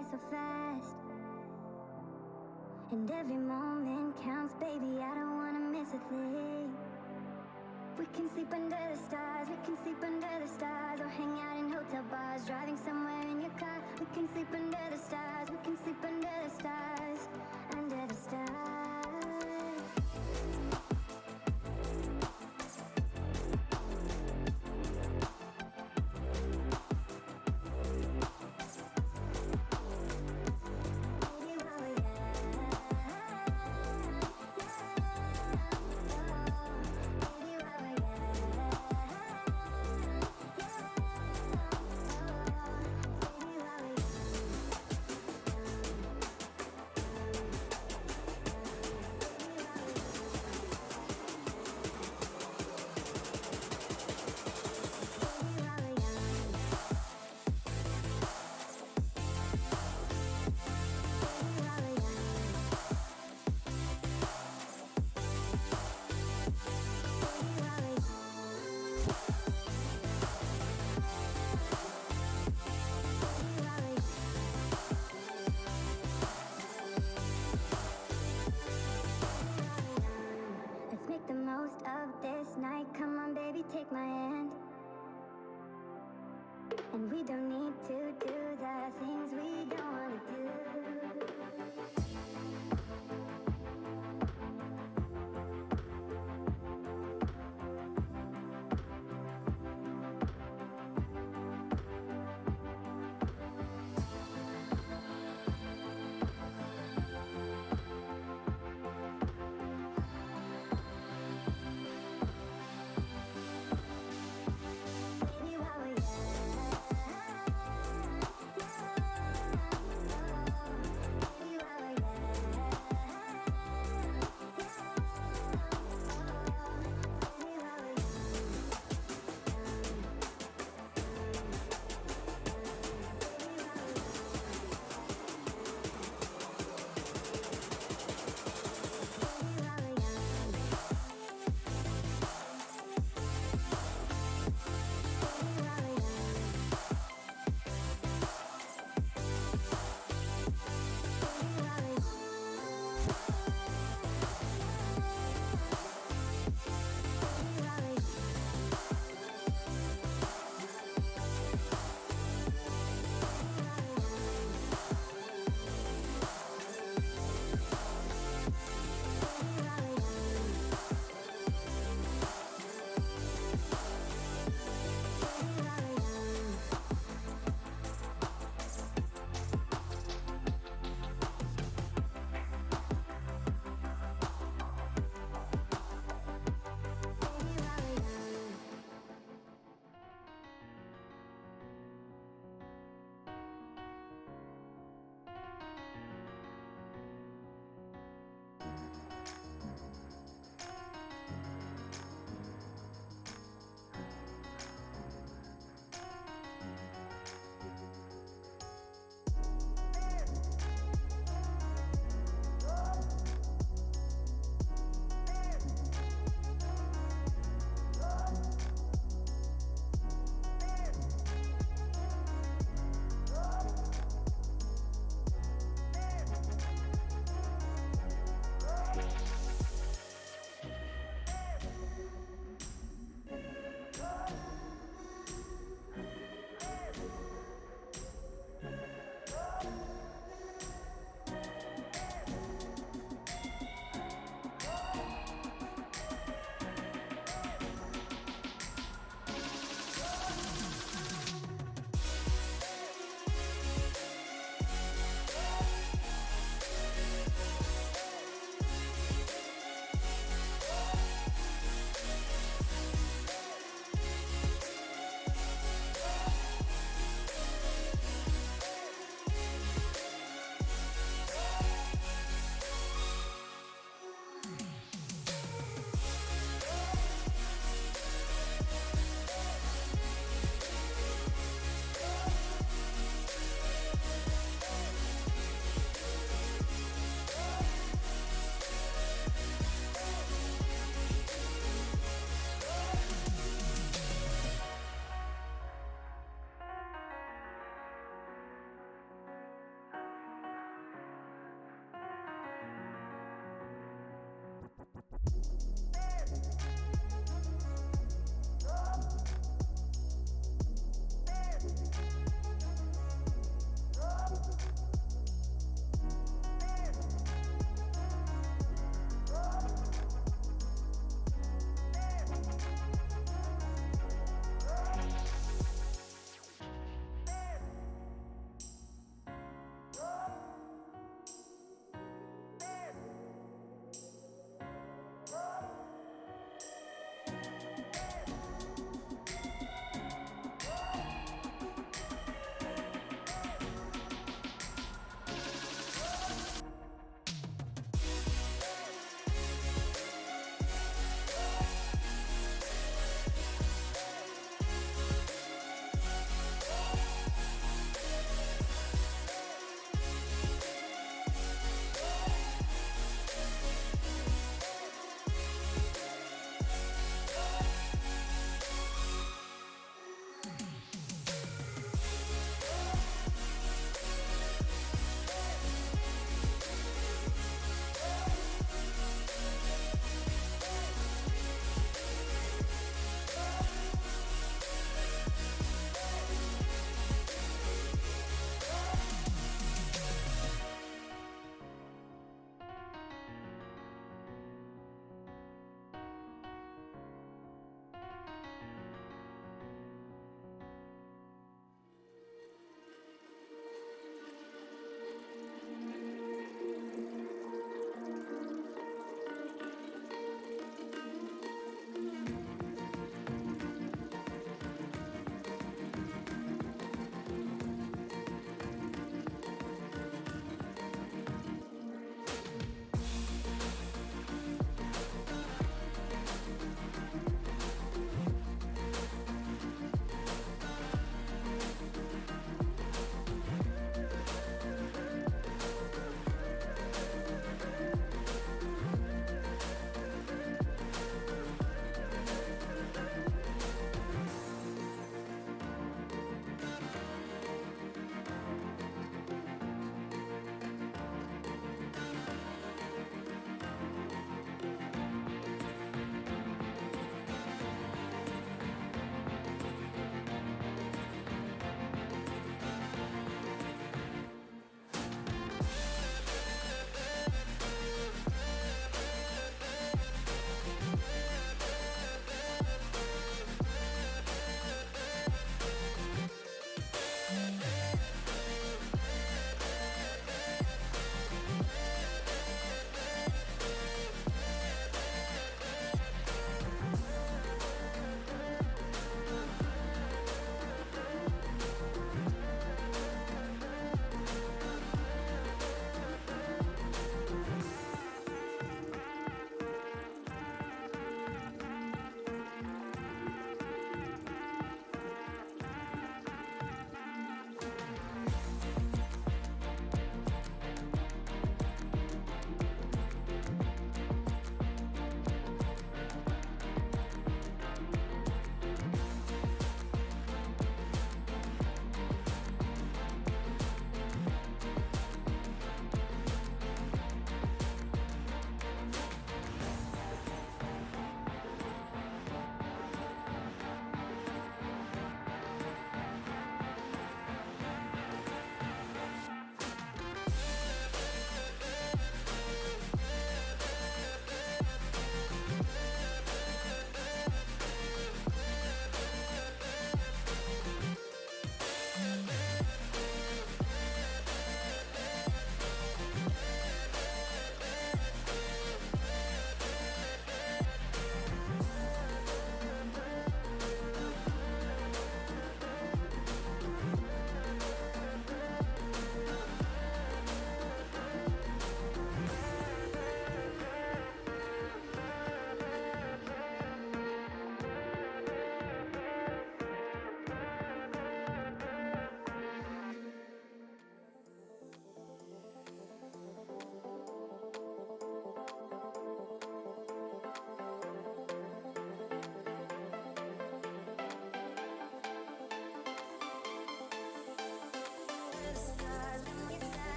by so fast, and every moment counts, baby, I don't wanna miss a thing. We can sleep under the stars, we can sleep under the stars, or hang out in hotel bars, driving somewhere in your car. We can sleep under the stars, we can sleep under the stars, under the stars. Take my hand, and we don't need to do the things we don't wanna do.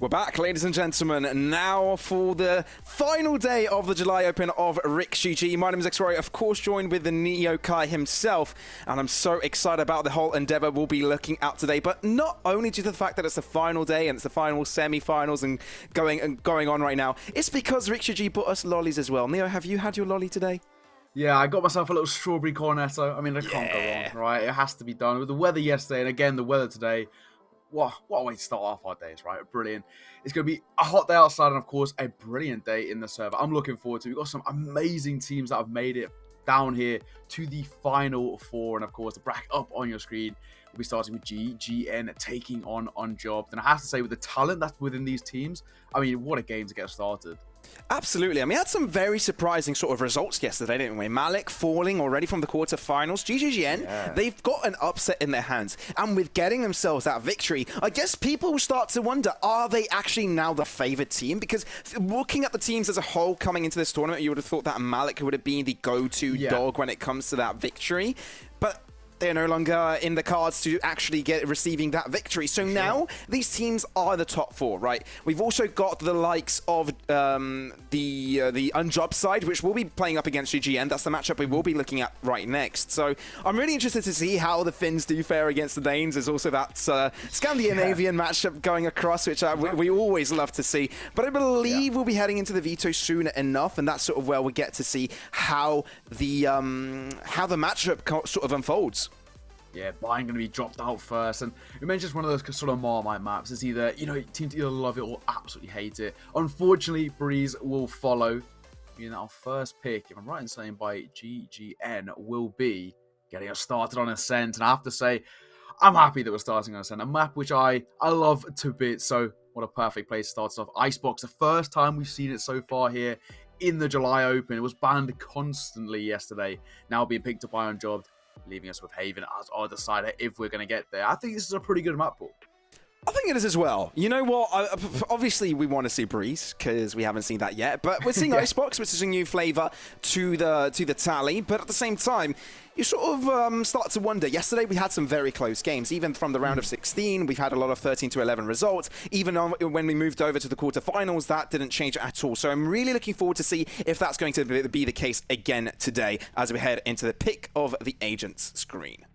We're back, ladies and gentlemen, now for the final day of the July Open of RixGG. My name is XRoy, of course, joined with the Neo Kai himself, and I'm so excited about the whole endeavor we'll be looking at today, but not only due to the fact that it's the final day and it's the final semi-finals and going on right now, it's because RixGG bought us lollies as well. Neo, have you had your lolly today? Yeah, I got myself a little strawberry cornetto. I mean, I can't go wrong, right? It has to be done. With the weather yesterday, and again, the weather today, what a way to start off our days, right? Brilliant. It's going to be a hot day outside and, of course, a brilliant day in the server. I'm looking forward to it. We've got some amazing teams that have made it down here to the Final Four. And, of course, the bracket up on your screen. We'll be starting with GGN taking on Unjobbed. And I have to say, with the talent that's within these teams, I mean, what a game to get started. Absolutely. I mean, we had some very surprising sort of results yesterday, didn't we? Malik falling already from the quarterfinals. GGN, they've got an upset in their hands. And with getting themselves that victory, I guess people will start to wonder, are they actually now the favored team? Because looking at the teams as a whole coming into this tournament, you would have thought that Malik would have been the go-to dog when it comes to that victory. But they're no longer in the cards to actually receiving that victory. So now these teams are the top four, right? We've also got the likes of the Unjobbed side, which we'll be playing up against GGN. That's the matchup we will be looking at right next. So I'm really interested to see how the Finns do fare against the Danes. There's also that Scandinavian matchup going across, which we always love to see. But I believe we'll be heading into the veto soon enough, and that's sort of where we get to see how the matchup sort of unfolds. Yeah, Bayern going to be dropped out first. And you mentioned one of those sort of Marmite maps. It's either, teams either love it or absolutely hate it. Unfortunately, Breeze will follow. Our first pick, if I'm right in saying, by GGN will be getting us started on Ascent. And I have to say, I'm happy that we're starting on Ascent. A map which I love to bits. So what a perfect place to start us off. Icebox, the first time we've seen it so far here in the July Open. It was banned constantly yesterday. Now being picked up by Unjobbed, leaving us with Haven as our decider if we're going to get there. I think this is a pretty good map pool. I think it is as well. You know what? Obviously, we want to see Breeze because we haven't seen that yet. But we're seeing Icebox, which is a new flavor to the tally. But at the same time, you sort of start to wonder. Yesterday, we had some very close games. Even from the round of 16, we've had a lot of 13-11 results. Even when we moved over to the quarterfinals, that didn't change at all. So I'm really looking forward to see if that's going to be the case again today as we head into the pick of the agent's screen.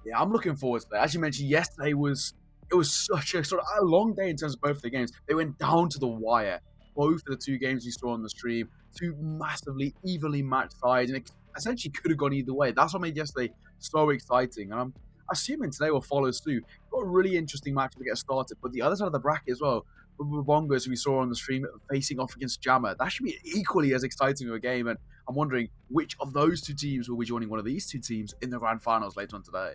Yeah, I'm looking forward to that. As you mentioned, yesterday was such a sort of a long day in terms of both of the games. They went down to the wire. Both of the two games we saw on the stream, two massively evenly matched sides, and it essentially could have gone either way. That's what made yesterday so exciting. And I'm assuming today will follow suit. Got a really interesting match to get started. But the other side of the bracket as well, with Bongos, who we saw on the stream facing off against Jammer, that should be equally as exciting of a game. And I'm wondering which of those two teams will be joining one of these two teams in the grand finals later on today.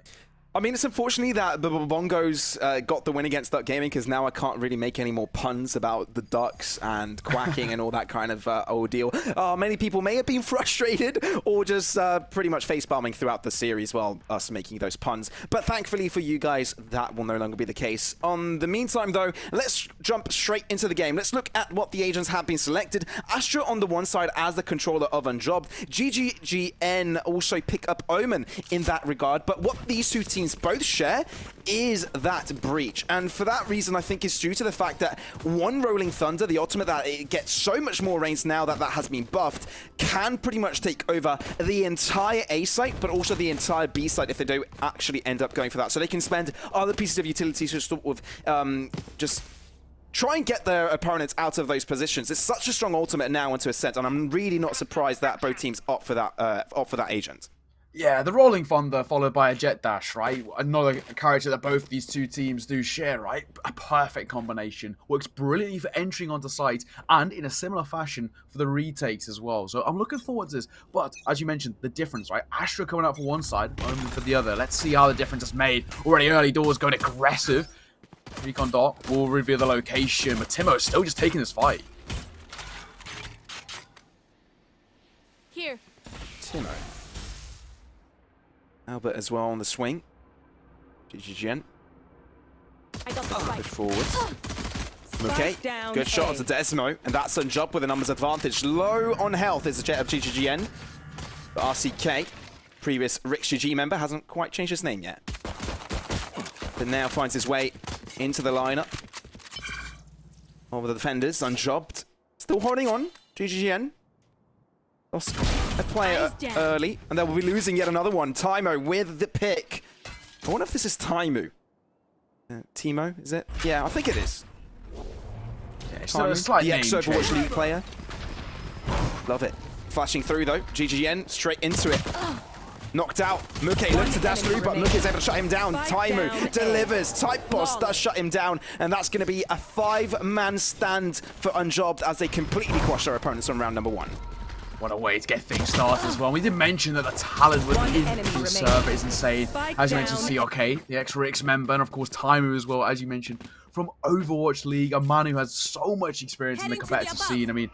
I mean, it's unfortunately that the Bongos got the win against Duck Gaming because now I can't really make any more puns about the ducks and quacking and all that kind of ordeal. Many people may have been frustrated or just pretty much face-palming throughout the series while us making those puns. But thankfully for you guys, that will no longer be the case. On the meantime, though, let's jump straight into the game. Let's look at what the agents have been selected. Astra on the one side as the controller of Unjobbed. GGN also pick up Omen in that regard. But what these two teams both share is that breach, and for that reason I think it's due to the fact that one Rolling Thunder, the ultimate that it gets so much more range now that has been buffed, can pretty much take over the entire A site but also the entire B site if they do actually end up going for that. So they can spend other pieces of utility to sort of just try and get their opponents out of those positions. It's such a strong ultimate now into Ascent, and I'm really not surprised that both teams opt for that agent. Yeah, the Rolling Thunder followed by a Jet Dash, right? Another character that both these two teams do share, right? A perfect combination. Works brilliantly for entering onto site and in a similar fashion for the retakes as well. So I'm looking forward to this. But as you mentioned, the difference, right? Astra coming out for one side, Omen for the other. Let's see how the difference is made. Already early doors going aggressive. Recon Dot will reveal the location, but Timo's still just taking this fight. Here. Timo. Albert as well on the swing. GGN. I got the push forward. Okay, good shot onto Desmo, and that's Unjobbed with a numbers advantage. Low on health is the jet of GGN. But RCK, previous RixGG member, hasn't quite changed his name yet. But now finds his way into the lineup. over the defenders, unjobbed. Still holding on. GGGN. Lost a player early, and they will be losing yet another one. Timo with the pick. I wonder if this is Timo. Timo, is it? Yeah, I think it is. Yeah, it's a slight the name ex-Overwatch change. League player. Love it. Flashing through, though. GGGN straight into it. Knocked out. Muke looks to dash through, but Muke is able to shut him down. Taimu delivers. Type Boss does shut him down, and that's going to be a 5-man stand for Unjobbed as they completely quash their opponents on round number 1. What a way to get things started as well. We did mention that the talent within the server is insane. As you mentioned, CRK, the ex-Rix member, and of course Taimu as well, as you mentioned, from Overwatch League, a man who has so much experience in the competitive scene. I mean,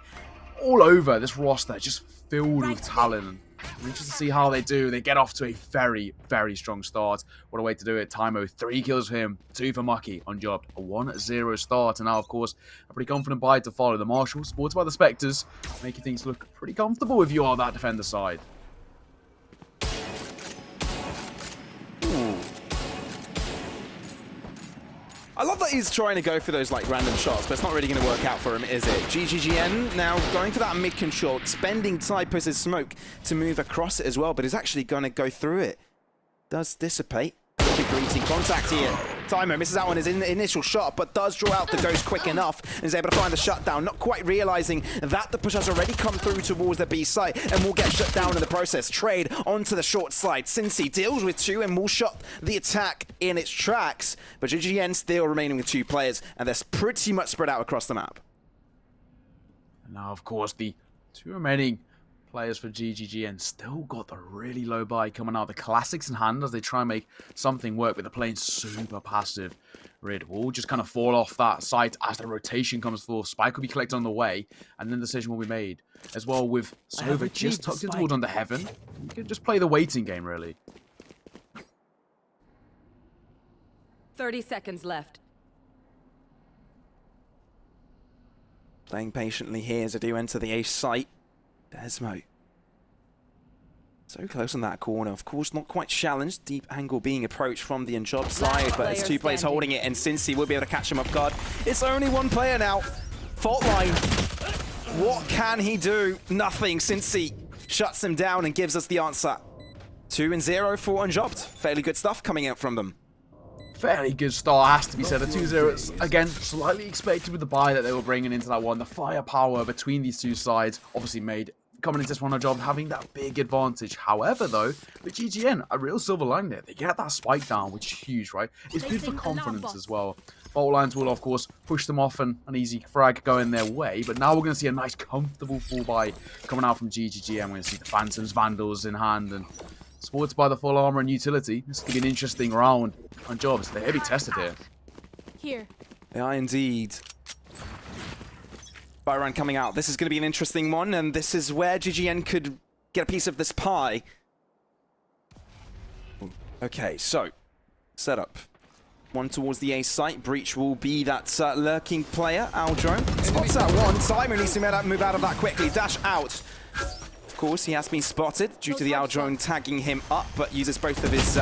all over this roster, just filled with talent. I'm interested to see how they do. They get off to a very, very strong start. What a way to do it. Timo, 3 kills for him, 2 for Mucky, Unjobbed. A 1-0 start. And now, of course, a pretty confident buy to follow. The Marshal, supported by the Spectres, making things look pretty comfortable if you are that defender side. I love that he's trying to go for those like random shots, but it's not really going to work out for him, is it? GGGN now going for that mid control, expending Typus' smoke to move across it as well, but is actually going to go through it. Does dissipate. Greeting contact here. Timo misses out on his initial shot, but does draw out the ghost quick enough and is able to find the shutdown, not quite realizing that the push has already come through towards the B site and will get shut down in the process. Trade onto the short side. Cincy deals with 2 and will shut the attack in its tracks, but GGN still remaining with 2 players, and they're pretty much spread out across the map. And now, of course, the 2 remaining players for GGGN still got the really low buy coming out. The classics in hand as they try and make something work, but they're playing super passive. Red will just kind of fall off that site as the rotation comes forth. Spike will be collected on the way, and then the decision will be made. As well with Sova just tucked in towards under heaven. You can just play the waiting game, really. 30 seconds left. Playing patiently here as they do enter the A site. Desmo. So close on that corner. Of course, not quite challenged. Deep angle being approached from the Unjobbed side, but it's 2 players holding it, and Cincy will be able to catch him off guard. It's only 1 player now. Fault line. What can he do? Nothing. Cincy shuts him down and gives us the answer. 2-0 for Unjobbed. Fairly good stuff coming out from them. Fairly good start, has to be said. A 2-0, again, slightly expected with the buy that they were bringing into that one. The firepower between these 2 sides obviously made coming into this one Unjobbed having that big advantage. However, though, with GGN, a real silver line there. They get that spike down, which is huge, right? It's good for confidence as well. Bolt lines will, of course, push them off and an easy frag going their way. But now we're going to see a nice, comfortable full buy coming out from GGGN. We're going to see the Phantoms, Vandals in hand, and supported by the full armor and utility. This could be an interesting round on jobs. They're heavy tested here. Here. They are indeed. Valorant coming out. This is going to be an interesting one, and this is where GGN could get a piece of this pie. Okay, so setup. 1 towards the A site. Breach will be that lurking player, Aldrone. Spots that one. Simon needs to move out of that quickly. Dash out. Of course, he has been spotted due to the Aldrone tagging him up, but uses both of his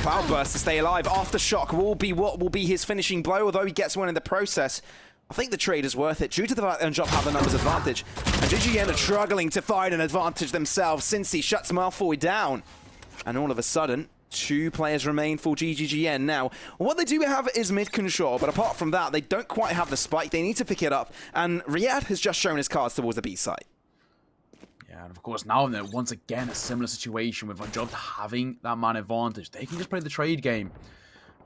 Cloudburst to stay alive. Aftershock will be what will be his finishing blow, although he gets one in the process. I think the trade is worth it due to the fact that Unjobbed have the numbers advantage. And GGN are struggling to find an advantage themselves since he shuts Malfoy down. And all of a sudden, 2 players remain for GGGN. Now, what they do have is mid-control, but apart from that, they don't quite have the spike. They need to pick it up. And Riyadh has just shown his cards towards the B side. Yeah, and of course, now they're once again a similar situation with Unjobbed having that man advantage. They can just play the trade game.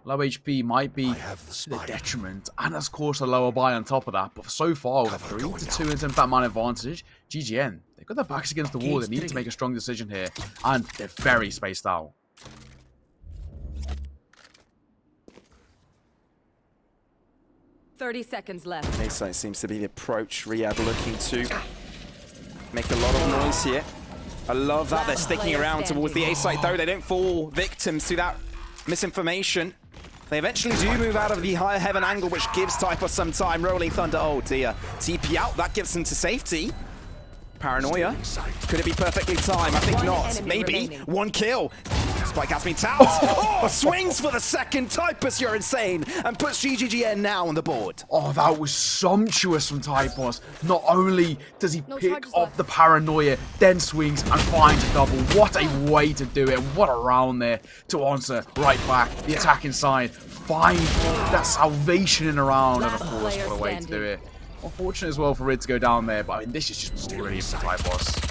Low HP might be the detriment, and of course a lower buy on top of that. But so far, with 3-2 in terms of that man advantage, GGN, they've got their backs against the wall. They need to make a strong decision here, and they're very spaced out. "30 seconds left." A site seems to be the approach. Riyadh looking to make a lot of noise here. I love that they're sticking around towards the A site, though. They don't fall victims to that misinformation. They eventually do move out of the higher heaven angle, which gives Typer some time. Rolling Thunder, oh dear. TP out, that gives them to safety. Paranoia. Could it be perfectly timed? I think not. Maybe. 1 kill. Spike has been tapped. Oh, swings for the second. Typus, you're insane. And puts GGGN now on the board. Oh, that was sumptuous from Typus. Not only does he pick charges up left. the paranoia, then swings and finds a double. What a way to do it. What a round there to answer right back. The attacking side. Find that salvation in a round. And of Last course, player what a way to do standing. it. Unfortunate as well for Rid to go down there. But I mean, this is just brilliant for Typus.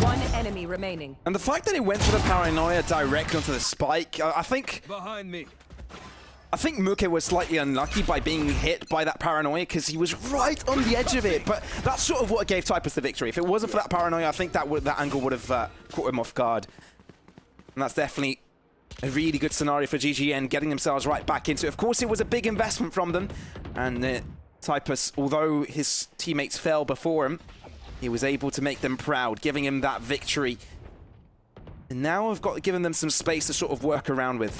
One enemy remaining. And the fact that he went for the paranoia directly onto the spike, I think Behind me. Muke was slightly unlucky by being hit by that paranoia because he was right on the edge of it. But that's sort of what gave Typus the victory. If it wasn't for that paranoia, I think that angle would have caught him off guard. And that's definitely a really good scenario for GGN, getting themselves right back into it. Of course, it was a big investment from them. And Typus, although his teammates fell before him, he was able to make them proud, giving him that victory. And now I've given them some space to sort of work around with.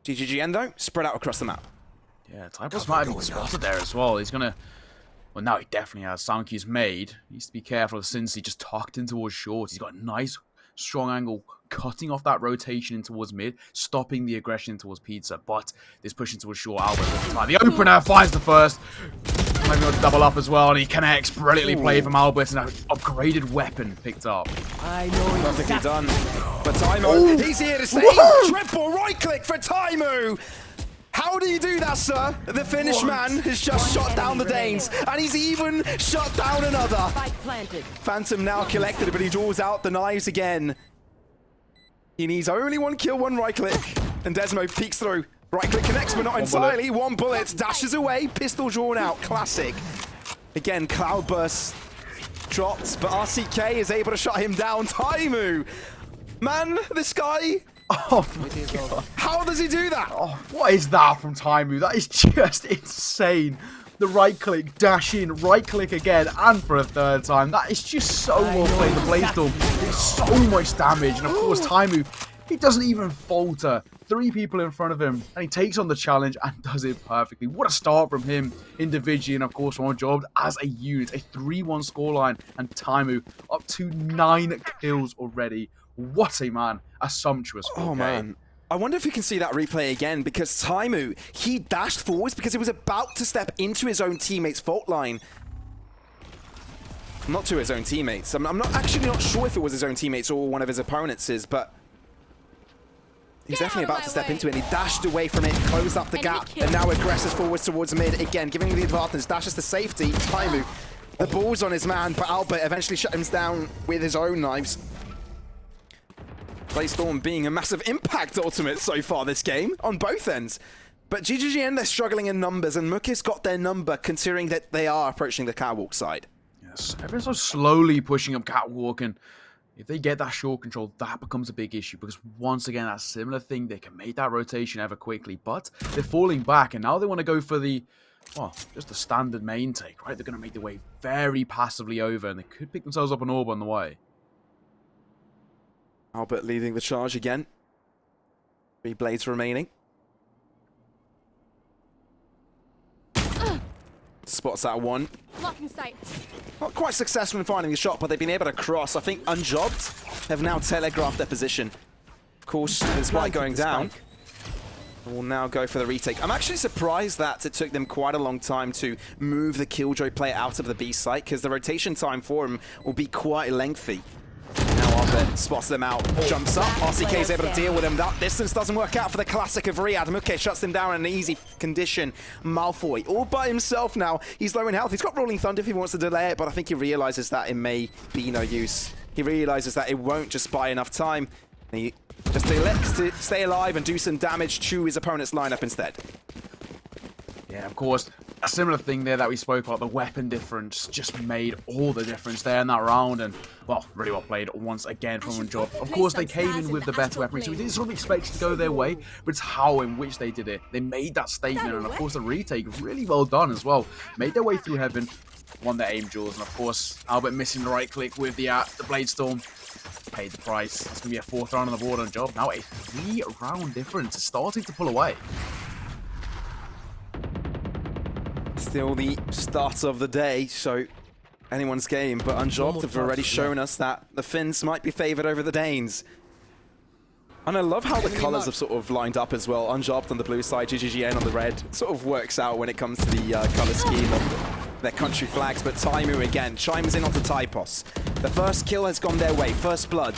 GGGN, though, spread out across the map. Yeah, Typus might have been spotted there as well. He's gonna... Well, now he definitely has. Sound cues made. He needs to be careful since he just tucked in towards short. He's got a nice, strong angle, cutting off that rotation in towards mid, stopping the aggression towards Pizza. But this pushing towards short, Albert at the time. The opener finds the first. Maybe he'll double up as well, and he connects. Brilliantly played from Albert, and an upgraded weapon picked up. I know Perfectly done. But Taimu, he's here to save. Triple right click for Taimu. How do you do that, sir? The Finnish man has just shot down the Danes, and he's even shot down another. Spike planted. Phantom now collected, but he draws out the knives again. He needs only one kill, one right click, and Desmo peeks through. Right click connects, but not entirely. One bullet, dashes away, pistol drawn out. Classic. Again, Cloudburst dropped, but RCK is able to shut him down. Taimu, man, this guy. Oh my god. How does he do that? Oh, what is that from Taimu? That is just insane. The right click, dash in, right click again, and for a third time. That is just so well played. The Blazestorm did so much damage, and of course Taimu, he doesn't even falter. 3 people in front of him, and he takes on the challenge and does it perfectly. What a start from him individually, and of course one job as a unit. A 3-1 scoreline, and Taimu up to 9 kills already. What a man. A sumptuous 4K. Oh man. I wonder if we can see that replay again, because Taimu, he dashed forwards because he was about to step into his own teammate's fault line. Not to his own teammates. I'm actually not sure if it was his own teammates or one of his opponents', but he's definitely about to step into it. And he dashed away from it, closed up the gap, and now aggresses forwards towards mid again, giving him the advantage. Dashes to safety. Taimu, the ball's on his man, but Albert eventually shut him down with his own knives. Blazestorm being a massive impact ultimate so far this game, on both ends. But GGGN, they're struggling in numbers, and Muke's got their number, considering that they are approaching the catwalk side. Yes, everyone's so slowly pushing up catwalk, and if they get that short control, that becomes a big issue, because once again, that similar thing, they can make that rotation ever quickly, but they're falling back, and now they want to go for the, well, just the standard main take, right? They're going to make their way very passively over, and they could pick themselves up an orb on the way. Albert leading the charge again. 3 blades remaining. Spots that one. Blocking sight. Not quite successful in finding the shot, but they've been able to cross. I think Unjobbed have now telegraphed their position. Of course, despite going down, we'll now go for the retake. I'm actually surprised that it took them quite a long time to move the Killjoy player out of the B site, because the rotation time for him will be quite lengthy. Now Albert spots them out, jumps up, RCK is able to deal with him. That distance doesn't work out for the classic of Riyadh. Muke shuts them down in an easy condition. Malfoy, all by himself now. He's low in health. He's got Rolling Thunder if he wants to delay it, but I think he realizes that it may be no use. He realizes that it won't just buy enough time. And he just elects to stay alive and do some damage to his opponent's lineup instead. Yeah, of course, a similar thing there that we spoke about, the weapon difference just made all the difference there in that round, and, well, really well played once again from Unjob. Of course, they came in with the better weaponry, so we didn't sort of expect it to go their way, but it's how in which they did it. They made that statement, and of course, the retake, really well done as well. Made their way through heaven, won their aim duels, and of course, Albert missing the right click with the Bladestorm. Paid the price. It's going to be a 4th round on the board on Job. Now a 3-round difference is starting to pull away. Still the start of the day, so anyone's game, but Unjobbed have already shown us that the Finns might be favoured over the Danes. And I love how the colors have sort of lined up as well. Unjobbed on the blue side, GGGN on the red. It sort of works out when it comes to the color scheme of their country flags. But Taimu again chimes in onto Typos. The first kill has gone their way, first blood.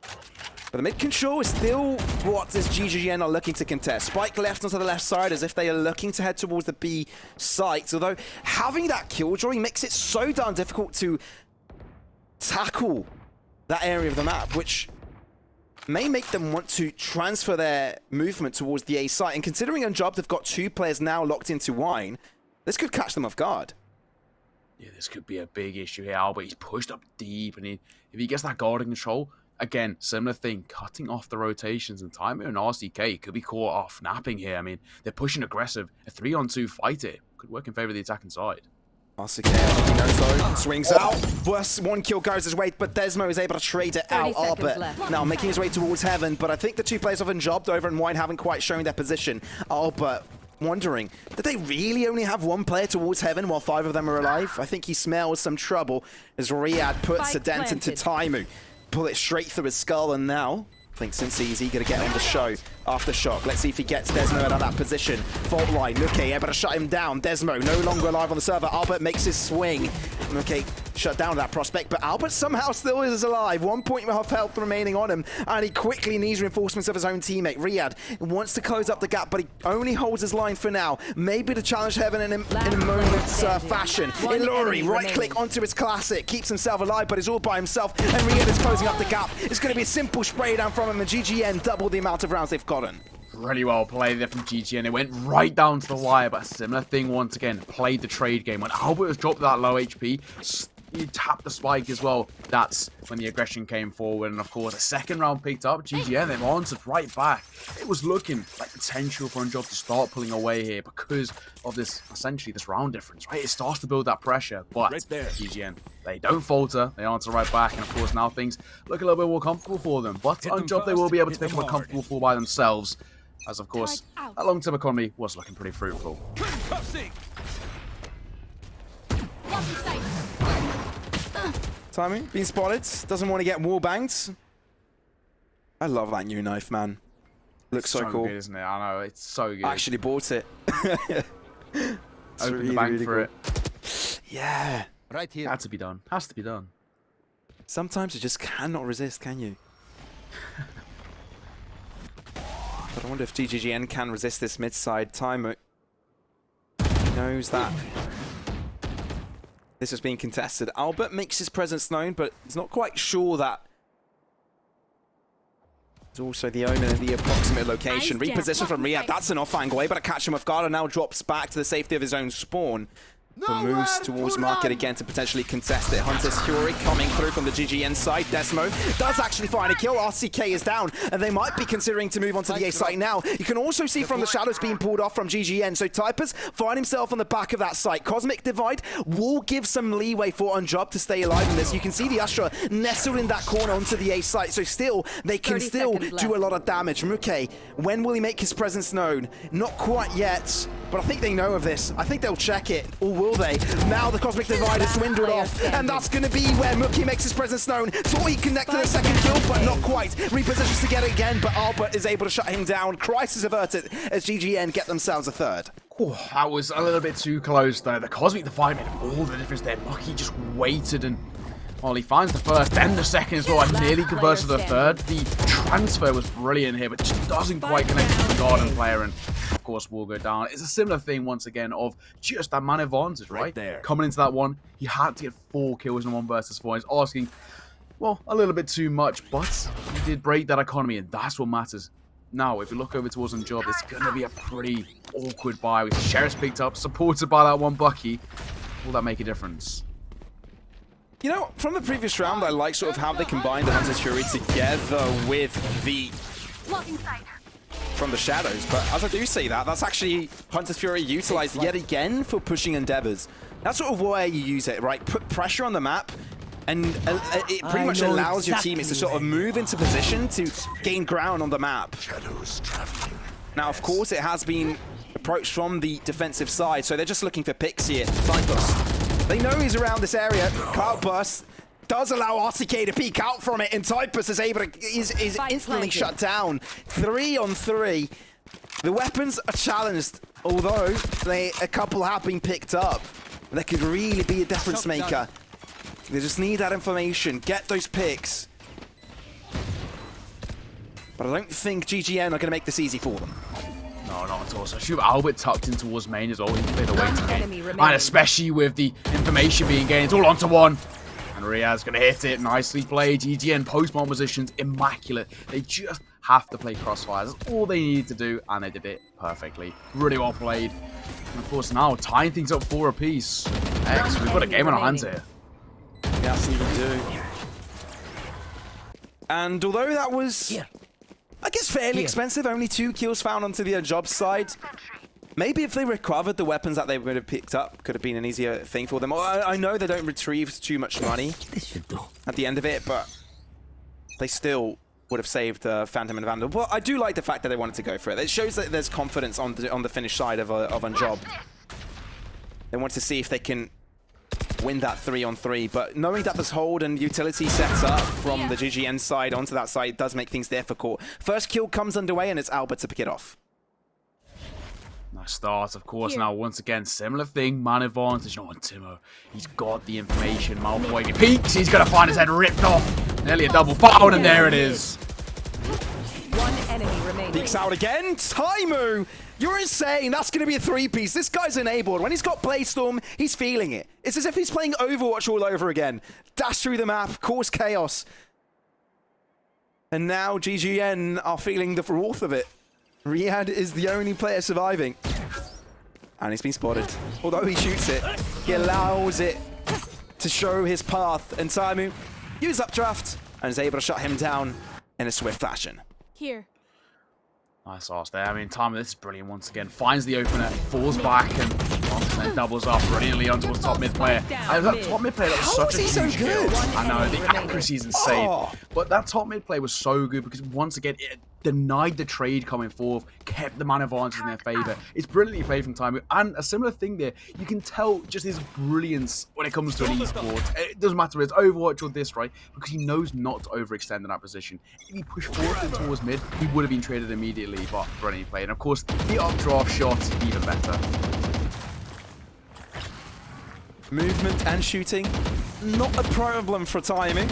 But the mid control is still what this GGGN are looking to contest. Spike left onto the left side as if they are looking to head towards the B site. Although having that killjoy makes it so darn difficult to tackle that area of the map, which may make them want to transfer their movement towards the A site. And considering Unjobbed have got 2 players now locked into Wine, this could catch them off guard. Yeah, this could be a big issue here, Albert. He's pushed up deep, and if he gets that guarding control, again, similar thing, cutting off the rotations, and Taimu and RCK could be caught off napping here. I mean, they're pushing aggressive. A 3-on-2 fight here could work in favor of the attacking side. RCK, he knows though, swings out. Worst 1 kill goes his way, but Desmo is able to trade it out. Albert now making his way towards heaven, but I think the 2 players of Unjobbed over and Wine haven't quite shown their position. Albert wondering, did they really only have 1 player towards heaven while 5 of them are alive? I think he smells some trouble as Riyadh puts a dent into Taimu. Pull it straight through his skull, and now I think since he's eager to get on the show, Aftershock. Let's see if he gets Desmo out of that position. Fault line, Nuke able to shut him down. Desmo no longer alive on the server. Albert makes his swing. Nuke shut down that prospect, but Albert somehow still is alive. 1 point of health remaining on him, and he quickly needs reinforcements of his own teammate. Riyadh wants to close up the gap, but he only holds his line for now. Maybe to challenge heaven in a moment's fashion. Ilori, right-click onto his classic, keeps himself alive, but he's all by himself, and Riyadh is closing up the gap. It's going to be a simple spray down from him, and GGN double the amount of rounds they've gotten. Really well played there from GG, and it went right down to the wire, but a similar thing once again. Played the trade game. When Albert was dropped that low HP, he tapped the spike as well. That's when the aggression came forward, and of course a second round picked up. GGN then answered right back. It was looking like potential for Unjobbed to start pulling away here because of this, essentially this round difference, right? It starts to build that pressure, but right there, GGN, they don't falter. They answer right back, and of course now things look a little bit more comfortable for them. But Unjobbed, they will be able to pick up a comfortable fall by themselves, as of course that long-term economy was looking pretty fruitful. Timing, being spotted, doesn't want to get wall banged. I love that new knife, man. Looks so cool. Good, isn't it? I know, it's so good. I actually bought it. Open really, the bank really for cool. it. Yeah. Right here. Had to be done. Has to be done. Sometimes you just cannot resist, can you? But I wonder if GGGN can resist this mid-side timer. He knows that this is being contested. Albert makes his presence known, but he's not quite sure that there's also the omen in the approximate location. Reposition from Riyadh. That's an off-angle, able to catch him off guard, and now drops back to the safety of his own spawn. But moves towards market again to potentially contest it. Hunter's Fury coming through from the GGN side. Desmo does actually find a kill. RCK is down, and they might be considering to move on to the A site now. You can also see from the shadows being pulled off from GGN. So Typers find himself on the back of that site. Cosmic Divide will give some leeway for Unjobbed to stay alive in this. You can see the Astra nestled in that corner onto the A site. So still, they can still do a lot of damage. Muke, when will he make his presence known? Not quite yet, but I think they know of this. I think they'll check it, or will they? Now the Cosmic Divide is swindled off, and that's going to be where Mookie makes his presence known. Thought he connected a second kill, but not quite. Repositions to get it again, but Albert is able to shut him down. Crisis averted as GGN get themselves a third. Oh, that was a little bit too close, though. The Cosmic Divide made all the difference there. Mookie just waited, and well, he finds the first, then the second as well, and nearly converts to the third. The transfer was brilliant here, but just doesn't quite connect to the Garden player, and of course will go down. It's a similar thing once again of just that man advantage, right? There. Coming into that one, he had to get 4 kills in 1 versus 4. He's asking, well, a little bit too much, but he did break that economy, and that's what matters. Now, if you look over towards Unjobbed, it's going to be a pretty awkward buy with Sheriff's picked up, supported by that one Bucky. Will that make a difference? You know, from the previous round, I like sort of how they combined the Hunter's Fury together with the from the shadows. But as I do say that, that's actually Hunter's Fury utilized yet again for pushing endeavors. That's sort of where you use it, right? Put pressure on the map, and it pretty much allows your teammates to sort of move into position to gain ground on the map. Now, of course, it has been approached from the defensive side, so they're just looking for picks here. Cyprus. They know he's around this area. Cloudburst does allow RCK to peek out from it, and Typus is able to is instantly shut down. 3 on 3. The weapons are challenged, although a couple have been picked up. That could really be a difference maker. They just need that information, get those picks. But I don't think GGN are going to make this easy for them. No, not at all. So shoot, Albert tucked in towards main as well. He played the waiting game. And especially with the information being gained, it's all onto one. And Riaz's going to hit it. Nicely played. GGN post-bomb positions, immaculate. They just have to play crossfire. That's all they needed to do, and they did it perfectly. Really well played. And of course now, tying things up 4 apiece. X, we've got a game on our hands here. We absolutely do. And although that was, I guess, fairly expensive, only 2 kills found onto the job side. Maybe if they recovered the weapons that they would have picked up, could have been an easier thing for them. I know they don't retrieve too much money at the end of it, but they still would have saved Phantom and Vandal. Well, I do like the fact that they wanted to go for it. It shows that there's confidence on the finish side of a job. They want to see if they can win that 3-on-3, but knowing that this hold and utility sets up from the GGN side onto that side does make things difficult. First kill comes underway, and it's Albert to pick it off. Nice start, of course. Now, once again, similar thing, man advantage on Timo. He's got the information. Malfoy peeks. He's going to find his head ripped off. Nearly a double foul, and there it is. 1 enemy remaining. Peeks out again. Taimu, you're insane. That's going to be a 3-piece. This guy's enabled. When he's got Playstorm, he's feeling it. It's as if he's playing Overwatch all over again. Dash through the map, cause chaos. And now GGN are feeling the wrath of it. Riyadh is the only player surviving. And he's been spotted. Although he shoots it, he allows it to show his path. And Taimu uses updraft and is able to shut him down in a swift fashion. Here. Nice ass there. I mean, Taimu, this is brilliant once again. Finds the opener, falls back, and then doubles up brilliantly onto his top mid player. And that top mid player, that was such a huge kill. I know, the accuracy is insane. But that top mid play was so good because once again, it denied the trade coming forth, kept the man advantage in their favor. It's brilliantly played from Taimu. And a similar thing there, you can tell just his brilliance when it comes to an esport. It doesn't matter if it's Overwatch or this, right? Because he knows not to overextend in that position. If he pushed forward towards mid, he would have been traded immediately, but brilliantly played. And of course, the updraft shot, even better. Movement and shooting, not a problem for Taimu.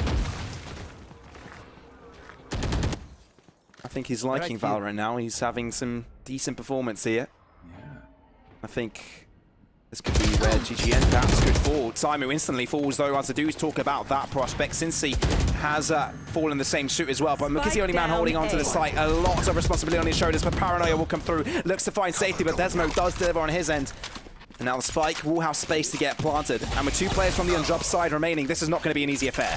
I think he's liking Valorant now. He's having some decent performance here. Yeah. I think this could be where GGN perhaps could fall. Taimu instantly falls, though, as I do talk about that prospect, since he has fallen in the same suit as well. But Mook is the only man holding on to the site. A lot of responsibility on his shoulders, but Paranoia will come through. Looks to find safety, but Desmo does deliver on his end. And now the spike will have space to get planted. And with 2 players from the on-job side remaining, this is not going to be an easy affair.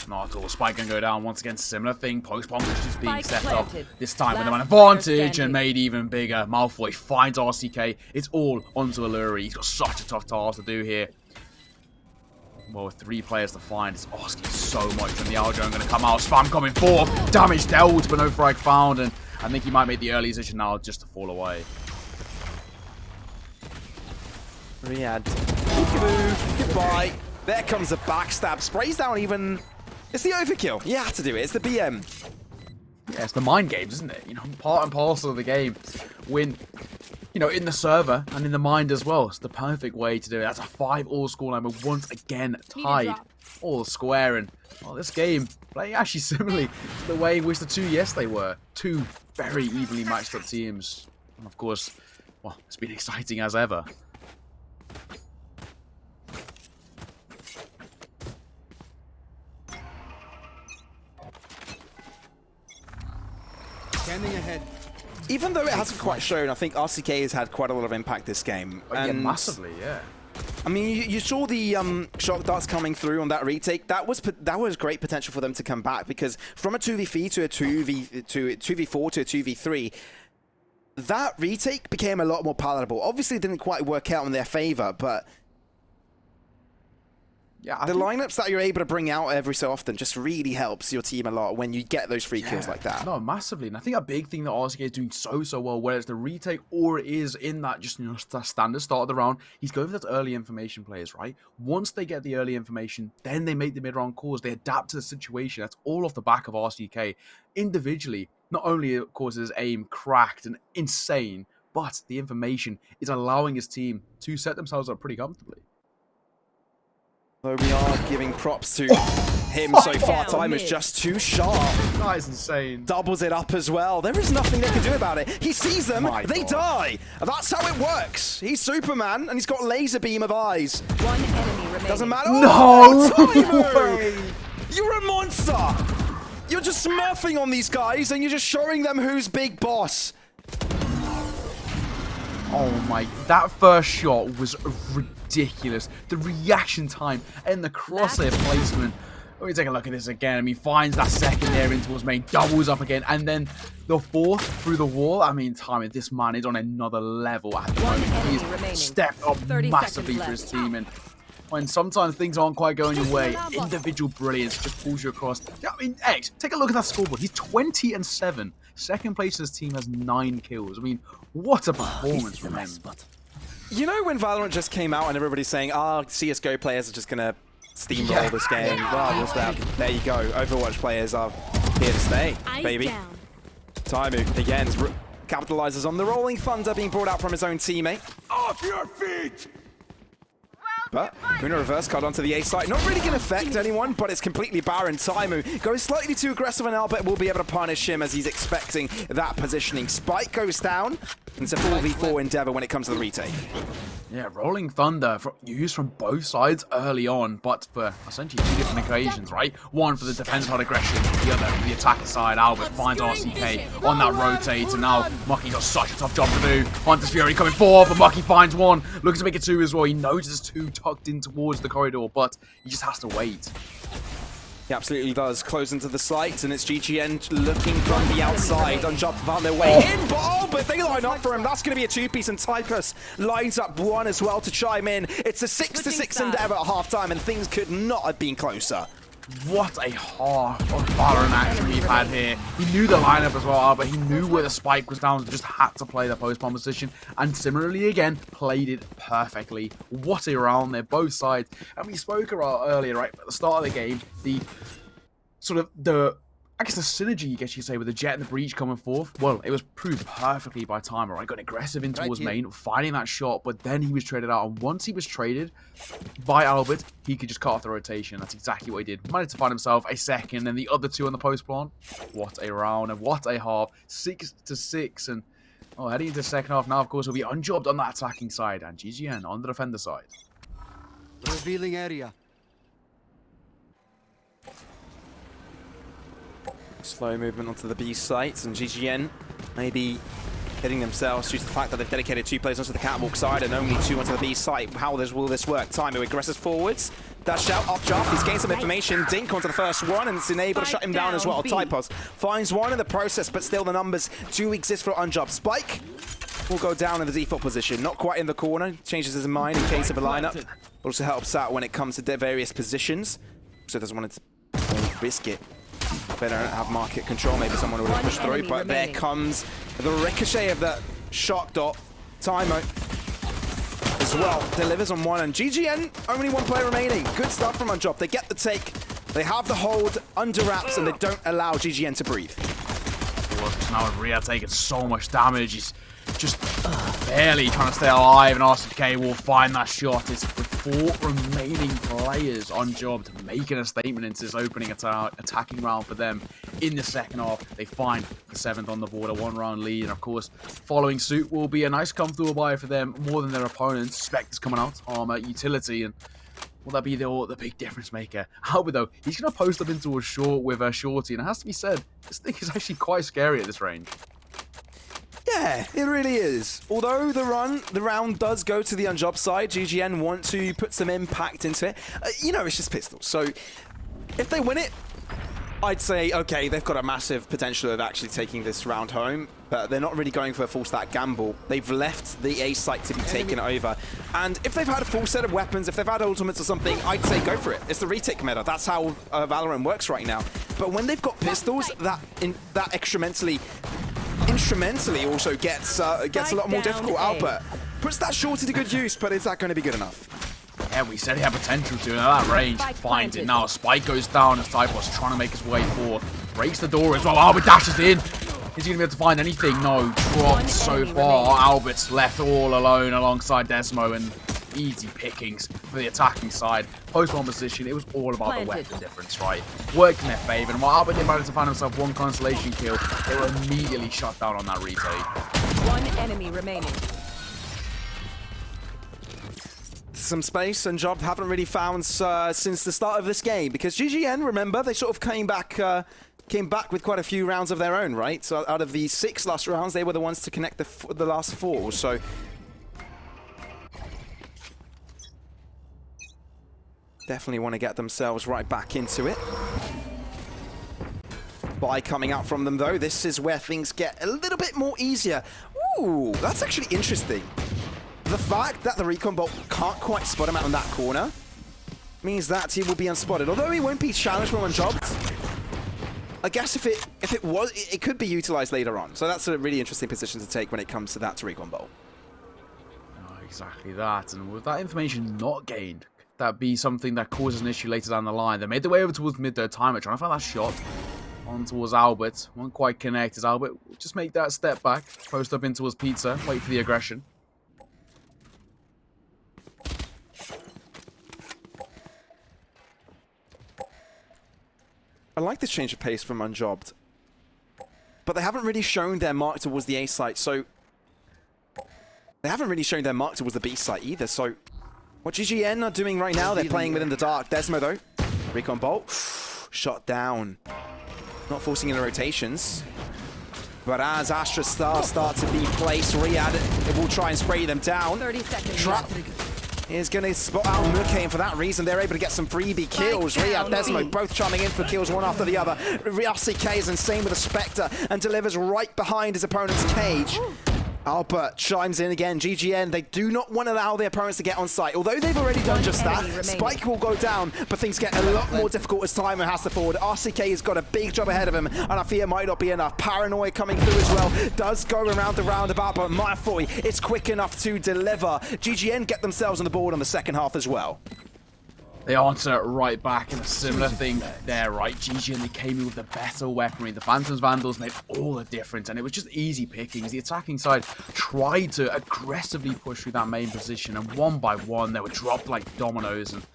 Not at all. Spike can go down once again. Similar thing. Post-bomb is just being set up. This time with an advantage and made even bigger. Malfoy finds RCK. It's all onto Alluri. He's got such a tough task to do here. Well, with 3 players to find, it's asking so much. And the Aljo going to come out. Spam coming forth. Damage dealt, but no frag found. And I think he might make the early decision now just to fall away. Riyadh. Goodbye. There comes a backstab. Sprays down even. It's the overkill. You have to do it. It's the BM. Yeah, it's the mind games, isn't it? You know, part and parcel of the game. Win, you know, in the server and in the mind as well. It's the perfect way to do it. That's a 5-all scoreline. We're once again tied. All square. And well, this game playing actually similarly to the way in which the 2 yesterday were. 2 very evenly matched up teams. And of course, well, it's been exciting as ever. Ahead. Even though it hasn't quite shown, I think RCK has had quite a lot of impact this game. Oh, yeah, massively, yeah. I mean, you saw the shock darts coming through on that retake. That was great potential for them to come back, because from a 2v3 to a 2v4 to a 2v3, that retake became a lot more palatable. Obviously, it didn't quite work out in their favor, but Yeah, the lineups that you're able to bring out every so often just really helps your team a lot when you get those free kills like that. No, massively. And I think a big thing that RixGG is doing so well, whether it's the retake or it is in that just standard start of the round, he's going for those early information players, right? Once they get the early information, then they make the mid-round calls. They adapt to the situation. That's all off the back of RixGG. Individually, not only, of course, is aim cracked and insane, but the information is allowing his team to set themselves up pretty comfortably. Though we are giving props to him so far, time is just too sharp. That is insane. Doubles it up as well. There is nothing they can do about it. He sees them, they die. That's how it works. He's Superman, and he's got laser beam of eyes. One enemy remaining. Doesn't matter. No! Oh, you're a monster. You're just smurfing on these guys, and you're just showing them who's big boss. Oh my, that first shot was ridiculous. The reaction time and the crosshair placement. Let me take a look at this again. I mean, finds that second there into his main, doubles up again, and then the fourth through the wall. I mean, timing, this man is on another level at the moment. He's stepped up massively for his team, and when sometimes things aren't quite going your way, individual brilliance just pulls you across. Yeah, I mean, X, take a look at that scoreboard. He's 20-7. Second place in his team has 9 kills. I mean, what a performance from him. You know when Valorant just came out and everybody's saying, CSGO players are just going to steamroll this game. Well, what's that? There you go. Overwatch players are here to stay, baby. Taimu, again, capitalizes on the Rolling Thunder being brought out from his own teammate. Off your feet! But Puna reverse card onto the A site. Not really going to affect anyone, but it's completely barren. Taimu goes slightly too aggressive, and Albert will be able to punish him as he's expecting that positioning. Spike goes down. It's a 4v4 endeavor when it comes to the retake. Yeah, Rolling Thunder used from both sides early on, but for essentially 2 different occasions, right? One for the defense side aggression, the other for the attacking side. Albert finds RixGG on that rotate, and now Mucky got such a tough job to do. Hunter's Fury coming forward, but Mucky finds one. Looking to make it 2 as well. He notices 2 tucked in towards the corridor, but he just has to wait. He absolutely does. Close into the site, and it's GGN looking from the outside. Unjumped found their way in, but they line up for him. That's going to be a 2-piece, and Typus lines up 1 as well to chime in. It's a 6-6 endeavor at halftime, and things could not have been closer. What a half of Valorant action we've had here. He knew the lineup as well, but he knew where the spike was down, so just had to play the post-bomb position. And similarly again, played it perfectly. What a round there, both sides. And we spoke about earlier, right, at the start of the game, the I guess the synergy, you could say, with the Jet and the Breach coming forth, well, it was proved perfectly by Timer, right? Got aggressive in towards main, finding that shot, but then he was traded out. And once he was traded by Albert, he could just cut off the rotation. That's exactly what he did. Managed to find himself a second, and the other 2 on the post plant. What a round, and what a half. 6-6, and heading into the second half now, of course, will be unjobbed on that attacking side, and GGN on the defender side. Revealing area. Slow movement onto the B sites, and GGN maybe hitting themselves due to the fact that they've dedicated 2 players onto the catwalk side and only 2 onto the B site. How will this work? Taimu aggresses forwards. Dash out, up jump. He's gained some information. Dink onto the first one, and it's enabled to shut him down as well. Typos finds 1 in the process, but still the numbers do exist for unjob. Spike will go down in the default position. Not quite in the corner. Changes his mind in case of a lineup. Also helps out when it comes to various positions. So doesn't want to risk it. Better have market control. Maybe someone would have pushed through, but there comes the ricochet of the shock dot. Taimu as well delivers on 1, and GGN only 1 player remaining. Good stuff from Unjob. They get the take, they have the hold under wraps, and they don't allow GGN to breathe. Now Rhea taking so much damage. He's just barely trying to stay alive, and RixGG will find that shot. It's with 4 remaining players on job, making a statement into this opening attacking round for them. In the second half, they find the 7th on the board, a 1-round lead, and of course, following suit will be a nice comfortable buy for them, more than their opponents. Spectre's coming out, armor, utility, and will that be the big difference maker? Albert, though, he's going to post up into a short with a shorty, and it has to be said, this thing is actually quite scary at this range. Yeah, it really is. Although the round does go to the Unjob side, GGN want to put some impact into it. It's just pistols. So if they win it, I'd say, okay, they've got a massive potential of actually taking this round home, but they're not really going for a full stack gamble. They've left the A site to be taken over. And if they've had a full set of weapons, if they've had ultimates or something, I'd say go for it. It's the retake meta. That's how Valorant works right now. But when they've got pistols, that instrumentally also gets a lot more difficult. Albert puts that short into good use, but is that going to be good enough? Yeah, we said he had potential to, and at that range, finds it. Now, Spike goes down as Typos trying to make his way forward. Breaks the door as well. Albert dashes in. Is he going to be able to find anything? No, dropped so far. Albert's left all alone alongside Desmo, and easy pickings for the attacking side. Post-1 position, it was all about the weapon difference, right? Worked in their favor, and while Albert did manage to find himself one consolation kill, they were immediately shut down on that retake. One enemy remaining. Some space and Job haven't really found since the start of this game, because GGN, remember, they sort of came back with quite a few rounds of their own, right? So out of the 6 last rounds, they were the ones to connect the last 4. So definitely want to get themselves right back into it. By coming out from them, though, this is where things get a little bit more easier. Ooh, that's actually interesting. The fact that the recon bolt can't quite spot him out on that corner means that he will be unspotted. Although he won't be challenged from unjobbed, I guess if it was, it could be utilized later on. So that's a really interesting position to take when it comes to that recon bolt. Oh, exactly that. And with that information not gained, could that be something that causes an issue later down the line? They made their way over towards mid-third timer, trying to find that shot on towards Albert. Won't quite connect as Albert will just make that step back, post up in towards Pizza, wait for the aggression. I like this change of pace from unjobbed, but they haven't really shown their mark towards the A site, so they haven't really shown their mark towards the B site either. So what GGN are doing right now, they're playing within the dark. Desmo though, recon bolt, shot down, not forcing any rotations. But as Astra stars start to be placed, Riyadh will try and spray them down. 30 seconds. Trap is going to spot out Nuke, and for that reason, they're able to get some freebie kills. Riyadh, Desmo, both chiming in for kills one after the other. RixGG is insane with a Spectre and delivers right behind his opponent's cage. Albert chimes in again. GGN, they do not want to allow their opponents to get on site. Although they've already done just that, Spike will go down, but things get a lot more difficult as Timer has to forward. RixGG has got a big job ahead of him, and I fear it might not be enough. Paranoia coming through as well. Does go around the roundabout, but Malfoy is quick enough to deliver. GGN get themselves on the board on the second half as well. They answer right back, and a similar thing there, right? GG, and they came in with the better weaponry. The Phantoms Vandals made all the difference, and it was just easy pickings. The attacking side tried to aggressively push through that main position, and one by one, they were dropped like dominoes. And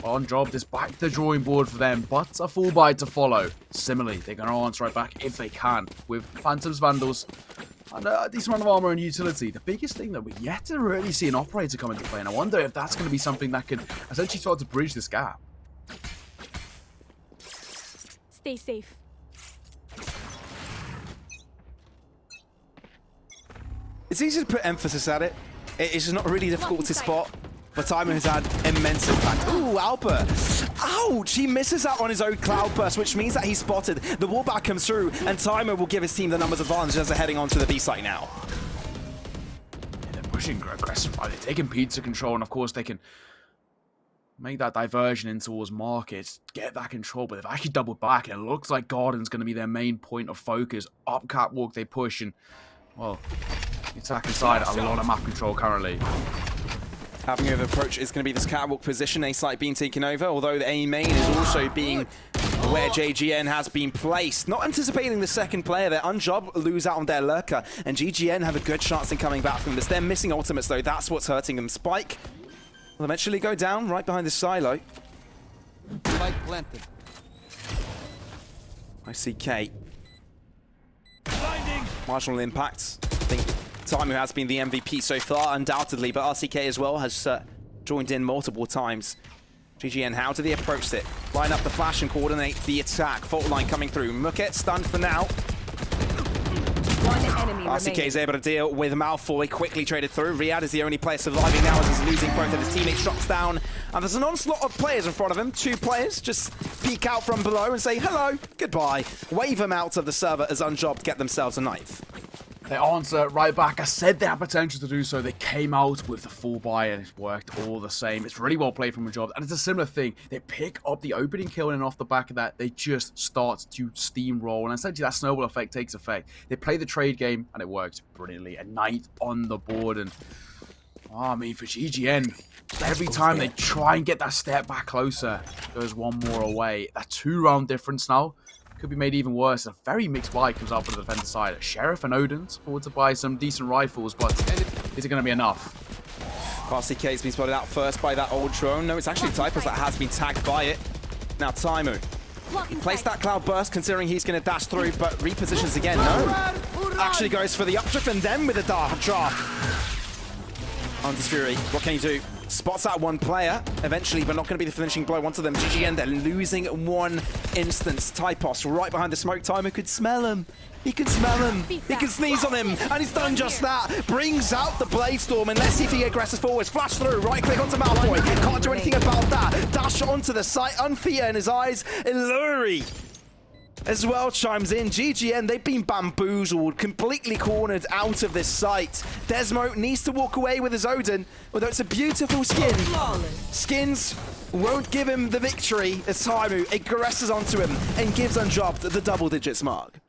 on job, this back to the drawing board for them, but a full buy to follow. Similarly, they're going to answer right back if they can, with Phantoms Vandals and a decent amount of armor and utility. The biggest thing that we're yet to really see an operator come into play, and I wonder if that's going to be something that could essentially start to bridge this gap. Stay safe. It's easy to put emphasis at it. It's just not really difficult to spot. But Timer has had immense impact. Ooh, Albert. Ouch! He misses out on his own cloud burst, which means that he's spotted. The wallback comes through, and Timer will give his team the numbers advantage as they're heading onto the B site now. Yeah, they're pushing aggressive, right? They're taking pizza control, and of course they can make that diversion in towards market, get that control, but they've actually doubled back, and it looks like Garden's going to be their main point of focus. Up catwalk they push, and, well, the attacking side, a lot of map control currently. Having over approach is going to be this catwalk position, A site being taken over, although the A main is also being where JGN has been placed. Not anticipating the second player there. Unjob lose out on their lurker, and GGN have a good chance in coming back from this. They're missing ultimates though, that's what's hurting them. Spike will eventually go down right behind the silo. Spike planted. I see K. Marginal impacts. I think Time, who has been the MVP so far, undoubtedly, but RixGG as well has joined in multiple times. GGN, how do they approach it? Line up the flash and coordinate the attack. Fault line coming through. Muket stunned for now. One enemy RCK remaining. is able to deal with Malfoy, quickly traded through. Riyadh is the only player surviving now as he's losing both of his teammates. Drops down, and there's an onslaught of players in front of him. 2 players just peek out from below and say hello, goodbye. Wave them out of the server as Unjobbed get themselves a 9th. They answer right back. I said they had potential to do so. They came out with the full buy and it worked all the same. It's really well played from Unjobbed. And it's a similar thing. They pick up the opening kill and off the back of that, they just start to steamroll. And essentially that snowball effect takes effect. They play the trade game and it works brilliantly. A 9th on the board. And I mean, for GGN, every time they try and get that step back closer, goes 1 more away. That 2-round difference now could be made even worse. A very mixed buy comes out for the defender side. Sheriff and Odin forward to buy some decent rifles, but is it going to be enough? RCK has been spotted out first by that old drone. No, it's actually Typus that has been tagged by it. Now Taimu. He placed that cloud burst considering he's going to dash through, but repositions again. No. Actually goes for the updrift and then with a draft. Under's Fury, what can he do? Spots out 1 player, eventually, but not going to be the finishing blow onto them. GGN, they're losing 1 instance. Typos right behind the smoke. Timer could smell him. He can smell him. He can sneeze on him. And he's done just that. Brings out the Blade Storm. And let's see if he aggresses forwards. Flash through. Right click onto Malfoy. Can't do anything about that. Dash onto the site. Unfear in his eyes. Illuri as well chimes in. GGN, they've been bamboozled, completely cornered out of this site. Desmo needs to walk away with his Odin, although it's a beautiful skin. Skins won't give him the victory as Taimu aggresses onto him and gives Unjobbed the double digits mark.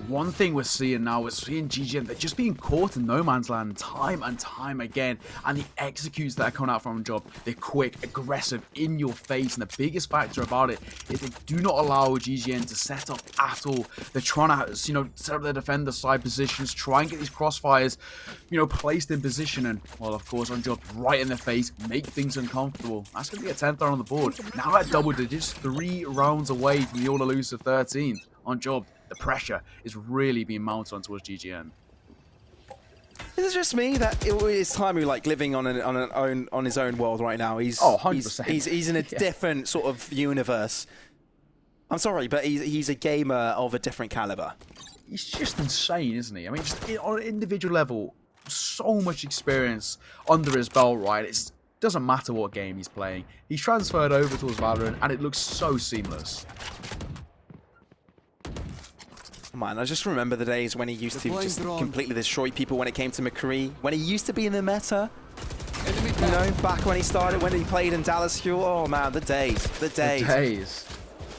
One thing we're seeing now is seeing GGN, they're just being caught in no man's land time and time again. And the executes that are coming out from Unjobbed, they're quick, aggressive, in your face. And the biggest factor about it is they do not allow GGN to set up at all. They're trying to, set up their defender side positions, try and get these crossfires, placed in position. And, well, of course, Unjobbed right in their face, make things uncomfortable. That's going to be a 10th on the board. Now at double digits, 3 rounds away from the all-elusive 13th. Unjobbed, the pressure is really being mounted on towards GGN. Is it just me that it's Taimu like living on his own world right now? He's 100%. He's in a different sort of universe. I'm sorry, but he's a gamer of a different caliber. He's just insane, isn't he? I mean, just on an individual level, so much experience under his belt, right? It doesn't matter what game he's playing. He's transferred over towards Valorant, and it looks so seamless. Man, I just remember the days when he used to just completely destroy people when it came to McCree. When he used to be in the meta. Back when he started, when he played in Dallas Fuel. Oh man, the days. The days.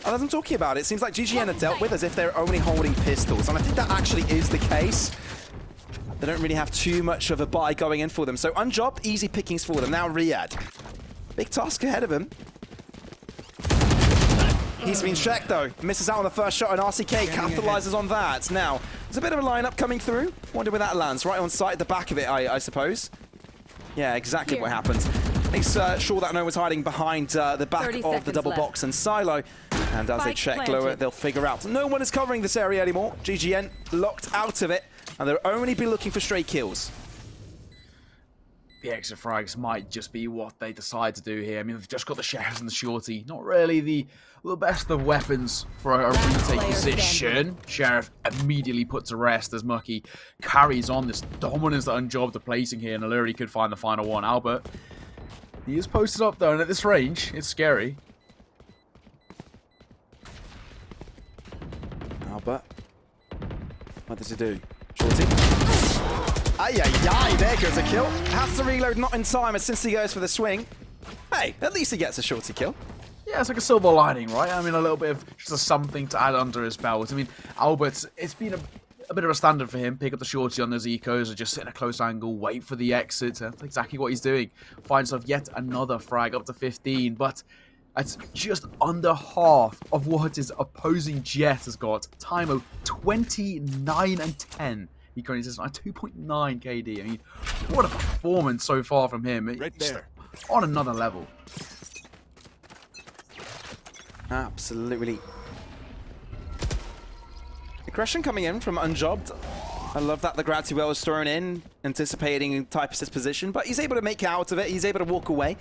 As I'm talking about, it seems like GGN are dealt with as if they're only holding pistols. And I think that actually is the case. They don't really have too much of a buy going in for them. So Unjobbed, easy pickings for them. Now Riyadh. Big task ahead of him. He's been checked though. Misses out on the first shot and RCK capitalizes on that. Now, there's a bit of a lineup coming through. Wonder where that lands. Right on site at the back of it, I suppose. Yeah, exactly what happens. Makes sure that no one's hiding behind the back of the double box and silo. And as they check lower, they'll figure out. No one is covering this area anymore. GGN locked out of it. And they'll only be looking for stray kills. The extra frags might just be what they decide to do here. I mean, they've just got the Sheriffs and the Shorty. Not really the best of weapons for a retake position. Sheriff immediately put to rest as Mucky carries on this dominance that Unjobbed are placing here. And Illuri could find the final one. Albert, he is posted up though, and at this range, it's scary. Albert, what does he do? Shorty. Ay, there goes a kill. Has to reload, not in time, and since he goes for the swing, hey, at least he gets a Shorty kill. Yeah, it's like a silver lining, right? I mean, a little bit of just something to add under his belt. I mean, Albert, it's been a bit of a standard for him. Pick up the Shorty on those ecos, or just sit in a close angle, wait for the exit. That's exactly what he's doing. Finds himself yet another frag up to 15, but that's just under half of what his opposing Jet has got. Timo, 29 and 10. He currently sits on 2.9 KD. I mean, what a performance so far from him. Right there. On another level. Absolutely. Aggression coming in from Unjobbed. I love that the Gratuel is thrown in, anticipating Typus' position, but he's able to make out of it. He's able to walk away.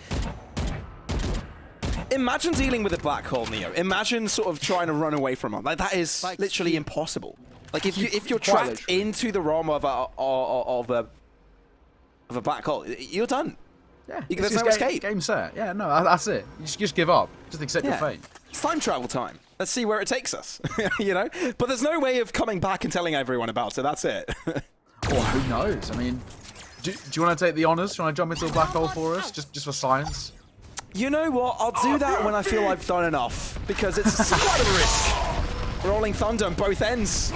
Imagine dealing with a black hole, Neo. Imagine sort of trying to run away from him. Like, that is literally impossible. Like if you're trapped into the realm of a black hole, you're done. Yeah, There's no escape. Game set. Yeah, no, that's it. You just give up. Just accept your fate. It's time travel time. Let's see where it takes us. You know? But there's no way of coming back and telling everyone about it. That's it. Or who knows? I mean, do you want to take the honors? Do you want to jump into a black hole for us? Just for science? You know what? I'll do that when I feel I've done enough. Because it's quite a risk. Rolling Thunder on both ends.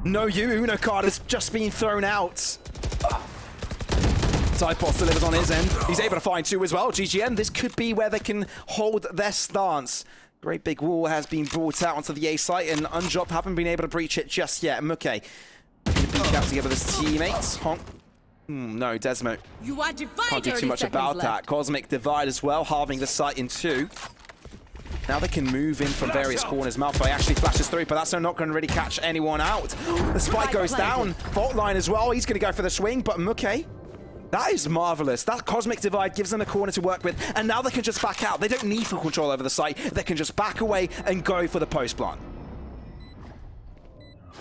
No Uno card has just been thrown out. Typos delivers on his end. He's able to find 2 as well. GGN, this could be where they can hold their stance. Great big wall has been brought out onto the A site, and Unjob haven't been able to breach it just yet. Muke, peek out together with his teammates. Honk. No, Desmo. You are divided. Can't do too much about that. Cosmic Divide as well, halving the site in 2. Now they can move in from various corners. Malfoy actually flashes through, but that's not going to really catch anyone out. The spike goes down. Fault line as well. He's going to go for the swing, but Muke, that is marvelous. That Cosmic Divide gives them a corner to work with, and now they can just back out. They don't need full control over the site. They can just back away and go for the post plant.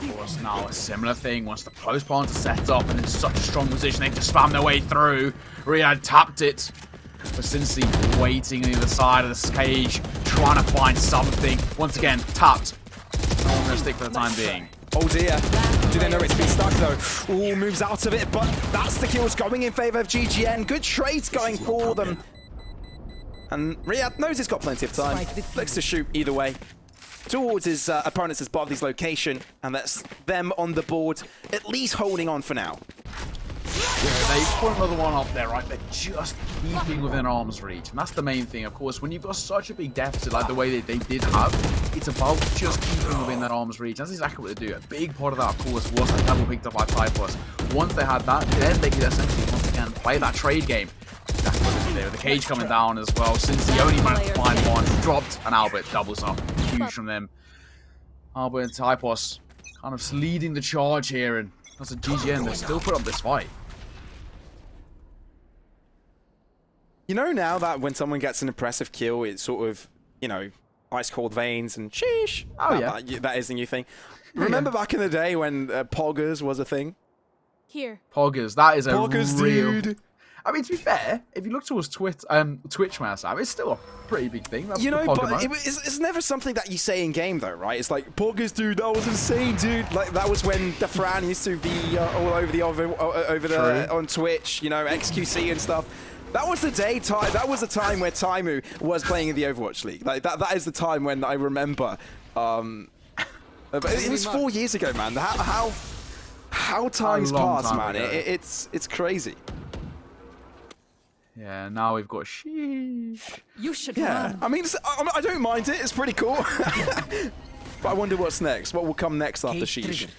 Of course, now a similar thing. Once the post plant is set up and in such a strong position, they can just spam their way through. Riyadh tapped it. But Cincy waiting on either side of the cage, trying to find something. Once again, tapped. No one going to stick for the time being. Oh dear. Do they know it's been stuck though? Ooh, moves out of it, but that's the kills going in favor of GGN. Good trades going for them. And Riyadh knows he's got plenty of time. Looks to shoot either way towards his opponents as part of his location, and that's them on the board, at least holding on for now. Yeah, they put another one up there, right? They're just keeping within arm's reach. And that's the main thing, of course. When you've got such a big deficit like the way they did have, it's about just keeping within that arm's reach. That's exactly what they do. A big part of that, of course, was that double picked up by Typos. Once they had that, then they could essentially, once again, play that trade game. That's what they did there. The cage coming down as well. Since he only managed to find one, dropped, and Albert doubles up. Huge from them. Albert and Typos kind of leading the charge here, and that's a GGN. They still put up this fight. You know, now that when someone gets an impressive kill, it's sort of, you know, ice cold veins and sheesh. Oh, yeah. That is the new thing. Remember back in the day when Poggers was a thing? Here. Poggers, that is a Poggers, real... dude. I mean, to be fair, if you look towards Twitch, Sam, it's still a pretty big thing. That's you know, but it's never something that you say in game, though, right? It's like, Poggers, dude, that was insane, dude. Like, that was when the Fran used to be all over the on Twitch, you know, XQC and stuff. That was the day. That was the time where Taimu was playing in the Overwatch League. Like that is the time when I remember. But it was 4 years ago, man. How times pass, man. It's crazy. Yeah. Now we've got sheesh. You should Yeah. run. I mean, I don't mind it. It's pretty cool. But I wonder what's next. What will come next after sheesh?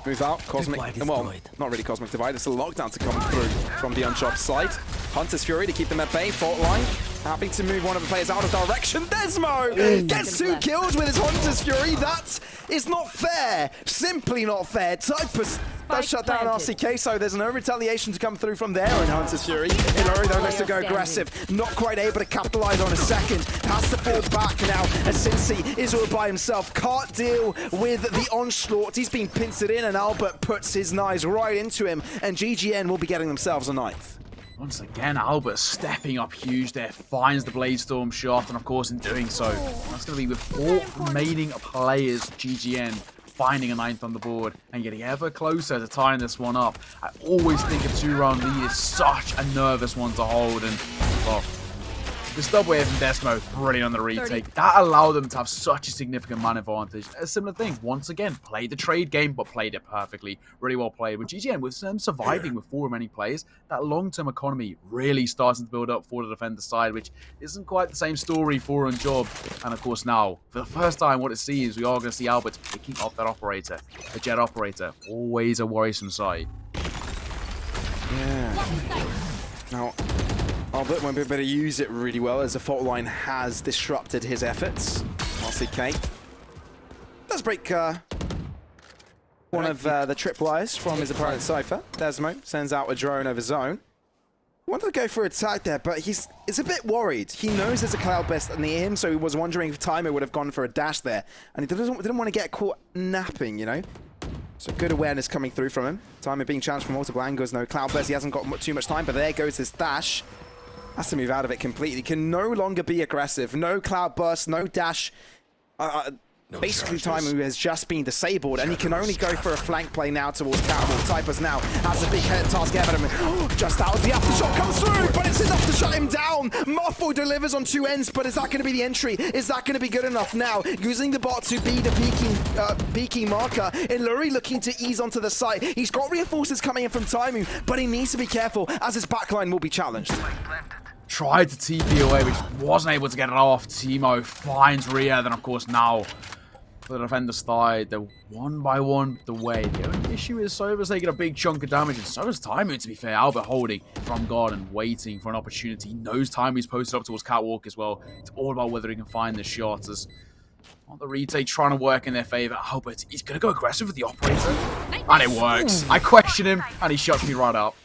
Move out, Cosmic, well, not really Cosmic Divide, it's a lockdown to come through from the Unchopped side. Hunter's Fury to keep them at bay, fault line. Happy to move one of the players out of direction. Desmo gets 2 kills with his Hunter's Fury. That is not fair. Simply not fair. Typus does shut down RCK, so there's no retaliation to come through from there in Hunter's Fury. Ilori, though, looks to go aggressive. Not quite able to capitalize on a second. Has to fall back now as Cincy is all by himself. Can't deal with the onslaught. He's been pincered in, and Albert puts his knives right into him, and GGN will be getting themselves a 9th. Once again, Albert stepping up huge there, finds the Bladestorm shot, and of course in doing so, that's going to be with 4 remaining players, GGN finding a 9th on the board and getting ever closer to tying this one up. I always think a 2-round lead is such a nervous one to hold, and well, the stub wave from Desmo, brilliant on the retake. That allowed them to have such a significant man advantage. A similar thing, once again, played the trade game, but played it perfectly. Really well played. With GGN, with them surviving with 4 remaining players, that long-term economy really starting to build up for the defender side, which isn't quite the same story for Unjob. And of course now, for the first time, what it seems, we are going to see Albert picking up that operator. The Jet operator, always a worrisome side. Yeah. Now, Albert won't be able to use it really well as the fault line has disrupted his efforts. RCK does break one of the tripwires from his opponent's Cypher. Desmo sends out a drone over zone. Wanted to go for attack there, but he's a bit worried. He knows there's a Cloudburst near him, so he was wondering if Timer would have gone for a dash there. And he didn't want to get caught napping, you know? So good awareness coming through from him. Timer being challenged from multiple angles. No Cloudburst, he hasn't got too much time, but there goes his dash. Has to move out of it completely. Can no longer be aggressive. No Cloudburst, no dash. Basically, Timer has just been disabled, and he can only go for a flank play now towards Catwalk. Typers now has a big head task ahead of him. Just out as the aftershock comes through, but it's enough to shut him down. Muffle delivers on 2 ends, but is that going to be the entry? Is that going to be good enough now? Using the bot to be the peaking marker. Illuri looking to ease onto the site. He's got reinforcements coming in from Timu, but he needs to be careful as his backline will be challenged. Tried to TP away, which wasn't able to get it off. Timo finds Rhea, then of course now for the defender's side, they're 1 by 1 the way. The only issue is Sova's taking a big chunk of damage, and so is Timu, to be fair. Albert holding from guard and waiting for an opportunity. He knows Timu's posted up towards Catwalk as well. It's all about whether he can find the shot as the retake trying to work in their favor. Albert, he's going to go aggressive with the operator, and it works. I question him, and he shuts me right up.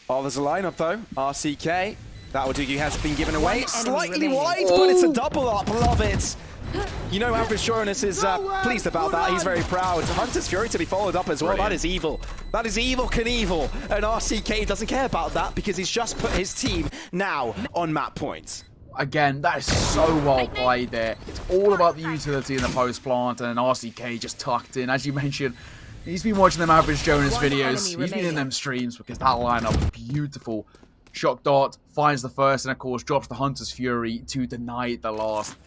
Oh, there's a lineup though. RCK. That Odugi has been given away. Slightly wide, but it's a double up. Love it. You know, Average Shoreness is pleased about that. He's very proud. Hunter's Fury to be followed up as well. Brilliant. That is evil. That is evil Knievel. And RCK doesn't care about that because he's just put his team now on map points. Again, that is so well played there. It's all about the utility in the post plant, and RCK just tucked in. As you mentioned, he's been watching them Average Jonas videos. He's been in them streams because that lineup is beautiful. Shock Dart finds the first and, of course, drops the Hunter's Fury to deny the last.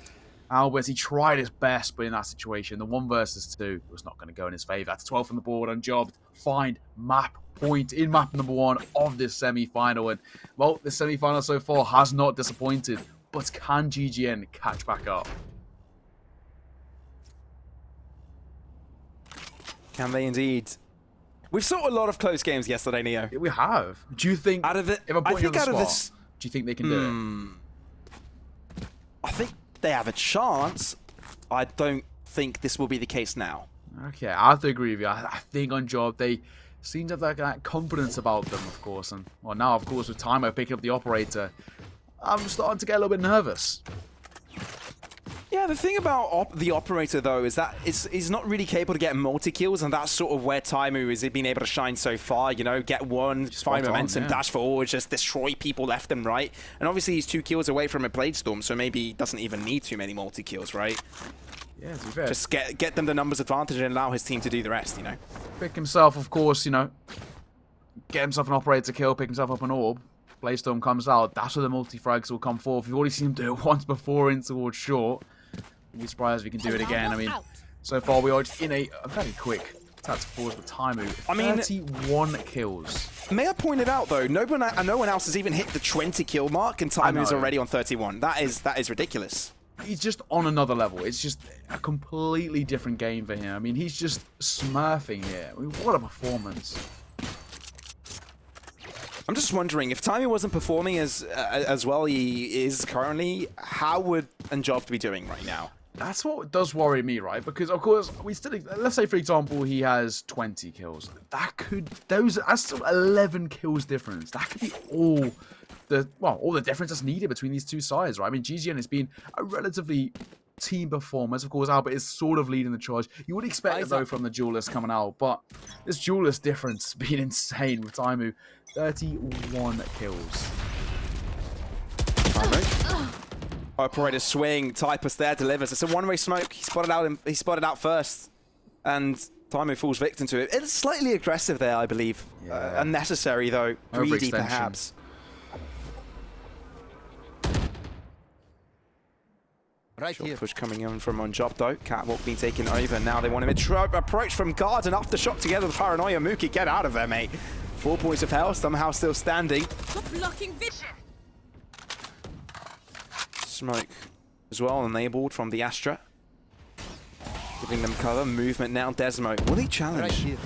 Albert, he tried his best, but in that situation, the 1 versus 2 was not going to go in his favor. That's 12 on the board, unjobbed. Find map point in map number 1 of this semi-final. And, well, this semi-final so far has not disappointed, but can GGN catch back up? Can they indeed? We've saw a lot of close games yesterday, Neo. We have. Do you think, out of it, if I put you on the out spot, of this, do you think they can do it? I think they have a chance. I don't think this will be the case now. Okay, I have to agree with you. I think on job, they seem to have that confidence about them, of course. And well, now, of course, with Timo picking up the operator, I'm starting to get a little bit nervous. Yeah, the thing about the operator, though, is that he's not really capable to get multi-kills, and that's sort of where Timu has been able to shine so far, you know, get one, find momentum, dash forward, just destroy people left and right. And obviously he's 2 kills away from a Blade Storm, so maybe he doesn't even need too many multi-kills, right? Yeah, to be fair. Just get them the numbers advantage and allow his team to do the rest, you know? Pick himself, of course, you know, get himself an operator kill, pick himself up an orb. Blade Storm comes out, that's where the multi-frags will come forth. We've already seen him do it once before in towards short. We'll be surprised if we can do it again. I mean, so far we are just in a very quick tactical pause with Timu. 31 kills. May I point it out though? No one else has even hit the 20 kill mark, and Timu's already on 31. That is ridiculous. He's just on another level. It's just a completely different game for him. I mean, he's just smurfing here. I mean, what a performance. I'm just wondering, if Timu wasn't performing as well he is currently, how would Unjob be doing right now? That's what does worry me, right? Because, of course, we still... Let's say, for example, he has 20 kills. That's still 11 kills difference. That could be all the difference that's needed between these two sides, right? I mean, GGN has been a relatively team performance. Of course, Albert is sort of leading the charge. You would expect it, though, from the duelist coming out, but this duelist difference has been insane with Timu. 31 kills. Operator swing, Typus there delivers. It's a one-way smoke. He spotted out first, and Timu falls victim to it. It's slightly aggressive there, I believe. Yeah. Unnecessary though. Greedy perhaps. Right Short here. push coming in from Unjob though. Catwalk being taken over. Now they want him to approach from guard, and aftershock together with Paranoia. Mookie, get out of there, mate. 4 points of health, somehow still standing. Stop blocking vision. Smoke as well enabled from the Astra. Giving them cover. Movement now. Desmo. Will he challenge? Right here.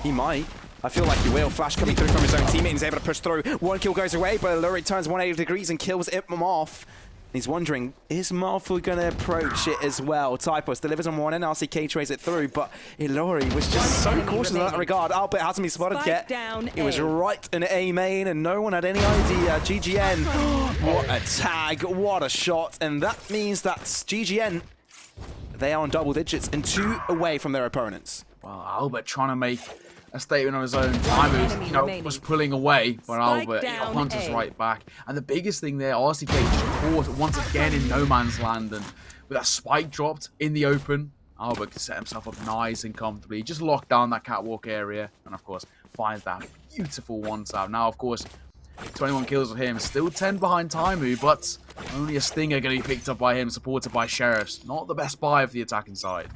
He might. I feel like he will. Flash coming through from his own teammate. He's able to push through. 1 kill goes away, but Lurid turns 180 degrees and kills him off. He's wondering, is Malfoy going to approach it as well? Typos delivers on one end, RCK trays it through, but Ilori was just so cautious in that regard. Albert hasn't been spotted yet. He was right in A main, and no one had any idea. GGN, what a tag, what a shot, and that means that GGN, they are on double digits and 2 away from their opponents. Well, Albert trying to make a statement on his own. Timers, was pulling away, but Albert hunters right back. And the biggest thing there, RCK just caught once again in no man's land, and with that spike dropped in the open, Albert could set himself up nice and comfortably. He just locked down that catwalk area, and of course finds that beautiful one tap. Now, of course, 21 kills for him, still 10 behind Taimu, but only a stinger going to be picked up by him, supported by Sheriffs. Not the best buy for the attacking side.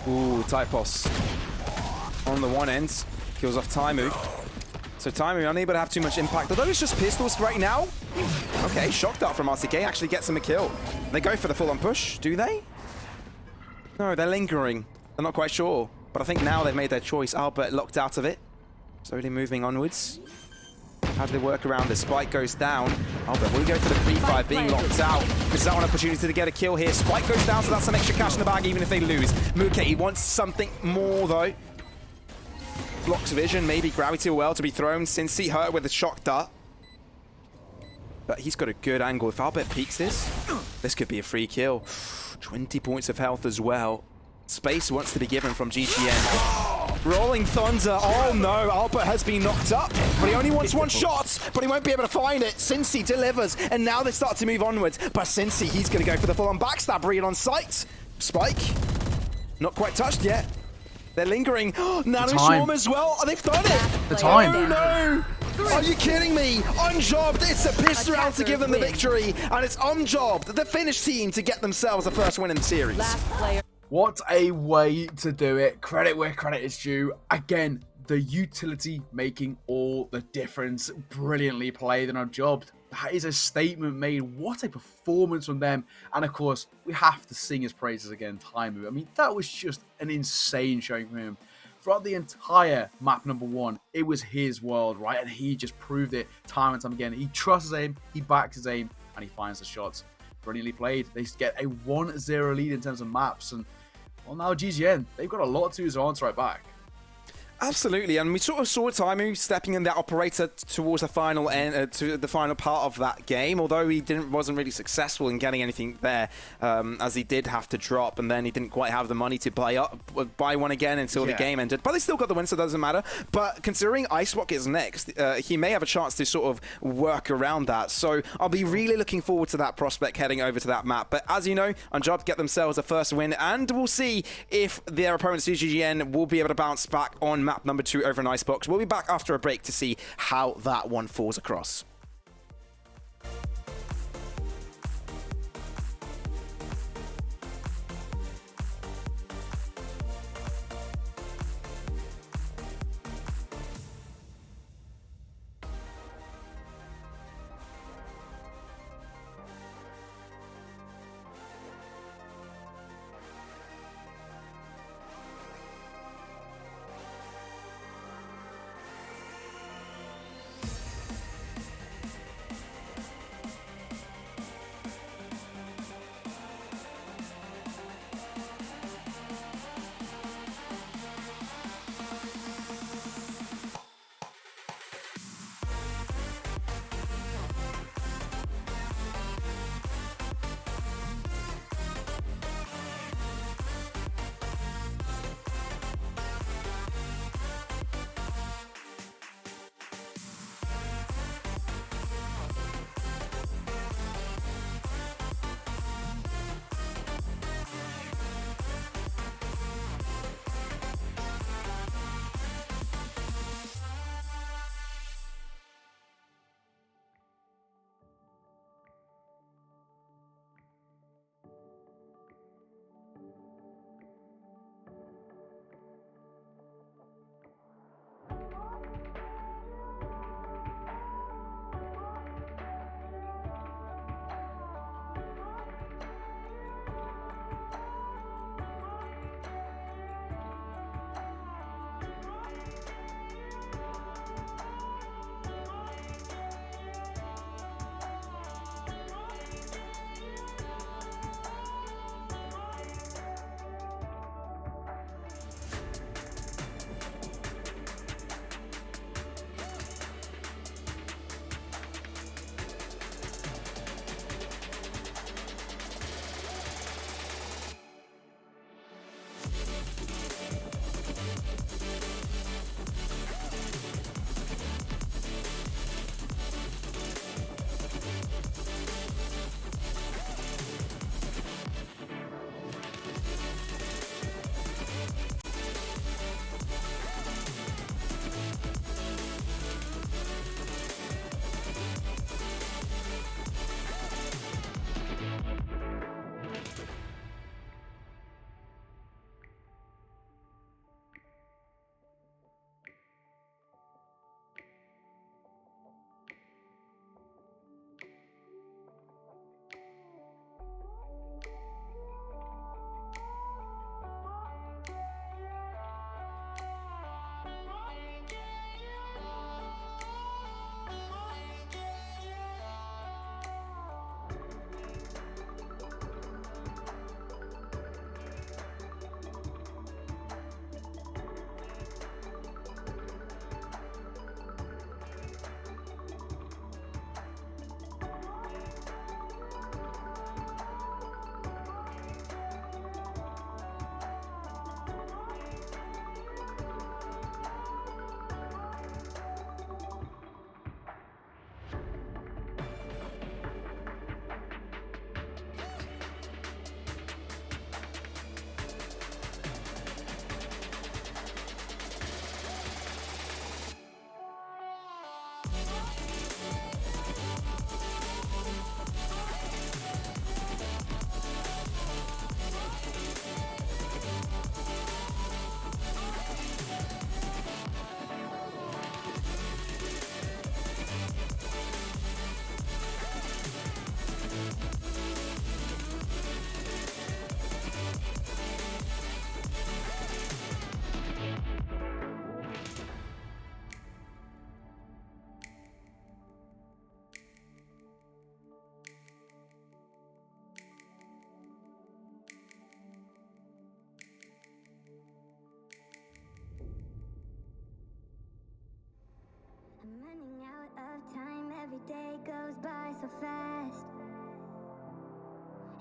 Ooh, Typos on the one end, kills off Taimu. So Taimu unable to have too much impact, although it's just pistols right now. Okay, shock dart from RCK actually gets him a kill. They go for the full-on push, do they? No, they're lingering. They're not quite sure, but I think now they've made their choice. Albert locked out of it, slowly moving onwards. How do they work around this? Spike goes down. Albert will go for the pre-5 being locked out. Misses out on an opportunity to get a kill here. Spike goes down, so that's some extra cash in the bag even if they lose. Muke, he wants something more though. Blocks vision, maybe gravity well to be thrown. Cincy hurt with a shock dart. But he's got a good angle. If Albert peeks this could be a free kill. 20 points of health as well. Space wants to be given from GGN. Rolling Thunder. Oh no, Albert has been knocked up, but he only wants one shot, but he won't be able to find it. Cincy delivers, and now they start to move onwards. But Cincy, he's going to go for the full-on backstab read on sight. Spike, not quite touched yet. They're lingering. Nano Swarm as well. Oh, they've done it. The time. Oh no. Are you kidding me? Unjobbed. It's a piss round to give them the victory, and it's Unjobbed, the Finnish team, to get themselves the first win in the series. Last player. What a way to do it. Credit where credit is due. Again, the utility making all the difference. Brilliantly played and Unjobbed. That is a statement made. What a performance from them. And of course, we have to sing his praises again, Taimu. I mean, that was just an insane showing from him. Throughout the entire map number 1, it was his world, right? And he just proved it time and time again. He trusts his aim, he backs his aim, and he finds the shots. Brilliantly played. They get a 1-0 lead in terms of maps, and well, now GGN, they've got a lot to his answer right back. Absolutely, and we sort of saw Taimu stepping in that operator towards the final end, to the final part of that game. Although he wasn't really successful in getting anything there, as he did have to drop, and then he didn't quite have the money to buy one again until the game ended. But they still got the win, so it doesn't matter. But considering Icewalk is next, he may have a chance to sort of work around that. So I'll be really looking forward to that prospect heading over to that map. But as you know, Unjobbed get themselves a first win, and we'll see if their opponents, GGN, will be able to bounce back on map number 2 over an Icebox. We'll be back after a break to see how that one falls across. so fast.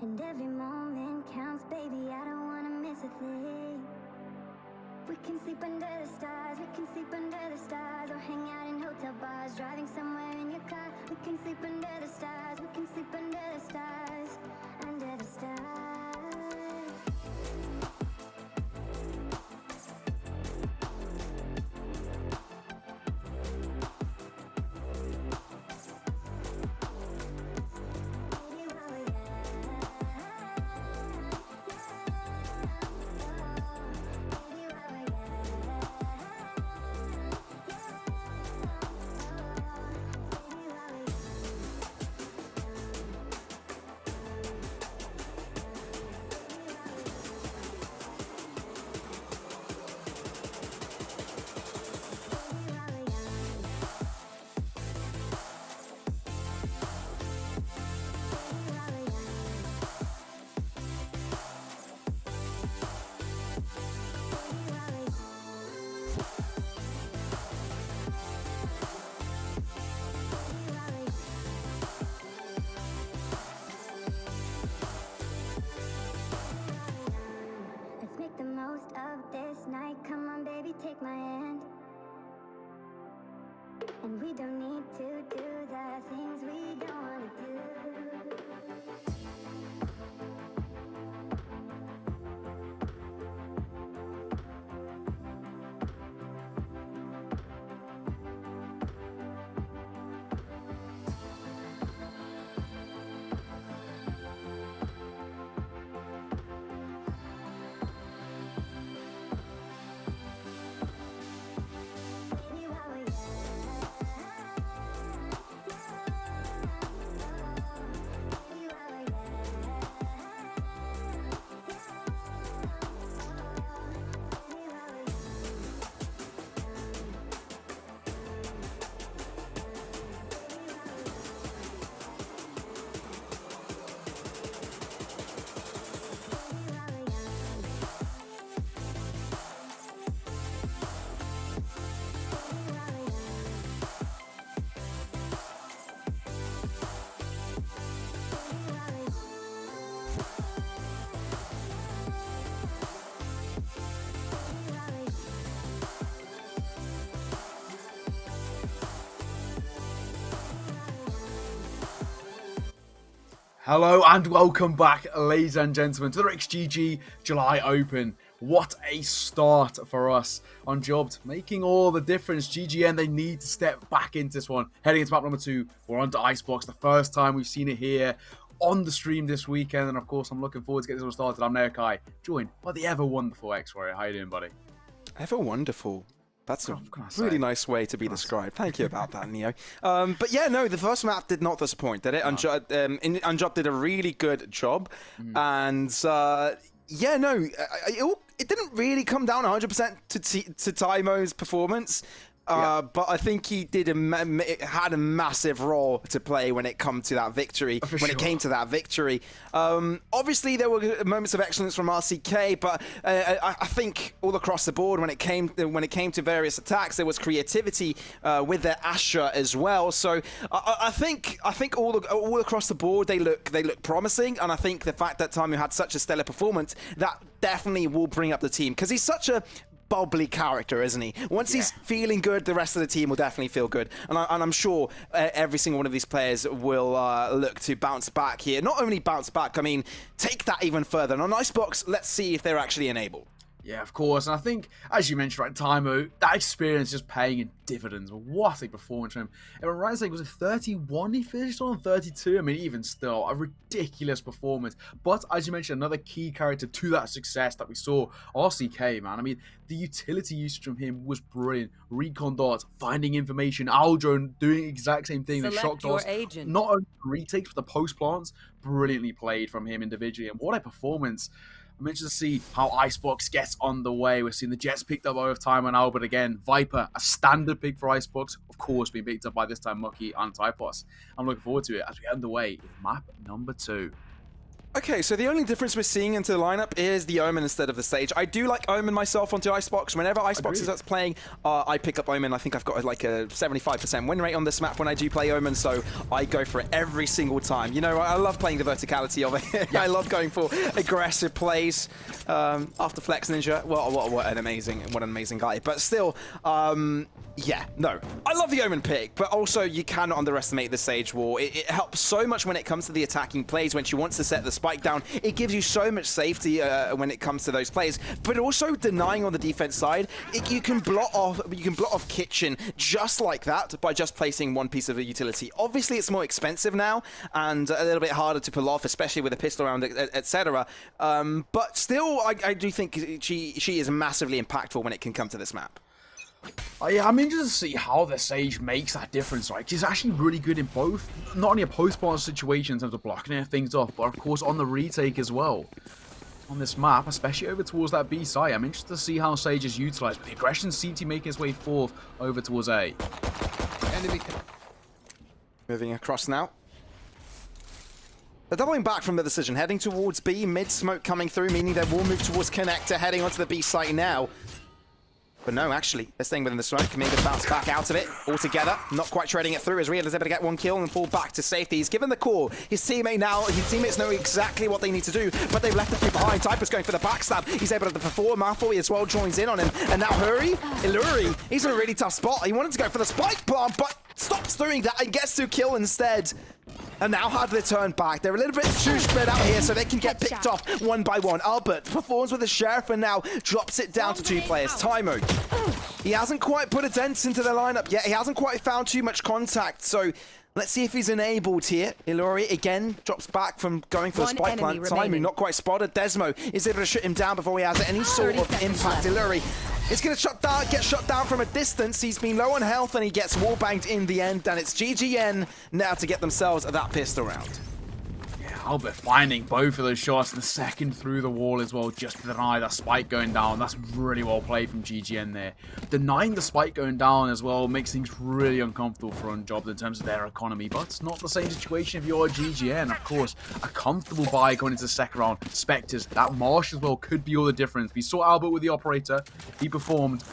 And every moment counts, baby, I don't wanna miss a thing. We can sleep under the stars, we can sleep under the stars, or hang out in hotel bars, driving somewhere in your car. We can sleep under the stars, we can sleep under the stars, under the stars. Let's make the most of this night. Come on, baby, take my hand. And we don't need to do the things we don't wanna do. Baby, while we're Hello and welcome back, ladies and gentlemen, to the RixGG July Open. What a start for us on Jobbed, making all the difference. GGN, they need to step back into this one. Heading into map number 2, we're on to Icebox. The first time we've seen it here on the stream this weekend. And of course, I'm looking forward to getting this one started. I'm Neokai, joined by the ever wonderful X-Warrior. How you doing, buddy? Ever wonderful. That's a really nice way to be described. Thank you about that, Neo. But yeah, no, the first map did not disappoint, did it? Unjob did a really good job. And yeah, no, it didn't really come down 100% to Tymo's performance. But I think he did had a massive role to play when it came to that victory. Obviously, there were moments of excellence from RCK, but I think all across the board, when it came to various attacks, there was creativity with their Astra as well. So I think all across the board they look promising, and I think the fact that Tymo had such a stellar performance, that definitely will bring up the team, because he's such a bubbly character, isn't he? Once he's feeling good, the rest of the team will definitely feel good. And I'm sure every single one of these players will look to bounce back here. Not only bounce back, I mean, take that even further. And on Icebox, let's see if they're actually enabled. Yeah, of course. And I think, as you mentioned, right, Tymo, that experience just paying in dividends. What a performance from him. If I'm right in saying, was it 31 he finished on? 32? I mean, even still, a ridiculous performance. But, as you mentioned, another key character to that success that we saw, RCK, man. I mean, the utility usage from him was brilliant. Recon dots, finding information, Aldrone doing the exact same thing. Select that shocked your us. agent. Not only retakes, but the post plants, brilliantly played from him individually. And what a performance. I'm interested to see how Icebox gets on the way. We're seeing the Jets picked up over time and Albert again. Viper, a standard pick for Icebox, of course, being picked up by this time Mucky and Typos. I'm looking forward to it as we get underway with map number 2. Okay, so the only difference we're seeing into the lineup is the Omen instead of the Sage. I do like Omen myself onto Icebox. Whenever Icebox is playing, I pick up Omen. I think I've got like a 75% win rate on this map when I do play Omen, so I go for it every single time. You know, I love playing the verticality of it. I love going for aggressive plays. After Flex Ninja, what an amazing guy. But still, yeah, no. I love the Omen pick, but also you cannot underestimate the Sage wall. It helps so much when it comes to the attacking plays. When she wants to set the spike down, it gives you so much safety when it comes to those plays. But also denying on the defense side, you can blot off Kitchen just like that by just placing one piece of a utility. Obviously, it's more expensive now and a little bit harder to pull off, especially with a pistol round, etc. But still, I do think she is massively impactful when it can come to this map. Yeah, I'm interested to see how the Sage makes that difference, right? She's actually really good in both, not only a post-spawn situation in terms of blocking things off, but of course on the retake as well. On this map, especially over towards that B site, I'm interested to see how Sage is utilized. With the aggression, CT making his way forth over towards A. Enemy. Moving across now. They're doubling back from the decision, heading towards B, mid-smoke coming through, meaning they will move towards Connector, heading onto the B site now. But no, actually, they're staying within the smoke. Maybe bounce back out of it altogether. Not quite trading it through as Real is able to get one kill and fall back to safety. He's given the call. His teammates know exactly what they need to do, but they've left the few behind. Typer's going for the backstab. He's able to perform. Malfoy as well joins in on him. And now Iluri, he's in a really tough spot. He wanted to go for the spike plant, but stops doing that and gets to kill instead. And now how do they turn back? They're a little bit too spread out here, so they can get picked off one by one. Albert performs with the Sheriff and now drops it down to 2 players. Tymo, he hasn't quite put a dent into the lineup yet. He hasn't quite found too much contact, so let's see if he's enabled here. Ilori again drops back from going for the spike plant. Tymo not quite spotted. Desmo is able to shoot him down before he has any sort of impact. Ilori is going to get shut down from a distance. He's been low on health and he gets wallbanged in the end. And it's GGN now to get themselves that pistol round. Albert finding both of those shots and the second through the wall as well, just to deny that spike going down. That's really well played from GGN there. Denying the spike going down as well makes things really uncomfortable for Unjob in terms of their economy, but it's not the same situation if you're GGN. Of course, a comfortable buy going into the second round. Spectres, that Marsh as well could be all the difference. We saw Albert with the operator, he performed.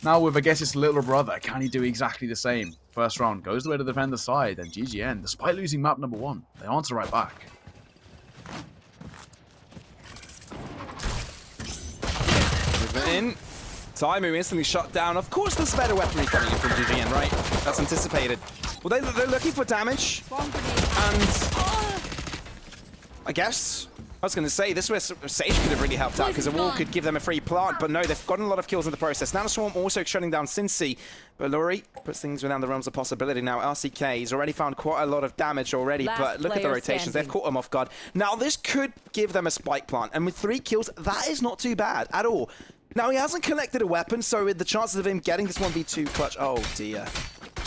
Now with, I guess, his little brother, can he do exactly the same? First round goes the way to defend the side, and GGN, despite losing map number 1, they answer right back. In. Taimu instantly shut down. Of course there's better weaponry coming in from GGN, right? That's anticipated. Well, they're looking for damage. And I guess I was going to say, this was Sage could have really helped out because the wall could give them a free plant, but no, they've gotten a lot of kills in the process. Now the Swarm also shutting down Cincy, but Lori puts things within the realms of possibility. Now RCK, he's already found quite a lot of damage already, but look at the rotations. They've caught him off guard. Now this could give them a spike plant, and with 3 kills, that is not too bad at all. Now he hasn't collected a weapon, so the chances of him getting this 1v2 clutch, oh dear.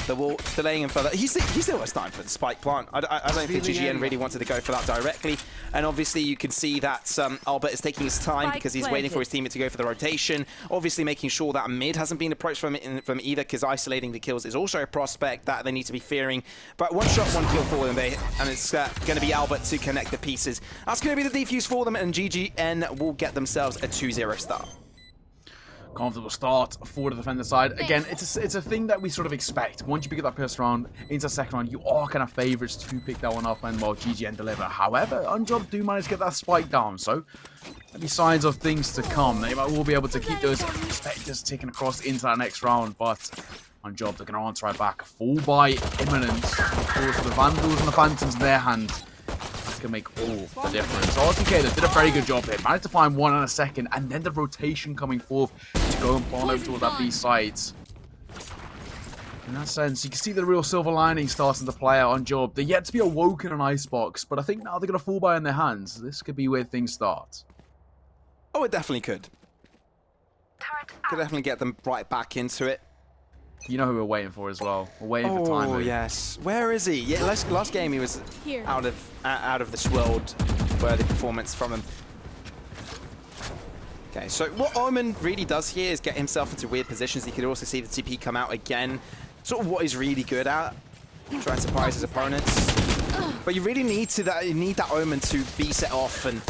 The wall delaying him further. He still has time for the spike plant. I don't think GGN really wanted to go for that directly. And obviously you can see that Albert is taking his time because he's waiting for his teammate to go for the rotation. Obviously making sure that mid hasn't been approached from either, because isolating the kills is also a prospect that they need to be fearing. But 1 shot, 1 kill for them, and it's going to be Albert to connect the pieces. That's going to be the defuse for them, and GGN will get themselves a 2-0 start. Comfortable start for the defender side. Again, it's a thing that we sort of expect. Once you pick up that first round, into the second round, you are kind of favourites to pick that one up and, well, GGN deliver. However, Unjob do manage to get that spike down, so maybe signs of things to come. They will be able to keep those Spectres taken across into that next round, but Unjob, they're going to answer right back. Full buy imminent. Of course, the Vandals and the Phantoms in their hand can make all the difference. RTK, they did a very good job here. Managed to find 1 in a second, and then the rotation coming forth to go and plan over toward that B side. In that sense, you can see the real silver lining starting to play out on Job. They're yet to be awoken on Icebox, but I think now they're going to fall by in their hands. This could be where things start. Oh, it definitely could. Could definitely get them right back into it. You know who we're waiting for as well. We're waiting for time. Oh yes, where is he? Yeah, last game he was out of this world. Worthy performance from him. Okay, so what Omen really does here is get himself into weird positions. You could also see the TP come out again. Sort of what he's really good at. Try and surprise his opponents. But you really need that Omen to be set off and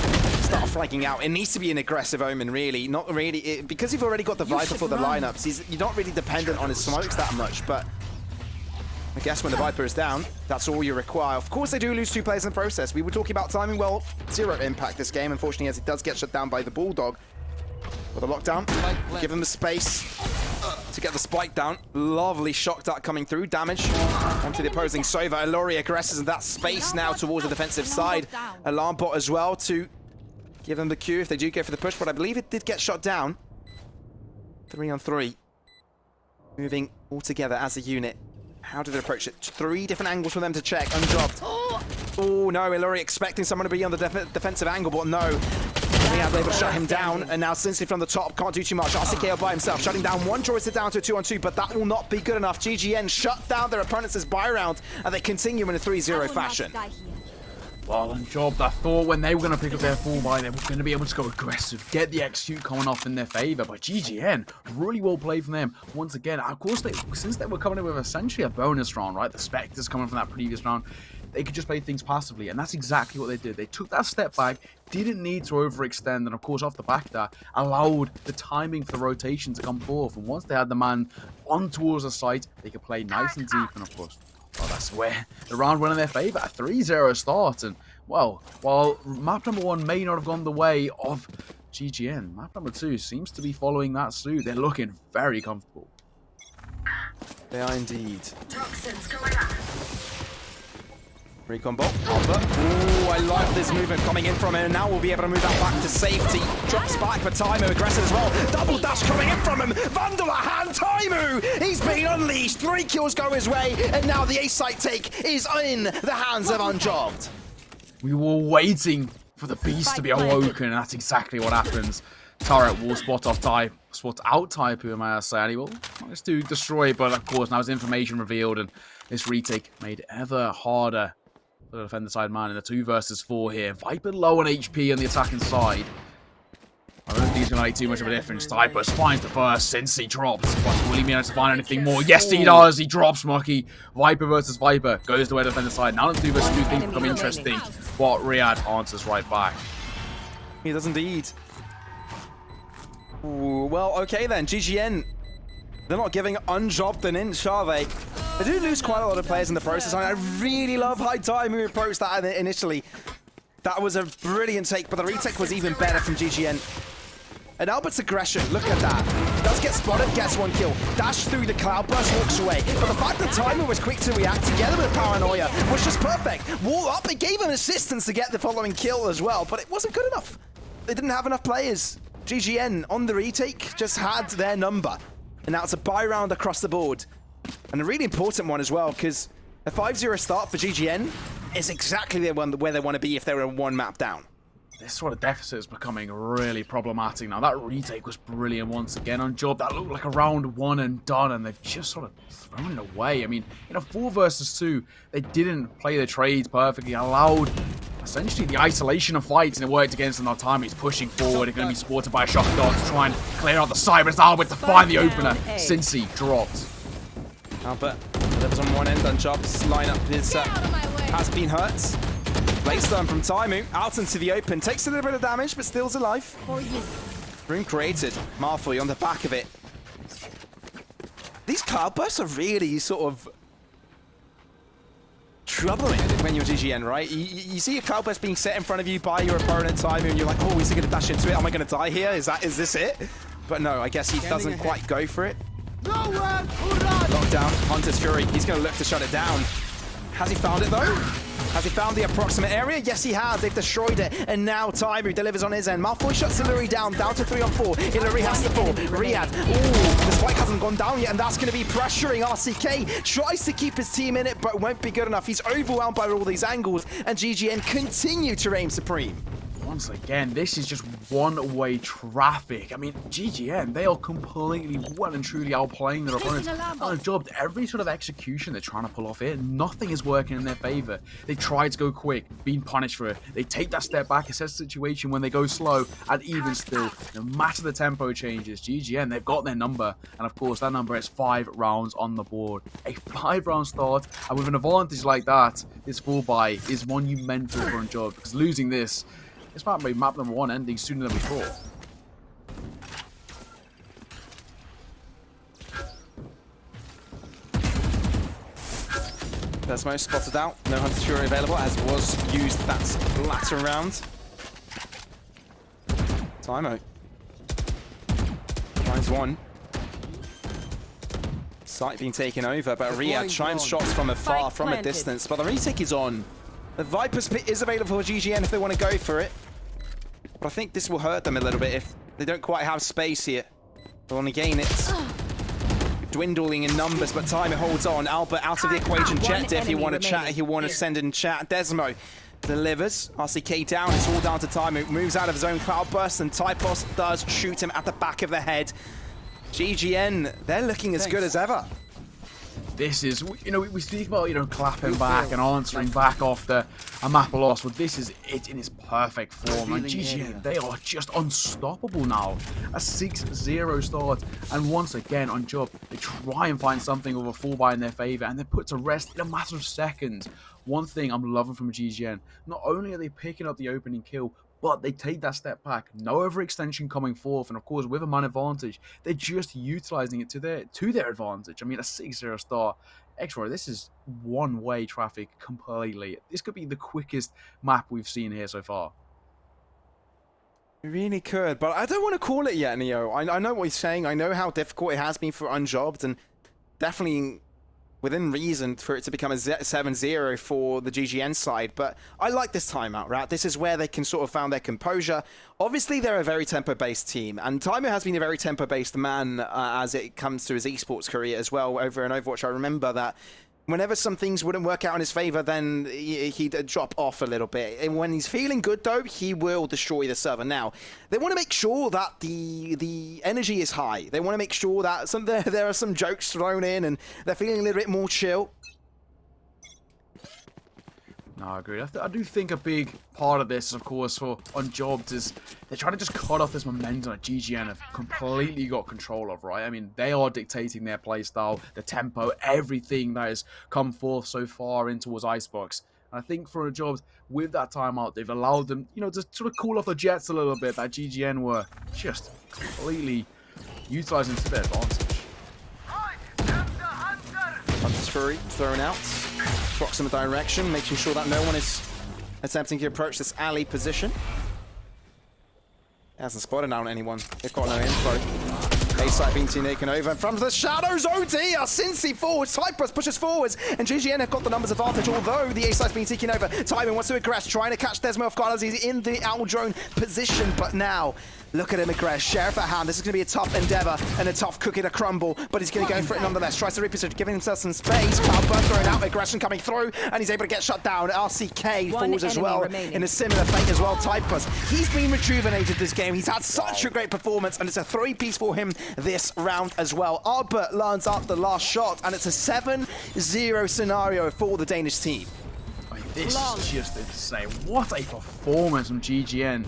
start flagging out. It needs to be an aggressive Omen, really. Not really, because you've already got the Viper for the lineups. You're not really dependent on his smokes that much, but I guess when the Viper is down, that's all you require. Of course, they do lose 2 players in the process. We were talking about timing. Well, 0 impact this game, unfortunately, as it does get shut down by the Bulldog. With a lockdown, give him the space to get the spike down. Lovely shock dart coming through. Damage onto the opposing Sova. Ilori aggresses in that space now towards the defensive side. Alarm bot as well to give them the Q if they do go for the push, but I believe it did get shot down. 3 on 3. Moving all together as a unit. How do they approach it? 3 different angles for them to check. Unjobbed. Oh no, Ilori expecting someone to be on the defensive angle, but no. Riyadh able to shut him down, and now Cincy from the top can't do too much. RCKO by himself, shutting down one choice it down to a 2-on-2, but that will not be good enough. GGN shut down their opponents' buy round, and they continue in a 3-0 fashion. Well, Unjobbed, I thought when they were going to pick up their full buy, they were going to be able to go aggressive, get the execute coming off in their favor. But GGN, really well played from them. Once again, of course, since they were coming in with essentially a bonus round, right? The Spectres coming from that previous round, they could just play things passively, and that's exactly what they did. They took that step back, didn't need to overextend, and of course, off the back of that, allowed the timing for the rotation to come forth. And once they had the man on towards the site, they could play nice and deep, and of course, well, that's where the round went in their favor. A 3-0 start, and well, while map number 1 may not have gone the way of GGN, map number 2 seems to be following that suit. They're looking very comfortable. They are indeed. Toxins going up. Recon bot. Ooh, I love this movement coming in from him, and now we'll be able to move that back to safety. Drops back for Taimu, aggressive as well. Double dash coming in from him. Vandal at hand, Taimu! He's been unleashed. 3 kills go his way, and now the A site take is in the hands of Unjobbed. We were waiting for the beast to be awoken, and that's exactly what happens. Turret will spot out Taipu, who may I say, and he will manage to destroy it, but of course now his information revealed, and this retake made ever harder for the defender side man in the 2 versus 4 here. Viper low on HP on the attacking side. I don't think he's going to make too much of a difference. Typus finds the first since he dropped. But will he be able to find anything more? Yes, he does. He drops Mucky. Viper versus Viper goes the way to the defender side. Now the 2 versus 2 things become interesting. But Riyadh answers right back. He does indeed. Ooh, well, okay then. GGN. They're not giving Unjobbed an inch, are they? They do lose quite a lot of players in the process. I really love how Taimu approached that initially. That was a brilliant take, but the retake was even better from GGN. And Albert's aggression, look at that. Does get spotted, gets 1 kill. Dash through the cloud burst, walks away. But the fact that Taimu was quick to react together with Paranoia was just perfect. Wall up, it gave him assistance to get the following kill as well, but it wasn't good enough. They didn't have enough players. GGN on the retake just had their number. And now it's a buy round across the board. And a really important one as well, because a 5-0 start for GGN is exactly where they want to be if they were 1 map down. This sort of deficit is becoming really problematic now. That retake was brilliant once again on Job. That looked like a round 1 and done, and they've just sort of thrown it away. I mean, in a 4 versus 2, they didn't play the trades perfectly, allowed essentially the isolation of fights, and it worked against them. Now time he's pushing forward. They're going to be supported by a shock dog to try and clear out the side, but it's Albert to find the opener since he dropped. Albert lives on one end, Unjobbed's lineup is, has been hurt. Place down from Taimu, out into the open, takes a little bit of damage, but still's alive. Room created, Malfoy on the back of it. These cloud bursts are really sort of troubling when you're GGN, right? You see a cloud burst being set in front of you by your opponent, Taimu, and you're like, oh, is he going to dash into it? Am I going to die here? Is this it? But no, I guess he doesn't quite go for it. Lockdown, Hunter's Fury, he's going to look to shut it down. Has he found it though? Has he found the approximate area? Yes, he has. They've destroyed it. And now Taimu delivers on his end. Malfoy shuts Illury down to 3 on 4. Illury has to fall. Riyadh. Ooh, the spike hasn't gone down yet, and that's going to be pressuring RCK. Tries to keep his team in it, but won't be good enough. He's overwhelmed by all these angles, and GGN continue to reign supreme. once again, this is just one-way traffic. I mean, GGN, they are completely well and truly outplaying their opponents. On job, every sort of execution they're trying to pull off here, nothing is working in their favor. They try to go quick, being punished for it. They take that step back, assess the situation when they go slow, and even still, no matter the tempo changes, GGN, they've got their number. And of course, that number is 5 rounds on the board. A 5-round start, and with an advantage like that, this full buy is monumental for Unjob, because losing this might be map number 1 ending sooner than before. Desmo spotted out. No Hunter Fury available, as was used that latter round. Timo finds one. Site being taken over, but Riyadh chimes shots from afar, from a distance. But the retake is on. The Viper's Pit is available for GGN if they want to go for it. But I think this will hurt them a little bit if they don't quite have space here. They want to gain it. Dwindling in numbers, but Timer holds on. Albert out of the equation. Jet, if you want to chat, if you want to send in chat. Desmo delivers. RCK down. It's all down to Timer. Moves out of his own cloudburst, and Typos does shoot him at the back of the head. GGN, they're looking as good as ever. This is, you know, we speak about, you know, clapping back and answering back after a map loss. Well, this is it in its perfect form. And GGN, they are just unstoppable now. A 6-0 start. And once again, on job, they try and find something with a full buy in their favor, and they're put to rest in a matter of seconds. One thing I'm loving from GGN, not only are they picking up the opening kill, but they take that step back. No overextension coming forth, and of course, with a man advantage, they're just utilizing it to their advantage. I mean, a 6-0 start. Extra, this is one-way traffic completely. This could be the quickest map we've seen here so far. It really could, but I don't want to call it yet, Neo. I know what he's saying. I know how difficult it has been for Unjobbed, and definitely within reason for it to become a 7-0 for the GGN side, but I like this timeout, right? This is where they can sort of found their composure. Obviously, they're a very tempo-based team, and Timo has been a very tempo-based man as it comes to his esports career as well. Over in Overwatch, I remember that whenever some things wouldn't work out in his favor, then he'd drop off a little bit. And when he's feeling good, though, he will destroy the server. Now, they want to make sure that the energy is high. They want to make sure that there are some jokes thrown in, and they're feeling a little bit more chill. No, I agree. I do think a big part of this, of course, for Unjobbed is they're trying to just cut off this momentum that GGN have completely got control of, right? I mean, they are dictating their playstyle, the tempo, everything that has come forth so far in towards Icebox. And I think for Unjobbed, with that timeout, they've allowed them, you know, to sort of cool off the jets a little bit that GGN were just completely utilizing to their advantage. Hunter's Fury thrown out. Proximate direction, making sure that no one is attempting to approach this alley position. Hasn't spotted out anyone. They've got no info. A site being taken over from the shadows. Oh dear! Cincy forwards. Typus pushes forwards, and GGN have got the numbers advantage. Although the A site's being taken over, Timon wants to aggress, trying to catch Desmo off guard as he's in the owl drone position. But now, look at him aggress. Sheriff at hand. This is going to be a tough endeavor and a tough cookie to crumble. But he's going to go for it nonetheless. Tries to reposition, giving himself some space. Cloudburst throwing out, aggression coming through, and he's able to get shut down. RCK falls as well in a similar fate as well. Typus, he's been rejuvenated this game. He's had such a great performance, and it's a 3-piece for him this round as well. Albert lands up the last shot, and it's a 7-0 scenario for the Danish team. I mean, this is just insane. What a performance from GGN.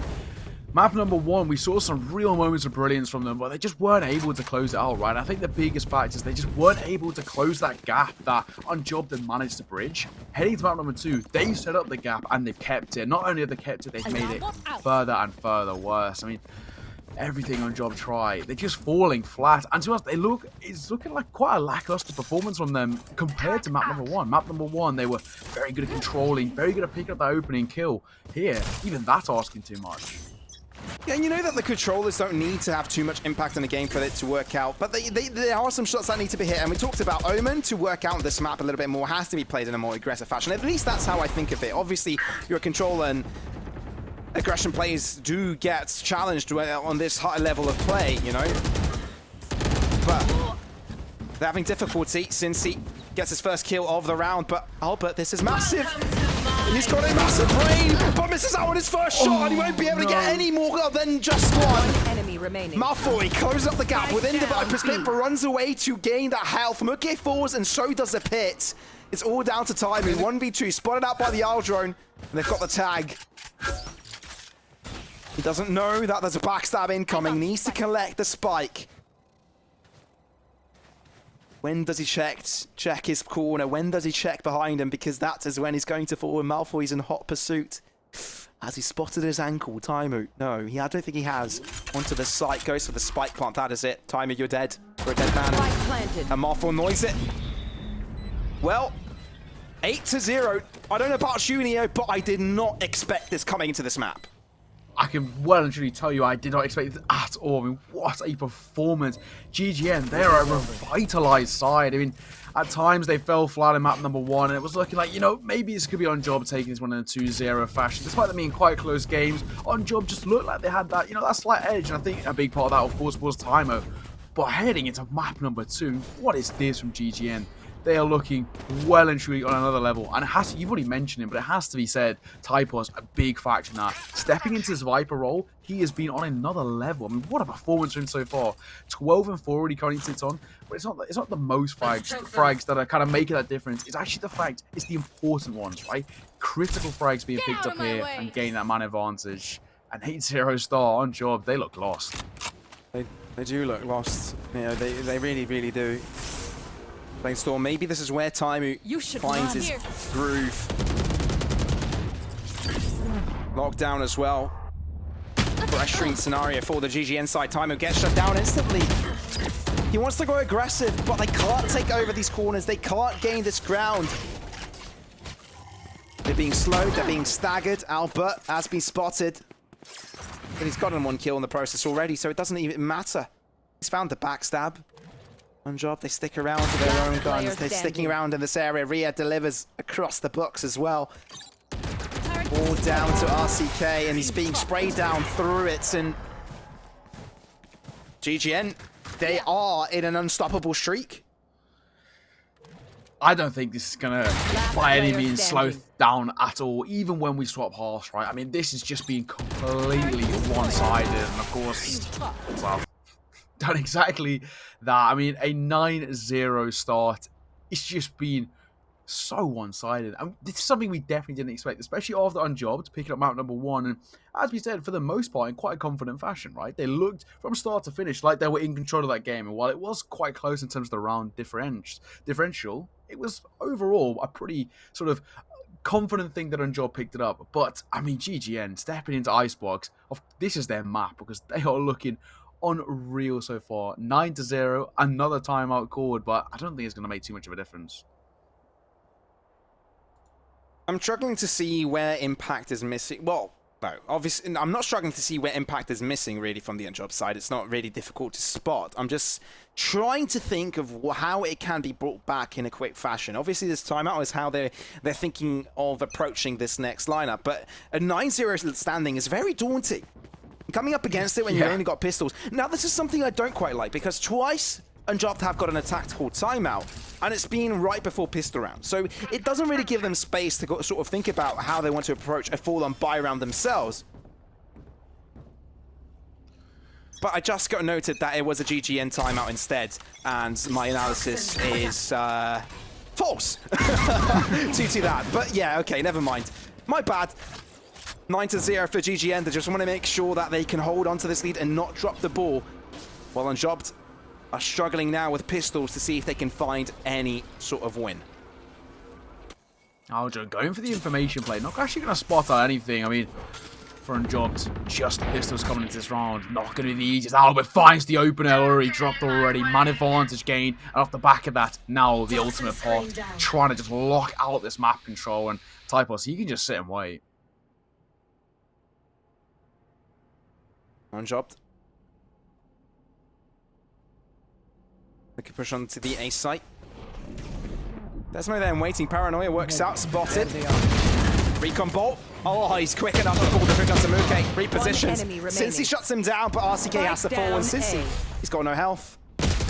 Map number 1, we saw some real moments of brilliance from them, but they just weren't able to close it out, right? I think the biggest fact is they just weren't able to close that gap that Unjobbed had managed to bridge. Heading to map number 2, they've set up the gap and they've kept it. Not only have they kept it, they've made it further and further worse. I mean, everything Unjobbed try, they're just falling flat. And to us, it's looking like quite a lackluster performance from them compared to map number 1. Map number 1, they were very good at controlling, very good at picking up that opening kill. Here, even that's asking too much. Yeah, and you know that the controllers don't need to have too much impact on the game for it to work out, but there are some shots that need to be hit, and we talked about Omen to work out this map a little bit more has to be played in a more aggressive fashion. At least that's how I think of it. Obviously, you're a controller, and aggression plays do get challenged on this high level of play, you know? But they're having difficulty since he gets his first kill of the round, but Albert, this is massive. And he's got a massive brain, but misses out on his first shot, and he won't be able to get any more than just one. Enemy remaining. Malfoy closes up the gap within the Viper's pit, but runs away to gain that health. Muke falls, and so does the pit. It's all down to timing. 1v2 spotted out by the Owl drone, and they've got the tag. He doesn't know that there's a backstab incoming. Needs to collect the spike. When does he check his corner? When does he check behind him? Because that is when he's going to fall, and Malfoy's in hot pursuit. Has he spotted his ankle? Taimu? No, I don't think he has. Onto the site, goes for the spike plant. That is it. Taimu, you're dead. You're a dead man. And Malfoy noise it. Well, 8-0. I don't know about you, Neo, but I did not expect this coming into this map. I can well and truly tell you I did not expect it at all. I mean, what a performance. GGN, they're a revitalized side. I mean, at times they fell flat in map number 1, and it was looking like, you know, maybe this could be On Job taking this one in a 2-0 fashion. Despite them being quite close games, On Job just looked like they had that, you know, that slight edge, and I think a big part of that, of course, was Timer. But heading into map number 2, what is this from GGN? They are looking well and truly on another level. And it has to, you've already mentioned him, but it has to be said, Typo's a big factor now. Stepping into his Viper role, he has been on another level. I mean, what a performance from him so far. 12 and 4 already currently sits on, but it's not the most frags that are kind of making that difference. It's actually the fact, it's the important ones, right? Critical frags being picked up here and gaining that man advantage. And 8-0 star On Job, they look lost. They do look lost. You know, they really, really do. Brainstorm, maybe this is where Taimu finds his groove. Lockdown as well. Pressuring scenario for the GGN side. Taimu gets shut down instantly. He wants to go aggressive, but they can't take over these corners. They can't gain this ground. They're being slowed, they're being staggered. Albert has been spotted. But he's gotten 1 kill in the process already, so it doesn't even matter. He's found the backstab. On Job, they stick around to their own guns. They're sticking around in this area. Rhea delivers across the box as well. All down to RCK, and he's being sprayed down through it. And GGN, they are in an unstoppable streak. I don't think this is going to, by any means, slow down at all, even when we swap halves, right? I mean, this is just being completely one-sided, and of course, well, done exactly that. I mean, a 9-0 start. It's just been so one-sided. And this is something we definitely didn't expect, especially after On Job to picking up map number 1. And as we said, for the most part, in quite a confident fashion, right? They looked from start to finish like they were in control of that game. And while it was quite close in terms of the round differential, it was overall a pretty sort of confident thing that On Job picked it up. But, I mean, GGN stepping into Icebox, this is their map because they are looking unreal so far. 9-0, another timeout called, but I don't think it's going to make too much of a difference. I'm struggling to see where Impact is missing. Well, no, obviously, I'm not struggling to see where Impact is missing really from the On Job side. It's not really difficult to spot. I'm just trying to think of how it can be brought back in a quick fashion. Obviously, this timeout is how they're thinking of approaching this next lineup, but a 9-0 standing is very daunting. Coming up against it when you've only got pistols. Now, this is something I don't quite like, because twice On Job have gotten a tactical timeout, and it's been right before pistol round. So it doesn't really give them space to sort of think about how they want to approach a full-on buy round themselves. But I just got noted that it was a GGN timeout instead, and my analysis is false due to that. But yeah, okay, never mind. My bad. 9-0 for GGN. They just want to make sure that they can hold onto this lead and not drop the ball. While On Job are struggling now with pistols to see if they can find any sort of win. Aljo going for the information play. Not actually going to spot out anything. I mean, for On Job, just the pistols coming into this round. Not going to be the easiest. Albert finds the opener already dropped already. Man advantage gain. And off the back of that, now the ultimate pot. Trying to just lock out this map control. And Typo, so you can just sit and wait. On Job. They can push on to the A site. Desmo then waiting. Paranoia works out. Spotted. Recon bolt. Oh, he's quick enough to pull the trigger onto Muke. Repositions. Since he shuts him down, but RCK has to fall. And since he's got no health.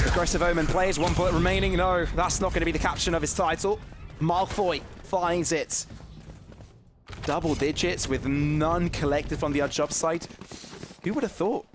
Aggressive Omen plays. 1 bullet remaining. No, that's not going to be the caption of his title. Malfoy finds it. double digits with none collected from the Unjob side. Who would have thought?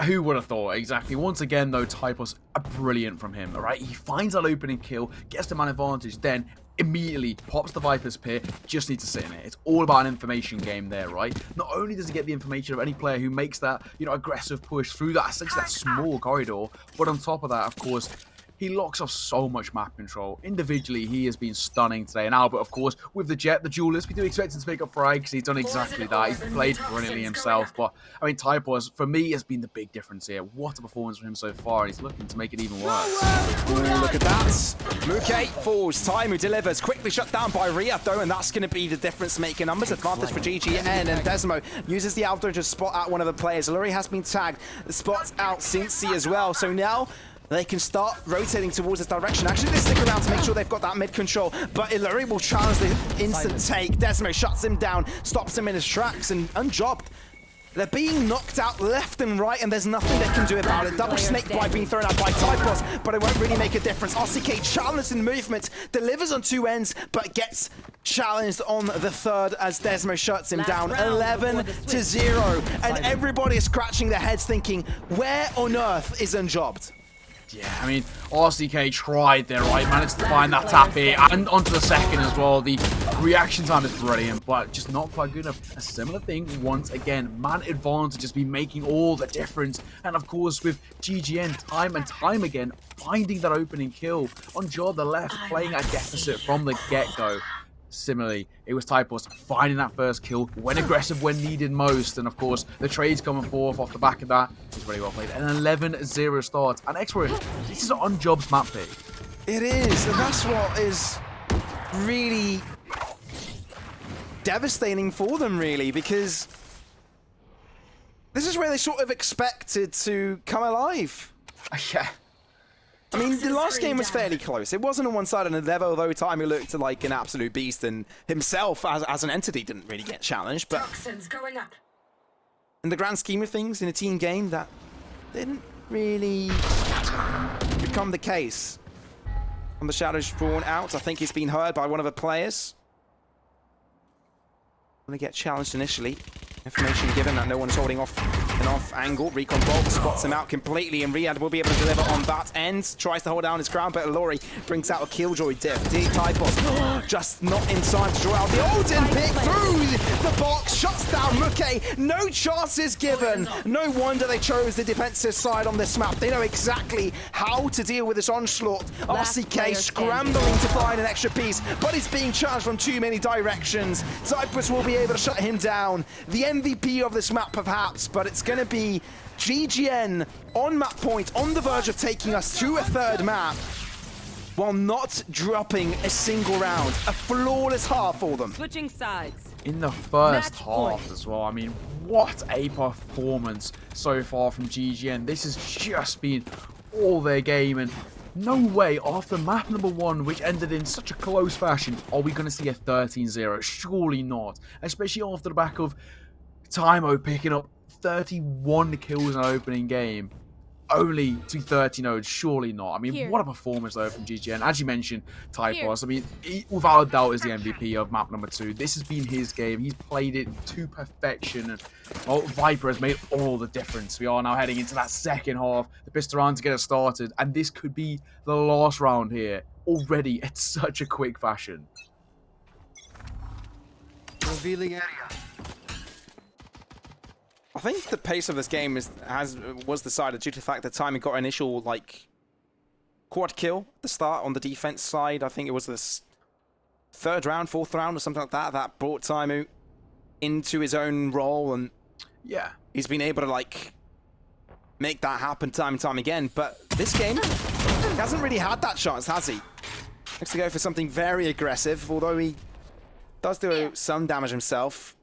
Who would have thought? Exactly. Once again, though, Typos are brilliant from him. All right, he finds that opening kill, gets the man advantage, then immediately pops the Viper's pit. Just needs to sit in it. It's all about an information game there, right? Not only does he get the information of any player who makes that, you know, aggressive push through that, essentially that small corridor, but on top of that, of course, he locks off so much map control. Individually, he has been stunning today. And Albert, of course, with the Jet, the duelist, we do expect him to pick up frag because he's done exactly that. He's played brilliantly himself. But, I mean, Typos, for me, has been the big difference here. What a performance from him so far. He's looking to make it even worse. Ooh, look at that. Muke falls. Taimu delivers. Quickly shut down by Riyadh, though, and that's going to be the difference-making numbers advantage for GGN. And Desmo uses the outdoor to spot out one of the players. Lurie has been tagged. The spot's out Cincy as well. So now they can start rotating towards this direction. Actually, they stick around to make sure they've got that mid control, but Illury will challenge the instant take. Desmo shuts him down, stops him in his tracks, and unjobbed. They're being knocked out left and right, and there's nothing they can do about it. Double snake bite being thrown out by Typos, but it won't really make a difference. RCK challenged in movement, delivers on two ends, but gets challenged on the third as Desmo shuts him down. 11-0, and everybody is scratching their heads thinking, where on earth is Unjobbed? Yeah, I mean, RCK tried there, right? Managed to find that tap here and onto the second as well. The reaction time is brilliant, but just not quite good enough. A similar thing once again. Man advantage has been making all the difference. And of course, with GGN time and time again, finding that opening kill on Jaw the left, playing at deficit from the get-go. Similarly, it was Typos finding that first kill, when aggressive, when needed most. And of course, the trades coming forth off the back of that is very well played. An 11-0 start. And Expert, this is an Unjob's map pick. It is, and that's what is really devastating for them, really, because this is where they sort of expected to come alive. Yeah. I mean, the last game was fairly close. It wasn't on one side and level, although Timey looked like an absolute beast, and himself as an entity didn't really get challenged. But in the grand scheme of things, in a team game, that didn't really become the case. On the Shadows drawn out, I think he's been heard by one of the players. Going to get challenged initially. Information given that no one's holding off an off angle. Recon Bolt spots him out completely, and Riyadh will be able to deliver on that end. Tries to hold down his ground, but Ilori brings out a Killjoy diff. Typos just not in time to draw out the Odin pick through the box. Shuts down Muke. No chances given. No wonder they chose the defensive side on this map. They know exactly how to deal with this onslaught. RCK scrambling to find an extra piece, but he's being charged from too many directions. Typos will be able to shut him down. The MVP of this map, perhaps, but it's going to be GGN on map point, on the verge of taking us to a third map, while not dropping a single round. A flawless half for them. Switching sides. In the first Match half point. as well. I mean, what a performance so far from GGN. This has just been all their game, and no way after map number 1, which ended in such a close fashion, are we going to see a 13-0? Surely not. Especially after the back of Tymo picking up 31 kills in an opening game. Only to 30 nodes, surely not. I mean, what a performance though from GGN. As you mentioned, Typos, I mean, he, without a doubt is the MVP of map number 2. This has been his game. He's played it to perfection. And well, Viper has made all the difference. We are now heading into that second half. The pistol round to get us started. And this could be the last round here. Already in such a quick fashion. Revealing area. I think the pace of this game was decided due to the fact that Timey got an initial quad kill at the start on the defense side. I think it was this third round, fourth round, or something like that, that brought Tymu into his own role, and yeah, he's been able to make that happen time and time again. But this game, he hasn't really had that chance, has he? Looks to go for something very aggressive, although he does do some damage himself.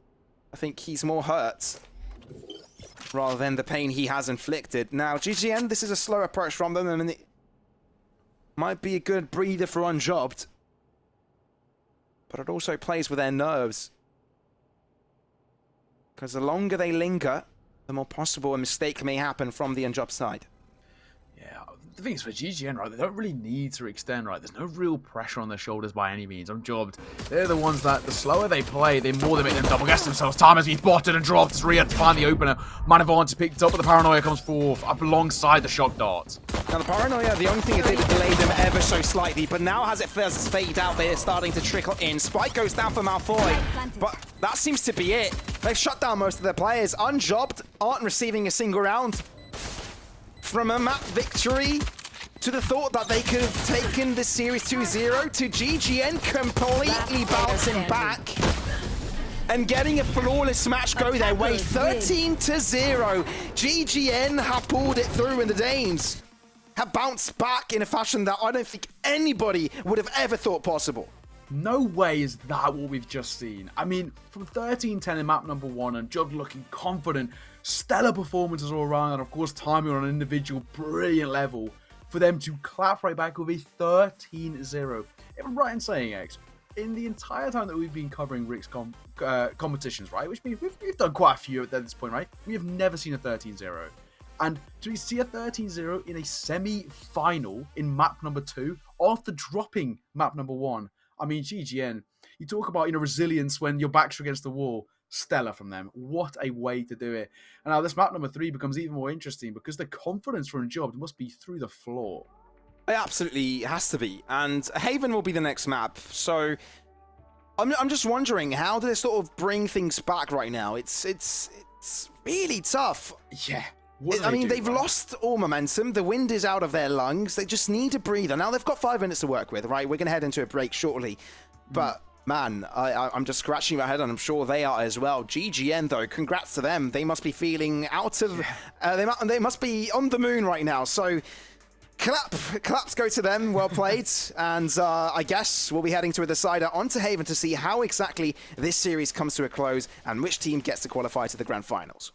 I think he's more hurt rather than the pain he has inflicted. Now, GGN, this is a slow approach from them, and it might be a good breather for Unjobbed, but it also plays with their nerves. Because the longer they linger, the more possible a mistake may happen from the Unjobbed side. Yeah, the thing is, for GGN, right, they don't really need to extend, right? There's no real pressure on their shoulders by any means. I'm jobbed. They're the ones that, the slower they play, the more they make them double guess themselves. Time has been botted and dropped. It's Rhea to find the opener. Man Advantage picked up, but the Paranoia comes forth up alongside the Shock Dart. Now the Paranoia, the only thing it did is delay them ever so slightly, but now as it first fade out, they're starting to trickle in. Spike goes down for Malfoy, but that seems to be it. They've shut down most of their players. Unjobbed, aren't receiving a single round. From a map victory to the thought that they could have taken this series 2-0 to GGN completely bouncing back and getting a flawless match go their way. 13-0. GGN have pulled it through, and the Danes have bounced back in a fashion that I don't think anybody would have ever thought possible. No way is that what we've just seen. I mean, from 13-10 in map number 1 and Jug looking confident, stellar performances all around, and of course timing on an individual brilliant level, for them to clap right back with a 13-0. If I'm right in saying, X, in the entire time that we've been covering Rick's competitions, right, which means we've done quite a few at this point, right, we have never seen a 13-0. And to see a 13-0 in a semi-final in map number 2 after dropping map number 1, I mean, GGN, you talk about, you know, resilience when your back's against the wall. Stellar from them. What a way to do it. And now this map number 3 becomes even more interesting because the confidence from Job must be through the floor. It absolutely has to be. And Haven will be the next map. So I'm just wondering, how do they sort of bring things back right now? It's really tough. Yeah. I mean, they've lost all momentum. The wind is out of their lungs. They just need a breather. Now, they've got 5 minutes to work with, right? We're going to head into a break shortly. But, man, I'm just scratching my head, and I'm sure they are as well. GGN, though, congrats to them. They must be feeling out of... they must be on the moon right now. So, claps go to them. Well played. And I guess we'll be heading to a decider onto Haven to see how exactly this series comes to a close and which team gets to qualify to the grand finals.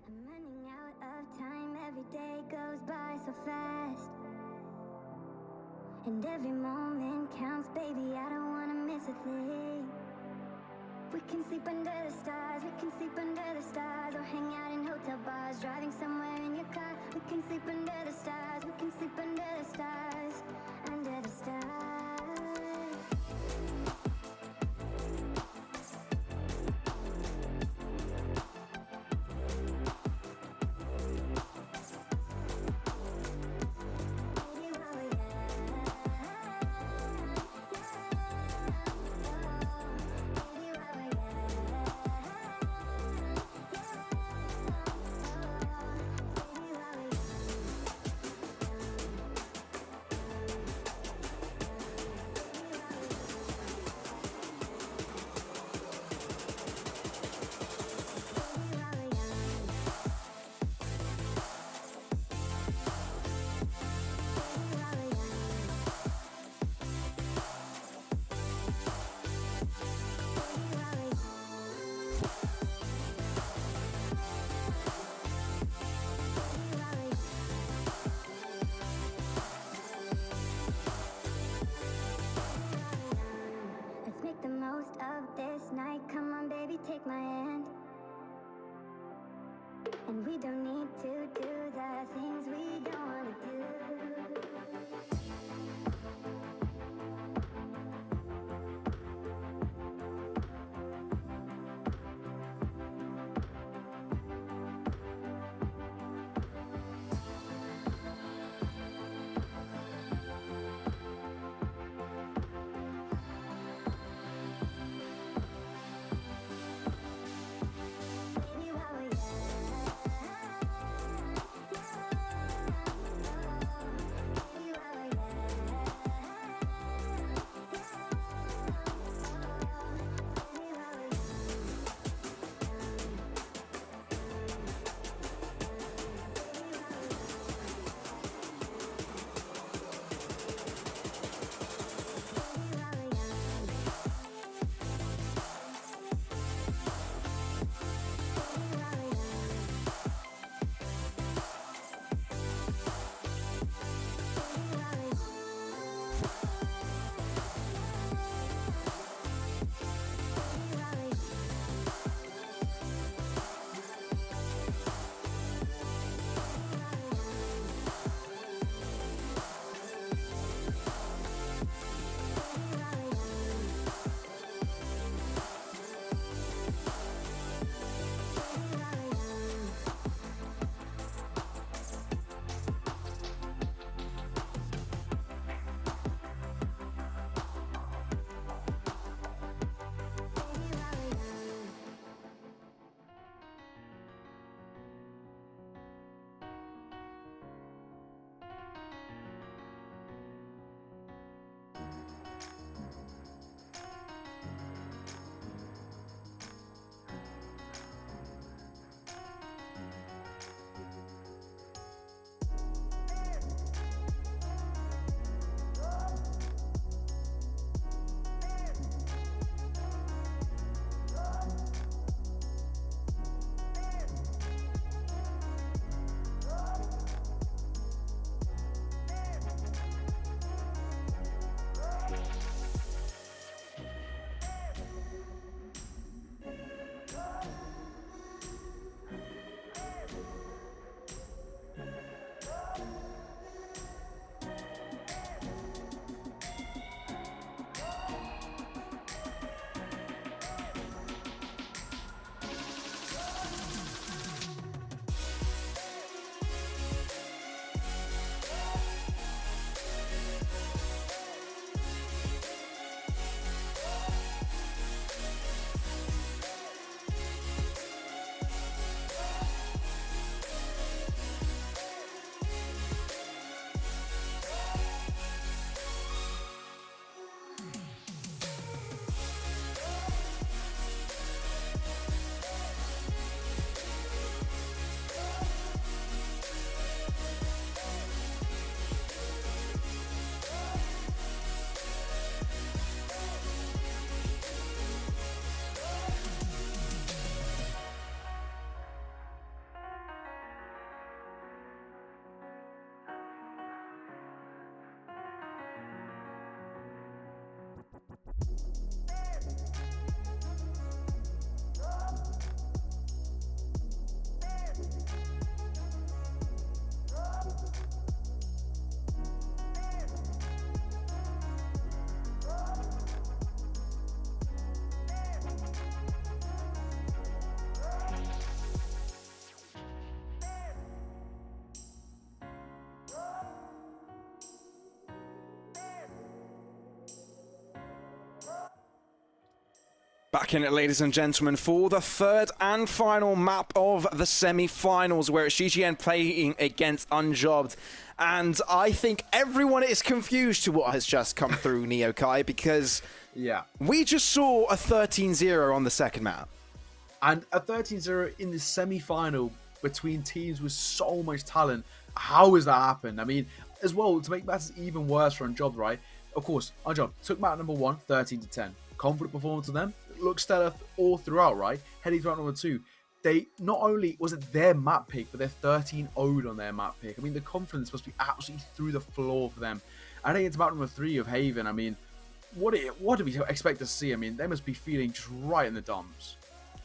I'm running out of time, every day goes by so fast. And every moment counts, baby, I don't wanna miss a thing. We can sleep under the stars, we can sleep under the stars, or hang out in hotel bars, driving somewhere in your car. We can sleep under the stars, we can sleep under the stars, under the stars. my hand. And we don't need to do the things we don't want to do. Baby, while we're Back in it, ladies and gentlemen, for the third and final map of the semi-finals, where it's GGN playing against Unjobbed. And I think everyone is confused to what has just come through, Neokai, because we just saw a 13-0 on the second map. And a 13-0 in the semi-final between teams with so much talent. How has that happened? I mean, as well, to make matters even worse for Unjobbed, right? Of course, Unjobbed took map number 1, 13-10. Confident performance of them. Looks stellar all throughout, right? Heading to round number 2, they not only was it their map pick, but they're 13-0'd on their map pick. I mean, the confidence must be absolutely through the floor for them. And heading into map number 3 of Haven, I mean, what do we expect to see? I mean, they must be feeling just right in the dumps.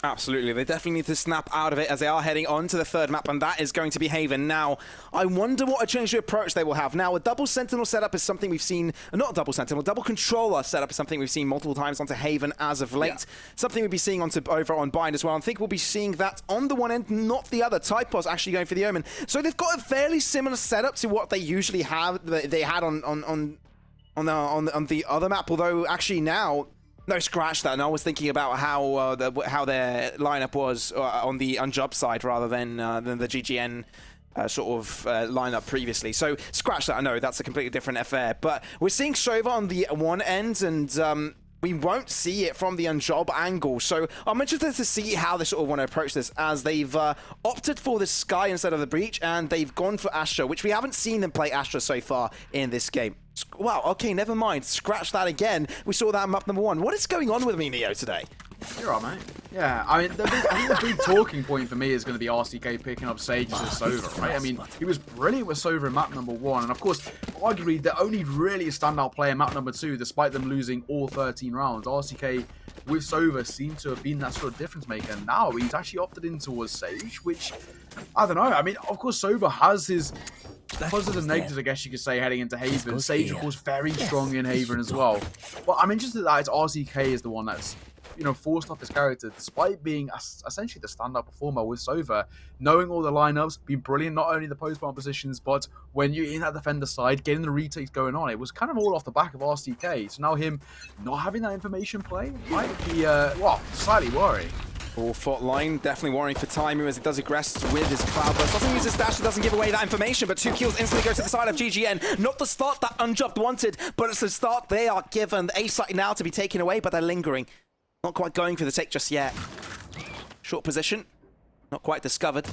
Absolutely, they definitely need to snap out of it as they are heading on to the third map, and that is going to be Haven. Now, I wonder what a change of approach they will have. Now, a double Sentinel setup is something we've seen, not a double Sentinel, double Controller setup is something we've seen multiple times onto Haven as of late. Something we'll be seeing over on Bind as well. I think we'll be seeing that on the one end, not the other. Typos actually going for the Omen. So they've got a fairly similar setup to what they usually have, they had on the other map, although actually now, no, scratch that. And I was thinking about how their lineup was on the Unjob side rather than the GGN sort of lineup previously. So scratch that. I know that's a completely different affair. But we're seeing Sova on the one end, and we won't see it from the Unjob angle. So I'm interested to see how they sort of want to approach this, as they've opted for the Sky instead of the Breach, and they've gone for Astra, which we haven't seen them play Astra so far in this game. Wow, okay, never mind. Scratch that again. We saw that in map number 1. What is going on with me, Neo, today? You're right, mate. Yeah, I mean, I think the big talking point for me is going to be RCK picking up Sages with Sova, right? I mean, he was brilliant with Sova in map number 1, and of course, arguably, the only really standout player in map number 2, despite them losing all 13 rounds. RCK with Sova seemed to have been that sort of difference maker, and now he's actually opted in towards Sage, which, I don't know, I mean, of course, Sova has his positives and negatives, I guess you could say, heading into Haven. Sage, of course, very strong in Haven as well. But I'm interested that it's RCK is the one that's, you know, forced off his character, despite being essentially the standout performer with Sova, knowing all the lineups, being brilliant, not only the post-bomb positions, but when you're in that defender side, getting the retakes going on. It was kind of all off the back of RCK. So now him not having that information play might be, well, slightly worrying. Fault line, definitely worrying for Timu as he does aggress with his Cloud Burst. Doesn't use his dash, doesn't give away that information, but 2 kills instantly go to the side of GGN. Not the start that Unjumped wanted, but it's the start they are given. The A site now to be taken away, but they're lingering. Not quite going for the take just yet. Short position, not quite discovered.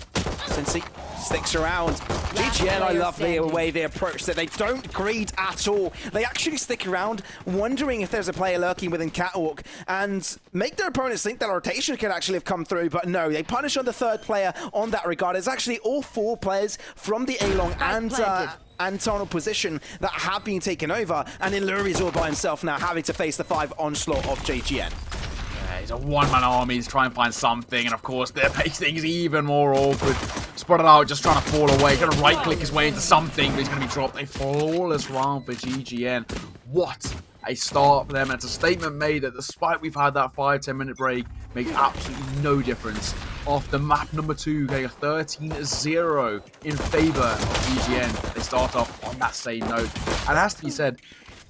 Cincy sticks around. GGN, I love the way they approach that. They don't greed at all. They actually stick around, wondering if there's a player lurking within Catwalk, and make their opponents think that a rotation could actually have come through, but no, they punish on the third player on that regard. It's actually all 4 players from the A-Long and tunnel position that have been taken over, and Illuri's all by himself now, having to face the 5 onslaught of GGN. He's a one-man army. He's trying to find something, and of course, that makes things even more awkward. Spotted out, just trying to fall away. Going to right-click his way into something, but he's going to be dropped. A flawless round for GGN. What a start for them. And it's a statement made that despite we've had that 5-10 minute break, makes absolutely no difference. After map number 2, getting a 13-0 in favor of GGN. They start off on that same note. And it has to be said,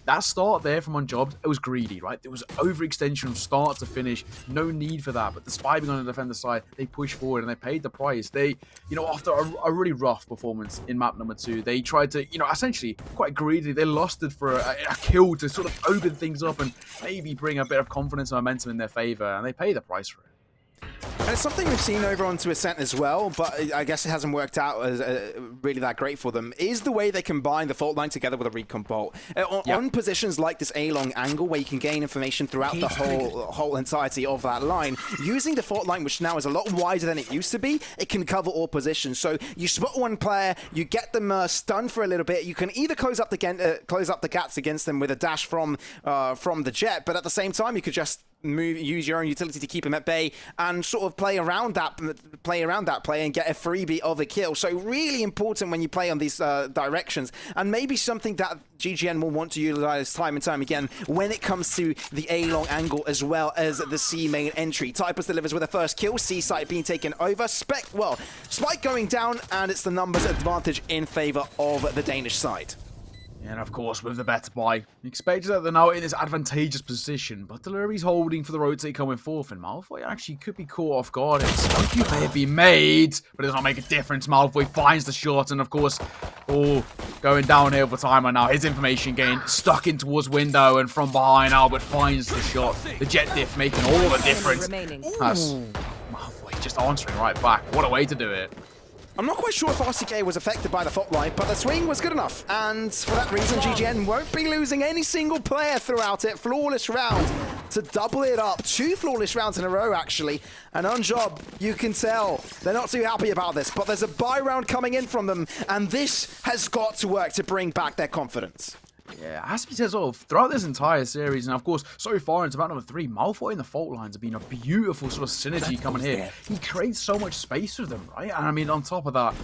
that start there from Unjobbed, it was greedy, right? There was overextension from start to finish. No need for that. But despite being on the defender side, they pushed forward and they paid the price. They, you know, after a really rough performance in map number 2, they tried to, you know, essentially quite greedily, they lusted for a kill to sort of open things up and maybe bring a bit of confidence and momentum in their favor. And they pay the price for it. And it's something we've seen over onto Ascent as well, but I guess it hasn't worked out as really that great for them, is the way they combine the fault line together with a recon bolt. On positions like this A-long angle, where you can gain information throughout the whole entirety of that line, using the fault line, which now is a lot wider than it used to be, it can cover all positions. So you spot one player, you get them stunned for a little bit, you can either close up the gaps against them with a dash from the jet, but at the same time, you could just use your own utility to keep him at bay and sort of play around that play and get a freebie of a kill. So really important when you play on these directions, and maybe something that GGN will want to utilize time and time again when it comes to the A-long angle as well as the C main entry. Typus delivers with a first kill, C site being taken over, Spike going down, and it's the numbers advantage in favor of the Danish side. And of course, with the better buy, expected that they're now in this advantageous position, but Deliri's holding for the rotate coming forth, and Malfoy actually could be caught off guard. And Spunky may have been made, but it does not make a difference. Malfoy finds the shot, and of course, going downhill for Timer now. His information gain stuck in towards window, and from behind, Albert finds the shot. The jet diff making all the difference. That's Malfoy just answering right back. What a way to do it. I'm not quite sure if RCK was affected by the fault line, but the swing was good enough. And for that reason, GGN won't be losing any single player throughout it. Flawless round to double it up. 2 flawless rounds in a row, actually. And Unjob, you can tell they're not too happy about this, but there's a buy round coming in from them, and this has got to work to bring back their confidence. Yeah, it has to be said as well, throughout this entire series, and of course, so far into map number 3, Malfoy and the fault lines have been a beautiful sort of synergy coming here. He creates so much space with them, right? And I mean, on top of that,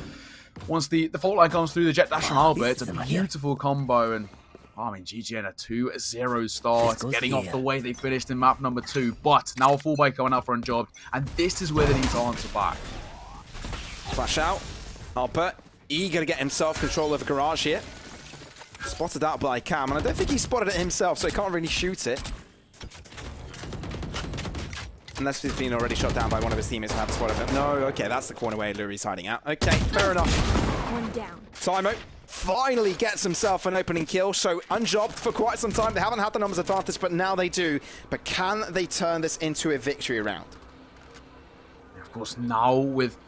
once the fault line comes through the jet dash from Albert, it's a beautiful combo, and I mean, GGN a 2-0 start, getting off the way they finished in map number 2, but now a full buy coming out for Unjobbed, and this is where they need to answer back. Flash out. Albert, eager to get himself control of the garage here. Spotted out by Cam, and I don't think he spotted it himself, so he can't really shoot it. Unless he's been already shot down by one of his teammates who have spotted him. No, okay, that's the corner where Luri's hiding out. Okay, fair enough. One down. Tymo finally gets himself an opening kill, so Unjobbed for quite some time. They haven't had the numbers advantage, but now they do. But can they turn this into a victory round? Of course, now with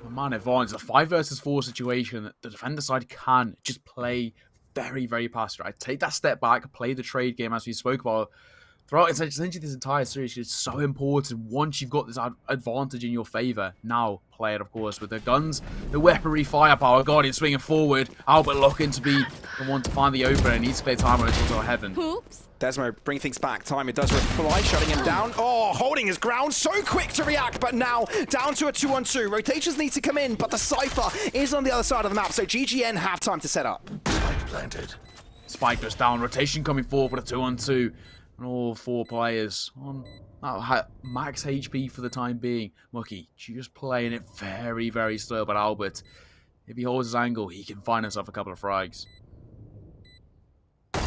the man advantage, the 5 versus 4 situation, the defender side can just play very, very passive. Right? Take that step back, play the trade game as we spoke about. Throughout essentially this entire series, it's so important. Once you've got this advantage in your favor, now play it, of course, with the guns, the weaponry, firepower. Guardian swinging forward. Albert looking to be the one to find the opener. Needs to play time on it to heaven. Oops. Desmo bring things back. Tymo does reply, shutting him down. Oh, holding his ground. So quick to react, but now down to a 2-on-2. Rotations need to come in, but the Cypher is on the other side of the map, so GGN have time to set up. Spike planted. Spike goes down. Rotation coming forward with a 2-on-2. And all 4 players on max HP for the time being. Mucky just playing it very, very slow, but Albert, if he holds his angle, he can find himself a couple of frags.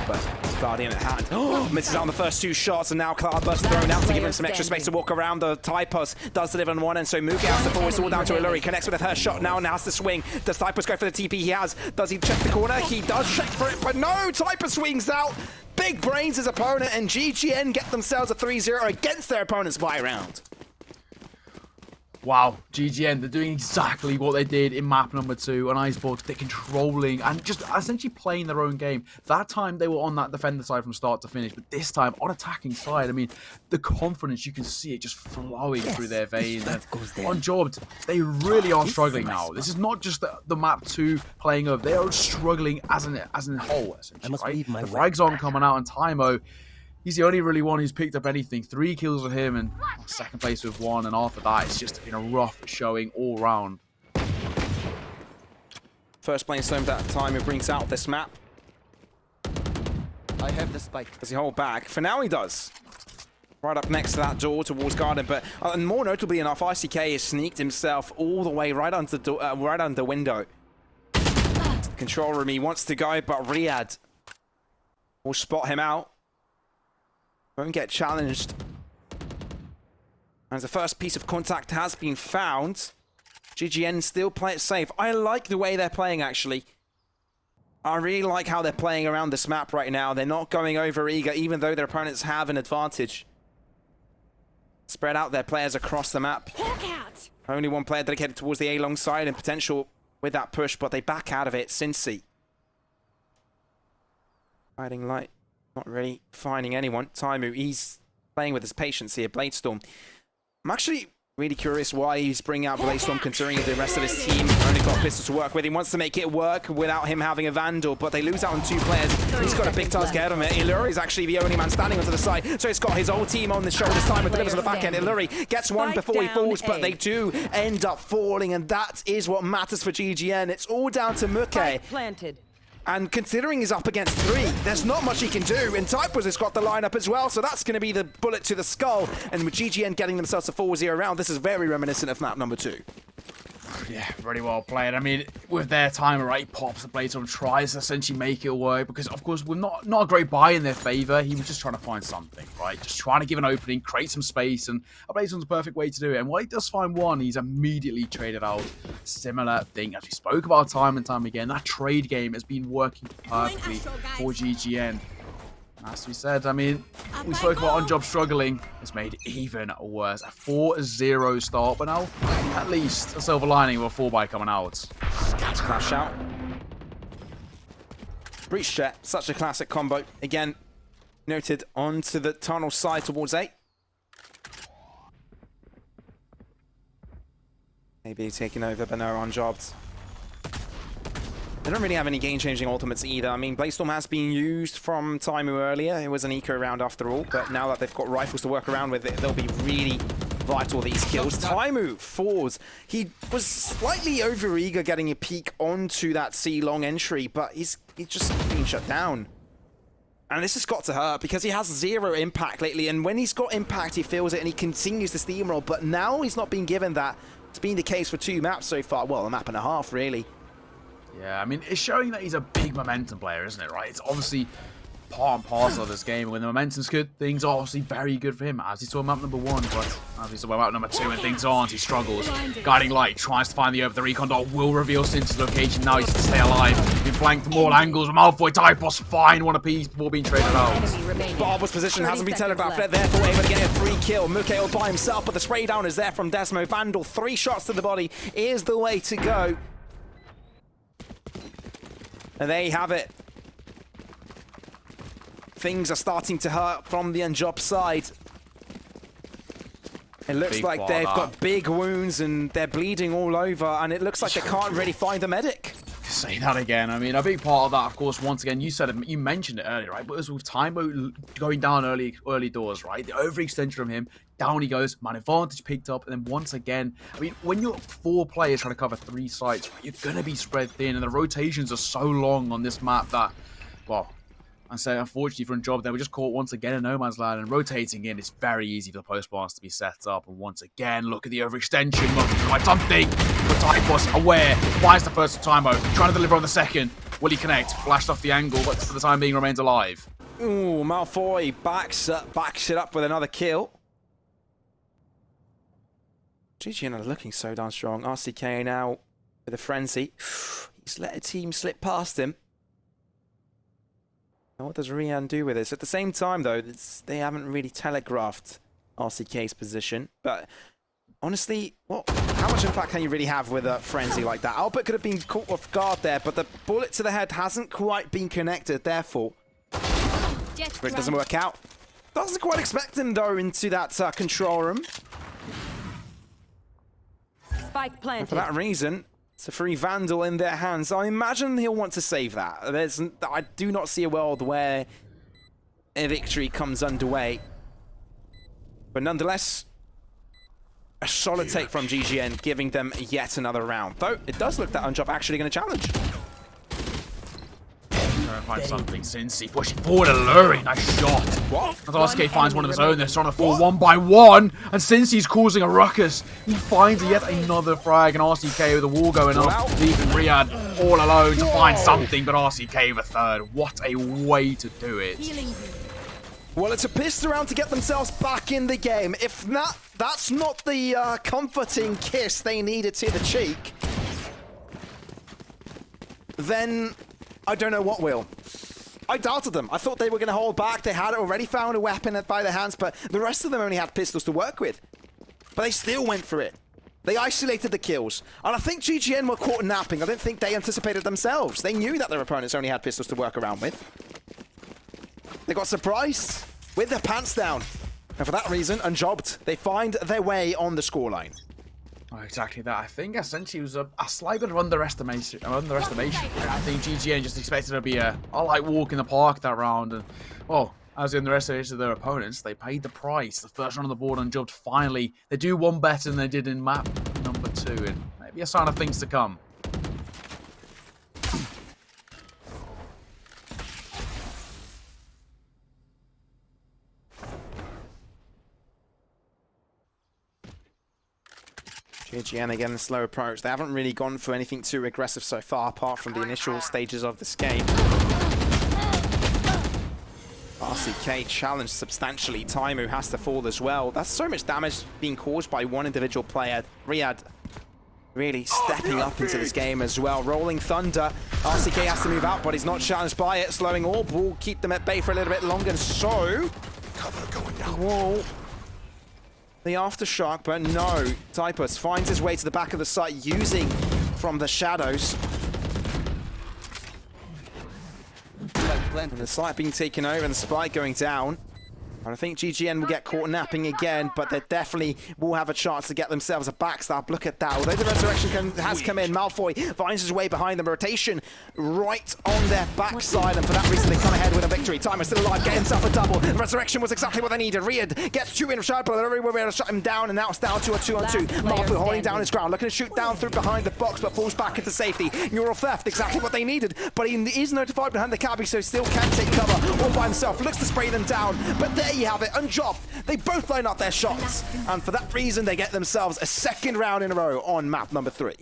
But Guardian at hand. Oh, misses out on the first 2 shots, and now Cloudburst thrown out to give him some extra space to walk around. The Typos does deliver on one, and so Muki has to fall. It's all down to Illuri. Connects with a first shot now and has to swing. Does Typos go for the TP he has? Does he check the corner? He does check for it, but no! Typos swings out. Big brains his opponent, and GGN get themselves a 3-0 against their opponent's buy round. Wow, GGN, they're doing exactly what they did in map number 2 on ESPORT. They're controlling and just essentially playing their own game. That time they were on that defender side from start to finish, but this time on attacking side, I mean, the confidence, you can see it just flowing through their veins. Unjobbed, they really are struggling now. This is not just the map 2 playing over, they are struggling as a whole, essentially, right? The frags on coming out, and Tymo, he's the only really one who's picked up anything. 3 kills with him and second place with 1. And after that, it's just been a rough showing all round. First playing Stone that time, it brings out this map. I have the spike. Does he hold back? For now he does. Right up next to that door towards Garden, but and more notably enough, ICK has sneaked himself all the way right under the window. Control room, he wants to go, but Riyadh will spot him out. Won't get challenged. As the first piece of contact has been found, GGN still play it safe. I like the way they're playing, actually. I really like how they're playing around this map right now. They're not going over eager, even though their opponents have an advantage. Spread out their players across the map. Only one player dedicated towards the A-long side and potential with that push, but they back out of it. Cincy. Hiding light. Not really finding anyone. Taimu, he's playing with his patience here. Bladestorm. I'm actually really curious why he's bringing out Bladestorm, considering the rest of his team only got Pistol to work with. He wants to make it work without him having a Vandal, but they lose out on 2 players. He's got a big task ahead of him. Illuri is actually the only man standing onto the side, so he's got his whole team on the shoulders. Time delivers on the back end. Illuri gets one before he falls, but they do end up falling, and that is what matters for GGN. It's all down to Muke. Planted. And considering he's up against 3, there's not much he can do. And Typos has got the lineup as well, so that's going to be the bullet to the skull. And with GGN getting themselves a 4-0 round, this is very reminiscent of map number 2. Yeah, very well played. I mean, with their timer, right, he pops the blade on, tries to essentially make it work, because of course we're not a great buy in their favor. He was just trying to find something, right? Just trying to give an opening, create some space, and a blade's the perfect way to do it. And while he does find one, he's immediately traded out. Similar thing as we spoke about time and time again. That trade game has been working perfectly for GGN. As we said, I mean, we spoke about Unjobbed struggling. It's made even worse. A 4-0 start, but now at least a silver lining with a 4-buy coming out. Crash out. Breach jet, such a classic combo. Again, noted onto the tunnel side towards 8. Maybe taking over, but no, Unjobbed. They don't really have any game-changing ultimates either. I mean, Bladestorm has been used from Taimu earlier. It was an eco round after all, but now that they've got rifles to work around with, they'll be really vital, these kills. Taimu falls. He was slightly over-eager getting a peek onto that C-long entry, but he's just being shut down. And this has got to hurt because he has 0 impact lately, and when he's got impact, he feels it and he continues to steamroll, but now he's not being given that. It's been the case for 2 maps so far. Well, a map and a half, really. Yeah, I mean, it's showing that he's a big momentum player, isn't it, right? It's obviously part and parcel of this game. When the momentum's good, things are obviously very good for him. As he saw map number 1, but as he saw map number 2 and things aren't, he struggles. Guiding Light tries to find the over. The recon dot will reveal Since's location. Now he's to stay alive. He's flanked from all angles. Malfoy, Typos, fine. One apiece before being traded out. Barber's position hasn't been telegraphed. They're therefore able to get a free kill. Muke by himself, but the spray down is there from Desmo. Vandal, 3 shots to the body is the way to go. And there you have it. Things are starting to hurt from the Unjob side. It looks like they've got big wounds and they're bleeding all over, and it looks like they can't really find a medic. Say that again. I mean, a big part of that, of course, once again, you mentioned it earlier, right? But it was with Taimu going down early doors, right? The overextension from him, down he goes, man advantage picked up, and then once again, I mean, when you're 4 players trying to cover 3 sites, right, you're going to be spread thin, and the rotations are so long on this map that, well, I say, unfortunately for Unjob, they were just caught once again in no man's land, and rotating in, it's very easy for the post bars to be set up. And once again, look at the overextension, looking to like something. But Typos aware, fires the first time out, trying to deliver on the second. Will he connect? Flashed off the angle, but for the time being remains alive. Ooh, Malfoy backs it up with another kill. GG are looking so darn strong. RCK now with a frenzy. He's let a team slip past him. Now what does Rian do with this? At the same time, though, they haven't really telegraphed RCK's position. But honestly, how much impact can you really have with a frenzy like that? Albert could have been caught off guard there, but the bullet to the head hasn't quite been connected. Therefore, it doesn't work out. Doesn't quite expect him, though, into that control room. Spike planted. And for that reason, it's a free Vandal in their hands. I imagine he'll want to save that. I do not see a world where a victory comes underway. But nonetheless, a solid take from GGN, giving them yet another round. Though, it does look that Unjob actually going to challenge. Trying to find something. Cincy pushing forward, alluring. Nice shot. What? As RSK finds one of his own, they're trying to fall 1 by 1. And Cincy's causing a ruckus. He finds yet another frag, and RCK with the wall going up, leaving Riyadh all alone to find something, but RCK with a third. What a way to do it. Well, it's a pissed around to get themselves back in the game. If that's not the comforting kiss they needed to the cheek, then I don't know what will. I doubted them. I thought they were going to hold back. They had already found a weapon by their hands, but the rest of them only had pistols to work with. But they still went for it. They isolated the kills. And I think GGN were caught napping. I don't think they anticipated themselves. They knew that their opponents only had pistols to work around with. They got surprised with their pants down. And for that reason, Unjobbed, they find their way on the scoreline. Oh, exactly that. I think essentially it was a slight bit of underestimation. I think GGN just expected it to be a light walk in the park that round. And, well, as the underestimated of their opponents, they paid the price. The first run on the board Unjobbed finally. They do one better than they did in map number 2. And maybe a sign of things to come. GGN again, the slow approach. They haven't really gone for anything too aggressive so far, apart from the initial stages of this game. RCK challenged substantially. Taimu has to fall as well. That's so much damage being caused by one individual player. Riyadh really stepping up into this game as well. Rolling Thunder. RCK has to move out, but he's not challenged by it. Slowing Orb will keep them at bay for a little bit longer. And so, Cover going down. whoa. The aftershock, but no. Typus finds his way to the back of the site using from the shadows. And the site being taken over and the spike going down. I think GGN will get caught napping again, but they definitely will have a chance to get themselves a backstab. Look at that. Although the resurrection has come in, Malfoy finds his way behind them. Rotation right on their backside, and for that reason they come ahead with a victory. Timer still alive, get himself a double. The resurrection was exactly what they needed. Riyad gets 2 in shot, but they're everywhere able to shut him down, and now it's down to a 2-on-2. Malfoy holding down his ground, looking to shoot down through behind the box, but falls back into safety. Neural theft, exactly what they needed, but he is notified behind the cabby, so still can take cover all by himself. Looks to spray them down, but there you have it. Unjob. They both line up their shots, and for that reason, they get themselves a second round in a row on map number 3.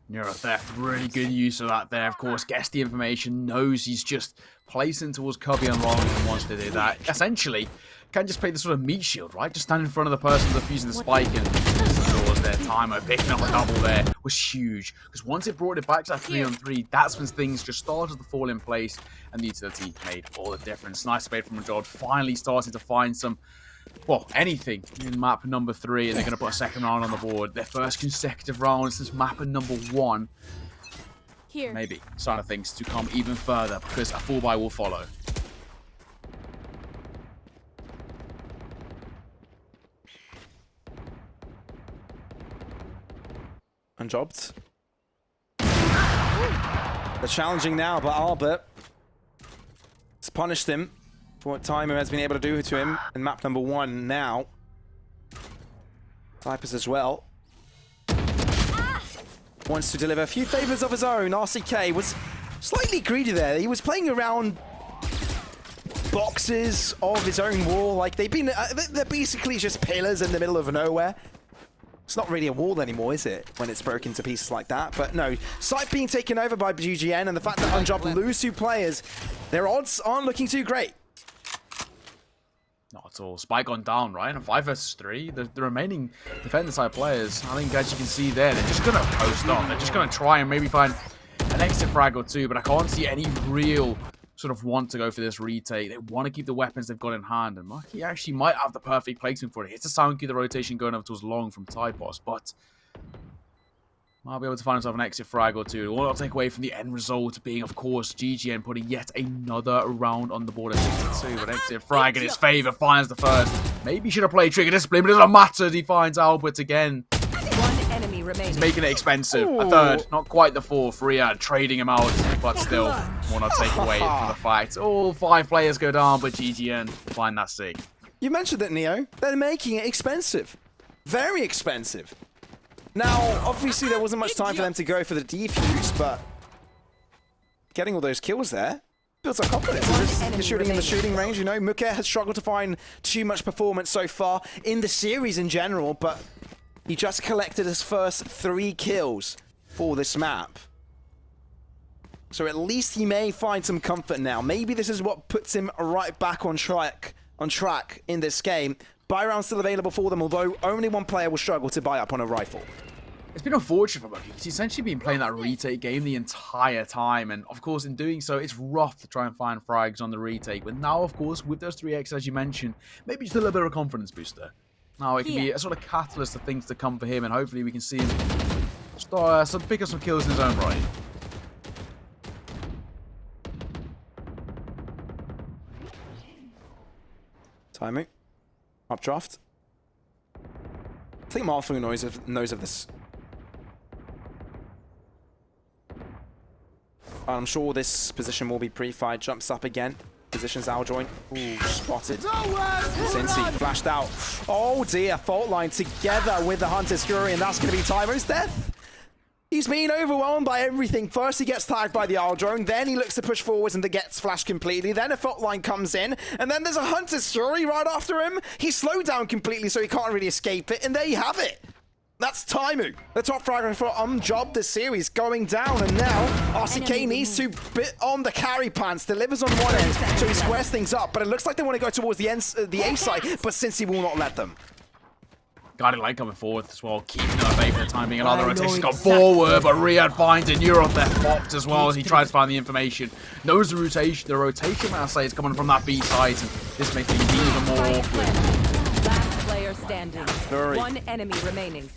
Neuro theft, really good use of that there. Of course, gets the information, knows he's just placing towards Cubby and Long, and wants to do that. Essentially, can just play the sort of meat shield, right? Just stand in front of the person defusing the spike, and secures their timer. Picking up a double there was huge, because once it brought it back to that 3-on-3, that's when things just started to fall in place, and the utility made all the difference. Nice spade from Majod, finally starting to find some, well, anything in map number 3, and they're going to put a second round on the board. Their first consecutive round since map number 1. Here. Maybe sign of things to come even further, because a full buy will follow. Unjobbed. They're challenging now, but Albert has punished him for what Timer has been able to do to him in map number 1 now. Vipers as well. Wants to deliver a few favors of his own. RCK was slightly greedy there. He was playing around boxes of his own wall. Like, they're basically just pillars in the middle of nowhere. It's not really a wall anymore, is it? When it's broken to pieces like that. But no, site being taken over by GGN, and the fact that Unjob lose 2 players, their odds aren't looking too great. Not at all. Spike gone down, right? And 5 versus 3. The remaining defender side players, I think, as you can see there, they're just going to post on. They're just going to try and maybe find an extra frag or 2, but I can't see any real sort of want to go for this retake. They want to keep the weapons they've got in hand, and Maki actually might have the perfect placement for it. It's a sound cue, the rotation going over towards Long from Typos, but might be able to find himself an exit frag or 2. It will not take away from the end result being, of course, GGN putting yet another round on the board at 62. But exit frag in his favor finds the first. Maybe he should have played Trigger Discipline, but it doesn't matter. He finds Albert again. One enemy remaining. He's making it expensive. Ooh. A third, not quite the 4th. Riyad trading him out, but still will not take away from the fight. All 5 players go down, but GGN find that sig. You mentioned it, Neo. They're making it expensive. Very expensive. Now, obviously, there wasn't much time for them to go for the defuse, but getting all those kills there builds up confidence. Just shooting in the shooting range, you know. Muke has struggled to find too much performance so far in the series in general, but he just collected his first 3 kills for this map. So at least he may find some comfort now. Maybe this is what puts him right back on track in this game. Buy round still available for them, although only 1 player will struggle to buy up on a rifle. It's been unfortunate for Bucky because he's essentially been playing that retake game the entire time, and of course in doing so it's rough to try and find frags on the retake, but now of course with those 3x as you mentioned, maybe just a little bit of a confidence booster. Now it can be a sort of catalyst of things to come for him, and hopefully we can see him start pick up some kills in his own right. Timing. Updraft. I think Malfoy knows of this. I'm sure this position will be pre-fired. Jumps up again. Positions Aljoin. Ooh, spotted. Cincy flashed out. Oh dear, fault line together with the Hunter's Fury, and that's going to be Tyro's death. He's being overwhelmed by everything. First he gets tagged by the Owl Drone, then he looks to push forwards and gets flashed completely. Then a fault line comes in, and then there's a Hunter's Fury right after him. He's slowed down completely, so he can't really escape it, and there you have it. That's Taimu, the top fragger for Unjob this series, going down, and now RCK needs to bit on the carry pants, delivers on one end, so he squares things up, but it looks like they want to go towards the A side, but Cincy will not let them. Guiding light coming forward as well, keeping it at bay for the time being. Another rotation's gone forward, but Riyad finds it. Neuro theft popped as well as he tries to find the information. Knows the rotation. The rotation, I say, is coming from that B side, and this makes things even more awkward. Last player standing. Very. One enemy remaining.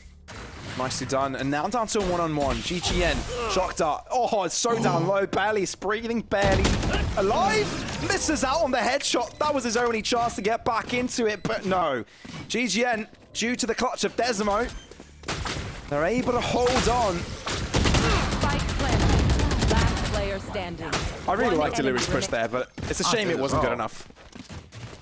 Nicely done, and now down to a one-on-one. GGN, shocked up. Oh, it's so down low, barely, it's breathing, barely alive. Misses out on the headshot. That was his only chance to get back into it, but no. GGN, due to the clutch of Desmo, they're able to hold on. Spike planted. Last player standing. I really One liked Illyri's enemy push there, but it's a shame did it as wasn't good well. enough.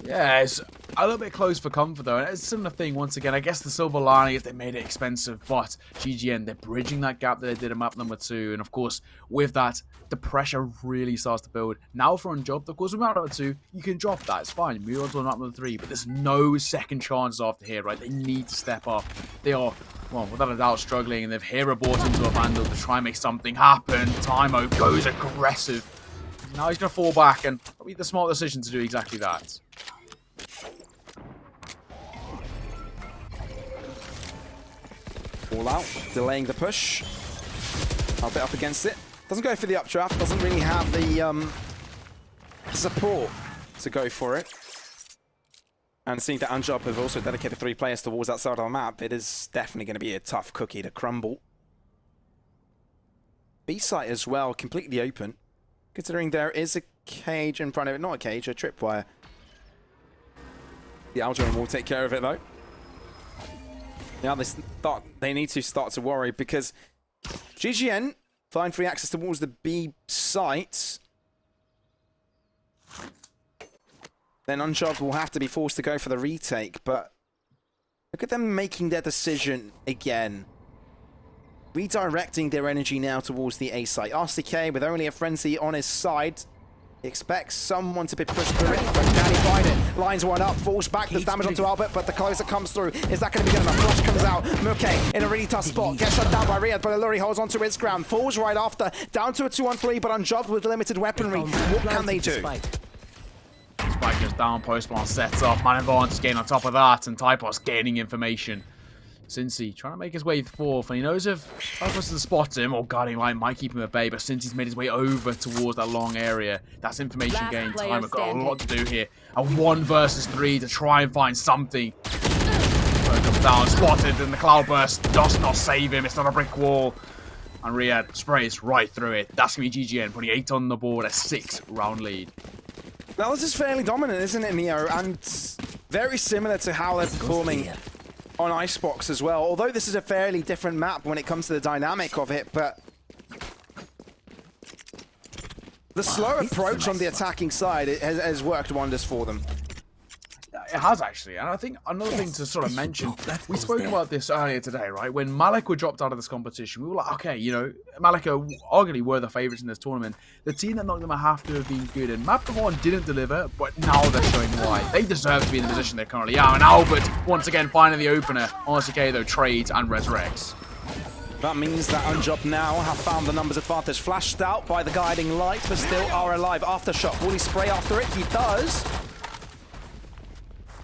Yeah, it's a little bit close for comfort though, and it's a similar thing once again. I guess the silver lining is they made it expensive, but GGN, they're bridging that gap that they did in map number 2, and of course, with that, the pressure really starts to build. Now for Unjobbed, of course, with map number 2, you can drop that, it's fine, move on to map number 3, but there's no second chances after here, right? They need to step up. They are, well, without a doubt, struggling, and they've Hero brought into a Vandal to try and make something happen. Timo goes aggressive. Now he's going to fall back, and probably the smart decision to do exactly that. All out, delaying the push. A bit up against it. Doesn't go for the updraft, doesn't really have the support to go for it. And seeing that Unjob have also dedicated 3 players towards that side of the map, it is definitely going to be a tough cookie to crumble. B site as well, completely open. Considering there is a cage in front of it, not a cage, a tripwire. The Algernon will take care of it though. Now they need to start to worry because GGN find free access towards the B site. Then Unjobbed will have to be forced to go for the retake, but look at them making their decision again. Redirecting their energy now towards the A site. RCK with only a frenzy on his side. He expects someone to be pushed through it, but can he find it? Lines one up, falls back, there's damage onto Albert, but the closer comes through. Is that going to be good enough? Flash comes out. Muke in a really tough spot. Gets shut down by Riyadh, but Alluri holds onto his ground. Falls right after. Down to a 2-on-3, but Unjobbed with limited weaponry. What can they do? Spike goes down, Postman sets up, Man advantage gain on top of that, and Typos gaining information. Cincy trying to make his way forth, and he knows if Typos to spot him or guarding light might keep him at bay, but Cincy's made his way over towards that long area. That's information gain. Time have got a lot to do here. A 1 versus 3 to try and find something. Comes down, spotted, and the cloudburst does not save him. It's not a brick wall. And Riyadh sprays right through it. That's going to be GGN, putting 8 on the board, a 6-round lead. Now this is fairly dominant, isn't it, Neo? And very similar to how they're performing on Icebox as well. Although this is a fairly different map when it comes to the dynamic of it, but the slow approach on the attacking side has worked wonders for them. It has actually, and I think another thing to sort of mention, we spoke about this earlier today, right? When Malik were dropped out of this competition, we were like, okay, you know, Malik arguably were the favourites in this tournament. The team that knocked them out have to have been good, and Map1 didn't deliver, but now they're showing why. They deserve to be in the position they currently are, and Albert, once again, finding the opener. RCK, though, trades and resurrects. That means that Unjobbed now have found the numbers advantage. Flashed out by the guiding light, but still are alive. Aftershock, will he spray after it? He does.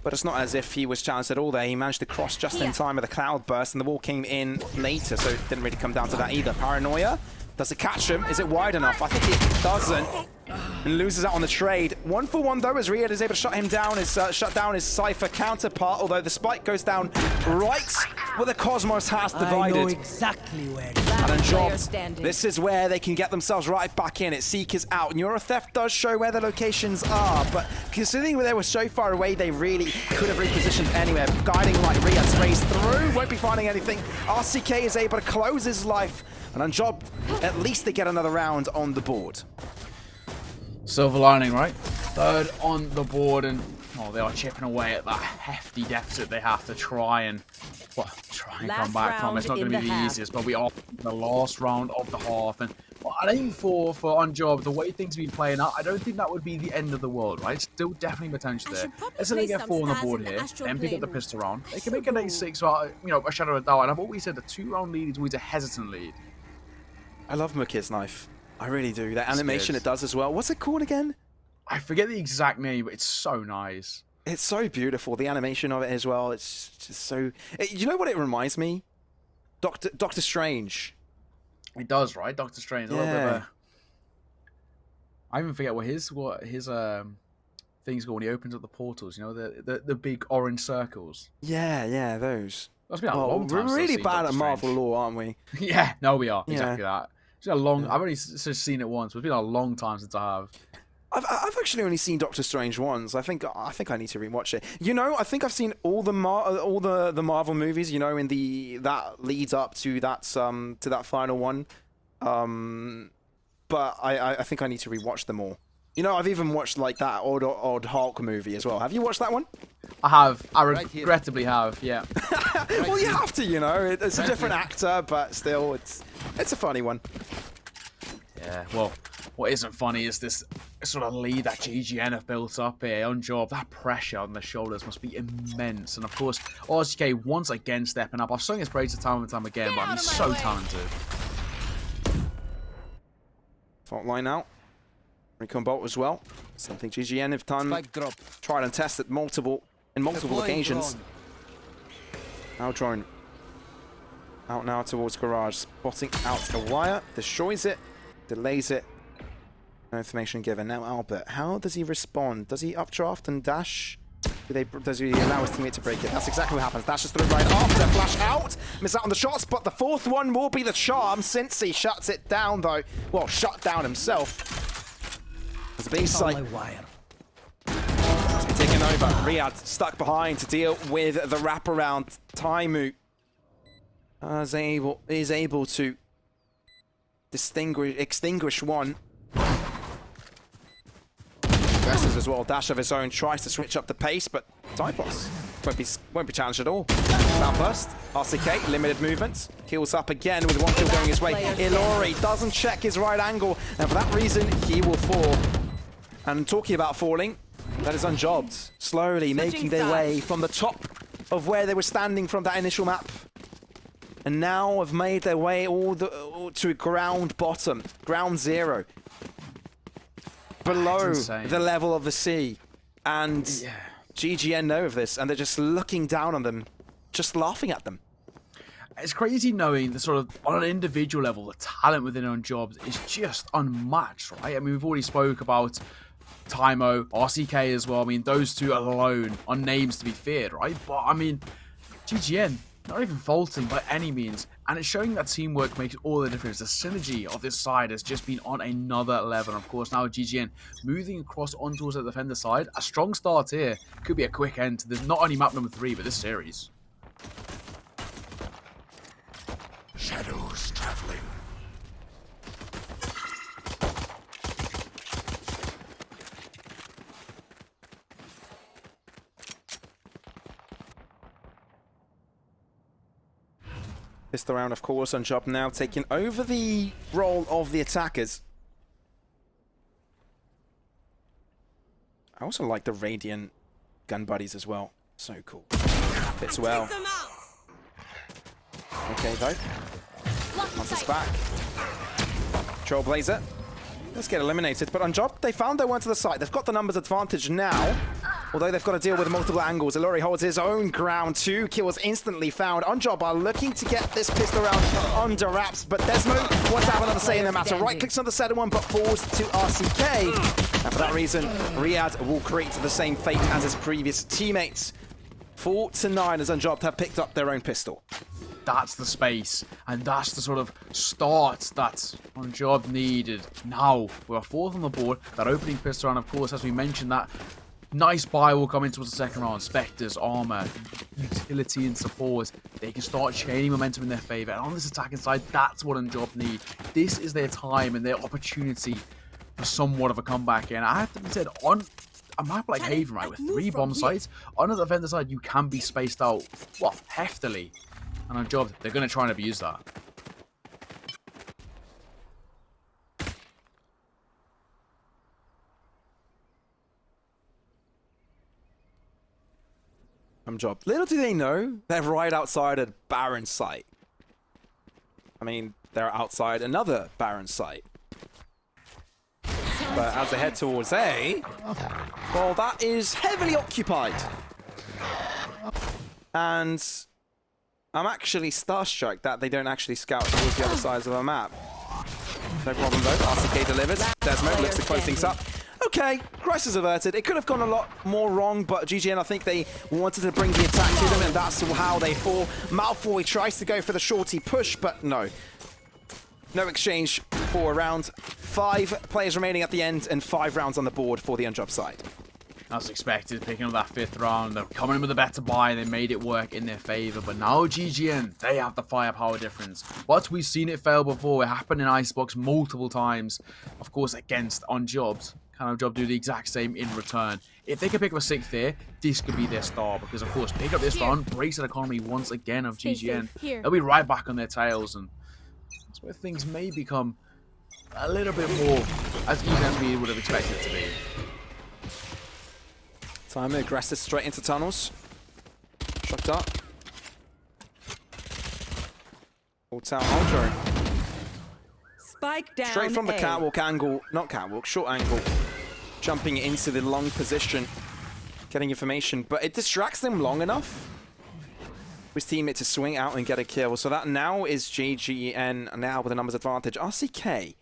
But it's not as if he was challenged at all there. He managed to cross just in time with a cloud burst, and the wall came in later, so it didn't really come down to that either. Paranoia, does it catch him? Is it wide enough? I think it doesn't. And loses out on the trade. 1-for-1 though, as Riyadh is able to shut him down, shut down his Cypher counterpart, although the spike goes down right where the Cosmos has divided. I know exactly where. And Unjobbed, this is where they can get themselves right back in it. Seekers out. Neurotheft does show where the locations are, but considering they were so far away, they really could have repositioned anywhere. Guiding like Riyadh sprays through, won't be finding anything. RCK is able to close his life, and Unjobbed, at least they get another round on the board. Silver lining, right? 3rd on the board, and they are chipping away at that hefty deficit they have to try and come back from. It's not going to be the easiest, but we are in the last round of the half, and I think for Unjobbed, the way things have been playing out, I don't think that would be the end of the world, right? Still definitely potential there. Let's say they get 4 on the board here, then pick up the pistol round. They can make an 8-6, a shadow of a doubt, and I've always said a 2-round lead is always a hesitant lead. I love Mukir's knife. I really do. That animation it does as well. What's it called again? I forget the exact name, but it's so nice. It's so beautiful. The animation of it as well. It's just so... You know what it reminds me? Doctor Strange. It does, right? Doctor Strange. A little bit of a... I even forget what his things go when he opens up the portals. You know, the big orange circles. Yeah, those. That's been a long time. We're really bad Doctor at Marvel Strange. lore, aren't we? Yeah, no, we are. Exactly that. It's been a long... I've only seen it once, but it's been a long time since I have. I've actually only seen Doctor Strange once. I think I need to rewatch it. You know, I think I've seen all the Marvel movies. You know, in that leads up to that final one. But I think I need to rewatch them all. You know, I've even watched like that odd Hulk movie as well. Have you watched that one? I have. I regrettably have. Yeah. Well, you have to. You know, it's a different actor, but still, it's a funny one. Yeah. Well, what isn't funny is this sort of lead that GGN have built up here on Job. That pressure on their shoulders must be immense. And of course, RixGG once again stepping up. I've sung his praise time and time again, but he's so talented. Fault line out. Recon Bolt as well. Something GGN have done. Tried and tested multiple occasions. Now drone. Out now towards garage. Spotting out the wire. Destroys it. Delays it. No information given. Now Albert. How does he respond? Does he updraft and dash? Does he allow his teammate to break it? That's exactly what happens. Dashes through right after. Flash out. Miss out on the shots, but the fourth one will be the charm. Cincy shuts it down though. Well, shut down himself. As the B site has been taken over. Riyadh stuck behind to deal with the wraparound. Taimu is able to extinguish one. Versus as well, dash of his own, tries to switch up the pace, but Typos won't be challenged at all. Outburst, RCK, limited movement, heals up again with one kill going his way. Ilori doesn't check his right angle, and for that reason, he will fall. And talking about falling, that is Unjobbed, slowly making their way from the top of where they were standing from that initial map. And now have made their way all to ground bottom, ground zero. Below the level of the sea. And GGN know of this, and they're just looking down on them, just laughing at them. It's crazy knowing the sort of, on an individual level, the talent within Unjobbed is just unmatched, right? I mean, we've already spoke about Tymo, RCK as well. I mean, those two alone are names to be feared, right? But, I mean, GGN, not even faulting by any means. And it's showing that teamwork makes all the difference. The synergy of this side has just been on another level. And of course, now GGN moving across onto the defender side. A strong start here. Could be a quick end to this, not only map number 3, but this series. Shadows traveling. Pistol round, of course, Unjobbed now taking over the role of the attackers. I also like the Radiant gun buddies as well. So cool. Fits well. Okay, though. Once it's back. Trailblazer. Let's get eliminated. But Unjobbed, they found their way to the site. They've got the numbers advantage now. Although they've got to deal with multiple angles. Ilori holds his own ground. 2 kills instantly found. Unjobbed are looking to get this pistol round under wraps. But Desmo wants to have another say in the matter. Right clicks on the second one, but falls to RCK. And for that reason, Riyadh will create the same fate as his previous teammates. 4-9 as Unjobbed have picked up their own pistol. That's the space, and that's the sort of start that Unjobbed needed. Now, we're 4th on the board. That opening pistol round, of course, as we mentioned, that nice buy will come into the second round. Spectres, armor, utility, and support. They can start chaining momentum in their favor. And on this attacking side, that's what Unjobbed need. This is their time and their opportunity for somewhat of a comeback. And I have to be said, on a map like Haven, right, with 3 bomb sites, on the defender side, you can be spaced out, well, heftily. And Unjobbed, they're going to try and abuse that. Unjobbed. Little do they know, they're right outside a Baron site. I mean, they're outside another Baron site. But as they head towards A, well, that is heavily occupied. And I'm actually starstruck that they don't actually scout towards the other sides of the map. No problem though, RCK delivers. Desmo looks to close things up. Okay, crisis averted. It could have gone a lot more wrong, but GGN, I think they wanted to bring the attack to them, and that's how they fall. Malfoy tries to go for the shorty push, but no. No exchange for a round. 5 players remaining at the end and 5 rounds on the board for the Unjob side. As expected, picking up that 5th round. They're coming in with a better buy. They made it work in their favor. But now GGN, they have the firepower difference. But we've seen it fail before. It happened in Icebox multiple times. Of course, against Unjobs. Can Unjob do the exact same in return? If they can pick up a 6th here, this could be their star. Because, of course, pick up this round, breaks the economy once again of GGN. They'll be right back on their tails. And that's where things may become a little bit more as even as we would have expected it to be. Time aggressive straight into tunnels. Shot up. Full town Ultra. Spike down. Straight from the A. catwalk angle, not catwalk, short angle. Jumping into the long position. Getting information, but it distracts them long enough for his teammate to swing out and get a kill. So that now is GGN now with a numbers advantage. RCK,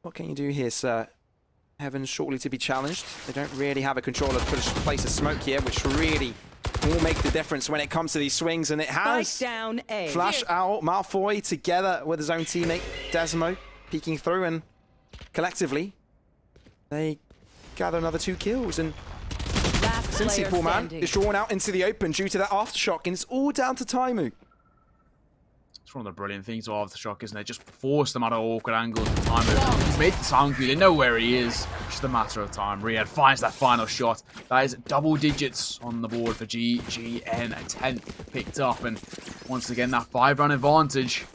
what can you do here, sir? Heaven shortly to be challenged. They don't really have a controller to place a smoke here, which really will make the difference when it comes to these swings, and it has. Spike down A. Flash out, Malfoy together with his own teammate, Desmo, peeking through, and collectively, they gather another 2 kills, and Last Cincy player Poor Man standing. is drawn out into the open due to that aftershock, and it's all down to Taimu. It's one of the brilliant things of Aftershock, isn't it? Just force them out of awkward angles and time. He's made the sound good. They know where he is. It's just a matter of time. Riyadh finds that final shot. That is double digits on the board for GGN. A 10th picked up. And once again, that 5-round advantage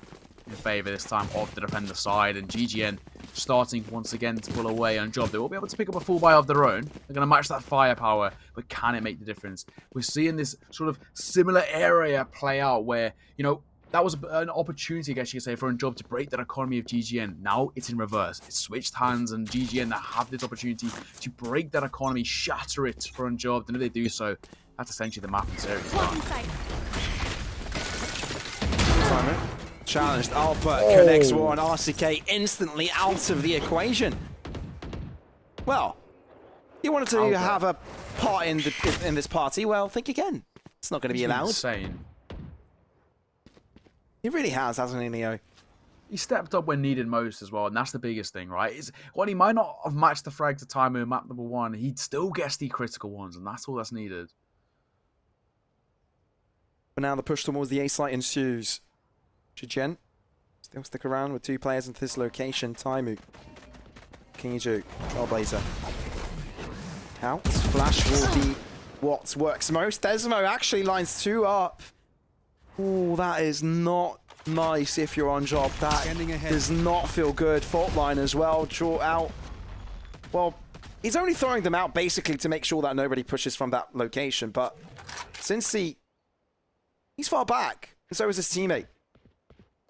in favour this time of the defender side. And GGN starting once again to pull away on Job. They won't be able to pick up a full buy of their own. They're going to match that firepower. But can it make the difference? We're seeing this sort of similar area play out where, you know, that was an opportunity, I guess you could say, for Unjob to break that economy of GGN. Now it's in reverse. It's switched hands, and GGN that have this opportunity to break that economy, shatter it for Unjob. And if they do so, that's essentially the map and series. Challenged, Alpha connects one, RCK instantly out of the equation. Well, you wanted to have a part in this party, well, think again. It's not going to be allowed. Insane. He really has, hasn't he, Neo? He stepped up when needed most as well, and that's the biggest thing, right? While he might not have matched the frag to Taimu in map number 1, he still gets the critical ones, and that's all that's needed. But now the push towards the A site ensues. GGN still stick around with 2 players into this location. Taimu, Kinju, Trailblazer. Counts. Flash will be what works most. Desmo actually lines 2 up. Ooh, that is not nice if you're on job. That does not feel good. Fault line as well. Draw out. Well, he's only throwing them out basically to make sure that nobody pushes from that location. But since he's far back, and so is his teammate,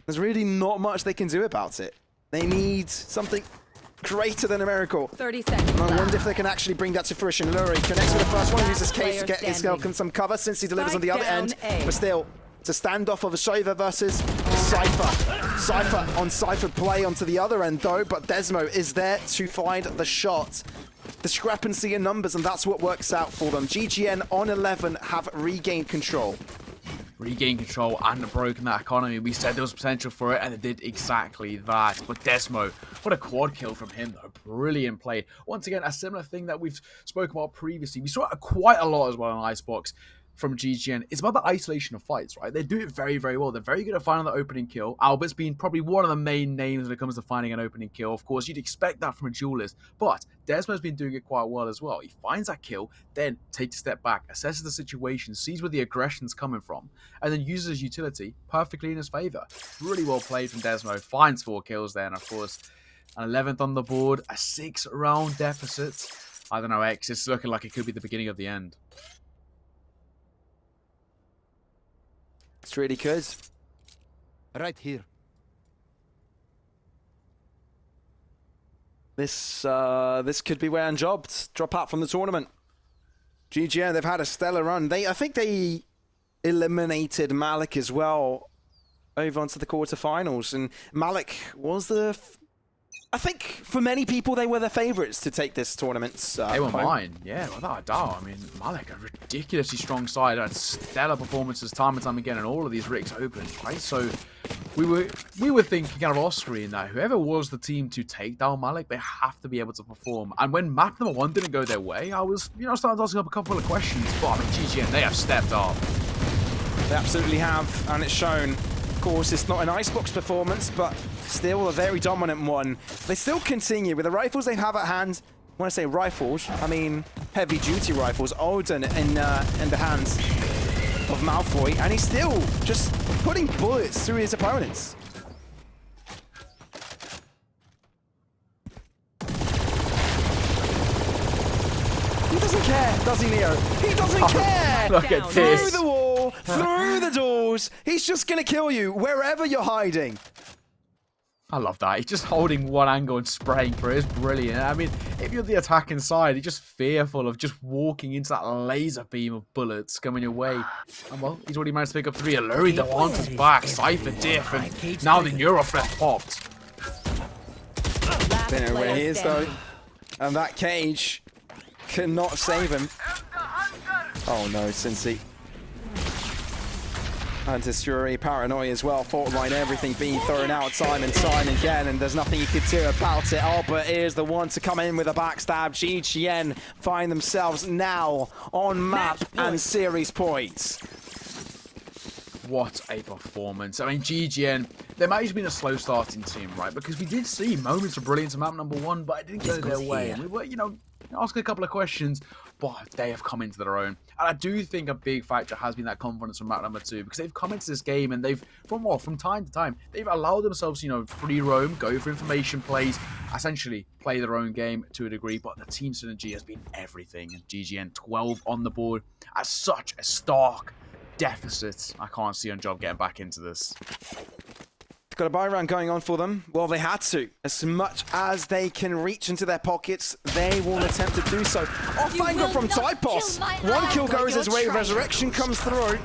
there's really not much they can do about it. They need something greater than a miracle. 30 seconds. And I wonder if they can actually bring that to fruition. Lurie connects with the first one, uses Cage to get his some cover since he delivers on the other end. But still, it's a standoff of a Shiva versus Cypher. Cypher on Cypher play onto the other end though, but Desmo is there to find the shot. Discrepancy in numbers, and that's what works out for them. GGN on 11 have regained control. Regain control and broken that economy. We said there was potential for it, and it did exactly that. But Desmo, what a quad kill from him, though. Brilliant play. Once again, a similar thing that we've spoken about previously. We saw it quite a lot as well in Icebox from GGN. It's about the isolation of fights, right? They do it very, very well. They're very good at finding the opening kill. Albert's been probably one of the main names when it comes to finding an opening kill. Of course, you'd expect that from a duelist, but Desmo's been doing it quite well as well. He finds that kill, then takes a step back, assesses the situation, sees where the aggression's coming from, and then uses his utility perfectly in his favor. Really well played from Desmo. Finds 4 kills there, and of course, an 11th on the board, a 6-round deficit. I don't know, X, it's looking like it could be the beginning of the end. It's really good. Right here. This could be where Unjob drop out from the tournament. GGN, they've had a stellar run. I think they eliminated Malik as well over onto the quarterfinals, and Malik was I think for many people they were the favourites to take this tournament. They were mine, yeah, without a doubt. I mean, Malik, a ridiculously strong side, had stellar performances time and time again in all of these Rix Opens, right? So we were thinking kind of off screen that whoever was the team to take down Malik, they have to be able to perform. And when map number 1 didn't go their way, I was, starting to ask up a couple of questions. But I mean, GGN, they have stepped up. They absolutely have, and it's shown. Of course, it's not an Icebox performance, but still a very dominant one. They still continue with the rifles they have at hand. When I say rifles, I mean heavy-duty rifles. Odin in the hands of Malfoy, and he's still just putting bullets through his opponents. He doesn't care, does he, Neo? He doesn't care! Look at Through this. the wall, through the doors, he's just gonna kill you wherever you're hiding. I love that. He's just holding one angle and spraying for it. It's brilliant. I mean, if you're the attacking side, you're just fearful of just walking into that laser beam of bullets coming your way. And well, he's already managed to pick up 3. Alluri, the wants his back. Cypher diff, and now the Neurofresh popped. They know where he is, though. And that cage cannot save him. Oh no, Cincy. Anti-Fury, Paranoia as well, fault line, everything being thrown out time and time again, and there's nothing you can do about it. Albert is the one to come in with a backstab. GGN find themselves now on map and series points. What a performance. I mean, GGN, they might have been a slow starting team, right? Because we did see moments of brilliance in map number 1, but it didn't go their way. And we were, asking a couple of questions, but they have come into their own. And I do think a big factor has been that confidence from map number 2, because they've come into this game and they've, from time to time, they've allowed themselves, free roam, go for information plays, essentially play their own game to a degree, but the team synergy has been everything. And GGN 12 on the board at such a stark deficit. I can't see on job getting back into this. Got a buy round going on for them. Well, they had to. As much as they can reach into their pockets, they will attempt to do so. Off angle from Typos. 1 kill goes his way. Resurrection comes through.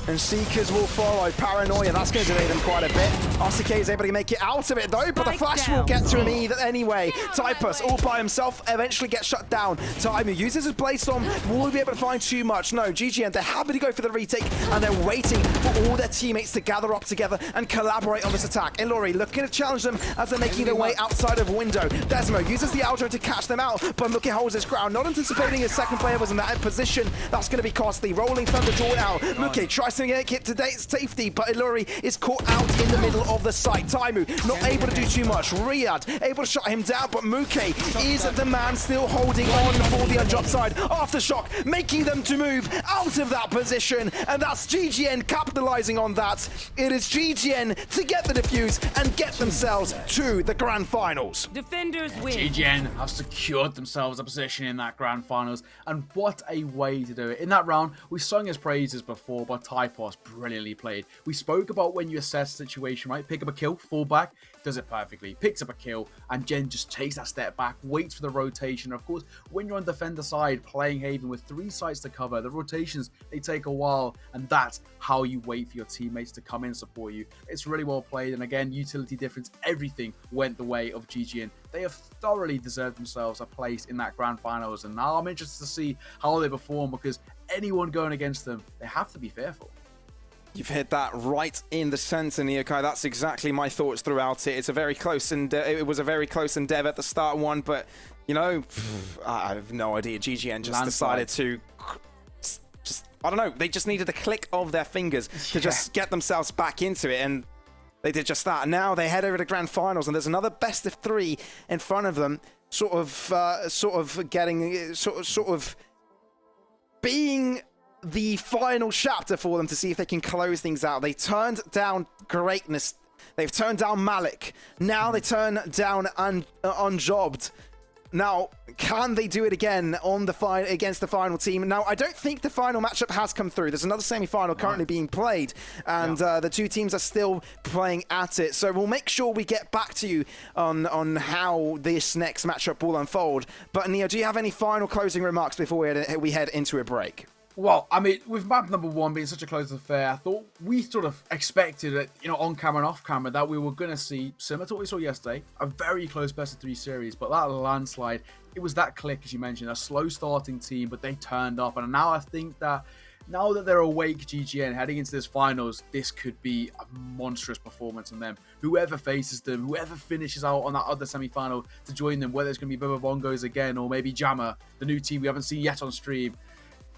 And Seekers will follow. Paranoia, that's going to delay them quite a bit. RCK is able to make it out of it, though, but the flash will get to him anyway. Typus, all by himself, eventually gets shut down. Time, who uses his Blade Storm, will be able to find too much. No, GGN, they're happy to go for the retake, and they're waiting for all their teammates to gather up together and collaborate on this attack. Ilori looking to challenge them as they're making their way outside of window. Desmo uses the Aldro to catch them out, but Mookie holds his ground, not anticipating his second player was in that position. That's going to be costly. Rolling Thunder drawn out. Mookie tries to get to safety, but Ilori is caught out in the middle of the site. Taimu not able to do too much. Riyadh able to shut him down, but Mookie is the man still holding on for the undrop side. Aftershock making them to move out of that position, and that's GGN capitalizing on that. It is GGN to get the defuse and get themselves to the grand finals. Defenders win. GGN have secured themselves a position in that grand finals, and what a way to do it. In that round, we sung his praises before, but Typos brilliantly played. We spoke about when you assess the situation, right? Pick up a kill, fall back, does it perfectly. Picks up a kill, and Jen just takes that step back, waits for the rotation. Of course, when you're on defender side, playing Haven with 3 sites to cover, the rotations, they take a while, and that's how you wait for your teammates to come in and support you. It's really well played, and again, utility difference, everything went the way of GGN. They have thoroughly deserved themselves a place in that grand finals, and now I'm interested to see how they perform, because anyone going against them, they have to be fearful. You've hit that right in the center, Neokai. That's exactly my thoughts throughout it. It's a very close and it was a very close endeavor at the start one, but I have no idea. GGN just decided to I don't know. They just needed a click of their fingers to just get themselves back into it, and they did just that. Now they head over to grand finals, and there's another best of 3 in front of them, sort of being the final chapter for them to see if they can close things out. They turned down greatness. They've turned down Malik. Now they turn down Unjobbed. Now, can they do it again on the against the final team? Now, I don't think the final matchup has come through. There's another semi-final currently being played, and the 2 teams are still playing at it. So we'll make sure we get back to you on how this next matchup will unfold. But Neo, do you have any final closing remarks before we head into a break? Well, I mean, with map number 1 being such a close affair, I thought we sort of expected it, on camera and off camera, that we were going to see, similar to what we saw yesterday, a very close best of 3 series. But that landslide, it was that click, as you mentioned, a slow starting team, but they turned up. And now I think that Now that they're awake, GGN, heading into this finals, this could be a monstrous performance on them. Whoever faces them, whoever finishes out on that other semi-final to join them, whether it's going to be Bubba Bongos again or maybe Jammer, the new team we haven't seen yet on stream,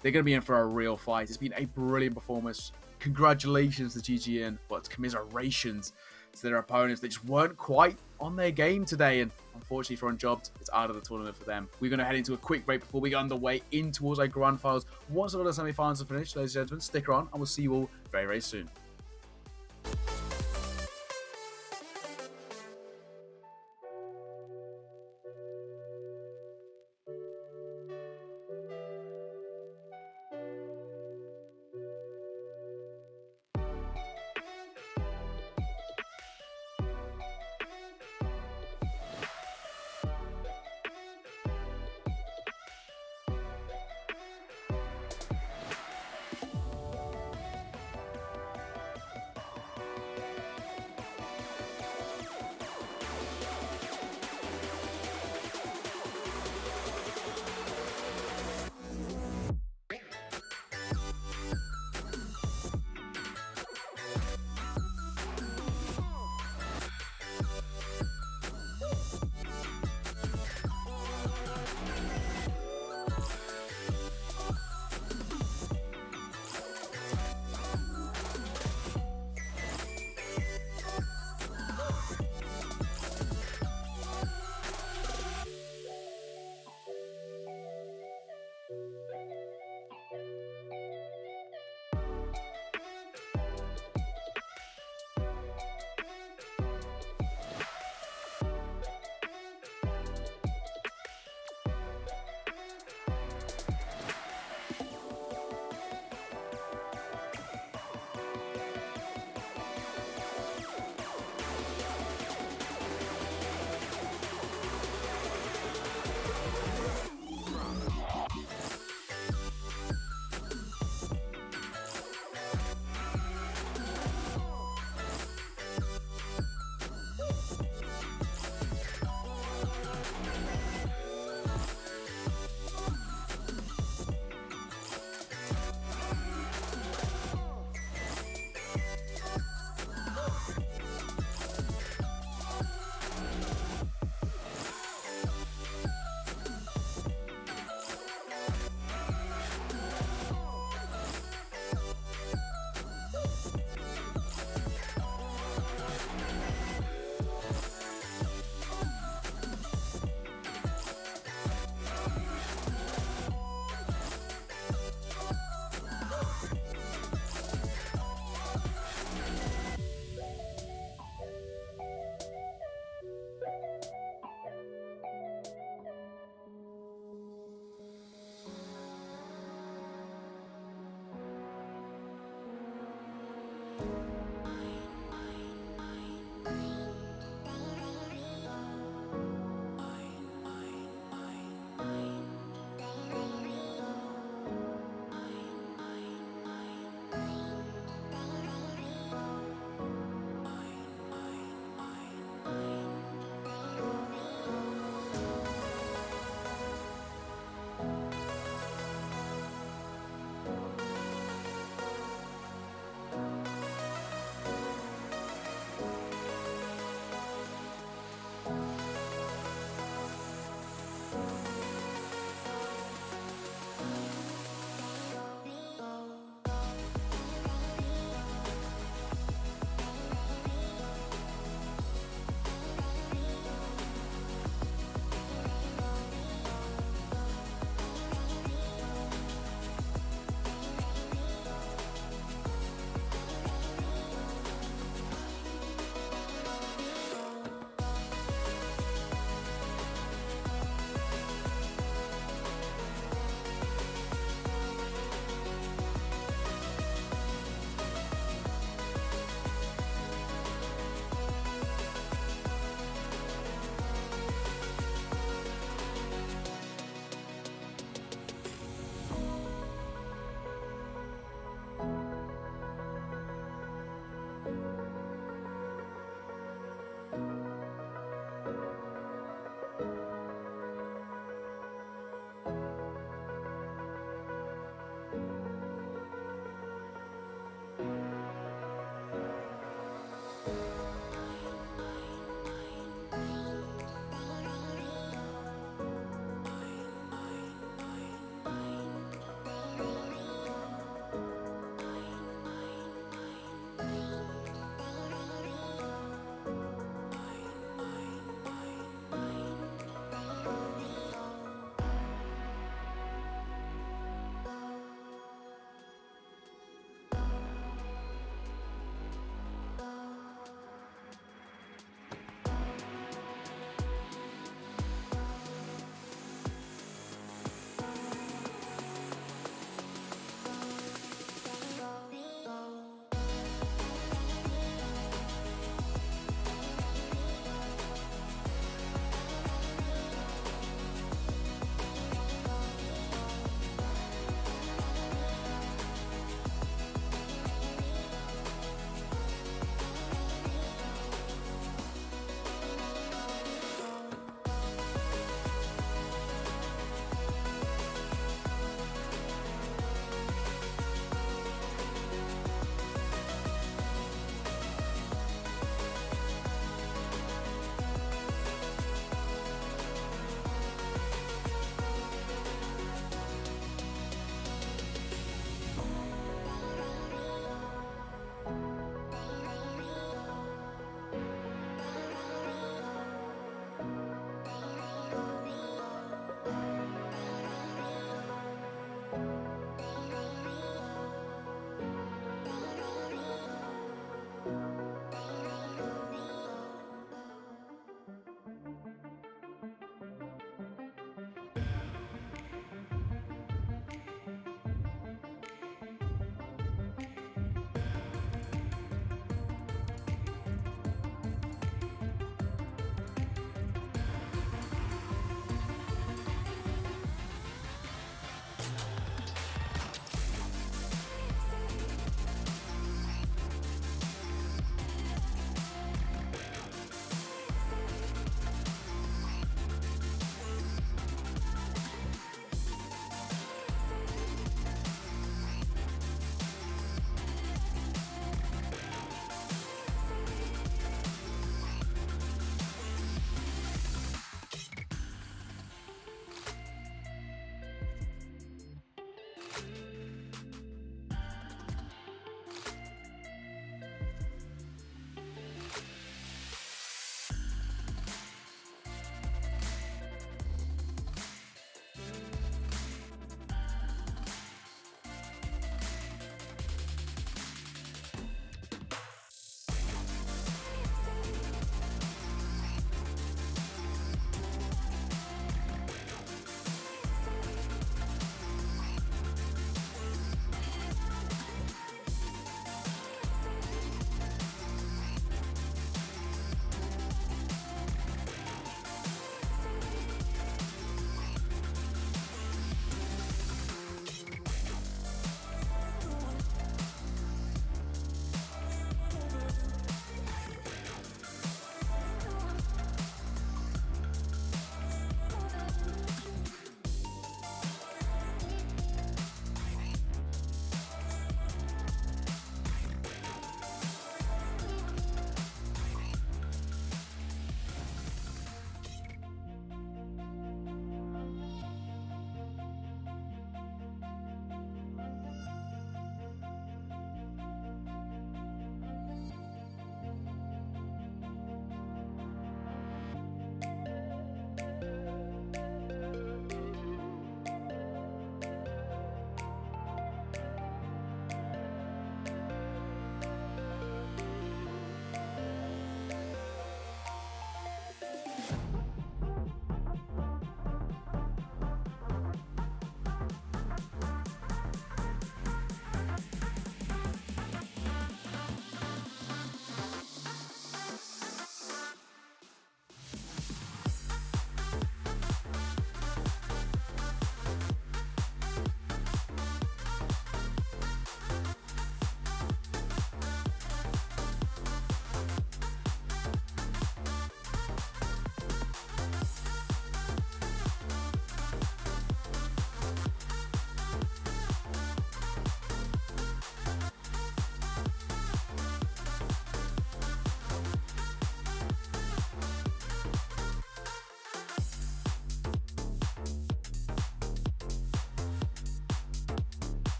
they're going to be in for a real fight. It's been a brilliant performance. Congratulations to GGN, but commiserations to their opponents. They just weren't quite on their game today, and unfortunately for Unjobbed, it's out of the tournament for them. We're going to head into a quick break before we get underway in towards our grand finals. Once all the semi-finals are finished, ladies and gentlemen, stick around and we'll see you all very, very soon.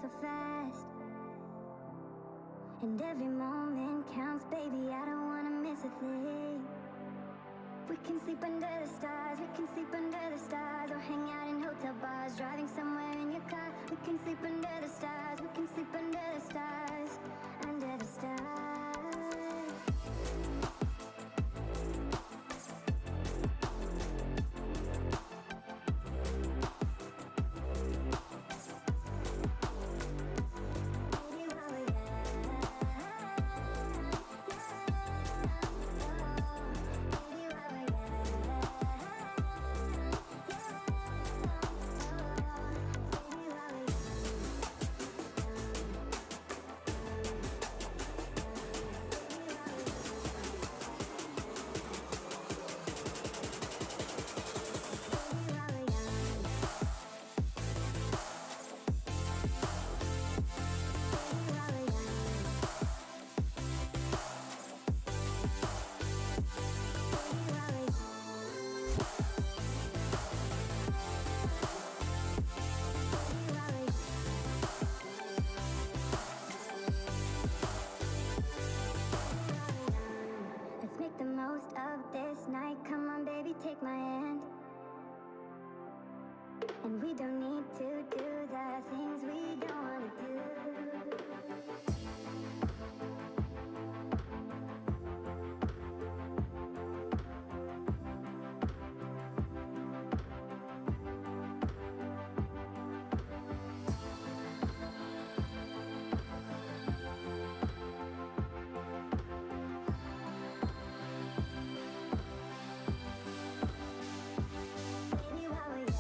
so fast. And every moment counts, baby, I don't wanna miss a thing. We can sleep under the stars, we can sleep under the stars, or hang out in hotel bars, driving somewhere in your car. We can sleep under the stars, we can sleep under the stars, under the stars. Let's make the most of this night. Come on, baby, take my hand. And we don't need to do the things we don't wanna do. Baby, while we're young,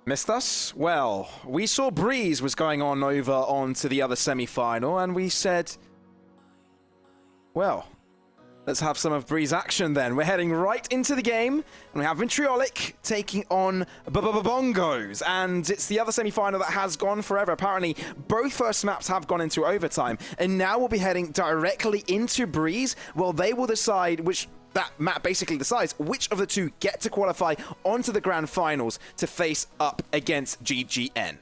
Missed us? Well, we saw Breeze was going on over onto the other semi-final, and we said, well, let's have some of Breeze action then. We're heading right into the game, and we have Vitriolic taking on Bongos, and it's the other semi-final that has gone forever. Apparently, both first maps have gone into overtime, and now we'll be heading directly into Breeze. Well, they will decide which... That map basically decides which of the two get to qualify onto the grand finals to face up against GGN.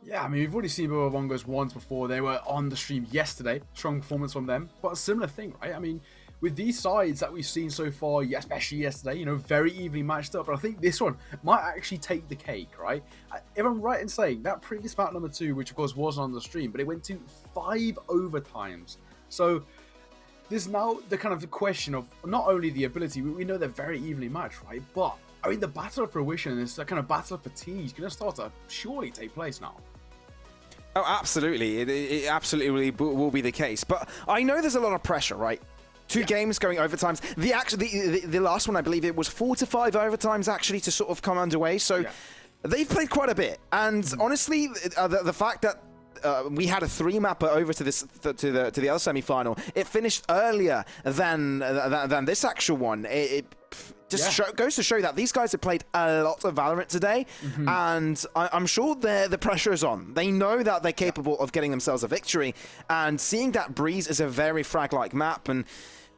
Yeah, I mean, we've already seen Bongos once before. They were on the stream yesterday. Strong performance from them, but a similar thing, right? I mean, with these sides that we've seen so far, especially yesterday, you know, very evenly matched up. But I think this one might actually take the cake, right? If I'm right in saying that previous map number 2, which of course wasn't on the stream, but it went to 5 overtimes. So there's now the kind of the question of not only the ability, we know they're very evenly matched, right? But I mean, the battle of fruition, this kind of battle of fatigue is going to start to surely take place now. Oh, absolutely. It absolutely will be the case. But I know there's a lot of pressure, right? Two games going overtimes. The last one, I believe it was 4 to 5 overtimes actually to sort of come underway. So they've played quite a bit. And honestly, the fact that we had a 3-mapper over to the other semi-final. It finished earlier than this actual one. It just goes to show that these guys have played a lot of Valorant today, and I'm sure the pressure is on. They know that they're capable of getting themselves a victory, and seeing that Breeze is a very frag-like map and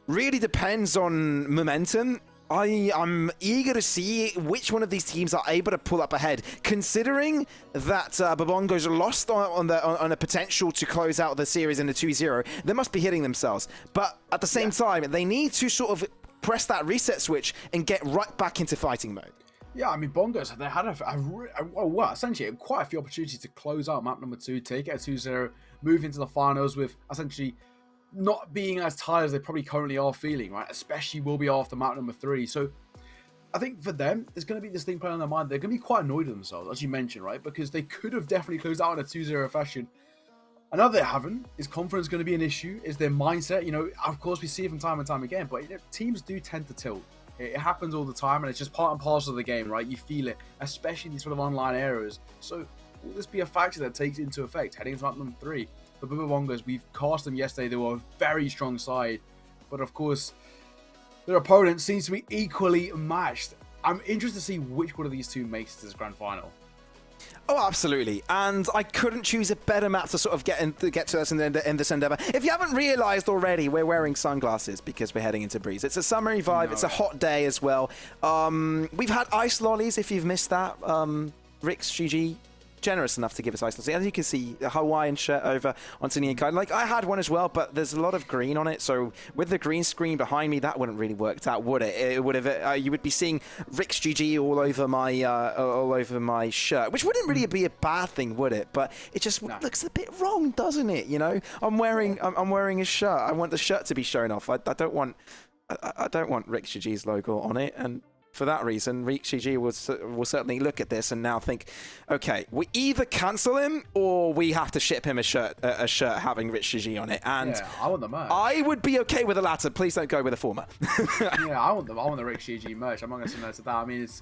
really depends on momentum. I'm eager to see which one of these teams are able to pull up ahead, considering that Bongos lost on a potential to close out the series in a 2-0. They must be hitting themselves. But at the same time, they need to sort of press that reset switch and get right back into fighting mode. Yeah, I mean, Bongos, they had essentially quite a few opportunities to close out map number 2, take it at 2-0, move into the finals with essentially not being as tired as they probably currently are feeling, right? Especially will be after map number 3. So I think for them, there's going to be this thing playing on their mind. They're going to be quite annoyed with themselves, as you mentioned, right? Because they could have definitely closed out in a 2-0 fashion. And now they haven't. Is confidence going to be an issue? Is their mindset? You know, of course, we see it from time and time again, but you know, teams do tend to tilt. It happens all the time, and it's just part and parcel of the game, right? You feel it, especially these sort of online errors. So will this be a factor that takes into effect heading into map number 3? The Bongos, we've cast them yesterday. They were a very strong side, but of course, their opponent seems to be equally matched. I'm interested to see which one of these two makes it to this grand final. Oh, absolutely. And I couldn't choose a better map to sort of get to us in this endeavor. If you haven't realized already, we're wearing sunglasses because we're heading into Breeze. It's a summery vibe. It's a hot day as well. We've had ice lollies, if you've missed that. RixGG, generous enough to give us ice lollies. As you can see, a Hawaiian shirt over on Sydney and Kai. Like, I had one as well, but there's a lot of green on it. So with the green screen behind me, that wouldn't really worked out, would it? It would have. You would be seeing RixGG all over my shirt, which wouldn't really be a bad thing, would it? But it just looks a bit wrong, doesn't it? You know, I'm wearing a shirt. I want the shirt to be shown off. I don't want RixGG's logo on it, and for that reason, RixGG will certainly look at this and now think, okay, we either cancel him or we have to ship him a shirt having RixGG on it. And yeah, I want the merch. I would be okay with the latter. Please don't go with the former. Yeah, I want the RixGG merch. I'm not going to say no to that. I mean, it's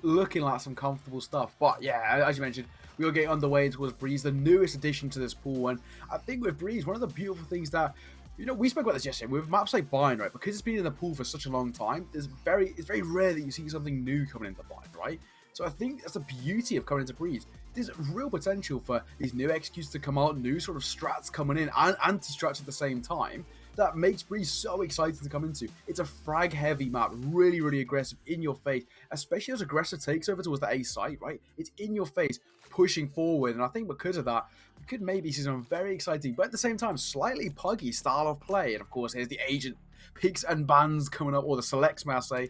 looking like some comfortable stuff. But yeah, as you mentioned, we will get underway towards Breeze, the newest addition to this pool. And I think with Breeze, one of the beautiful things that, you know, we spoke about this yesterday with maps like Bind, right? Because it's been in the pool for such a long time, it's very rare that you see something new coming into Bind, right? So I think that's the beauty of coming into Breeze. There's real potential for these new executes to come out, new sort of strats coming in, and anti-strats at the same time. That makes Breeze so exciting to come into. It's a frag-heavy map, really, really aggressive, in your face, especially as aggressor takes over towards the A site, right? It's in your face, pushing forward, and I think because of that, we could maybe see some very exciting, but at the same time, slightly puggy style of play. And of course, here's the agent picks and bans coming up, or the selects, may I say,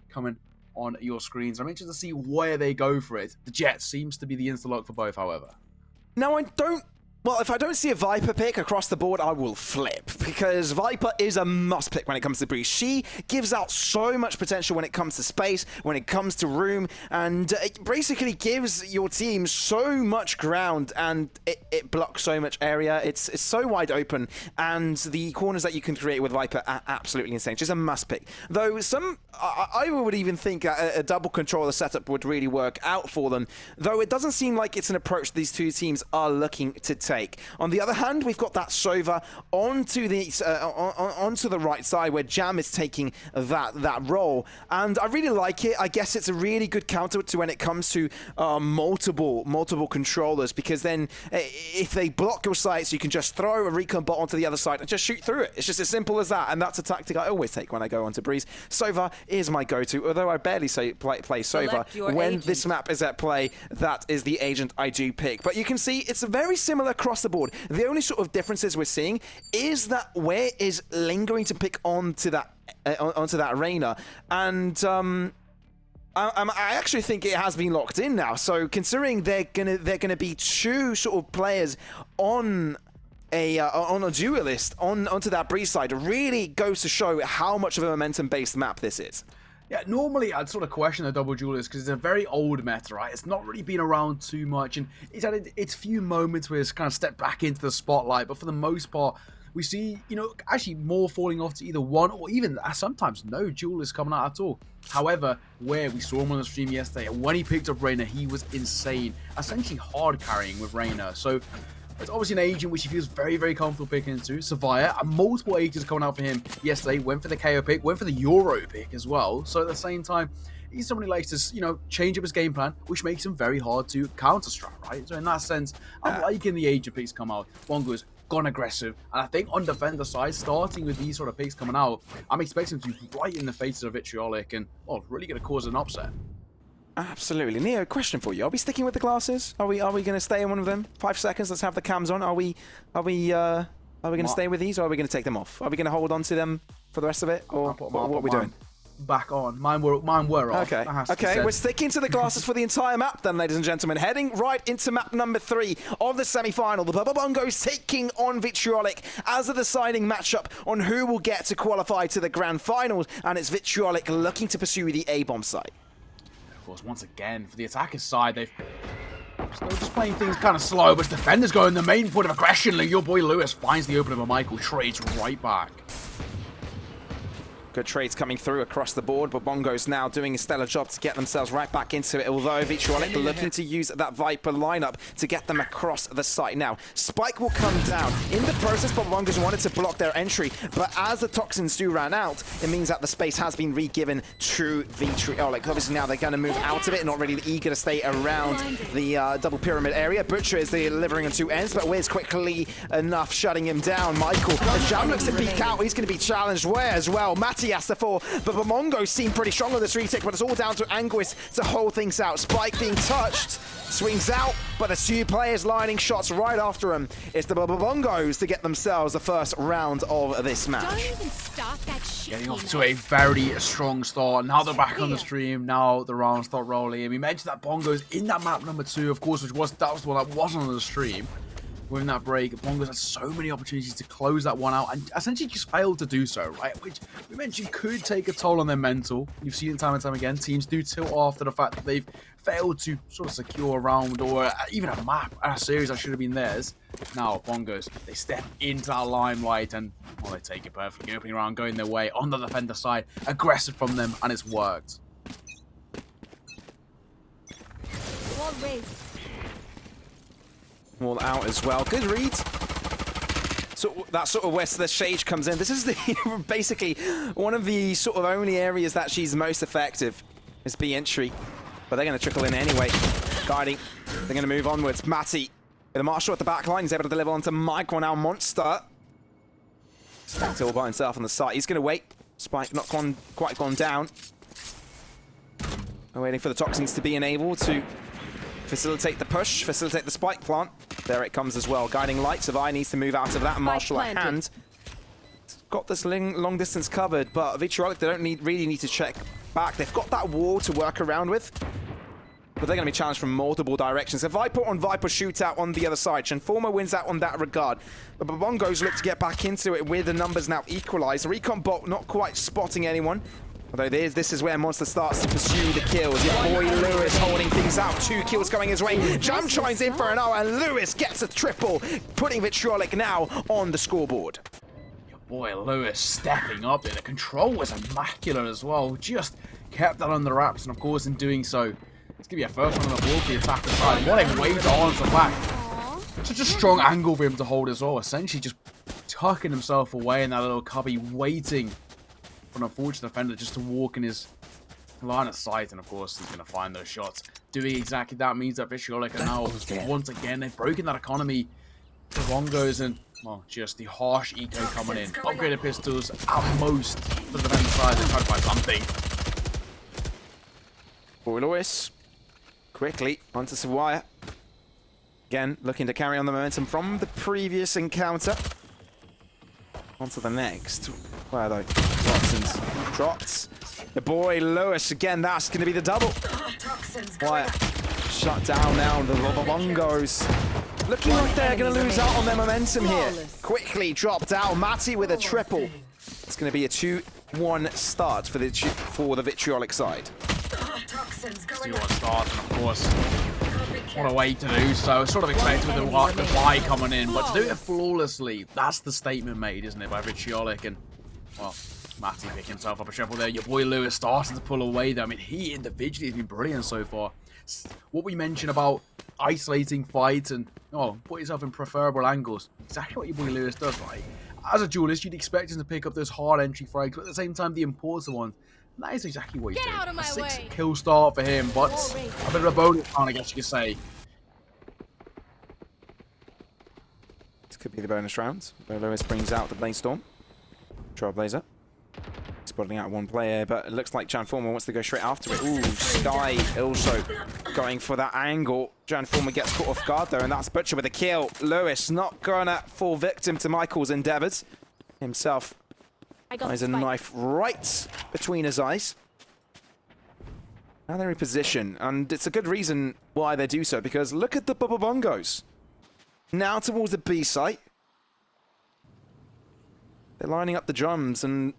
coming on your screens. I'm interested to see where they go for it. The Jet seems to be the insta-lock for both, however. Now, I don't Well, if I don't see a Viper pick across the board, I will flip, because Viper is a must pick when it comes to Breeze. She gives out so much potential when it comes to space, when it comes to room, and it basically gives your team so much ground, and it blocks so much area. It's so wide open, and the corners that you can create with Viper are absolutely insane. Just a must pick. Though I would even think a double controller setup would really work out for them, though it doesn't seem like it's an approach these two teams are looking to take. On the other hand, we've got that Sova onto the right side where Jam is taking that role, and I really like it. I guess it's a really good counter to when it comes to multiple controllers, because then if they block your sights, you can just throw a recon bot onto the other side and just shoot through it. It's just as simple as that, and that's a tactic I always take when I go onto Breeze. Sova is my go-to, although I barely play Sova. When this map is at play, that is the agent I do pick. But you can see it's very similar across the board. The only sort of differences we're seeing is that where is Ling going to pick onto that Reyna, and I actually think it has been locked in now. So considering they're gonna be two sort of players on a duelist onto that Breeze side, really goes to show how much of a momentum-based map this is. Yeah, normally I'd sort of question the double duelist because it's a very old meta, right? It's not really been around too much, and it's had its few moments where it's kind of stepped back into the spotlight, but for the most part, we see, you know, actually more falling off to either one or even sometimes no duelists coming out at all. However, where we saw him on the stream yesterday, and when he picked up Reyna, he was insane, essentially hard carrying with Reyna. So it's obviously an agent which he feels very, very comfortable picking into. Savaya, and multiple agents coming out for him yesterday. Went for the KO pick, went for the Euro pick as well. So at the same time, he's somebody who likes to, you know, change up his game plan, which makes him very hard to counter-strat, right? So in that sense, I'm liking the agent picks come out. Bongo's gone aggressive, and I think on defender side, starting with these sort of picks coming out, I'm expecting to be right in the faces of Vitriolic and, well, really going to cause an upset. Absolutely. Neo, question for you. Are we sticking with the glasses? Are we going to stay in one of them? 5 seconds, let's have the cams on. Are we going to stay with these, or are we going to take them off? Are we going to hold on to them for the rest of it, or what are we doing? Back on. Mine were off. Okay, we're sticking to the glasses for the entire map then, ladies and gentlemen. Heading right into map number 3 of the semi-final. The Bubba Bongos taking on Vitriolic as a deciding matchup on who will get to qualify to the grand finals, and it's Vitriolic looking to pursue the A-bomb site. Of course, once again, for the attackers side, they're just playing things kind of slow, but defenders going the main point of aggression. Your boy Lewis finds the opening of Michael, trades right back. Good trades coming through across the board, but Bongo's now doing a stellar job to get themselves right back into it, although Vitriolic looking to use that Viper lineup to get them across the site. Now, Spike will come down. In the process, Bongo's wanted to block their entry, but as the toxins do run out, it means that the space has been re-given to Vitriolic. Obviously, now they're going to move out of it, not really eager to stay around the double pyramid area. Butcher is delivering on 2 ends, but Wiz quickly enough shutting him down. Michael, as Jam looks to peek out, he's going to be challenged. Where as well? Matty has to fall, but Mongo seem pretty strong on this retake, but it's all down to Anguis to hold things out. Spike being touched, swings out, but there's 2 players lining shots right after him. It's the Bongos to get themselves the first round of this match. Don't even start that shit. Getting off to a very strong start. Now they're back on the stream. Now the rounds start rolling. And we mentioned that Bongo's in that map number 2, of course, that was the one that wasn't on the stream. Within that break, Bongo's had so many opportunities to close that one out and essentially just failed to do so, right? Which we mentioned could take a toll on their mental. You've seen it time and time again. Teams do tilt after the fact that they've failed to sort of secure a round or even a map, a series that should have been theirs. Now, Bongo's, they step into that limelight and, well, they take it perfectly. Opening round, going their way on the defender side. Aggressive from them, and it's worked. All out as well. Good read. So that's sort of where the Sage comes in. This is the basically one of the sort of only areas that she's most effective is B entry. But they're going to trickle in anyway. Guiding. They're going to move onwards. Matty with a Marshall at the back line. He's able to deliver onto Michael now. Monster. Spike all by himself on the side. He's going to wait. Spike not quite gone down. We're waiting for the Toxins to be enabled to facilitate the push, facilitate the spike plant. There it comes as well. Guiding light. Savai needs to move out of that. Marshall at hand. It's got this long distance covered, but Vitriolic, they don't really need to check back. They've got that wall to work around with. but they're going to be challenged from multiple directions. A Viper on Viper shootout on the other side. Transformer wins out on that regard. But Bongos look to get back into it with the numbers now equalized. Recon bot not quite spotting anyone. Although this is where Monster starts to pursue the kills. Your boy Lewis holding things out. 2 kills going his way. Jam chimes in for an hour, and Lewis gets a triple, putting Vitriolic now on the scoreboard. Your boy Lewis stepping up there. The control was immaculate as well. Just kept that under wraps, and of course in doing so, it's going to be a first one on the board for the attacker side. What a way to answer back. Such a strong angle for him to hold as well. Essentially just tucking himself away in that little cubby, waiting an unfortunate defender just to walk in his line of sight, and of course he's going to find those shots. Doing exactly that means that Vitriolic are now once again, they've broken that economy. The Bongos and, well, just the harsh eco coming in. Upgraded pistols at most for the defender side. They're trying to find something. For Lewis, quickly onto Sawaya. Again, looking to carry on the momentum from the previous encounter. Onto the next. Where though? Watson's dropped. The boy Lewis again. That's going to be the double. Wyatt shut down now. The Bongos looking like they're going to lose out on their momentum here. Quickly dropped out. Matty with a triple. It's going to be a 2-1 start for the Vitriolic side. 2-1 start, and of course, what a way to do so. Sort of expected with the buy coming in, but to do it flawlessly, that's the statement made, isn't it, by Vitriolic? And, well, Matty picking himself up a triple there. Your boy Lewis starting to pull away there. I mean, he individually has been brilliant so far. What we mentioned about isolating fights and, oh, put yourself in preferable angles. Exactly what your boy Lewis does, right? As a duelist, you'd expect him to pick up those hard entry frags, but at the same time, the important ones. And that is exactly what he's doing. A 6-kill start for him, but a bit of a bonus round, I guess you could say. This could be the bonus round, where Lewis brings out the Blaze Storm. Trailblazer. Spotting out one player, but it looks like Transformer wants to go straight after it. Ooh, Sky also going for that angle. Transformer gets caught off guard though, and that's Butcher with a kill. Lewis not gonna fall victim to Michael's endeavors. Himself has a knife right between his eyes. Now they're in position, and it's a good reason why they do so, because look at the Bongos. Now towards the B site. They're lining up the drums, and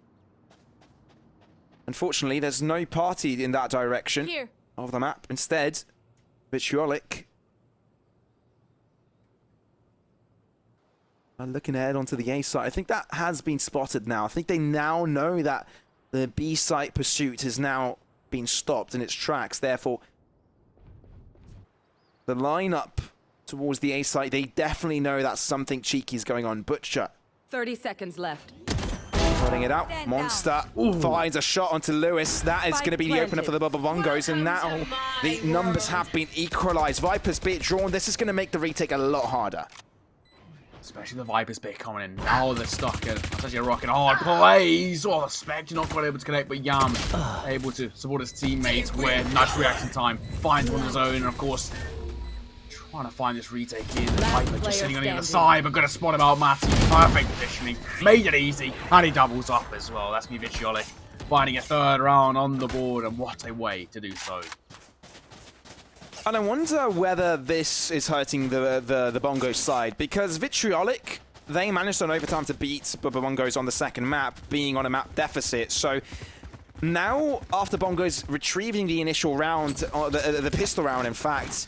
unfortunately, there's no party in that direction of the map. Instead, Vitriolic are looking ahead onto the A site. I think that has been spotted now. I think they now know that the B site pursuit has now been stopped in its tracks. Therefore, the lineup towards the A site, they definitely know that something cheeky is going on. Butcher 30 seconds left. putting it out. Monster finds a shot onto Lewis. That is going to be the opener for the Bongos, and now the numbers have been equalized. Viper's bit drawn. This is going to make the retake a lot harder. Especially the Viper's bit coming in. Now they're stuck in. That's actually a rocking hard plays. Oh, the Spectre not quite able to connect, but Yam able to support his teammates with nice reaction time. Finds one of his own, and of course, trying to find this retake in. Viper just sitting on the other side, but gonna spot him out. Matty, perfect positioning. Made it easy, and he doubles up as well. That's me, Vitriolic, finding a third round on the board, and what a way to do so. And I wonder whether this is hurting the Bongos side, because Vitriolic, they managed on overtime to beat Bongos on the second map, being on a map deficit. So now, after Bongos retrieving the initial round, the pistol round, in fact,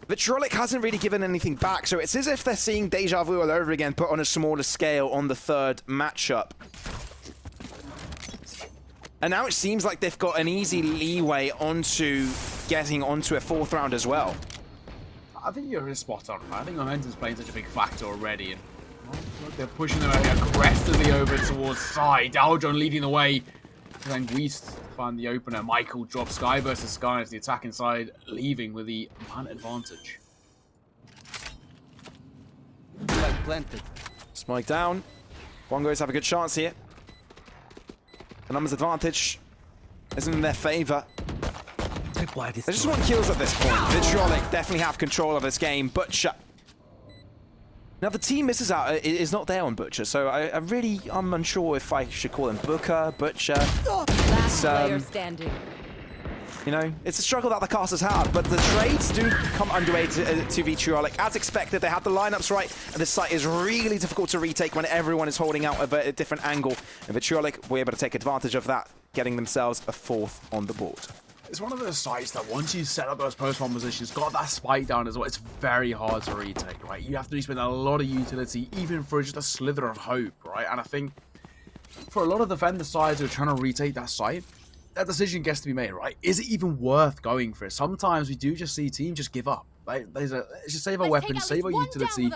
Vitriolic hasn't really given anything back. So it's as if they're seeing deja vu all over again, but on a smaller scale on the third matchup. And now it seems like they've got an easy leeway onto getting onto a fourth round as well. I think you're spot on. I think momentum's playing such a big factor already, and they're pushing them aggressively over towards side. Daljon leading the way. Then Geist find the opener. Michael drops Sky versus Sky as the attacking side leaving with the man advantage. Planted. Spike down. Bongos have a good chance here. The numbers advantage isn't in their favor. They just want kills at this point. Vitriolic definitely have control of this game. Butcher. Now the team misses out is not there on Butcher, so I'm unsure if I should call him Booker, Butcher. Last player standing. You know, it's a struggle that the casters have, but the trades do come underway to Vitriolic. As expected, they had the lineups right, and this site is really difficult to retake when everyone is holding out of a different angle. And Vitriolic were able to take advantage of that, getting themselves a 4th on the board. It's one of those sites that once you set up those post-bomb positions, got that spike down as well, it's very hard to retake, right? You have to spend a lot of utility, even for just a slither of hope, right? And I think for a lot of defender sides who are trying to retake that site, that decision gets to be made, right? Is it even worth going for it? Sometimes we do just see teams just give up. Like, let's just save our weapons, save our utility,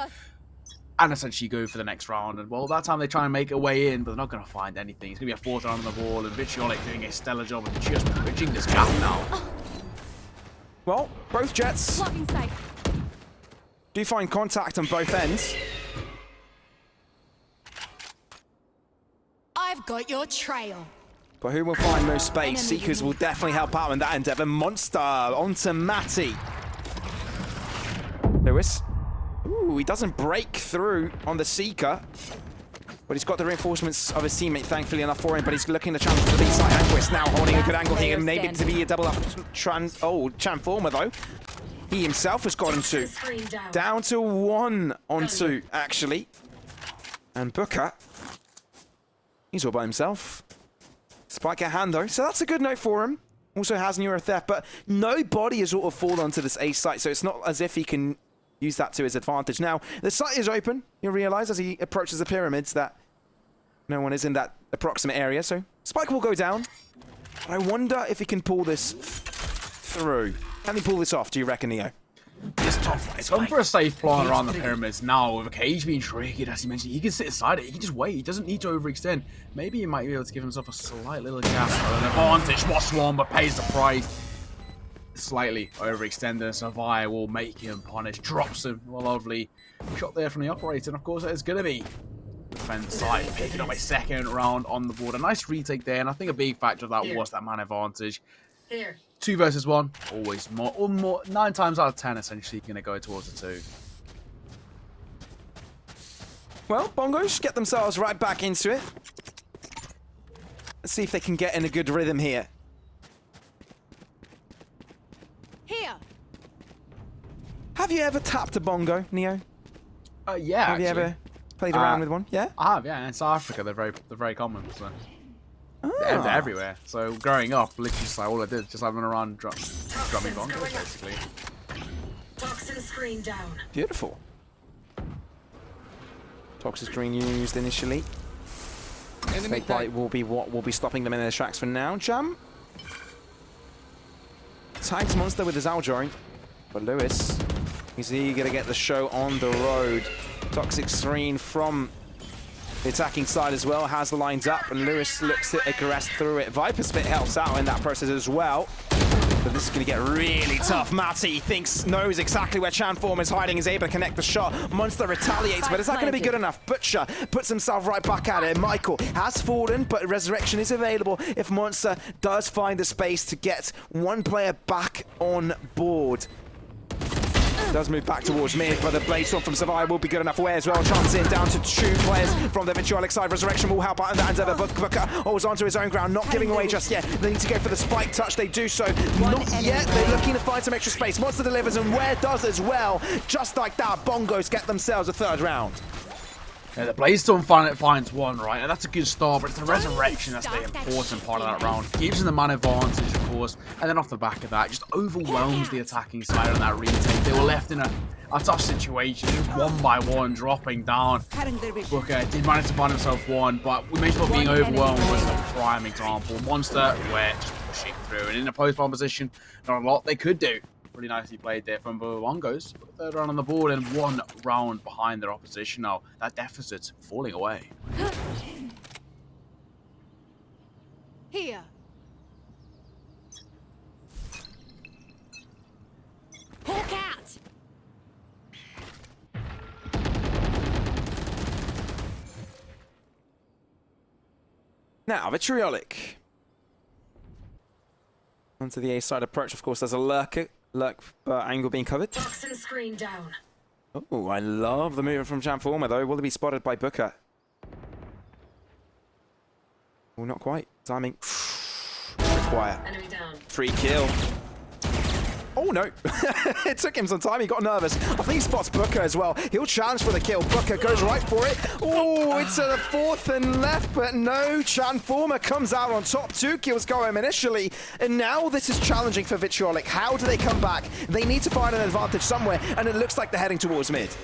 and essentially go for the next round. And, well, that time they try and make a way in, but they're not going to find anything. It's going to be a 4th round on the ball, and Vitriolic doing a stellar job of just bridging this gap now. Well, both Jets Blocking sight. do find contact on both ends. I've got your trail. But who will find most space? Seekers will definitely help out in that endeavor. Monster onto Matty. Lewis. Ooh, he doesn't break through on the Seeker. But he's got the reinforcements of his teammate, thankfully enough for him. But he's looking to challenge for the B-side. Anquist now holding a good angle here. Maybe to be a double up Transformer, though. He himself has gotten 2. Down to 1 on 2, actually. And Booker, he's all by himself. Spike at hand, though, so that's a good note for him. Also has Neuro Theft, but nobody has sort of fallen onto this A site, so it's not as if he can use that to his advantage. Now, the site is open. You'll realize as he approaches the pyramids that no one is in that approximate area, so Spike will go down. But I wonder if he can pull this through. Can he pull this off, do you reckon, Neo? It's tough. It's gone for a safe plan around the pyramids now. With a cage being triggered, as he mentioned, he can sit inside it. He can just wait. He doesn't need to overextend. Maybe he might be able to give himself a slight little gap. An advantage. What's one, but pays the price. Slightly overextended. Savia will make him punish. Drops him. Well, lovely shot there from the operator. And of course, it's going to be defense side picking up a 2nd round on the board. A nice retake there. And I think a big factor of that was that man advantage. Here. 2 versus 1, always more, or more, 9 times out of 10, essentially, going to go towards the 2. Well, Bongos get themselves right back into it. Let's see if they can get in a good rhythm here. Here. Have you ever tapped a bongo, Neo? Yeah, Have you ever played around with one? Yeah? I have, yeah. In South Africa, they're very common, so. They're everywhere. So growing up, literally just like all I did, just having around drumming bongos, basically. Toxin screen down. Beautiful. Toxic screen used initially. Snake Bite will be what will be stopping them in their tracks for now. Jam tags Monster with his Aljoy, but Lewis, he's eager to get the show on the road. Toxic screen from the attacking side as well, has the lines up, and Lewis looks to aggress through it. Viper Spit helps out in that process as well. But this is going to get really tough. Matty knows exactly where Transform is hiding, is able to connect the shot. Monster retaliates, but is that going to be good enough? Butcher puts himself right back at it. Michael has fallen, but Resurrection is available if Monster does find the space to get one player back on board. Does move back towards mid, but the Blade Storm from Savia will be good enough away as well. Chance in down to 2 players from the Vitriolic side. Resurrection will help out in that endeavor, but Booker holds onto his own ground, not giving away just yet. They need to go for the spike touch. They do so. Not yet. They're looking to find some extra space. Monster delivers, and Ware does as well. Just like that, Bongos get themselves a 3rd round. Yeah, the Blade Storm finds 1, right? And that's a good start, but it's the Resurrection that's the important part of that round. Gives them the man advantage, of course, and then off the back of that, just overwhelms the attacking side on that retake. They were left in a tough situation, just 1 by 1, dropping down. Booker did manage to find himself 1, but we mentioned about being overwhelmed was a prime example. Monster, Ware just pushing through, and in a post-bomb position, not a lot they could do. Really nicely played there from Bongos. 3rd round on the board and 1 round behind their opposition now. That deficit's falling away. Here. Hawk out. Now, Vitriolic. Onto the A side approach, of course, there's a lurk angle being covered. Toxin screen down. Oh, I love the movement from Transformer, though. Will it be spotted by Booker? Oh, not quite. Timing. Quiet. Enemy down. Free kill. Oh no, it took him some time, he got nervous. I think he spots Booker as well. He'll challenge for the kill. Booker goes right for it. Oh, it's a 4th and left, but no, Transformer comes out on top. 2 kills go him initially, and now this is challenging for Vitriolic. How do they come back? They need to find an advantage somewhere, and it looks like they're heading towards mid.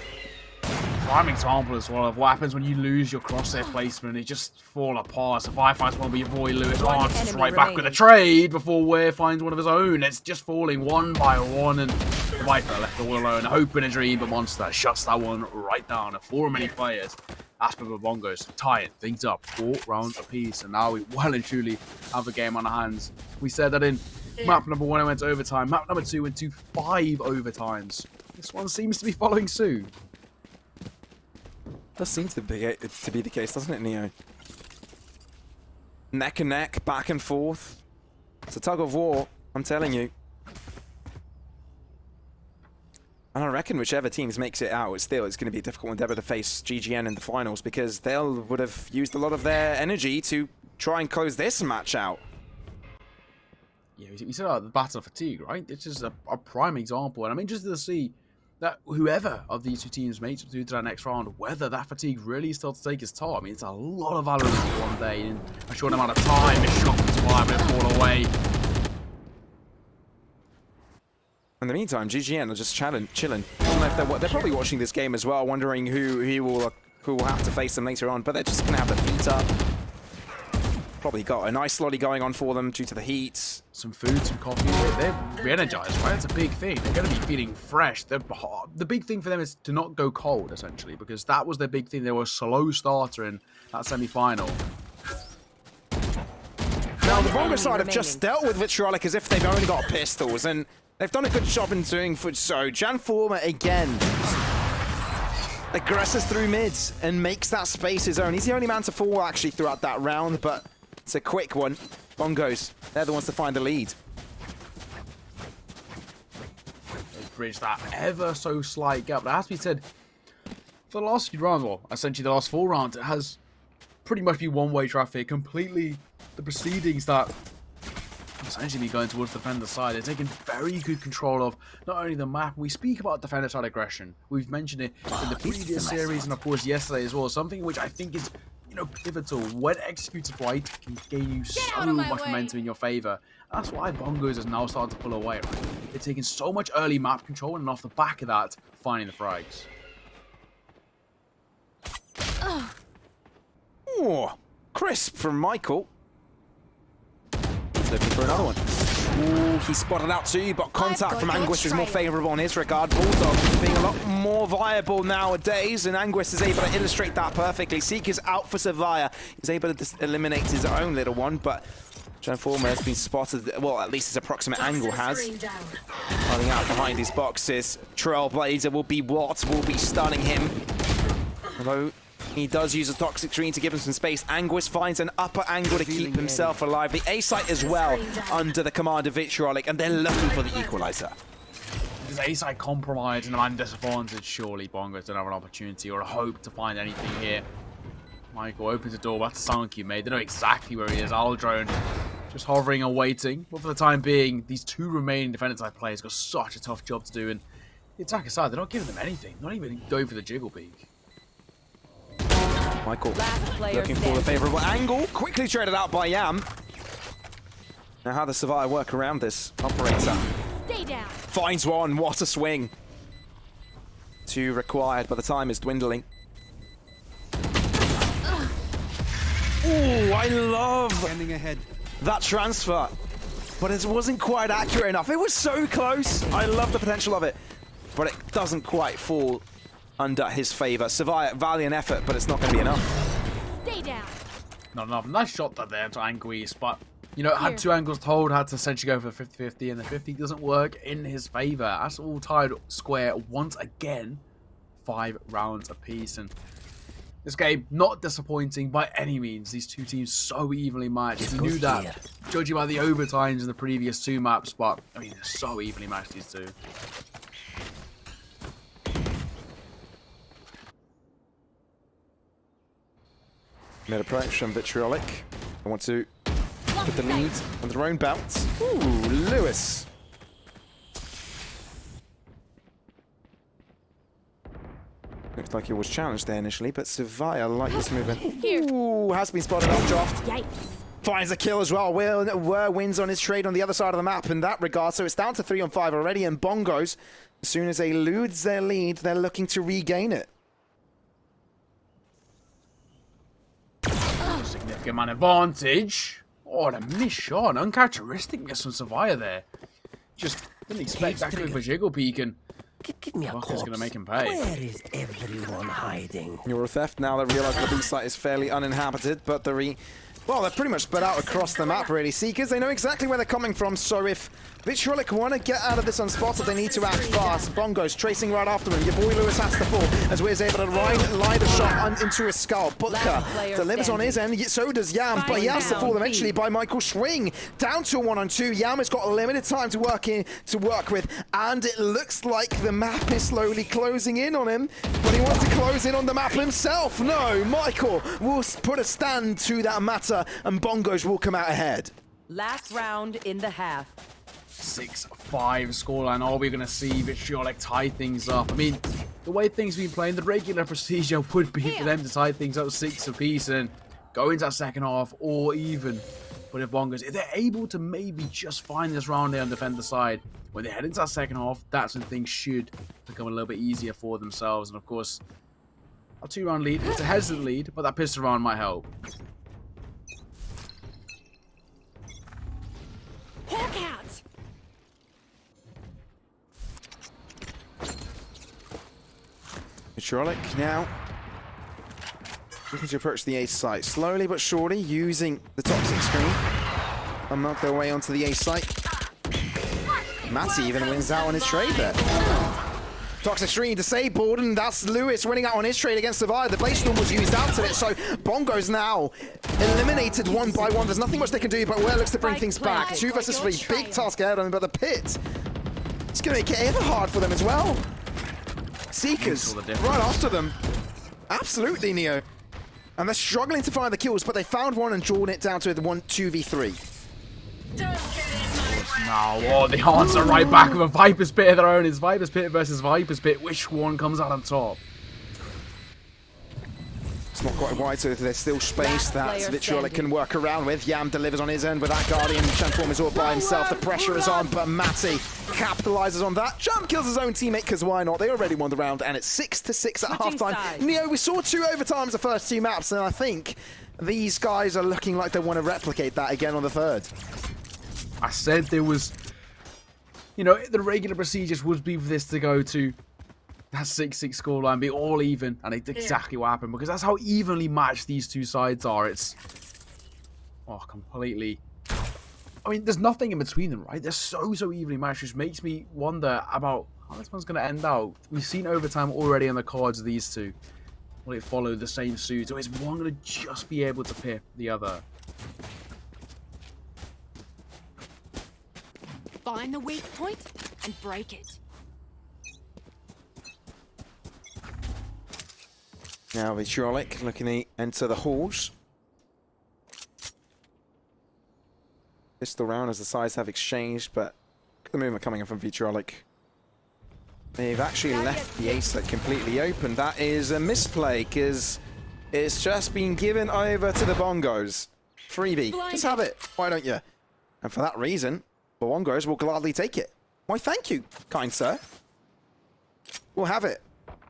Prime example as well of what happens when you lose your crosshair placement. It just fall apart. So Firefights won't be your boy Lewis Arms just right back with a trade before Ware finds one of his own. It's just falling one by one, and the Viper left all alone, hoping a dream, but Monster shuts that one right down. 4 many players. As per the Bongos, tying things up 4 rounds apiece, and now we well and truly have a game on our hands. We said that in map number 1 it went to overtime. Map number 2 went to 5 overtimes. This one seems to be following suit. Does seem to be the case, doesn't it, Neo? Neck and neck, back and forth. It's a tug of war, I'm telling you. And I reckon whichever teams makes it out, it's going to be a difficult endeavor to face GGN in the finals, because they would have used a lot of their energy to try and close this match out. Yeah, we said about the battle of fatigue, right? It's just a prime example, and I'm interested to see that whoever of these 2 teams makes it through to that next round, whether that fatigue really starts to take its toll. I mean, it's a lot of Valorant for one day in a short amount of time. It's shot from fire, but it fall away. In the meantime, GGN are just chilling. I don't know if they're probably watching this game as well, wondering who will have to face them later on, but they're just going to have their feet up. Probably got a nice slotty going on for them due to the heat. Some food, some coffee. They're re-energized, right? That's a big thing. They're going to be feeling fresh. The big thing for them is to not go cold, essentially, because that was their big thing. They were a slow starter in that semi-final. Now, the Bongo side have just dealt with Vitriolic as if they've only got pistols, and they've done a good job in doing so. Janformer again aggresses through mids and makes that space his own. He's the only man to fall, actually, throughout that round, but it's a quick one. Bongos, they're the ones to find the lead. They bridge that ever so slight gap. But as we said, for the last few rounds, well, essentially the last 4 rounds, it has pretty much been one-way traffic. Completely the proceedings that essentially going towards the defender side. They're taking very good control of not only the map. We speak about defender side aggression. We've mentioned it in the previous series and of course yesterday as well. Something which I think is, you know, pivotal. When executed right, can gain you so much momentum in your favor. That's why Bongos is now starting to pull away. Right? They're taking so much early map control, and off the back of that, finding the frags. Oh, crisp from Michael. He's looking for another one. Ooh, he spotted out too, but contact from Anguis is more favorable in his regard. Bulldog being a lot more viable nowadays, and Anguis is able to illustrate that perfectly. Seeker's out for Sevilla. He's able to eliminate his own little one, but Transformer has been spotted, well, at least his approximate angle has. Running out behind his boxes. Trailblazer will be what will be stunning him. Although he does use a Toxic Screen to give him some space. Anguis finds an upper angle to keep himself alive. The A site as well under the command of Vitriolic, and they're looking for the equalizer. Is A side compromised and I'm disadvantage? Surely Bongos don't have an opportunity or a hope to find anything here. Michael opens the door. That's the sound cue made. They know exactly where he is. Aldrone just hovering and waiting. But for the time being, these 2 remaining defender side players got such a tough job to do. And the attacker side, they're not giving them anything. Not even going for the jiggle peek. Michael looking for the favorable angle. Quickly traded out by Yam. Now how does Sevilla work around this operator? Stay down. Finds one. What a swing. 2 required, but the time is dwindling. Ooh, I love that transfer, but it wasn't quite accurate enough. It was so close. I love the potential of it, but it doesn't quite fall under his favor. Sevilla, valiant effort, but it's not going to be enough. Stay down. Not enough. Nice shot there to Anguis, but you know, had 2 angles told, had to essentially go for the 50-50, and the 50 doesn't work in his favor. That's all tied square once again. 5 rounds apiece, and this game not disappointing by any means. These 2 teams so evenly matched. We knew that, judging by the overtimes in the previous 2 maps, but I mean, they're so evenly matched, these 2. Mid approach from Vitriolic. I want to with the lead on their own belt. Ooh, Lewis. Looks like he was challenged there initially, but Sevilla like this movement. Ooh, has been spotted on draft. Finds a kill as well. Were wins on his trade on the other side of the map in that regard, so it's down to 3 on 5 already, and Bongos, as soon as they lose their lead, they're looking to regain it. Significant amount of advantage. Oh, and a missed shot. Uncharacteristic miss from Sevilla there. Just didn't expect that quick for Jiggle Peek, and Give me a Bucker's corpse. going to make him pay. Where is everyone hiding? You're a theft now that realize the B site is fairly uninhabited, but well, they're pretty much spread out across the map, really. Seekers, they know exactly where they're coming from, so if Vitriolic want to get out of this unspotted, they need to act fast. Bongos tracing right after him. Your boy Lewis has to fall, as Weir's able to line the shot into his skull. Butker delivers on his end, so does Yam, but he has to fall eventually by Michael Swing. Down to a 1-on-2. Yam has got a limited time to work with, and it looks like the map is slowly closing in on him, but he wants to close in on the map himself. No, Michael will put a stand to that matter, and Bongos will come out ahead. Last round in the half. 6-5 scoreline. Are we going to see Vitriolic tie things up? I mean, the way things have been playing, the regular procedure would be for them to tie things up 6 apiece and go into that second half or even. But if Bongos, if they're able to maybe just find this round there on the defender side, when they head into that second half, that's when things should become a little bit easier for themselves. And of course, a 2-round lead. It's a hesitant lead, but that pistol round might help. Hawk out. Vitriolic now looking to approach the A site slowly but surely, using the toxic screen and melt their way onto the A site. Matty even wins out on his trade there. Toxic screen disabled, and that's Lewis winning out on his trade against Survivor. The Blaze Storm was used out of it, so Bongo's now eliminated 1 by 1. There's nothing much they can do, but Ware looks to bring things back. 2 versus 3, big task ahead of them, but the pit, it's going to make it ever hard for them as well. Seekers right after them. Absolutely, Neo. And they're struggling to find the kills, but they found one and drawn it down to the 2v3. Now, oh, the answer right back with a Viper's Pit of their own. It's Viper's Pit versus Viper's Pit. Which one comes out on top? It's not quite wide, so there's still space that Vitriolic can work around with. Yam delivers on his end with that Guardian. Transform is all by himself. The pressure is on, but Matty capitalizes on that. Jump kills his own teammate, because why not? They already won the round, and it's 6-6 at halftime. Neo, we saw 2 overtimes the first 2 maps, and I think these guys are looking like they want to replicate that again on the third. I said there was, you know, the regular procedures would be for this to go to that 6-6 scoreline, be all even, and it's exactly what happened, because that's how evenly matched these 2 sides are. It's, oh, completely, I mean, there's nothing in between them, right? They're so evenly matched, which makes me wonder about how this one's going to end out. We've seen overtime already on the cards of these 2. Will it follow the same suit, or is one going to just be able to pip the other? Find the weak point and break it. Now Vitriolic looking to enter the halls. Pistol round as the sides have exchanged, but look at the movement coming in from Vitriolic. They've actually left the A site completely open. That is a misplay, because it's just been given over to the Bongos. Freebie, just have it. Why don't you? And for that reason, the Bongos will gladly take it. Why, thank you, kind sir. We'll have it.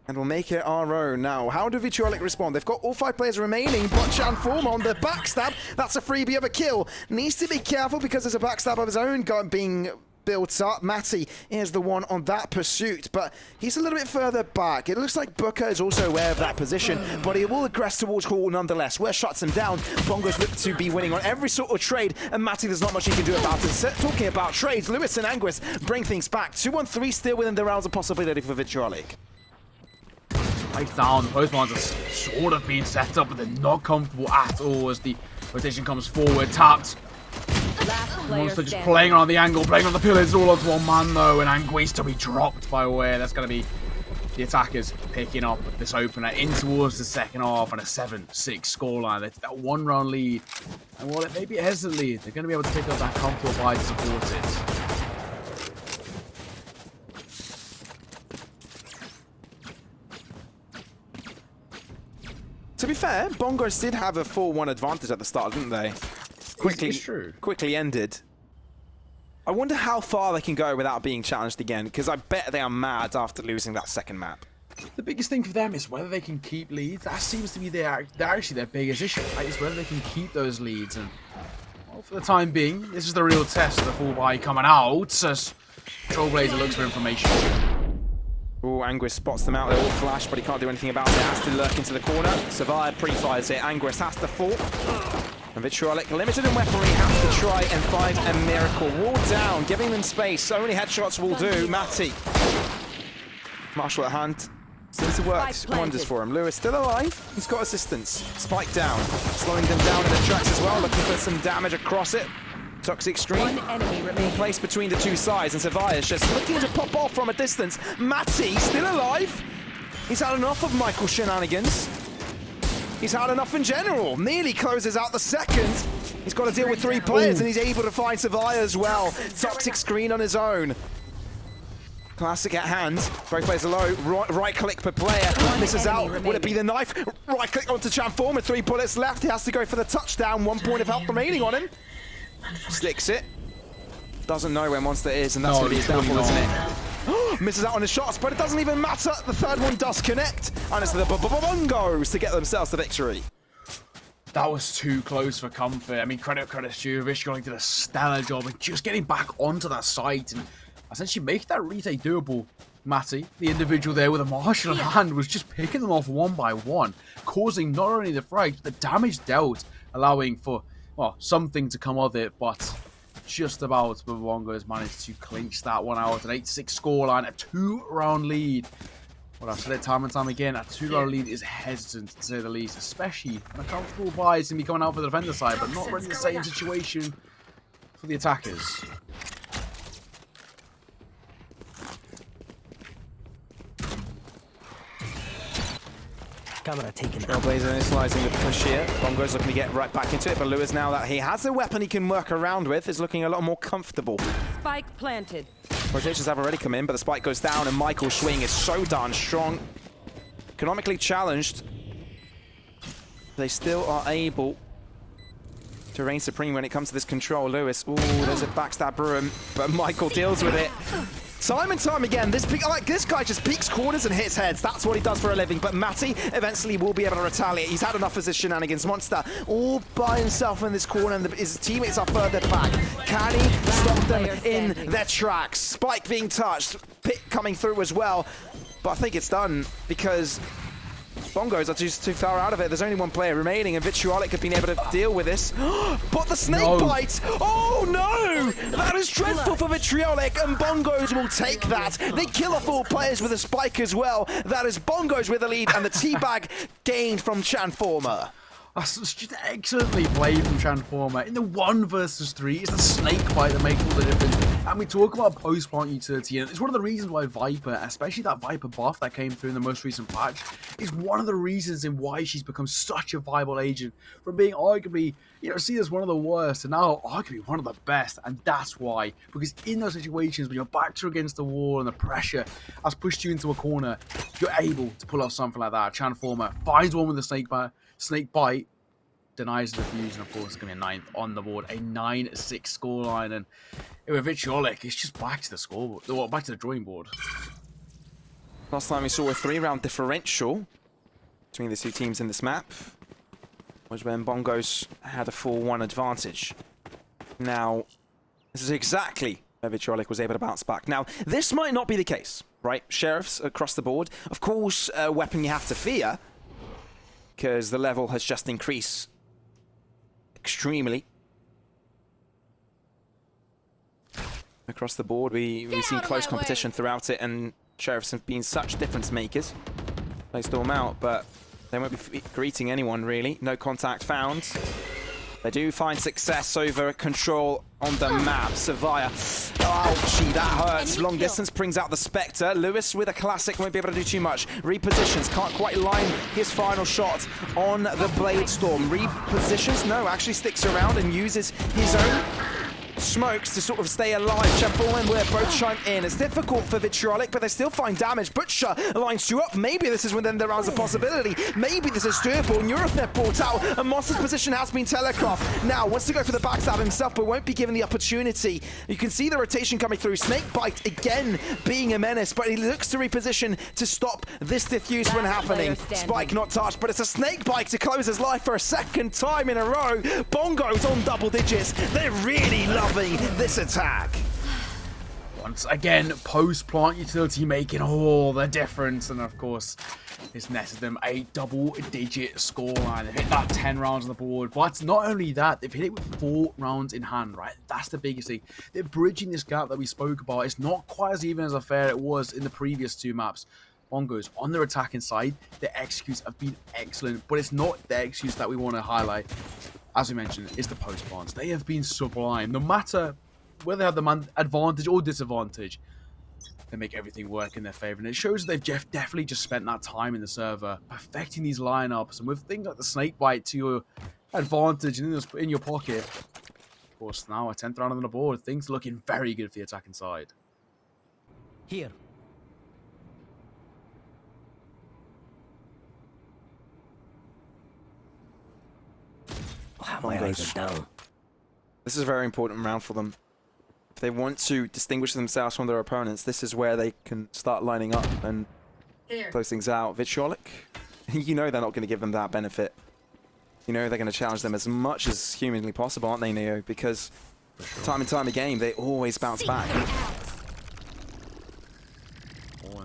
And we'll make it our own. Now, how do Vitriolic respond? They've got all 5 players remaining, but Transform on the backstab. That's a freebie of a kill. Needs to be careful, because there's a backstab of his own gun being built up. Matty is the one on that pursuit, but he's a little bit further back. It looks like Booker is also aware of that position, but he will aggress towards Hall nonetheless. Where shuts him down. Bongos look to be winning on every sort of trade, and Matty, there's not much he can do about it. Talking about trades, Lewis and Anguis bring things back. 2-on-3 still within the realms of possibility for Vitriolic. Right down, the postmans are sort of being set up, but they're not comfortable at all as the rotation comes forward. Tapped. Monster just playing around the angle, playing on the pillars, all onto one man though, and Anguis to be dropped by Ware. That's going to be the attackers picking up this opener in towards the second half and a 7-6 scoreline. That's that 1 round lead. And while it may be a hesitant lead, they're going to be able to pick up that comfortable buy to support it. To be fair, Bongos did have a 4-1 advantage at the start, didn't they? It's true. Quickly ended. I wonder how far they can go without being challenged again, because I bet they are mad after losing that second map. The biggest thing for them is whether they can keep leads. That seems to be actually their biggest issue, right? Is whether they can keep those leads. And well, for the time being, this is the real test of the full buy coming out as Trailblazer looks for information. Oh, Anguis spots them out. They all flash, but he can't do anything about it. Has to lurk into the corner. Savia pre-fires it. Anguis has to fall. And Vitriolic, limited in weaponry, has to try and find a miracle. Wall down, giving them space. Only headshots will do. Matty. Marshall at hand. Seems to work wonders for him. Lewis still alive. He's got assistance. Spike down. Slowing them down in the tracks as well. Looking for some damage across it. Toxic Stream being placed between the two sides, and Savia's just looking to pop off from a distance. Matty still alive. He's had enough of Michael's shenanigans. He's had enough in general. Nearly closes out the second. He's got to deal with 3 players, and he's able to find Savia as well. Toxic Screen on his own. Classic at hand. Both players are low. Right click per player. Misses out. Would it be the knife? Right click onto Transformer. 3 bullets left. He has to go for the touchdown. 1 point of health remaining on him. Slicks it. Doesn't know where Monster is, and that's going to be his downfall, isn't it? Misses out on his shots, but it doesn't even matter. The third one does connect, and it's the Bongos to get themselves the victory. That was too close for comfort. I mean, credit due. RixGG did a stellar job of just getting back onto that site and essentially make that retake doable. Matty, the individual there with a Marshall in hand, was just picking them off 1 by 1, causing not only the frags, but the damage dealt, allowing for, well, something to come of it, but just about the Bongos managed to clinch that one out. An 8-6 scoreline, a 2-round lead. Well, I've said it time and time again, a 2-round lead is hesitant, to say the least, especially when a comfortable buy is going to be coming out for the defender side, but not really the same situation for the attackers. Camera taken. Trailblazer initializing the push here. Bongos looking to get right back into it, but Lewis, now that he has a weapon he can work around with, is looking a lot more comfortable. Spike planted. Rotations have already come in, but the spike goes down, and Michael's swing is so darn strong. Economically challenged. They still are able to reign supreme when it comes to this control. Lewis, ooh, there's a backstab broom, but Michael deals with it. Time and time again, this guy just peeks corners and hits heads. That's what he does for a living. But Matty eventually will be able to retaliate. He's had enough of this shenanigans. Monster all by himself in this corner, and his teammates are further back. Can he stop them in their tracks? Spike being touched, Pit coming through as well. But I think it's done because Bongos are just too far out of it. There's only 1 player remaining, and Vitriolic have been able to deal with this. But the snake bite! Oh no! That is dreadful for Vitriolic, and Bongos will take that. They kill off all players with a spike as well. That is Bongos with the lead, and the teabag gained from Transformer. That's just excellently played from Transformer. In the 1 versus 3, it's the snake bite that makes all the difference. And we talk about post-plant utility, and it's one of the reasons why Viper, especially that Viper buff that came through in the most recent patch, is one of the reasons in why she's become such a viable agent, from being arguably, seen as one of the worst, and now arguably one of the best. And that's why, because in those situations when your backs are against the wall and the pressure has pushed you into a corner, you're able to pull off something like that. Transformer finds one with the snake bite, denies the fusion. Of course, it's going to be a 9th on the board, a 9-6 scoreline, and with Vitriolic, it's just back to the scoreboard, well, back to the drawing board. Last time we saw a 3-round differential between the 2 teams in this map was when Bongos had a 4-1 advantage. Now, this is exactly where Vitriolic was able to bounce back. Now, this might not be the case, right? Sheriffs across the board. Of course, a weapon you have to fear, because the level has just increased extremely. Across the board, we've seen close competition throughout it, and Sheriffs have been such difference makers. They storm out, but they won't be greeting anyone, really. No contact found. They do find success over control on the map. Savia, ouchie, that hurts. Long distance brings out the Spectre. Lewis with a classic won't be able to do too much. Repositions, can't quite line his final shot on the Blade Storm. Repositions, no, actually sticks around and uses his own smokes to sort of stay alive. Champol and Weir both chime in. It's difficult for Vitriolic, but they still find damage. Butcher lines two up. Maybe this is within their rounds of possibility. Maybe this is doable. Neurothep brought out. And Monster's position has been telegraphed. Now wants to go for the backstab himself, but won't be given the opportunity. You can see the rotation coming through. Snakebite again being a menace, but he looks to reposition to stop this diffuse when happening. Spike not touched, but it's a Snakebite to close his life for a second time in a row. Bongo's on double digits. They're really loving this attack. Once again, post-plant utility making all the difference. And of course, it's netted them a double-digit scoreline. They've hit that 10 rounds on the board. But not only that, they've hit it with 4 rounds in hand, right? That's the biggest thing. They're bridging this gap that we spoke about. It's not quite as even as affair it was in the previous 2 maps. Bongos on their attacking side, their executes have been excellent. But it's not the executes that we want to highlight. As we mentioned, it's the post-plants. They have been sublime. No matter whether they have the advantage or disadvantage, they make everything work in their favor. And it shows that they've definitely just spent that time in the server perfecting these lineups. And with things like the Snakebite to your advantage and in your pocket, of course, now a 10th round on the board. Things looking very good for the attacking side. Here. My eyes are down. This is a very important round for them. If they want to distinguish themselves from their opponents, this is where they can start lining up and close things out. Vitriolic, you know they're not going to give them that benefit. You know they're going to challenge them as much as humanly possible, aren't they, Neo? Because time and time again, they always bounce back.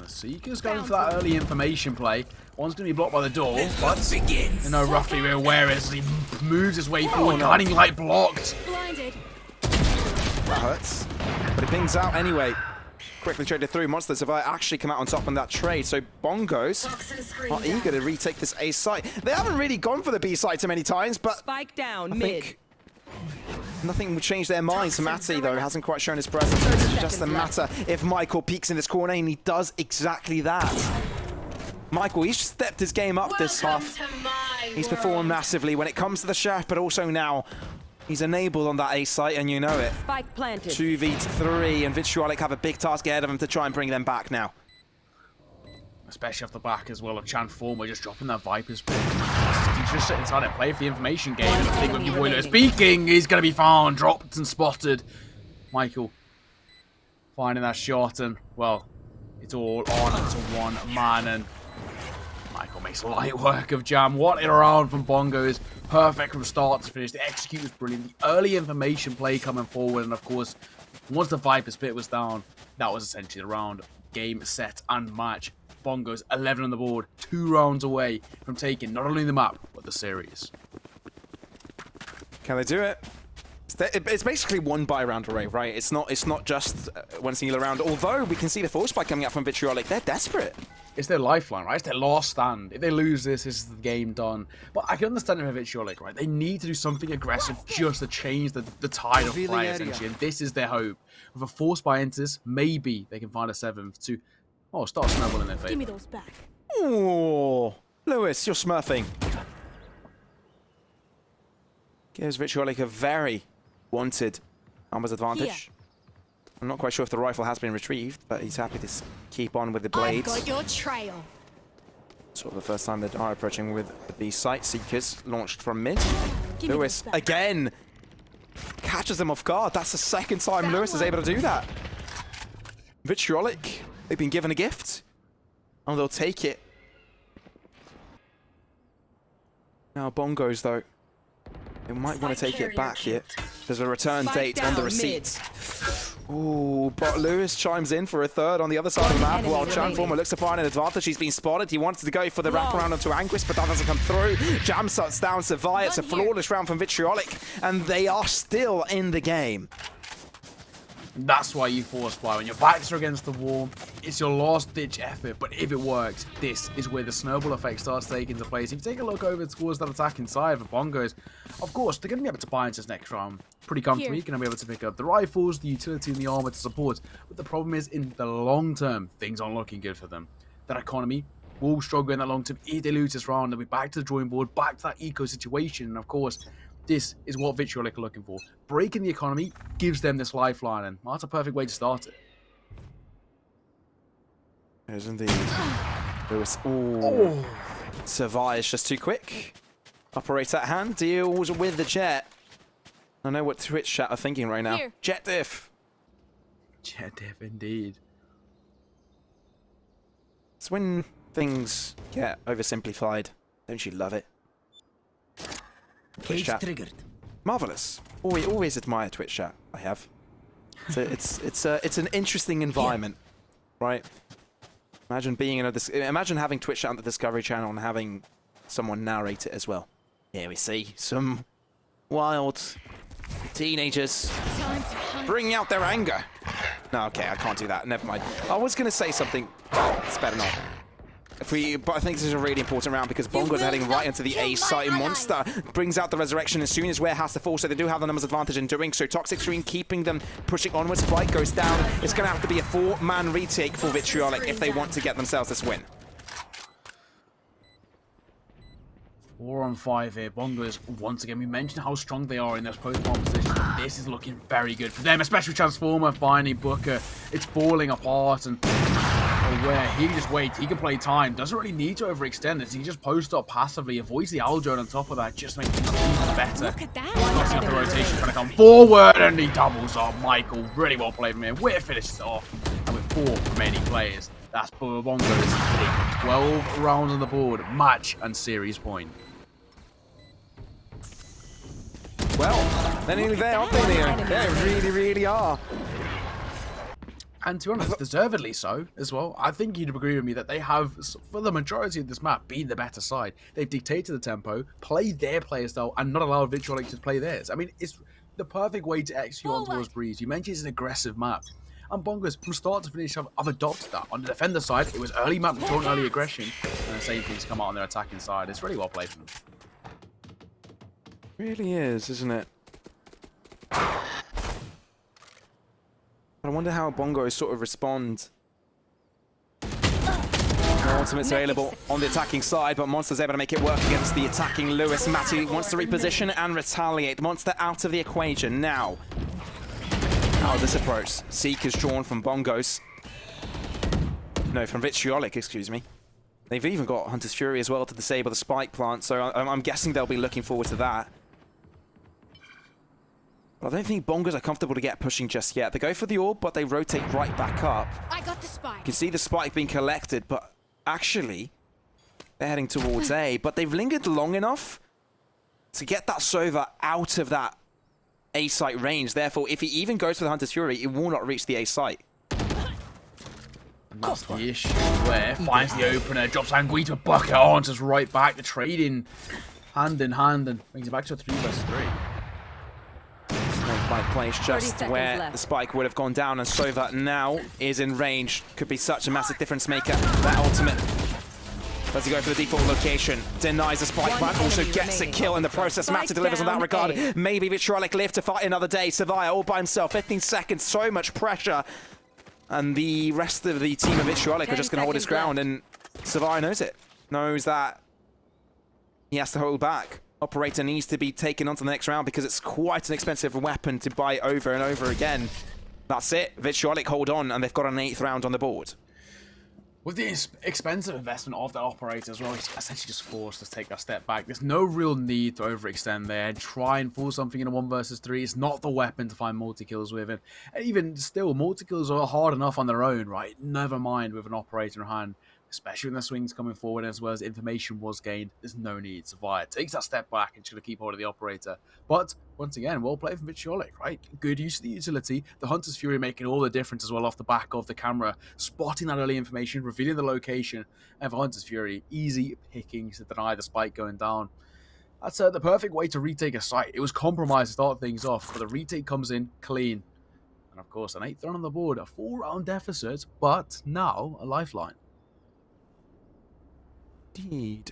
Seeker's going for that early information play. One's going to be blocked by the door, but you know roughly where as he moves his way forward, guiding light blocked. Blinded. That hurts. But it pings out anyway. Quickly traded through. Monsters have actually come out on top on that trade. So Bongos are eager to retake this A site. They haven't really gone for the B site too many times, but Spike down I mid. think nothing will change their minds. Matty, though, hasn't quite shown his presence. It's just a matter if Michael peeks in this corner, and he does exactly that. Michael, he's stepped his game up this half. He's performed massively when it comes to the chef, but also now he's enabled on that A site, and you know it. Spike planted. 2v3, and Vitriolic have a big task ahead of them to try and bring them back now. Especially off the back as well of Transformer just dropping that Viper's pick. He's just sitting inside and play for the information game. And I think with your boiler speaking, he's going to be found, dropped and spotted. Michael finding that shot, and well, it's all on to one man, and Michael makes light work of Jam. What a round from Bongos. Perfect from start to finish. The execute was brilliant. The early information play coming forward, and of course, once the Viper's pit was down, that was essentially the round. Game, set, and match. Bongos 11 on the board, 2 rounds away from taking not only the map, but the series. Can they do it? It's basically one buy round array, right? It's not just one singular round. Although we can see the force spike coming up from Vitriolic, they're desperate. It's their lifeline, right? It's their last stand. If they lose this, this is the game done. But I can understand it with Vitriolic, right? They need to do something aggressive just to change the tide of play, essentially. And this is their hope. With a force buy enters, maybe they can find a 7th to start snowballing in their favor. Give me those back. Oh, Lewis, you're smurfing. Gives Vitriolic a very wanted numbers advantage. I'm not quite sure if the rifle has been retrieved, but he's happy to keep on with the blades. I've got your trail. Sort of the first time they are approaching with the B site. Seekers launched from mid. Give me Lewis those back. again catches them off guard. That's the second time Lewis is able to do that. Vitriolic, they've been given a gift, and they'll take it. Now Bongos, though, they might want to take it back here. There's a return date on the receipts. Ooh, but Lewis chimes in for a third on the other side of the map while Transformer looks to find an advantage. He's been spotted. He wants to go for the wraparound onto Anguis, but that doesn't come through. Jam shuts down Savia. It's a flawless round from Vitriolic, and they are still in the game. That's why you force buy. When your backs are against the wall, it's your last-ditch effort, but if it works, this is where the snowball effect starts taking into place. If you take a look over towards that attack inside of the Bongos, of course, they're going to be able to buy into this next round pretty comfortably. You're going to be able to pick up the rifles, the utility, and the armor to support. But the problem is, in the long term, things aren't looking good for them. That economy will struggle in that long term. If they lose this round, they'll be back to the drawing board, back to that eco situation. And of course, this is what Vitriolic are looking for. Breaking the economy gives them this lifeline, and that's a perfect way to start it. It is indeed. Lewis. Ooh. Survive is just too quick. Operator at hand deals with the jet. I know what Twitch chat are thinking right now. Here. Jet diff. Jet diff, indeed. It's when things get oversimplified. Don't you love it? Twitch Cage chat. triggered. Marvelous. Always admire Twitch chat. I have. It's an interesting environment, right? Imagine being in imagine having Twitch chat on the Discovery Channel and having someone narrate it as well. Here we see some wild teenagers bringing out their anger. No, okay, I can't do that. Never mind. I was going to say something. It's better not. But I think this is a really important round because Bongo's heading right into the A site. Monster brings out the resurrection as soon as Ware has to fall, so they do have the numbers advantage in doing so. Toxic Screen keeping them pushing onwards. Spike goes down. It's going to have to be a 4-man retake for Vitriolic if they want to get themselves this win. 4 on 5 here. Bongos, once again, we mentioned how strong they are in those post-bomb positions. This is looking very good for them, especially Transformer, Biney, Booker. It's falling apart, and Ware, he can just wait. He can play time. Doesn't really need to overextend this. He just posts up passively, avoids the owl drone on top of that, just to make things even better. Look at that. Crossing up the rotation, trying to come forward, and he doubles up. Michael, really well played from him. Ware finishes off, and with 4 remaining players, that's Bongos hitting 12 rounds on the board, match and series point. Well, they're nearly there, aren't they, Neo? They really, really are. And to be honest, deservedly so as well. I think you'd agree with me that they have, for the majority of this map, been the better side. They've dictated the tempo, played their player style, and not allowed Vitriolic to play theirs. I mean, it's the perfect way to execute on towards Breeze. You mentioned it's an aggressive map. And Bongos, from start to finish, have adopted that. On the defender side, it was early map control and early aggression. And the same things come out on their attacking side. It's really well played from them. Really is, isn't it? I wonder how Bongos sort of respond. No ultimates available on the attacking side, but Monster's able to make it work against the attacking Lewis. Matty wants to reposition and retaliate. Monster out of the equation now. How is this approach? Seek is drawn from Bongos. No, from Vitriolic, excuse me. They've even got Hunter's Fury as well to disable the spike plant, so I'm guessing they'll be looking forward to that. But I don't think Bongos are comfortable to get pushing just yet. They go for the orb, but they rotate right back up. I got the spike. You can see the spike being collected, but actually, they're heading towards A. But they've lingered long enough to get that Sova out of that A site range. Therefore, if he even goes for the Hunter's Fury, it will not reach the A site. And that's the issue. Where finds the opener, drops Angui to bucket on, just right back. The trading hand in hand and brings it back to a 3 versus 3. Snake might place just where left. the spike would have gone down, and Sova now is in range. Could be such a massive difference maker. That ultimate. Does he go for the default location? Denies the spike plant, also gets a kill in the process. Spike Matty delivers on that down regard. A. Maybe Vitriolic live to fight another day. Savia all by himself, 15 seconds, so much pressure. And the rest of the team of Vitriolic are just going to hold his ground, and Savia knows it. Knows that he has to hold back. Operator needs to be taken on to the next round because it's quite an expensive weapon to buy over and over again. That's it. Vitriolic hold on, and they've got an 8th round on the board. With the expensive investment of that operator as well, he's essentially just forced to take a step back. There's no real need to overextend there. Try and pull something in a 1 versus 3. It's not the weapon to find multi-kills with. And even still, multi-kills are hard enough on their own, right? Never mind with an operator in hand. Especially when the swing's coming forward as well as information was gained. There's no need. Savia takes that step back and just going to keep hold of the operator. But, once again, well played from Vitriolic, right? Good use of the utility. The Hunter's Fury making all the difference as well off the back of the camera. Spotting that early information, revealing the location. And for Hunter's Fury, easy pickings to deny the spike going down. That's the perfect way to retake a site. It was compromised to start things off, but the retake comes in clean. And of course, an 8th run on the board, a 4-round deficit, but now a lifeline. Indeed.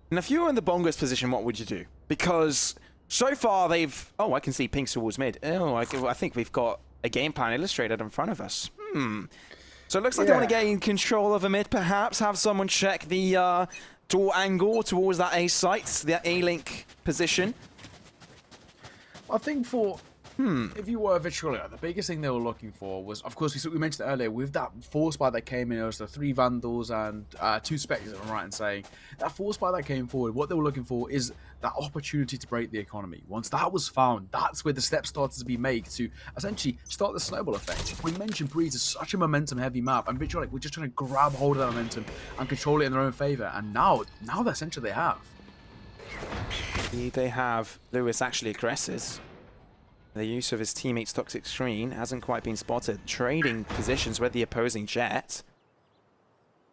And if you were in the Bongos position, what would you do? Because so far they've... Oh, I can see pink towards mid. Oh, I think we've got a game plan illustrated in front of us. So it looks like they want to gain control of a mid, perhaps. Have someone check the door angle towards that A site, the A-link position. I think for... If you were Vitriolio, the biggest thing they were looking for was, of course, we mentioned earlier, with that force buy that came in, it was the 3 Vandals and 2 Spectres, if I'm right in saying. That force buy that came forward, what they were looking for is that opportunity to break the economy. Once that was found, that's where the steps started to be made to essentially start the snowball effect. We mentioned Breeze is such a momentum-heavy map, and Vitriolic were just trying to grab hold of that momentum and control it in their own favour, and now essentially they have. They have Lewis actually aggresses. The use of his teammate's toxic screen hasn't quite been spotted. Trading positions with the opposing Jet.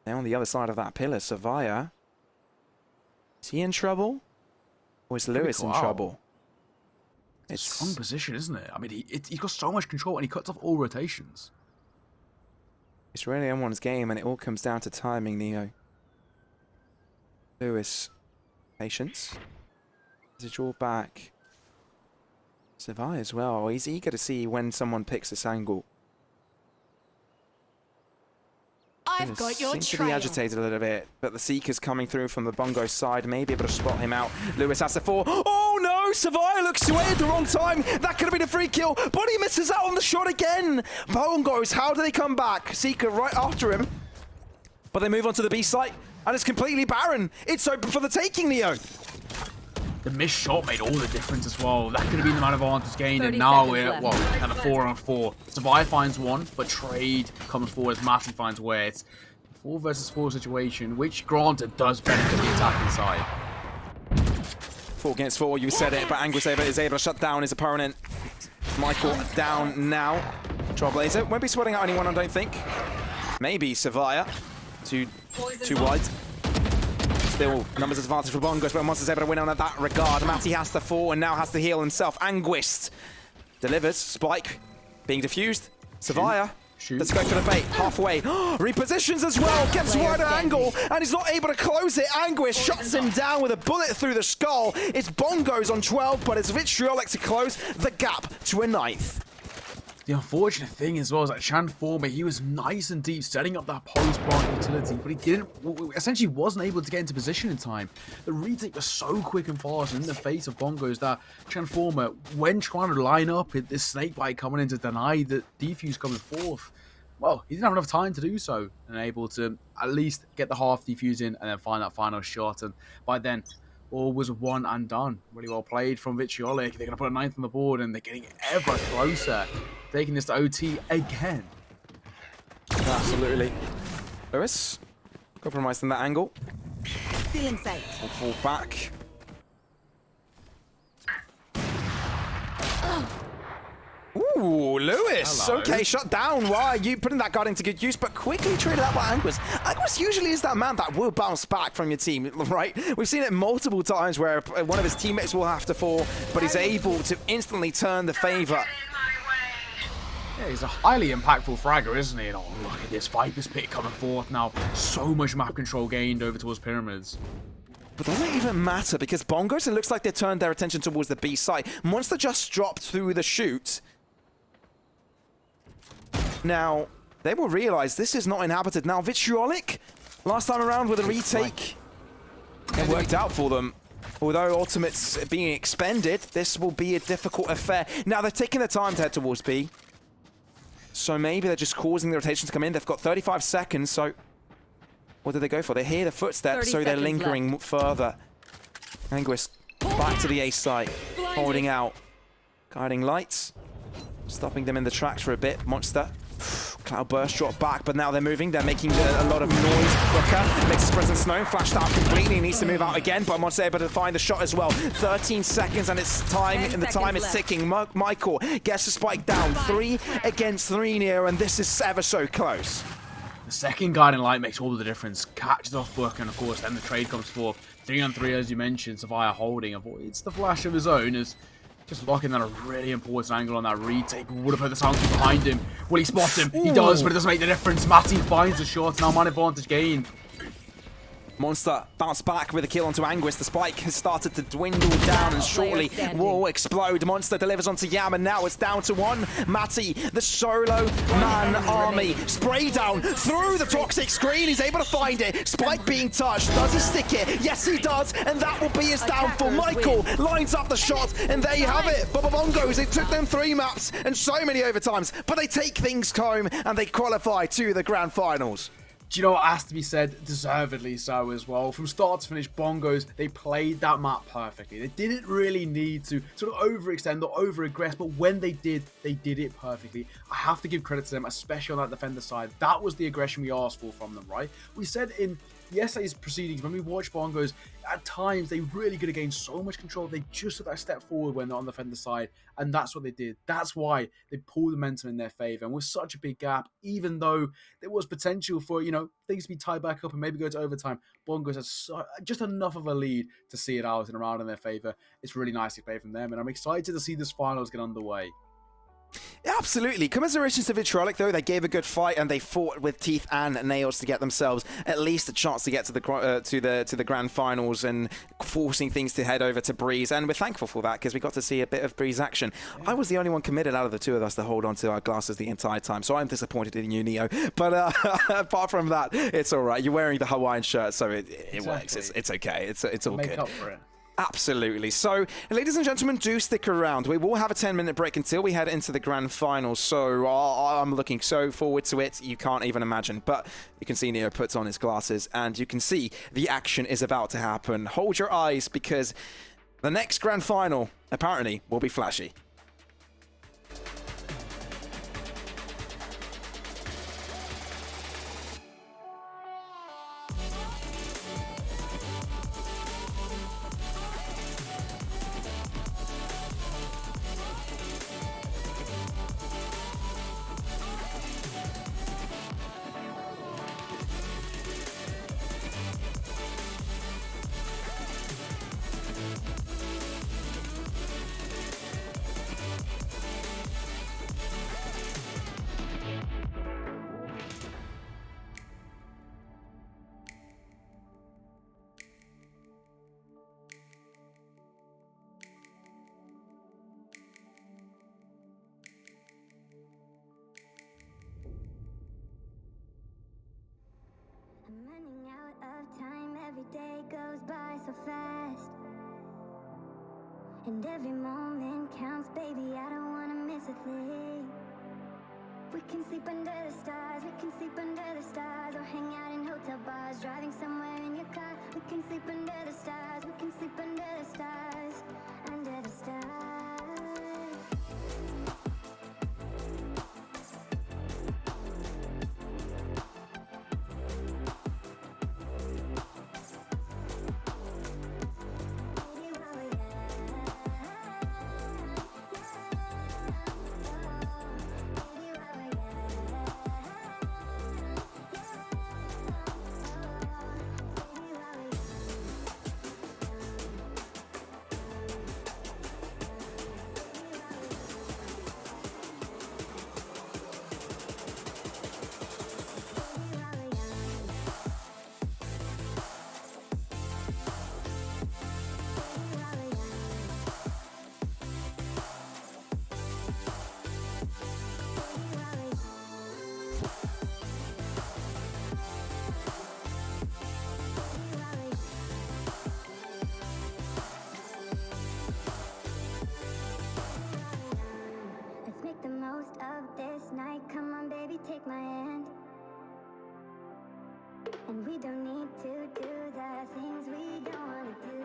They're on the other side of that pillar. Savaya. Is he in trouble? Or is Lewis in trouble? It's a strong position, isn't it? I mean, he's got so much control and he cuts off all rotations. It's really anyone's game and it all comes down to timing, Neo. Lewis. Patience. Does it draw back? Savai as well. He's eager to see when someone picks this angle. I've got your seems to be trail. agitated a little bit, but the Seeker's coming through from the Bongo side, may be able to spot him out. Lewis has the 4. Oh no! Savaya looks away at the wrong time. That could have been a free kill, but he misses out on the shot again. Bongos, how do they come back? Seeker right after him, but they move on to the B site, and it's completely barren. It's open for the taking, Neo. The missed shot made all the difference as well. That could have been the amount of advantage gained, 30 and now seconds we're left. at a 4-on-4. Survive finds 1, but Trade comes forward as Matty finds where it's a 4 versus 4 situation, which granted does benefit the attacking side. 4 against 4, you said it, but Anguis is able to shut down his opponent. Michael down now. Trailblazer won't be sweating out anyone, I don't think. Maybe Savaya. Too wide. Still, numbers advantage for Bongos, but Monster's able to win on that regard. Matty has the 4 and now has to heal himself. Anguist delivers. Spike being diffused. Savaya. Let's go for the bait. Halfway. Repositions as well. Gets wider angle and he's not able to close it. Anguist shuts him down with a bullet through the skull. It's Bongos on 12, but it's Vitriolic to close the gap to a 9th. The unfortunate thing as well is that Transformer, he was nice and deep setting up that post-plant utility, but he essentially wasn't able to get into position in time. The retake was so quick and fast in the face of Bongos that Transformer, when trying to line up this snakebite coming in to deny the defuse coming forth, well, he didn't have enough time to do so and able to at least get the half defuse in and then find that final shot. And by then, all was one and done. Really well played from Vitriolic. They're going to put a 9th on the board and they're getting ever closer. Taking this to OT again. Absolutely. Lewis, compromised in that angle. Feeling safe. We'll fall back. Ooh, Lewis. Hello. Okay, shut down. Why are you putting that guard into good use, but quickly traded out by Anguis. Anguis usually is that man that will bounce back from your team, right? We've seen it multiple times where one of his teammates will have to fall, but he's able to instantly turn the favor. Yeah, he's a highly impactful fragger, isn't he? And oh, look at this Viper's pick coming forth now. So much map control gained over towards Pyramids. But doesn't it even matter because Bongos, it looks like they turned their attention towards the B site. Monster just dropped through the chute. Now, they will realize this is not inhabited. Now, Vitriolic, last time around with a retake, it worked out for them. Although Ultimate's being expended, this will be a difficult affair. Now, they're taking their time to head towards B. So maybe they're just causing the rotation to come in. They've got 35 seconds, so what do they go for? They hear the footsteps, so they're lingering further. Anguis back to the A site, holding out. Guiding lights, stopping them in the tracks for a bit. Monster. Cloudburst drop back, but now they're moving. They're making a lot of noise. Booker makes his presence known. Flashed out completely. Needs to move out again, but Monster able to find the shot as well. 13 seconds, and it's time. And the time is ticking. Michael gets the spike down. 3 against 3 near, and this is ever so close. The second guiding light makes all the difference. Catches off Booker, and of course, then the trade comes forth. 3-on-3, as you mentioned. Savaya holding, avoids the flash of his own as Just locking down a really important angle on that retake. Would have heard the sound behind him. Will he spot him? He does, but it doesn't make the difference. Matty finds the shot. Now man advantage gained. Monster bounced back with a kill onto Anguis. The spike has started to dwindle down and shortly will explode. Monster delivers onto Yam and now it's down to one. Matty, the solo man army. Spray down through the toxic screen. He's able to find it. Spike being touched. Does he stick it? Yes, he does. And that will be his downfall. Michael lines up the shot and there you have it. Bongos, it took them 3 maps and so many overtimes, but they take things home and they qualify to the grand finals. Do you know what has to be said? Deservedly so as well. From start to finish, Bongos, they played that map perfectly. They didn't really need to sort of overextend or over-aggress, but when they did it perfectly. I have to give credit to them, especially on that defender side. That was the aggression we asked for from them, right? We said in yesterday's proceedings, when we watched Bongos, at times they really could have gained so much control. They just took that step forward when they're on the defender side, and that's what they did. That's why they pulled the momentum in their favor. And with such a big gap, even though there was potential for, you know, things to be tied back up and maybe go to overtime, Bongos has just enough of a lead to see it out and around in their favor. It's really nicely played from them, and I'm excited to see this finals get underway. Absolutely. Commiserations to Vitrolic, though. They gave a good fight and they fought with teeth and nails to get themselves at least a chance to get to the grand finals and forcing things to head over to Breeze. And we're thankful for that because we got to see a bit of Breeze action. Yeah. I was the only one committed out of the two of us to hold on to our glasses the entire time, so I'm disappointed in you, Neo. But apart from that, it's all right. You're wearing the Hawaiian shirt, so it works. It's okay. It's all good. Make up for it. Absolutely. So, ladies and gentlemen, do stick around. We will have a 10-minute break until we head into the grand final. So, I'm looking so forward to it. You can't even imagine. But you can see Neo puts on his glasses and you can see the action is about to happen. Hold your eyes because the next grand final, apparently, will be flashy. I'm running out of time, every day goes by so fast. And every moment counts, baby, I don't wanna miss a thing. We can sleep under the stars, we can sleep under the stars, or hang out in hotel bars, driving somewhere in your car. We can sleep under the stars, we can sleep under the stars, under the stars. Take my hand, and we don't need to do the things we don't want to do.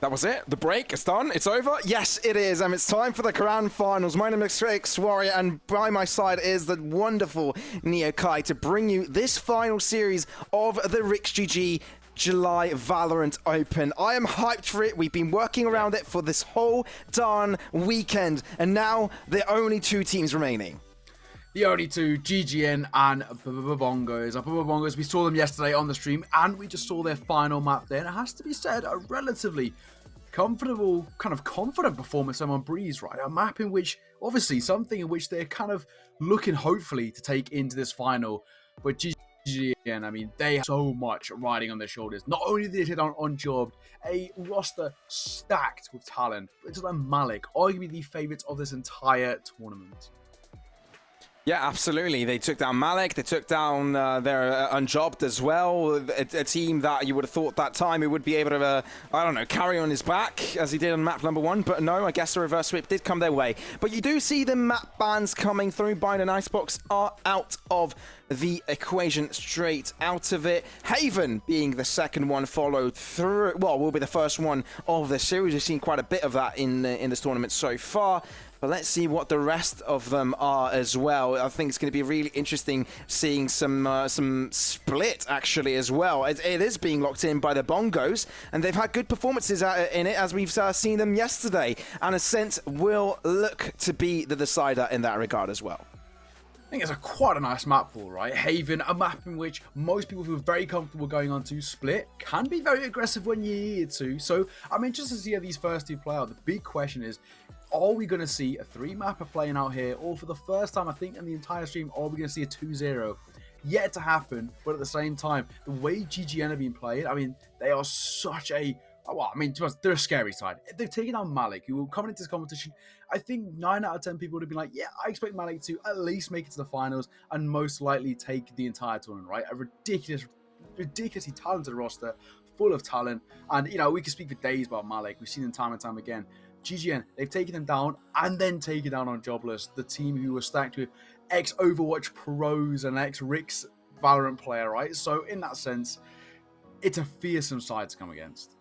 That was it. The break. It's done. It's over. Yes, it is. And it's time for the grand finals. My name is Rix Warrior, and by my side is the wonderful Neo Kai to bring you this final series of the RixGG July Valorant Open. I am hyped for it. We've been working around it for this whole darn weekend, and now there are only 2 teams remaining. The only 2, GGN and Bongos. Bongos, we saw them yesterday on the stream, and we just saw their final map there. And it has to be said, a relatively comfortable, kind of confident performance on Breeze, right? A map in which, obviously, something in which they're kind of looking, hopefully, to take into this final. But GGN, I mean, they have so much riding on their shoulders. Not only did they hit on Job, a roster stacked with talent, but it's like Malik, arguably the favourites of this entire tournament. Yeah, absolutely. They took down Malik. They took down their Unjobbed as well. A team that you would have thought that time he would be able to, I don't know, carry on his back as he did on map number 1. But no, I guess the reverse sweep did come their way. But you do see the map bans coming through. Bind and Icebox are out of the equation, straight out of it. Haven being the second one followed through, well, will be the first one of the series. We've seen quite a bit of that in this tournament so far. But let's see what the rest of them are as well. I think it's going to be really interesting seeing some split actually as well. It is being locked in by the Bongos, and they've had good performances in it as we've seen them yesterday. And Ascent will look to be the decider in that regard as well. I think it's quite a nice map pool, right? Haven, a map in which most people feel very comfortable going on to. Split can be very aggressive when you need to. So I'm interested to see how these first 2 play out. The big question is, are we going to see a 3-mapper playing out here? Or for the first time, I think, in the entire stream, are we going to see a 2-0? Yet to happen, but at the same time, the way GGN have been played, I mean, they are such a... Well, I mean, they're a scary side. They've taken on Malik, who will come into this competition. I think 9 out of 10 people would have been like, yeah, I expect Malik to at least make it to the finals and most likely take the entire tournament, right? A ridiculously talented roster, full of talent. And, you know, we can speak for days about Malik. We've seen him time and time again. GGN, they've taken him down and then taken down on Jobless, the team who was stacked with ex-Overwatch pros and ex-Rix Valorant player, right? So in that sense, it's a fearsome side to come against.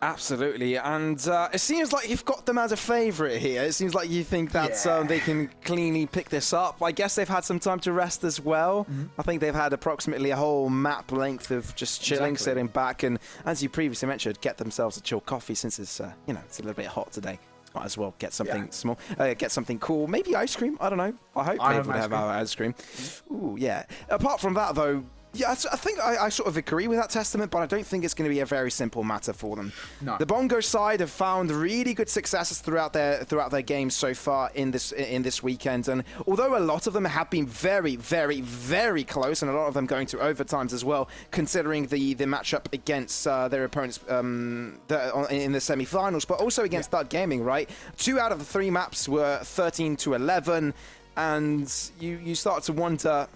Absolutely, and it seems like you've got them as a favourite here. It seems like you think that they can cleanly pick this up. I guess they've had some time to rest as well. I think they've had approximately a whole map length of just chilling, sitting back, and as you previously mentioned, get themselves a chilled coffee since it's you know, it's a little bit hot today. Might as well get something small, get something cool, maybe ice cream. I don't know. I hope they would have our ice cream. Ooh, yeah. Apart from that, though. Yeah, I think I sort of agree with that testament, but I don't think it's going to be a very simple matter for them. No. The Bongo side have found really good successes throughout their games so far in this weekend, and although a lot of them have been very, very, very close, and a lot of them going to overtimes as well, considering the matchup against their opponents in the semi-finals, but also against Dart Gaming, right? 2 out of the 3 maps were 13-11, and you start to wonder,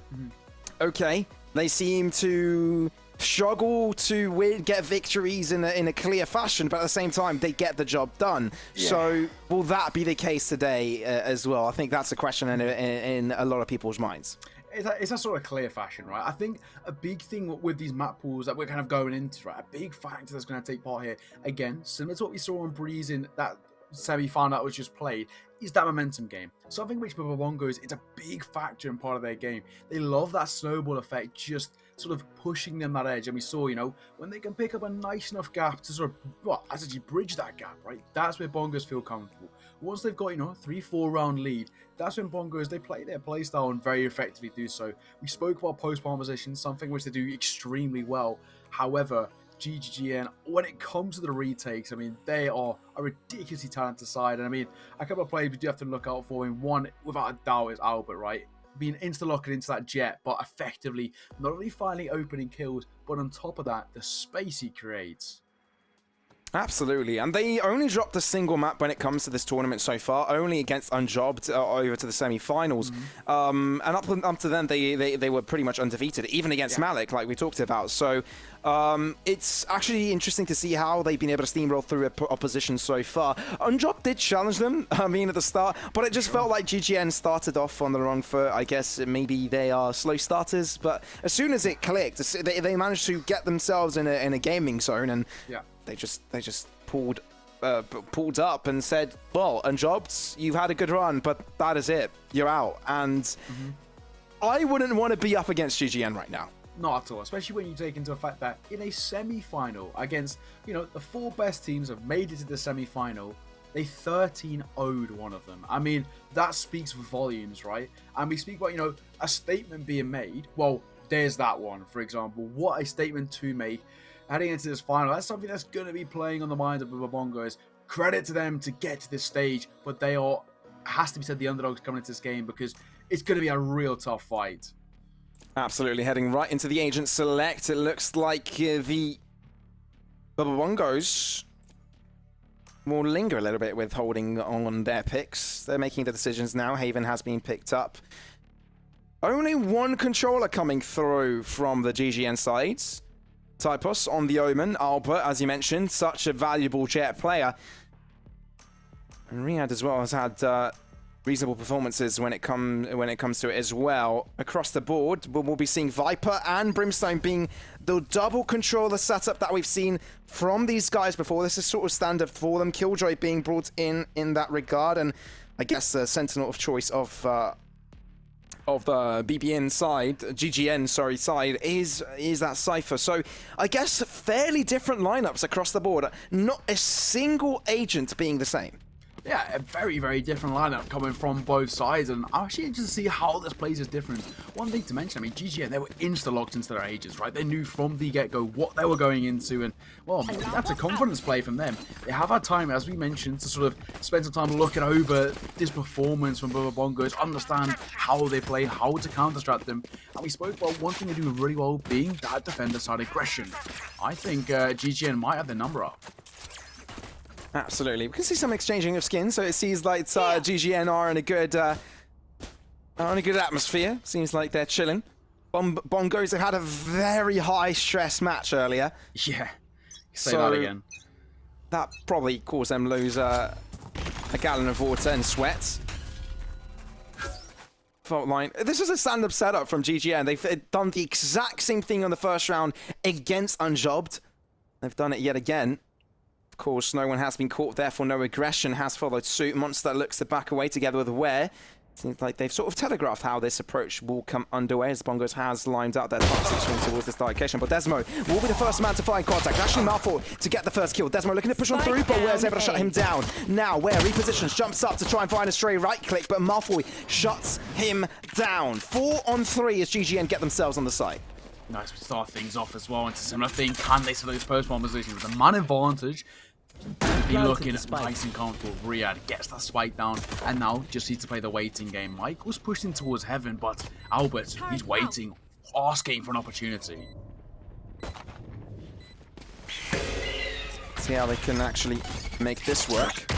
okay. They seem to struggle to get victories in a clear fashion, but at the same time, they get the job done. Yeah. So will that be the case today as well? I think that's a question in a lot of people's minds. It's a sort of clear fashion, right? I think a big thing with these map pools that we're kind of going into, right? A big factor that's going to take part here, again, similar to what we saw on Breeze in that semi-final that was just played, is that momentum game. Something which with Bongos, it's a big factor in part of their game. They love that snowball effect, just sort of pushing them that edge. And we saw, you know, when they can pick up a nice enough gap to sort of, well, actually bridge that gap, right? That's where Bongos feel comfortable. Once they've got, you know, 3-4 round lead, that's when Bongos, they play their playstyle and very effectively do so. We spoke about post-bomb positions, something which they do extremely well. However, GGN, when it comes to the retakes, I mean, they are a ridiculously talented side. And I mean, a couple of players we do have to look out for. And one, without a doubt, is Albert, right? Being insta-locking into that jet, but effectively not only finally opening kills, but on top of that, the space he creates. Absolutely, and they only dropped a single map when it comes to this tournament so far, only against Unjobbed over to the semi-finals. And up to then, they were pretty much undefeated, even against Malik, like we talked about. So it's actually interesting to see how they've been able to steamroll through opposition so far. Unjobbed did challenge them, I mean, at the start, but it just felt like GGN started off on the wrong foot. I guess maybe they are slow starters, but as soon as it clicked, they managed to get themselves in a gaming zone, and they just pulled pulled up and said, well, Unjobbed, you've had a good run, but that is it. You're out. And I wouldn't want to be up against GGN right now. Not at all, especially when you take into the fact that in a semi-final against, you know, the 4 best teams have made it to the semi-final, they 13-0'd one of them. I mean, that speaks volumes, right? And we speak about, you know, a statement being made. Well, there's that one, for example. What a statement to make heading into this final. That's something that's going to be playing on the minds of the Bongos. Credit to them to get to this stage, but they are, has to be said, the underdogs coming into this game because it's going to be a real tough fight. Absolutely, heading right into the agent select. It looks like the Bongos will linger a little bit with holding on their picks. They're making the decisions now. Haven has been picked up. Only one controller coming through from the GGN sides. Typos on the Omen. Albert, as you mentioned, such a valuable Jet player. And Riyadh as well has had reasonable performances when it comes to it as well. Across the board, we'll be seeing Viper and Brimstone being the double controller setup that we've seen from these guys before. This is sort of standard for them. Killjoy being brought in that regard, and I guess the sentinel of choice of the BBN side, GGN, sorry, side is that Cypher. So I guess fairly different lineups across the board. Not a single agent being the same. Yeah, a very, very different lineup coming from both sides, and I'm actually interested to see how this plays is different. One thing to mention, I mean, GGN, they were insta-locked into their ages, right? They knew from the get-go what they were going into, and, well, that's a confidence play from them. They have had time, as we mentioned, to sort of spend some time looking over this performance from Bubba Bongos, understand how they play, how to counter-strat them, and we spoke about one thing they do really well being that defender-side aggression. I think GGN might have the number up. Absolutely. We can see some exchanging of skins, so it seems like GGN are in a good atmosphere. Seems like they're chilling. Bongos have had a very high stress match earlier. Yeah. Say that again. That probably caused them lose a gallon of water and sweat. Fault line. This was a stand-up setup from GGN. They've done the exact same thing on the first round against Unjobbed. They've done it yet again. Of course, no one has been caught, therefore no aggression has followed suit. Monster looks to back away together with Aware. Seems like they've sort of telegraphed how this approach will come underway as Bongos has lined up their top 6 swing towards this location. But Desmo will be the first man to find contact. Actually, Malfoy to get the first kill. Desmo looking to push on through, but Ware's able to shut him down. Now, Ware repositions, jumps up to try and find a stray right click, but Malfoy shuts him down. 4 on 3 as GGN get themselves on the site. Nice to start things off as well. It's a similar thing. Can they set those post-bomb positions with a man advantage? Be looking nice and comfortable. Riyadh gets that spike down and now just needs to play the waiting game. Mike was pushing towards heaven, but Albert, he's waiting, asking for an opportunity. See how they can actually make this work.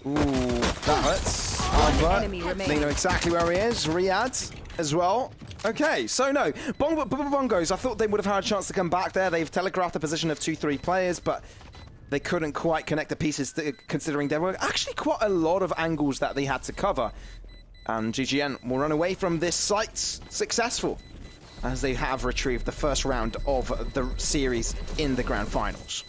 Ooh, that hurts. Albert, they know exactly where he is. Riyadh as well. Okay, so no, Bongos, I thought they would have had a chance to come back there. They've telegraphed the position of 2-3 players, but they couldn't quite connect the pieces, considering there were actually quite a lot of angles that they had to cover. And GGN will run away from this site successful, as they have retrieved the first round of the series in the grand finals.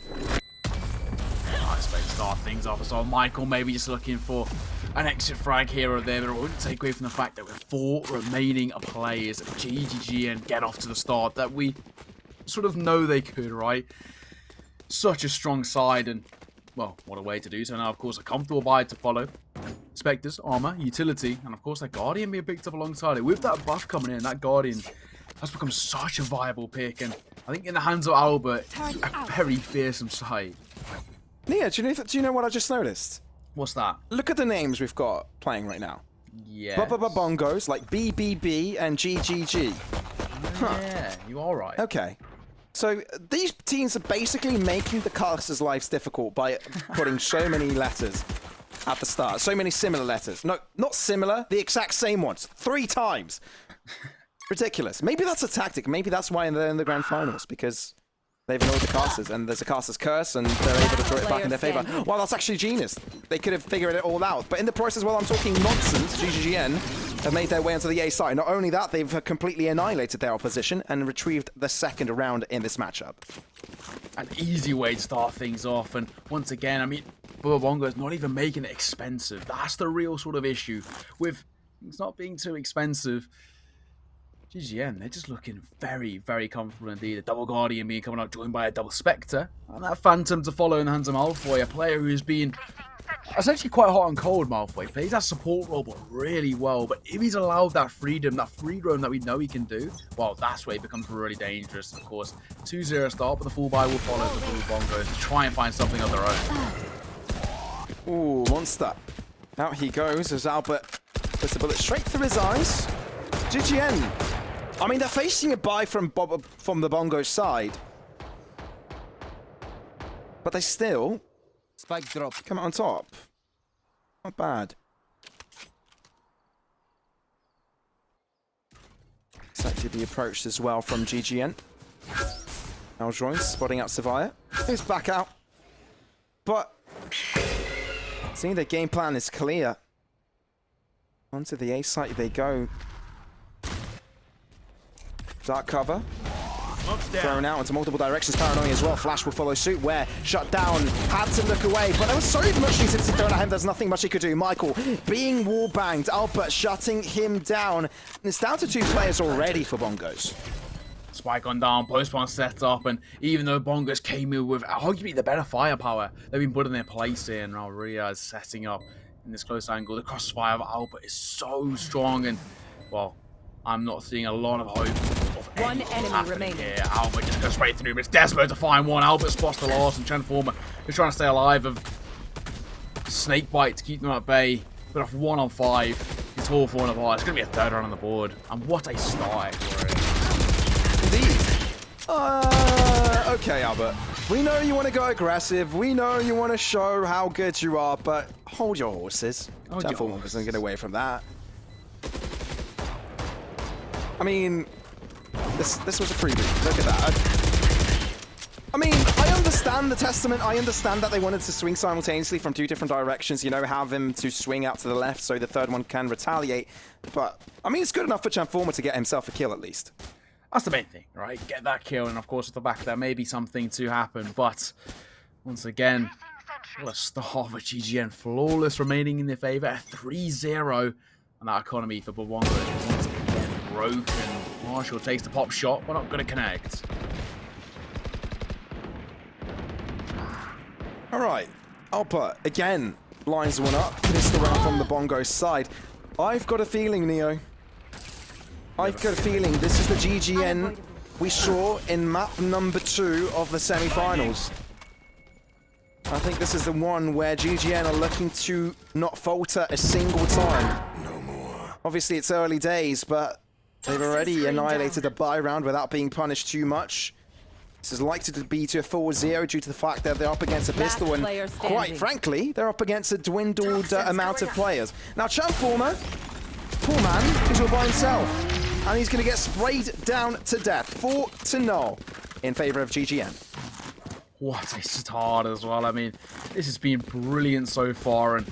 Nice way to start things off. So Michael maybe just looking for an extra frag here or there, but it wouldn't take away from the fact that with 4 remaining players, GGG and get off to the start that we sort of know they could, right? Such a strong side, and, well, what a way to do so. Now, of course, a comfortable buy to follow. Spectres, armor, utility, and, of course, that Guardian being picked up alongside it. With that buff coming in, that Guardian has become such a viable pick, and I think in the hands of Albert, a very fearsome sight. Nia, do you know what I just noticed? What's that? Look at the names we've got playing right now. Yeah. Bongos, like BBB and GGG. Yeah, you are right. Okay. So these teams are basically making the casters' lives difficult by putting so many letters at the start. So many similar letters. No, not similar, the exact same ones. 3 times. Ridiculous. Maybe that's a tactic. Maybe that's why they're in the grand finals, because they've annoyed the casters, and there's a caster's curse, and they're able to throw it back in their favor. Well, that's actually genius. They could have figured it all out. But in the process, while I'm talking nonsense, GGN have made their way onto the A side. Not only that, they've completely annihilated their opposition and retrieved the second round in this matchup. An easy way to start things off, and once again, I mean, Bongo is not even making it expensive. That's the real sort of issue with it's not being too expensive. GGN, they're just looking very, very comfortable indeed. A double Guardian being coming out, joined by a double Spectre, and that Phantom to follow in the hands of Malfoy, a player who has been essentially quite hot and cold. Malfoy plays that support role but really well, but if he's allowed that freedom, that free roam that we know he can do, well, that's where it becomes really dangerous. Of course, 2-0 start, but the full buy will follow the full Bongos to try and find something of their own. Ooh, monster. Out he goes as Albert puts the bullet straight through his eyes. GGN. I mean, they're facing a buy from the Bongo side, but they still Spike drop. come out on top. Not bad. Exactly the approach as well from GGN. Aljroin spotting out Savaya. He's back out. But seeing the game plan is clear. Onto the A site they go. Dark cover. Thrown out into multiple directions, paranoia as well. Flash will follow suit where shut down, had to look away, but there was so much intensity thrown at him, there's nothing much he could do. Michael being wall banged, Albert shutting him down. It's down to 2 players already for Bongos. Spike on down, post-spawn set up, and even though Bongos came in with arguably the better firepower, they've been put in their place here, and now Ria is setting up in this close angle. The crossfire of Albert is so strong, and, well, I'm not seeing a lot of hope of One enemy remaining here. Albert just goes straight through, but it's desperate to find one. Albert spots the last, and Transformer is trying to stay alive of Snakebite to keep them at bay. But off 1 on 5, it's all 4 on 5. It's going to be a third run on the board. And what a start for it. Indeed. Okay, Albert. We know you want to go aggressive. We know you want to show how good you are, but hold your horses. Transformer doesn't get away from that. I mean, this was a preview. Look at that. I mean, I understand the Testament. I understand that they wanted to swing simultaneously from 2 different directions. You know, have him to swing out to the left so the third one can retaliate. But, I mean, it's good enough for Transformer to get himself a kill at least. That's the main thing, right? Get that kill, and of course, at the back, there may be something to happen. But, once again, what a start for GGN. Flawless remaining in their favor at 3-0. And that economy for Bobongo is once again broken. Marshall takes the pop shot, but not going to connect. All right, Albert again lines one up, pissed around from the Bongo side. I've got a feeling, Neo. I've got a feeling this is the GGN we saw in map number 2 of the semi-finals. I think this is the one where GGN are looking to not falter a single time. No more. Obviously, it's early days, but they've already annihilated a bye round without being punished too much. This is likely to be to a 4-0 due to the fact that they're up against a pistol, and quite frankly, they're up against a dwindled amount of players. Now, Transformer, poor man, he's all by himself, and he's going to get sprayed down to death. 4-0 in favor of GGN. What a start as well. I mean, this has been brilliant so far, and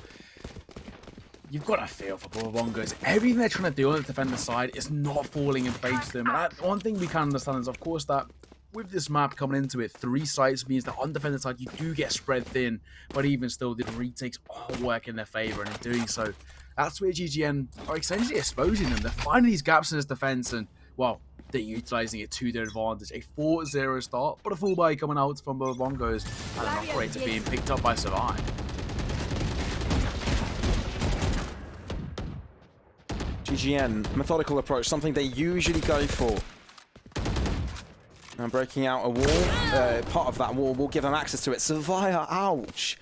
you've got a feel for Bongos. Everything they're trying to do on the defender side is not falling in face to them. And that, one thing we can understand is, of course, that with this map coming into it, 3 sites means that on the defender side, you do get spread thin, but even still, the retakes all work in their favor, and in doing so, that's where GGN are essentially exposing them. They're finding these gaps in his defense, and, well, they're utilizing it to their advantage. A 4-0 start, but a full buy coming out from both Bongos, and an operator being picked up by Savai. GGN, methodical approach, something they usually go for. And breaking out a wall, part of that wall will give them access to it. Savaya, ouch.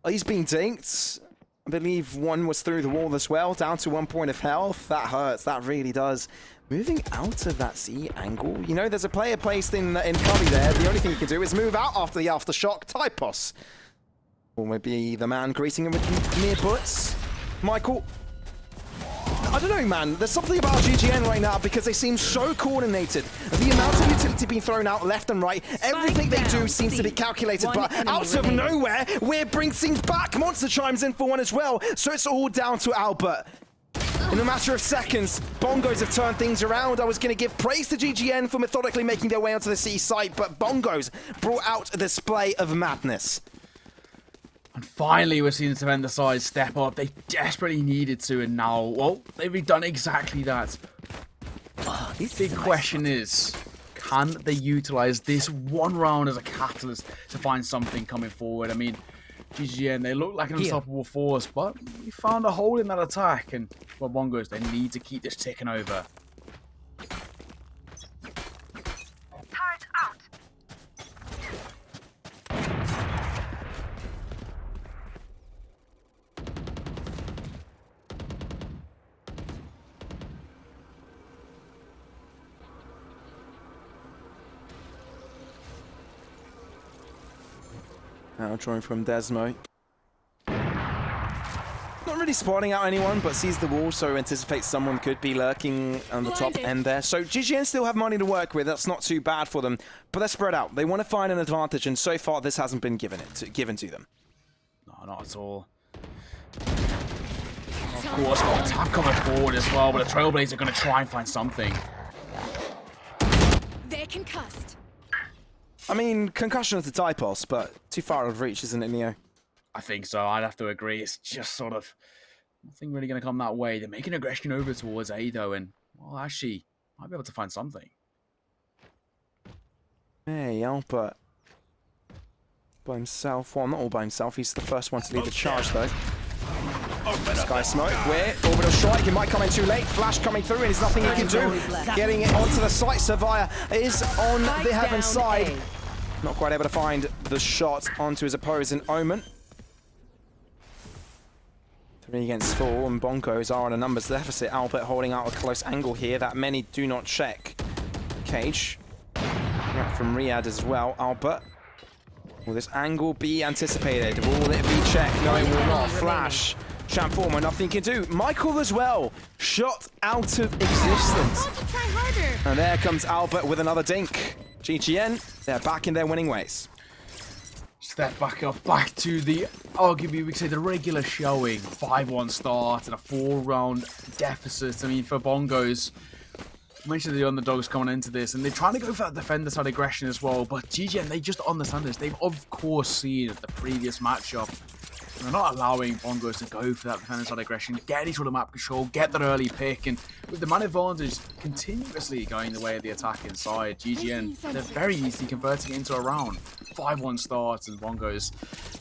He's been dinked. I believe one was through the wall as well, down to 1 point of health. That hurts, that really does. Moving out of that C angle, you know, there's a player placed in cover there. The only thing he can do is move out after the aftershock. Typos. Or maybe the man greeting him with near butts. Michael. I don't know, man. There's something about GGN right now because they seem so coordinated. The amount of utility being thrown out left and right, everything they do seems to be calculated, but out of nowhere, we're bringing things back. Monster chimes in for one as well, so it's all down to Albert. In a matter of seconds, Bongos have turned things around. I was going to give praise to GGN for methodically making their way onto the C site, but Bongos brought out a display of madness. And finally, we're seeing the defender side step up. They desperately needed to, and now, well, they've done exactly that. The big question is, can they utilize this one round as a catalyst to find something coming forward? I mean, GGN, they look like an unstoppable force, but we found a hole in that attack, and well, Bongos, they need to keep this ticking over. Turret out. Now drawing from Desmo. Not really spotting out anyone, but sees the wall, so anticipates someone could be lurking on the top end there. So GGN still have money to work with. That's not too bad for them, but they're spread out. They want to find an advantage, and so far this hasn't been given to them. No, not at all. Of course, got a tap coming forward as well, but the Trailblazers are going to try and find something. They're concussed. I mean, concussion of the Typos, but too far out of reach, isn't it, Neo? I think so. I'd have to agree. It's just sort of nothing really going to come that way. They're making aggression over towards A, though, and, well, actually, might be able to find something. Hey, Albert. By himself. Well, not all by himself. He's the first one to lead the charge, though. Sky Smoke, where orbital strike, it might come in too late. Flash coming through, and there's nothing he can do. Getting it onto the site. Surveyor is on the Heaven side. Not quite able to find the shot onto his opposing Omen. 3 against 4, and Bongos are on a numbers deficit. Albert holding out a close angle here that many do not check. Cage. Yeah, from Riyadh as well. Albert. Will this angle be anticipated? Will it be checked? No, it will not. Flash. Chamformer, nothing can do. Michael as well. Shot out of existence. Try harder. And there comes Albert with another dink. GGN, they're back in their winning ways. Step back up, back to the, arguably we could say the regular showing. 5-1 start and a 4-round deficit. I mean, for Bongos, I mentioned the underdogs coming into this, and they're trying to go for that defender side aggression as well, but GGN, they just understand this. They've of course seen the previous matchup. They're not allowing Bongos to go for that defender side aggression, get any sort of map control, get that early pick, and with the man advantage continuously going the way of the attack inside, GGN, they're very easily converting it into a round. 5-1 start, and Bongos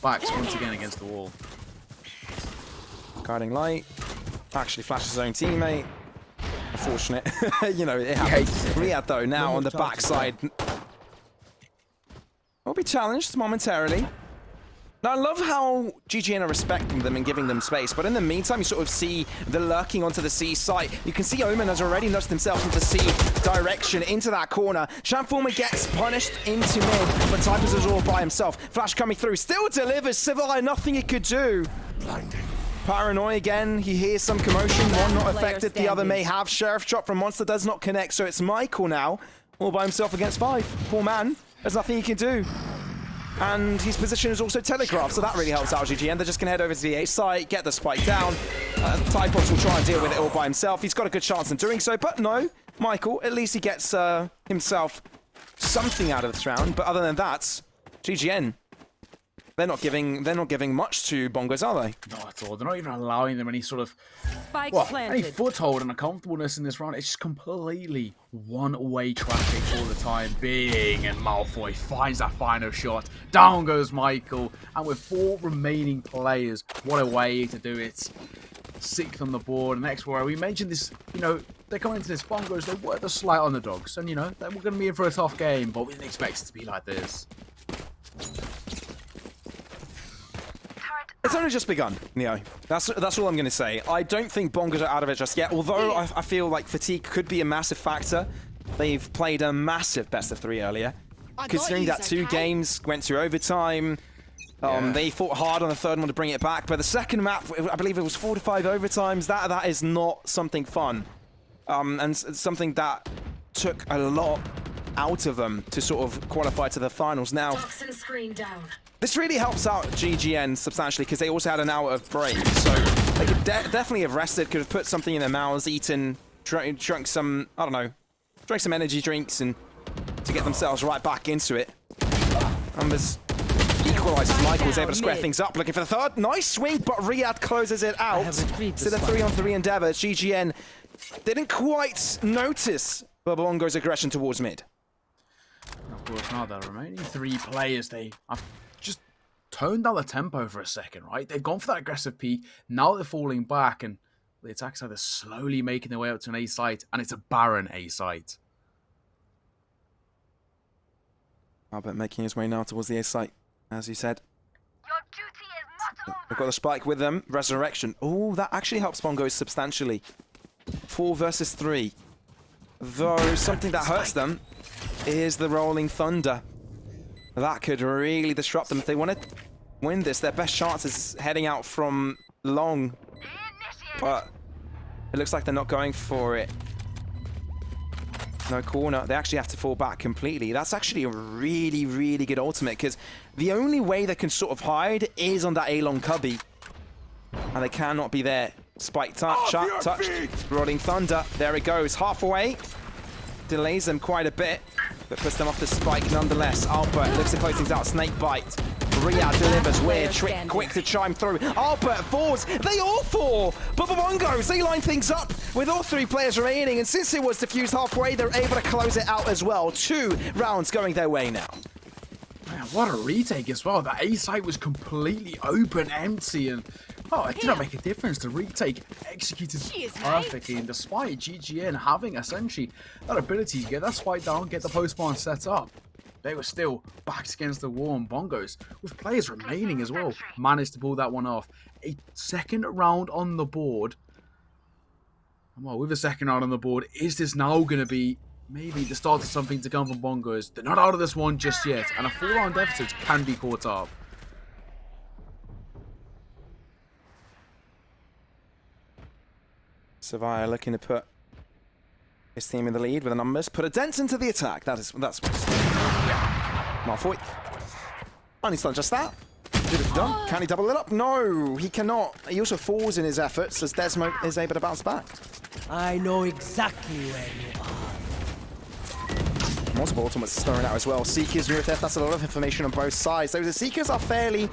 backs once again against the wall. Guiding light. Actually flashes his own teammate. Unfortunate. You know, it happens. Riyadh, though, now on the backside. Will be challenged momentarily. Now, I love how GGN are respecting them and giving them space, but in the meantime, you sort of see the lurking onto the C site. You can see Omen has already nudged himself into C direction, into that corner. Chamformer gets punished into mid, but Typus is all by himself. Flash coming through, still delivers. Civil, nothing he could do. Blinding. Paranoid again, he hears some commotion, one not affected, the other may have. Sheriff shot from Monster does not connect, so it's Michael now, all by himself against 5. Poor man, there's nothing he can do. And his position is also telegraphed, so that really helps out GGN. They're just going to head over to the A site, get the spike down. Typos will try and deal with it all by himself. He's got a good chance in doing so, but no, Michael, at least he gets himself something out of this round. But other than that, GGN, they're not giving much to Bongos, are they? Not at all. They're not even allowing them any sort of any foothold and a comfortableness in this round. It's just completely one-way traffic all the time. Bing, and Malfoy finds that final shot. Down goes Michael, and with 4 remaining players, what a way to do it. 6th on the board. Next, where we mentioned this, you know, they're coming into this Bongos. They were the slight underdogs, and you know they were going to be in for a tough game, but we didn't expect it to be like this. It's only just begun, Neo. That's all I'm going to say. I don't think Bongos are out of it just yet, although I feel like fatigue could be a massive factor. They've played a massive best-of-3 earlier. Considering that 2 games went to overtime, they fought hard on the 3rd one to bring it back, but the 2nd map, I believe it was 4 to 5 overtimes. That is not something fun. And something that took a lot out of them to sort of qualify to the finals. Now, Toxin screen down. this really helps out GGN substantially because they also had an hour of break, so They could definitely have rested, could have put something in their mouths, eaten, drunk some, I don't know, drank some energy drinks and to get themselves right back into it. Numbers equalizes. Michael was able to square things up, looking for the third. Nice swing, but Riyadh closes it out. Still a 3-on-3 endeavor. GGN didn't quite notice Bobongo's aggression towards mid. Of course, now the remaining 3 players, they have just toned down the tempo for a second, right? They've gone for that aggressive peak. Now they're falling back, and the attack side is slowly making their way up to an A site, and it's a barren A site. Albert making his way now towards the A site, as you said. Your duty is not They've got the spike with them. Resurrection. Oh, that actually helps Bongo substantially. 4 versus 3. Though something that hurts them is the Rolling Thunder. That could really disrupt them if they want to win this. Their best chance is heading out from long. But it looks like they're not going for it. No corner. They actually have to fall back completely. That's actually a really, really good ultimate, because the only way they can sort of hide is on that A-long cubby. And they cannot be there. Spike touched. Rolling Thunder. There it goes. Halfway. Delays them quite a bit, but puts them off the spike nonetheless. Albert looks to close things out. Snake bite. Riyadh delivers. Weird trick. Quick to chime through. Albert falls. They all fall. But the Bongos, they line things up with all 3 players remaining. And since it was diffused halfway, they're able to close it out as well. 2 rounds going their way now. Man, what a retake as well. The A site was completely open, empty, and it did not make a difference. The retake executed perfectly, and despite GGN having essentially that ability to get that spike down, get the postman set up, they were still backs against the wall, and Bongos, with players remaining as well, managed to pull that one off. A second round on the board. Well, with a second round on the board, is this now going to be maybe the start of something to come from Bongos? They're not out of this one just yet, and a 4-round deficit can be caught up. Savaya looking to put his team in the lead with the numbers. Put a dent into the attack. That's what's Malfoy. And he's done just that. Did it done. Can he double it up? No, he cannot. He also falls in his efforts as Desmo is able to bounce back. I know exactly where you are. Multiple ultimates stirring out as well. Seekers, Neurothet, that's a lot of information on both sides. Those Seekers are fairly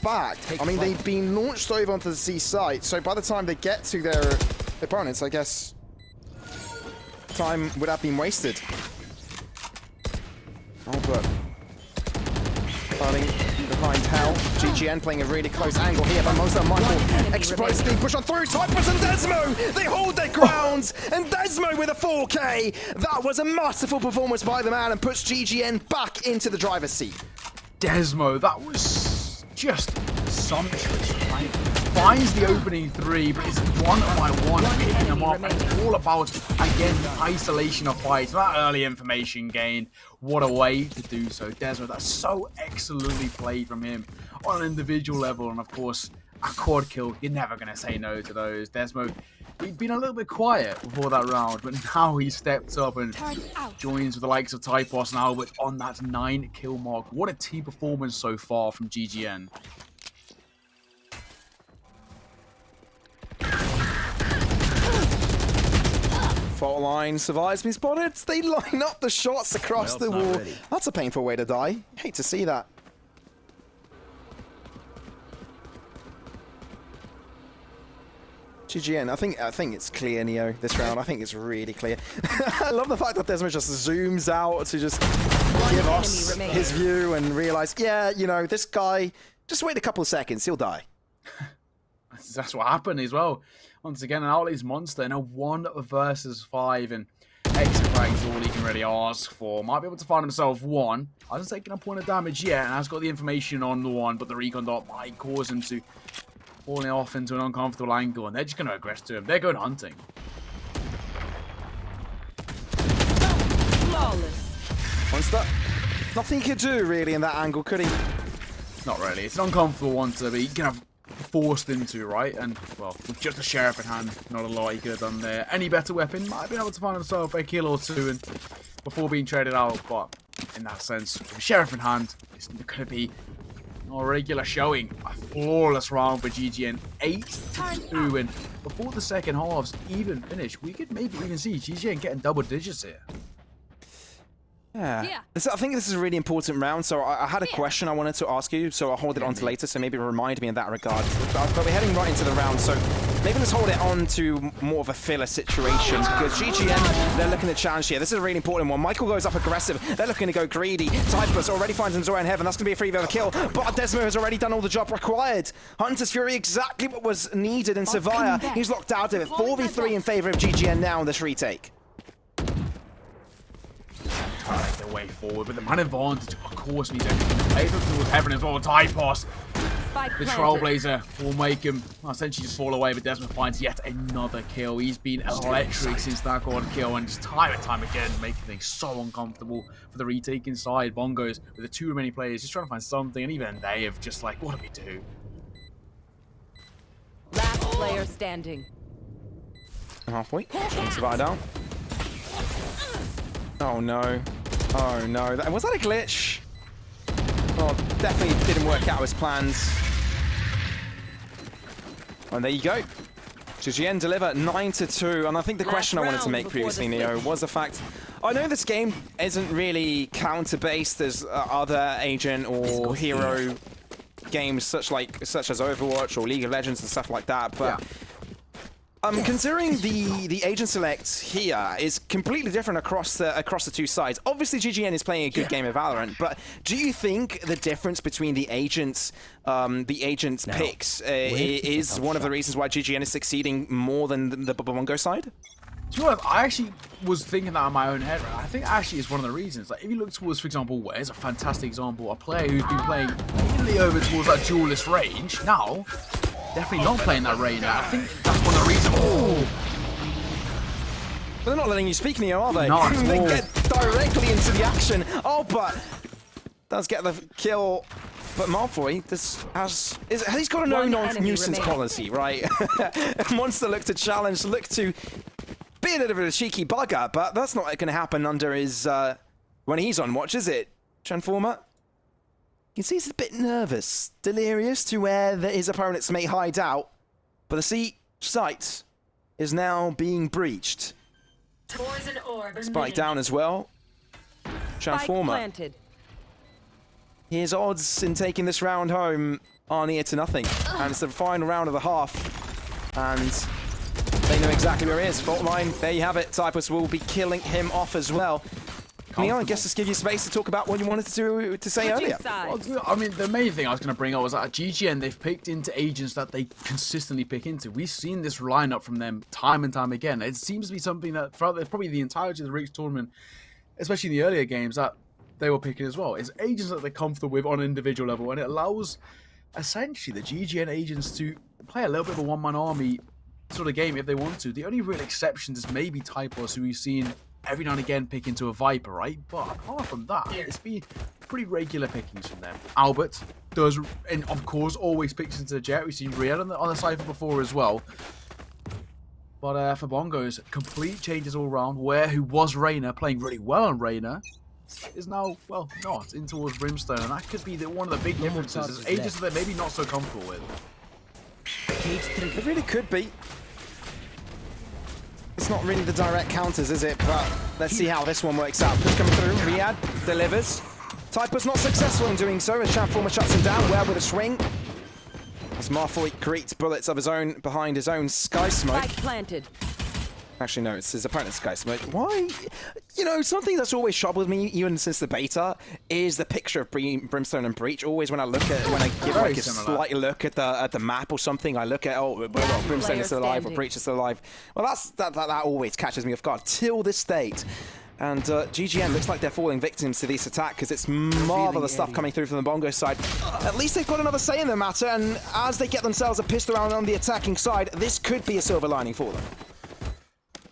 back. I mean, they've been launched over onto the C site, so by the time they get to their opponents, I guess time would have been wasted. Albert starting behind Hell. GGN playing a really close angle here, but most of Michael exposed being pushed on through. Cypress and Desmo, they hold their grounds, and Desmo with a 4K. That was a masterful performance by the man and puts GGN back into the driver's seat. Desmo, that was just sumptuous, right? Finds the opening 3, but it's 1-by-1 picking them up, and it's all about, again, the isolation of fights. That early information gained, what a way to do so. Desmo, that's so excellently played from him on an individual level, and of course, a quad kill, you're never going to say no to those. Desmo, he'd been a little bit quiet before that round, but now he stepped up and joins with the likes of Typos and Albert on that 9-kill mark. What a team performance so far from GGN. Fault line survives, been spotted. They line up the shots across the wall. That's a painful way to die. Hate to see that. GGN, I think it's clear, Neo, this round. I think it's really clear. I love the fact that Desmo just zooms out to just give us his view and realize, yeah, you know, this guy, just wait a couple of seconds, he'll die. That's what happened as well. Once again, an Outlays monster in a 1 versus 5, and exit frag is all he can really ask for. Might be able to find himself 1. Hasn't taken a point of damage yet, and has got the information on the 1, but the recon dot might cause him to falling off into an uncomfortable angle, and they're just going to aggress to him. They're going hunting. Flawless. Monster, nothing he could do really in that angle, could he? Not really. It's an uncomfortable one to be kind of forced into, right? And, well, with just a sheriff in hand, not a lot he could have done there. Any better weapon, might have been able to find himself a kill or 2 and before being traded out, but in that sense, with a sheriff in hand, it's going to be or regular showing. A flawless round for GGN, 8-2, and before the second halves even finish, we could maybe even see GGN getting double digits here. Yeah. I think this is a really important round, so I had a question I wanted to ask you, so I'll hold it on to later, so maybe remind me in that regard. But we're heading right into the round, so maybe let's hold it on to more of a filler situation, because GGN, they're looking to challenge here. This is a really important one. Michael goes up aggressive. They're looking to go greedy. Typus already finds him Zora in heaven. That's going to be a free over kill, but Desmo has already done all the job required. Hunter's Fury, exactly what was needed, and Savaya, he's locked out of it. 4v3 in favor of GGN now in this retake. Their way forward, but the man advantage, of course, needs everything to play towards heaven as well. Typos, the Trailblazer will make him essentially just fall away, but Desmond finds yet another kill. He's been electric since that golden kill, and just time and time again making things so uncomfortable for the retake inside. Bongos, with the 2 remaining players, just trying to find something, and even they have just like, what do we do? Last player standing. Halfway. Savaya down. Oh no. Oh no. Was that a glitch? Oh, definitely didn't work out as planned. And there you go. GGN deliver 9-2. And I think the question I wanted to make previously, Neo, was the fact, I know this game isn't really counter-based as other agent or hero games such as Overwatch or League of Legends and stuff like that, but considering the agent select here is completely different across the 2 sides. Obviously, GGN is playing a good game of Valorant, but do you think the difference between the agents picks is one of the reasons why GGN is succeeding more than the Bongo side? To be honest, I actually was thinking that in my own head. I think actually it's one of the reasons. Like, if you look towards, for example, Wes, a fantastic example, a player who's been playing mainly over towards that duelist range, now definitely not playing that range. I think that's one of the reasons. Oh. But they're not letting you speak, Neo, are they? Not They get directly into the action. Oh, but does get the kill. But Malfoy, he's got a no-nuisance policy, right? Monster look to challenge, look to be a little bit of a cheeky bugger, but that's not going to happen under his when he's on watch, is it? Transformer. You can see he's a bit nervous, delirious to where his opponents may hide out, but the C site is now being breached. Spike down as well. Transformer. His odds in taking this round home are near to nothing, and it's the final round of the half, and they know exactly where he is. Fault line, there you have it. Typus will be killing him off as well. Neil, I guess just give you space to talk about what you wanted to say earlier. Well, I mean, the main thing I was going to bring up was that at GGN, they've picked into agents that they consistently pick into. We've seen this lineup from them time and time again. It seems to be something that throughout probably the entirety of the Rix tournament, especially in the earlier games, that they were picking as well. It's agents that they're comfortable with on an individual level, and it allows essentially the GGN agents to play a little bit of a one-man army sort of game if they want to. The only real exceptions is maybe Typos, who we've seen every now and again pick into a Viper, right? But apart from that, it's been pretty regular pickings from them. Albert does, and of course, always picks into the Jet. We've seen Riyad on the Cypher before as well. But for Bongos, complete changes all around. Where, who was Reyna, playing really well on Reyna, is now, well, not in towards Brimstone. And that could be one of the big differences. Is agents that they're maybe not so comfortable with. It really could be. It's not really the direct counters, is it? But let's see how this one works out. Push coming through. Riyad delivers. Typus not successful in doing so as Transformer shuts him down. Well with a swing. As Malfoy creates bullets of his own behind his own Sky Smoke. Planted. Actually, no, it's his opponent's Sky Smoke. Why? You know, something that's always troubled me, even since the beta, is the picture of Brimstone and Breach. Always when I look at, when I give like a slight look at the map or something, I look at, oh, well, Brimstone is still alive or Breach is still alive. Well, that always catches me off guard till this date. And GGN looks like they're falling victims to this attack because it's marvelous stuff coming through from the Bongo side. At least they've got another say in the matter, and as they get themselves a pistol round on the attacking side, this could be a silver lining for them.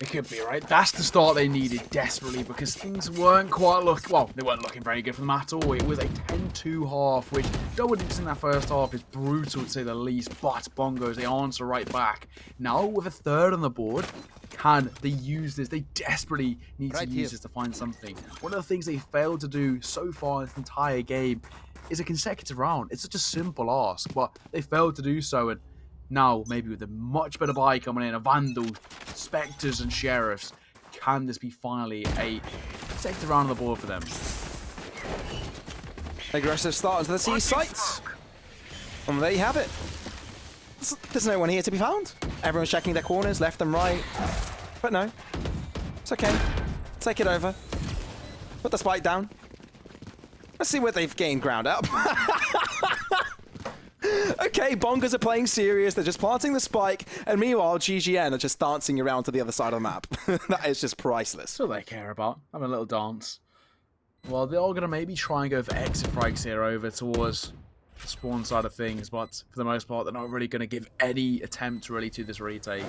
It could be, right? That's the start they needed desperately because things weren't quite they weren't looking very good for them at all. It was a 10-2 half, which double digits in that first half is brutal to say the least, but Bongos, they answer right back. Now with a third on the board, can they use this? They desperately need to use this to find something. One of the things they failed to do so far in this entire game is a consecutive round. It's such a simple ask, but they failed to do so. And now, maybe with a much better buy coming in, a Vandal, Spectres, and Sheriffs, can this be finally a consecutive round on the board for them? Aggressive start into the C sites. And there you have it. There's no one here to be found. Everyone's checking their corners, left and right. But no. It's okay. Take it over. Put the spike down. Let's see what they've gained ground up. Okay, Bongos are playing serious. They're just planting the spike. And meanwhile, GGN are just dancing around to the other side of the map. That is just priceless. That's what they care about. Having a little dance. Well, they're all going to maybe try and go for exit frags here over towards the spawn side of things, but for the most part, they're not really going to give any attempt really to this retake.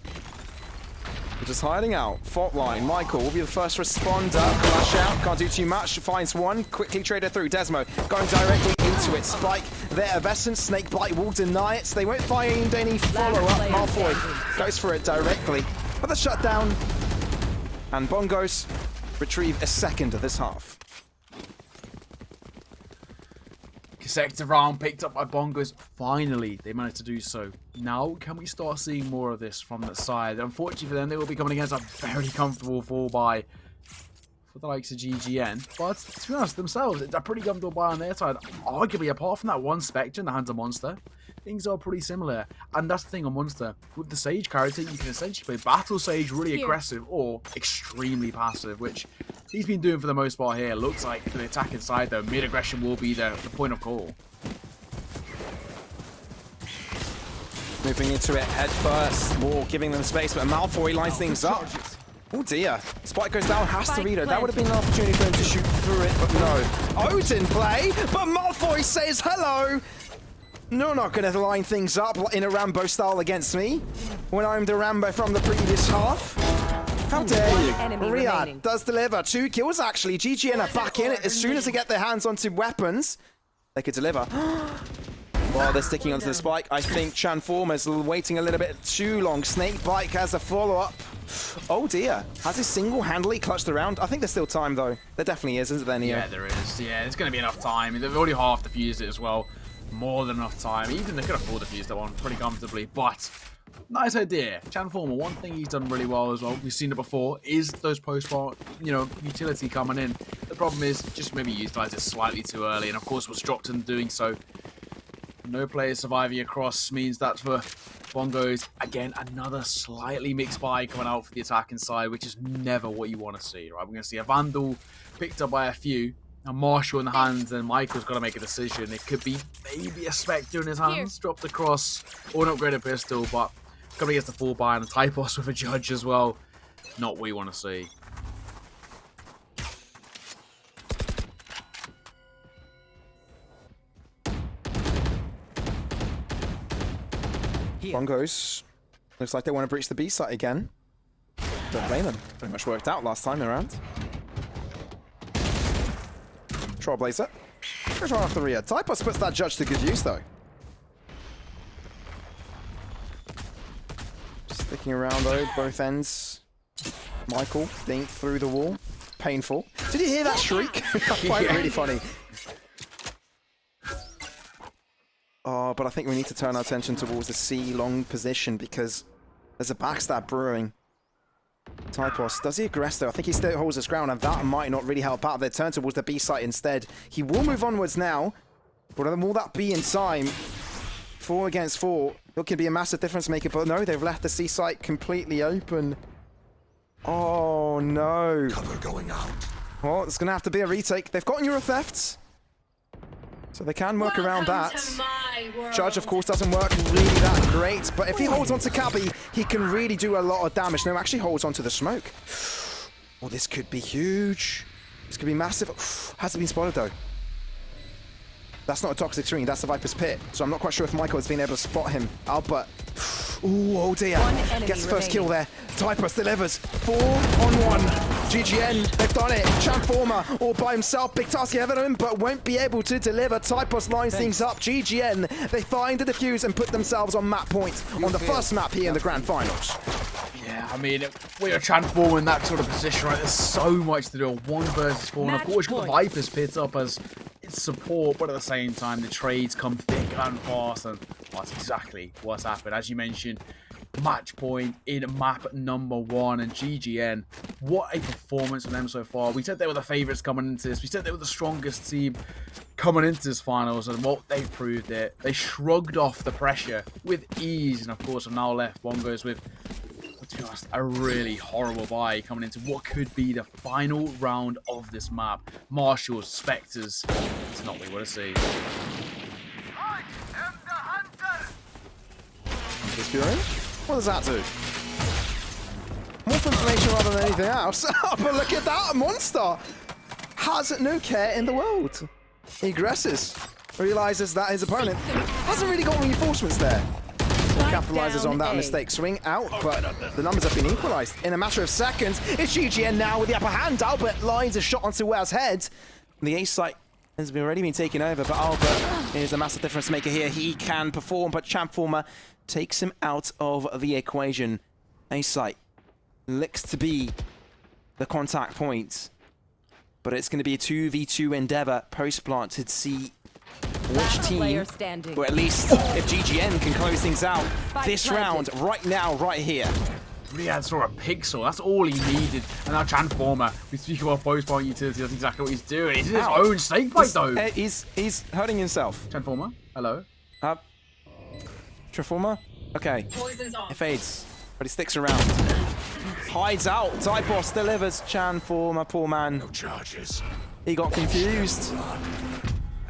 They're just hiding out. Fault line. Michael will be the first responder. Flash out. Can't do too much. Finds one. Quickly traded through. Desmo going directly into it. Spike there. Evescent. Snakebite will deny it. So they won't find any follow-up. Malfoy goes for it directly. But the shutdown. And Bongos retrieve a second of this half. Consecutive round picked up by Bongos. Finally, they managed to do so. Now, can we start seeing more of this from that side? Unfortunately for them, they will be coming against a very comfortable 4-buy for the likes of GGN. But, to be honest, themselves, it's a pretty comfortable buy on their side. Arguably, apart from that one Spectre in the hands of Monster, things are pretty similar. And that's the thing on Monster. With the Sage character, you can essentially play Battle Sage really aggressive or extremely passive, which he's been doing for the most part here. Looks like for the attacking side, though, mid-aggression will be the point of call. Moving into it head first. Wall giving them space, but Malfoy lines things up. Oh dear. Spike goes down, has to reload. That would have been an opportunity for him to shoot through it, but no. Odin play, but Malfoy says hello. No, not going to line things up in a Rambo style against me when I'm the Rambo from the previous half. How dare you? Riyadh does deliver. 2 kills, actually. GGN are back in it. As soon as they get their hands onto weapons, they could deliver. While they're sticking onto the spike, I think Transformer's waiting a little bit too long. Snakebite has a follow-up. Oh dear. Has he single-handedly clutched the round? I think there's still time, though. There definitely is, isn't there, Neo? Yeah, there is. Yeah, there's going to be enough time. They've already half defused it as well. More than enough time. Even they could afford to defuse that one pretty comfortably, but nice idea. Transformer, one thing he's done really well as well, we've seen it before, is those post-part, utility coming in. The problem is just maybe utilized it slightly too early, and of course was dropped in doing so. No players surviving across means that for Bongos, again, another slightly mixed buy coming out for the attacking side, which is never what you want to see, right? We're going to see a Vandal picked up by a few, a Marshall in the hands, and Michael's got to make a decision. It could be maybe a Spectre in his hands, dropped across, or an upgraded pistol, but coming against the 4-buy and a Typos with a Judge as well. Not what you want to see. Bongos. Looks like they want to breach the B site again. Don't blame them. Pretty much worked out last time around. Trailblazer. Goes right off the rear. Typos puts that Judge to good use, though. Sticking around, though, both ends. Michael, think through the wall. Painful. Did you hear that shriek? I find it really funny. Oh, but I think we need to turn our attention towards the C long position because there's a backstab brewing. Typos, does he aggress though? I think he still holds his ground, and that might not really help out. They turn towards the B site instead. He will move onwards now, but will that be in time? 4 against 4. It could be a massive difference maker, but no, they've left the C site completely open. Oh no. Cover going out. Well, it's going to have to be a retake. They've got Euro thefts, so they can work around that. Judge, of course, doesn't work really that great, but if he holds on to Cabby, he can really do a lot of damage. No, actually holds on to the smoke. Oh, this could be huge. This could be massive. Hasn't been spotted, though. That's not a toxic screen, that's the Viper's Pit. So I'm not quite sure if Michael has been able to spot him. Albert. Ooh, oh dear. Gets the first kill there. Typus delivers. 4 on 1. GGN, they've done it. Transformer all by himself. Big task ahead of him, but won't be able to deliver. Typus lines things up. GGN, they find the defuse and put themselves on map point on the first map here in the Grand Finals. Yeah, I mean, when you're transforming that sort of position, right, there's so much to do. 1 versus 4. And of Match course, you've got the point. Vipers pit up as its support, but at the same time, the trades come thick and fast. And that's exactly what's happened. As you mentioned, match point in map number 1. And GGN, what a performance from them so far. We said they were the favourites coming into this. We said they were the strongest team coming into this finals. And what they proved it. They shrugged off the pressure with ease. And of course, are now left Bongos with, to be honest, a really horrible bye coming into what could be the final round of this map. Marshals, Spectres, it's not what we want to see. What does that do? More information rather than anything else. But look at that, a monster has no care in the world. He aggresses, realizes that his opponent hasn't really got reinforcements there. Capitalizes on that mistake. Swing out, but the numbers have been equalized in a matter of seconds. It's GGN now with the upper hand. Albert lines a shot onto Ware's head. The ace site has already been taken over, but Albert is a massive difference maker here. He can perform, but Champformer takes him out of the equation. Ace site looks to be the contact point, but it's going to be a 2v2 endeavor post-plant to see which team, or at least if GGN can close things out this round, right now, right here. Riyadh saw a pixel, that's all he needed. And now Transformer, we speak about post-point utility, that's exactly what he's doing. He's in his own snake bite though. He's hurting himself. Transformer, hello. Transformer? Okay. Poison's off. It fades, but he sticks around. Hides out, Typos delivers. Transformer, poor man. No charges. He got confused.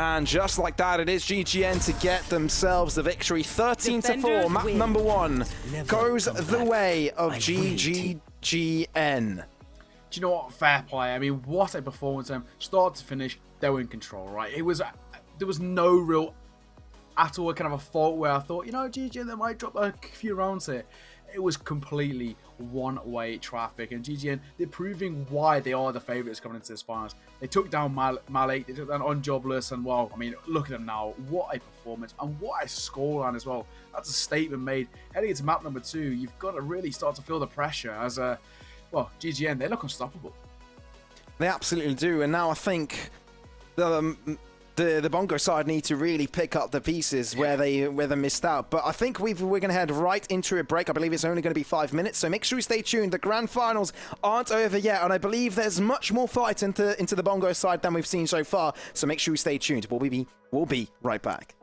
And just like that, it is GGN to get themselves the victory. 13-4, map number 1 goes the way of GGGN. Do you know what? Fair play. I mean, what a performance. Start to finish, they were in control, right? It was, there was no real, at all, kind of a fault where I thought, you know, GGN, they might drop a few rounds here. It was completely one-way traffic, and GGN, they're proving why they are the favourites coming into this finals. They took down Malik, they took down Unjobless, and well, I mean, look at them now. What a performance, and what a scoreline as well. That's a statement made. Heading into map number 2, you've got to really start to feel the pressure as, well, GGN, they look unstoppable. They absolutely do, and now I think the Bongo side need to really pick up the pieces where they missed out. But I think we're going to head right into a break. I believe it's only going to be 5 minutes, so make sure you stay tuned. The grand finals aren't over yet, and I believe there's much more fight into the Bongo side than we've seen so far. So make sure you stay tuned. We'll be right back.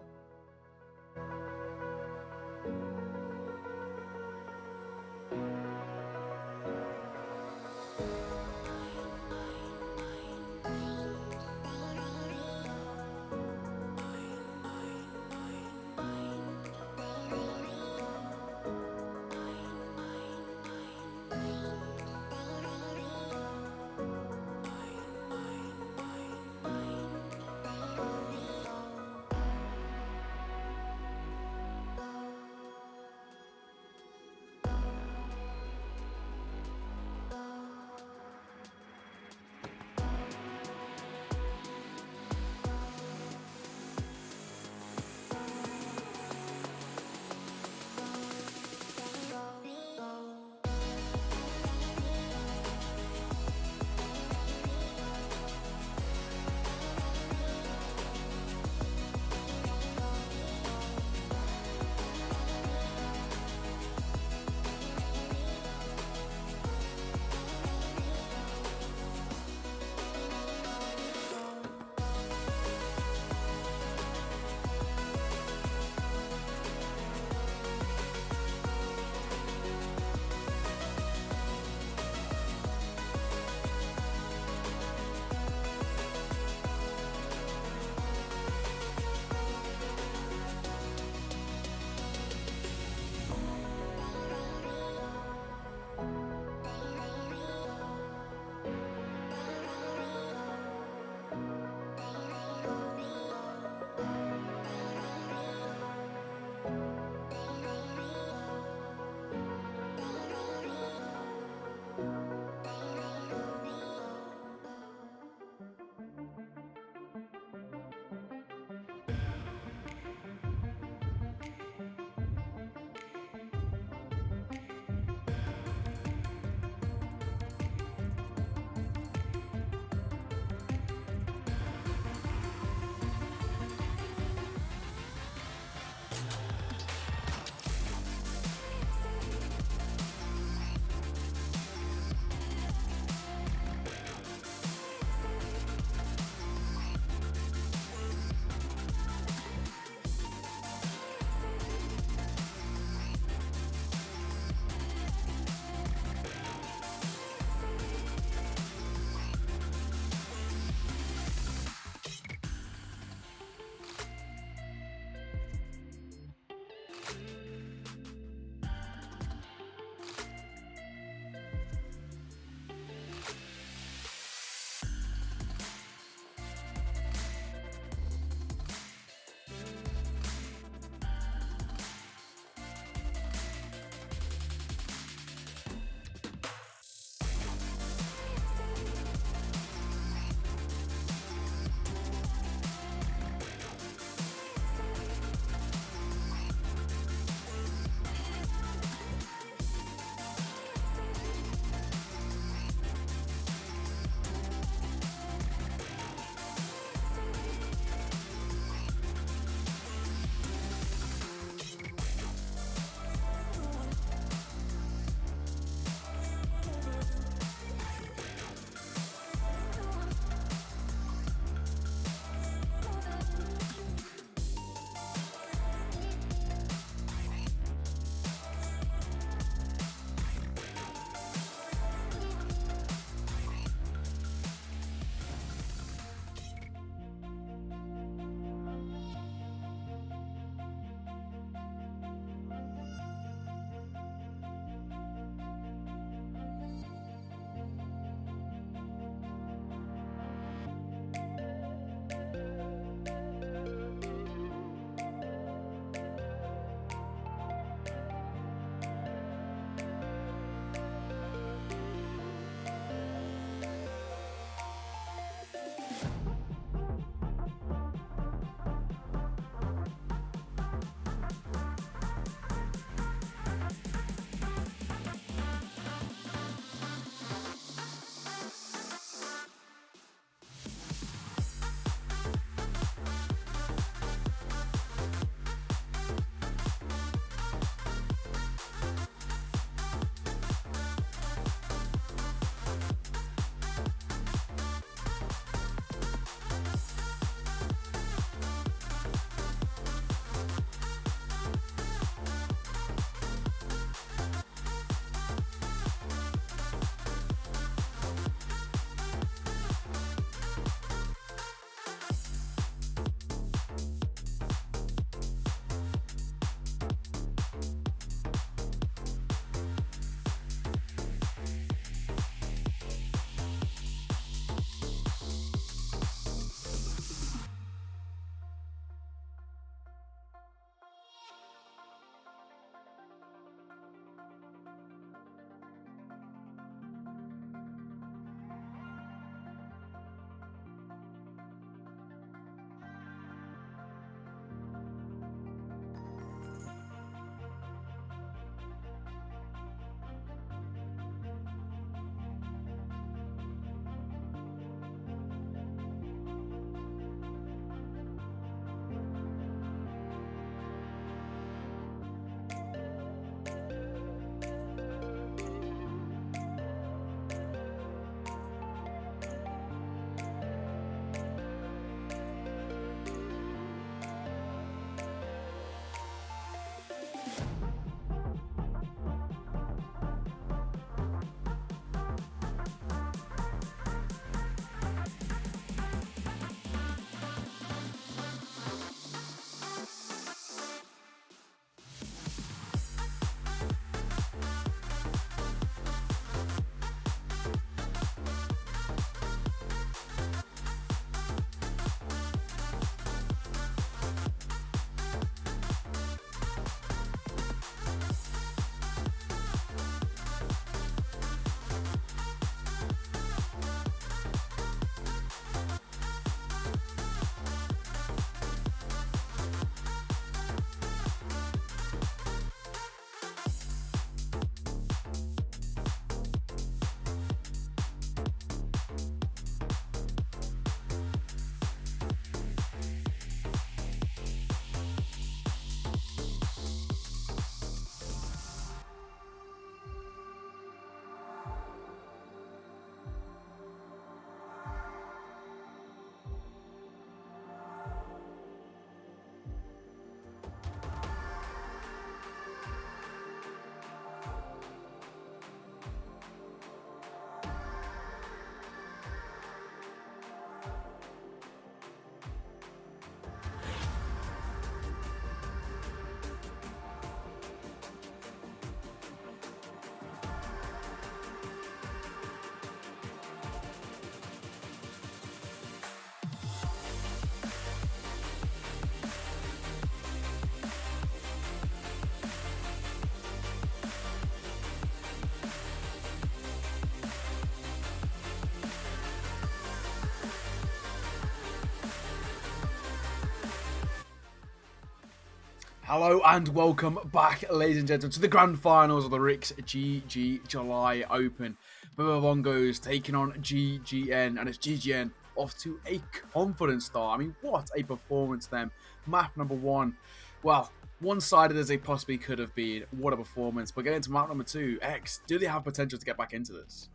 Hello and welcome back, ladies and gentlemen, to the grand finals of the RixGG July Open. Bongos taking on GGN, and it's GGN off to a confident start. I mean, what a performance then. Map number 1. Well, one-sided as they possibly could have been. What a performance. But getting to map number 2, X, do they have potential to get back into this?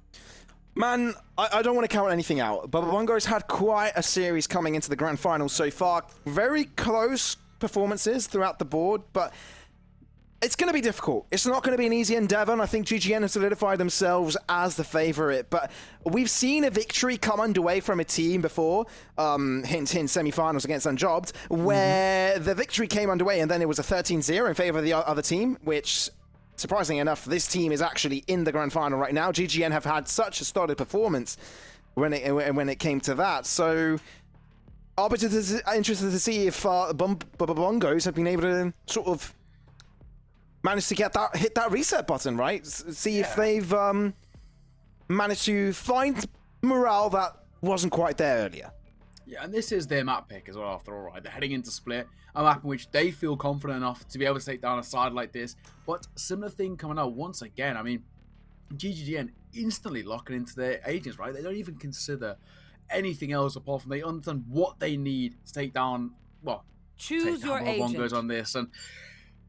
Man, I don't want to count anything out, but Bongos had quite a series coming into the grand finals so far. Very close performances throughout the board, but it's going to be difficult. It's not going to be an easy endeavor, and I think GGN have solidified themselves as the favorite, but we've seen a victory come underway from a team before, hint, hint, semi-finals against Unjobbed, where the victory came underway, and then it was a 13-0 in favor of the other team, which, surprisingly enough, this team is actually in the grand final right now. GGN have had such a solid performance when it came to that, so I'll be interested to see if Bongos have been able to sort of manage to hit that reset button, right? See if they've managed to find morale that wasn't quite there earlier. Yeah, and this is their map pick as well, after all, right? They're heading into Split, a map in which they feel confident enough to be able to take down a side like this. But similar thing coming out once again. I mean, GGN instantly locking into their agents, right? They don't even consider anything else apart from they understand what they need to take down, well, Choose your agent. Bongos on this. And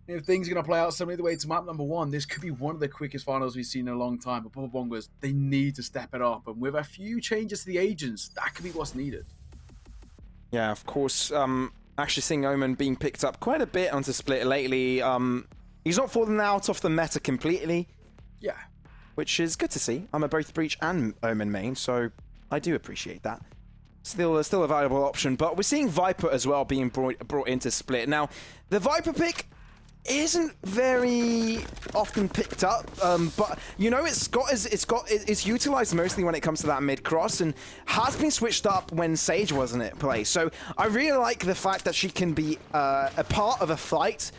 if things are going to play out similarly the way to map number 1, this could be one of the quickest finals we've seen in a long time. But Bongos, they need to step it up. And with a few changes to the agents, that could be what's needed. Yeah, of course. Actually seeing Omen being picked up quite a bit onto Split lately. He's not fallen out off the meta completely. Yeah. Which is good to see. I'm a both Breach and Omen main, so I do appreciate that. Still a valuable option, but we're seeing Viper as well being brought into Split. Now, the Viper pick isn't very often picked up, but you know it's utilized mostly when it comes to that mid cross, and has been switched up when Sage wasn't at play. So I really like the fact that she can be a part of a fight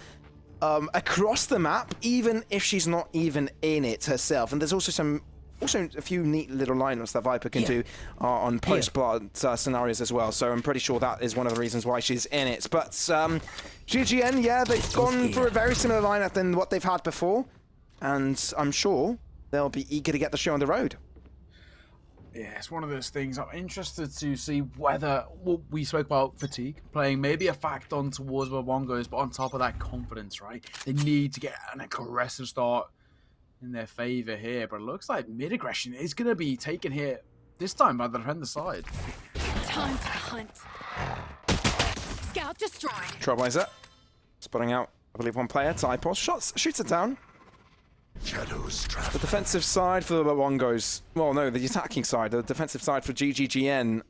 across the map, even if she's not even in it herself. And there's also a few neat little lineups that Viper can do on post-blood scenarios as well. So I'm pretty sure that is one of the reasons why she's in it. But GGN, yeah, they've gone for a very similar lineup than what they've had before. And I'm sure they'll be eager to get the show on the road. Yeah, it's one of those things. I'm interested to see whether we spoke about fatigue playing maybe a fact on towards where Bongos, but on top of that, confidence, right? They need to get an aggressive start in their favor here, but it looks like mid aggression is going to be taken here this time by the defender side. Time to hunt. Scout destroyed. Trailblazer spotting out, I believe, one player. Typos shoots it down. Shadows traveling. The defensive side for the Bongos. Well, no, the attacking side. The defensive side for GGGN.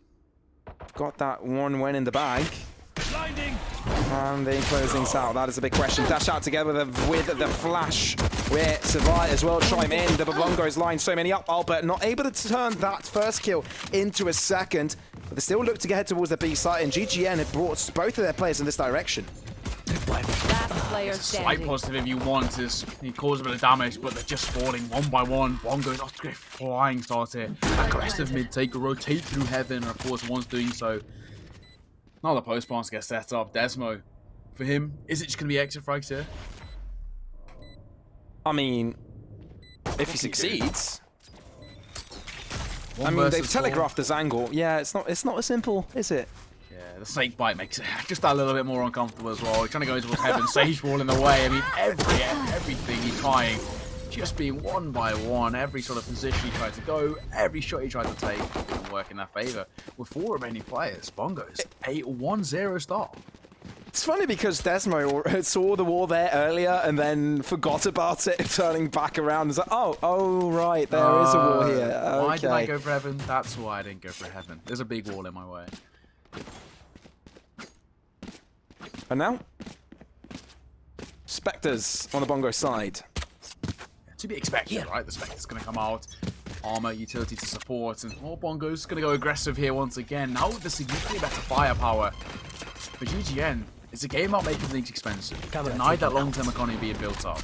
Got that one win in the bag. Blinding. And the closing out. That is a big question. Dash out together with the flash. Where Savai as well chime in. The Bongos line so many up. Albert not able to turn that first kill into a second. But they still look to get towards the B site. And GGN have brought both of their players in this direction. Last player Slight standing. positive if you want is he caused a bit of damage, but they're just falling one by one. Bongos off to a flying start here. Aggressive mid take, rotate through heaven, and of course, once doing so, now the post bounce gets set up. Desmo, for him, is it just going to be exit frags here? I mean, if he succeeds. One I mean, they've versus four. telegraphed this angle. Yeah, it's not as simple, is it? Yeah, the snake bite makes it just a little bit more uncomfortable as well. He's trying to go towards heaven, Sage wall in the way. I mean, everything he's trying, just being one by one. Every sort of position he tried to go, every shot he tried to take, didn't work in their favor. With 4 remaining players, Bongos, a 1-0 start. It's funny because Desmo saw the wall there earlier and then forgot about it, turning back around and was like, oh right, there is a wall here. Okay. Why did I go for heaven? That's why I didn't go for heaven. There's a big wall in my way. And now, Spectres on the Bongo side. To be expected, right? The Spectre's going to come out. Armor, utility to support, and Bongo's going to go aggressive here once again. Now with the significantly better firepower. For GGN, it's a game about making things expensive. Denied that long-term economy being built up.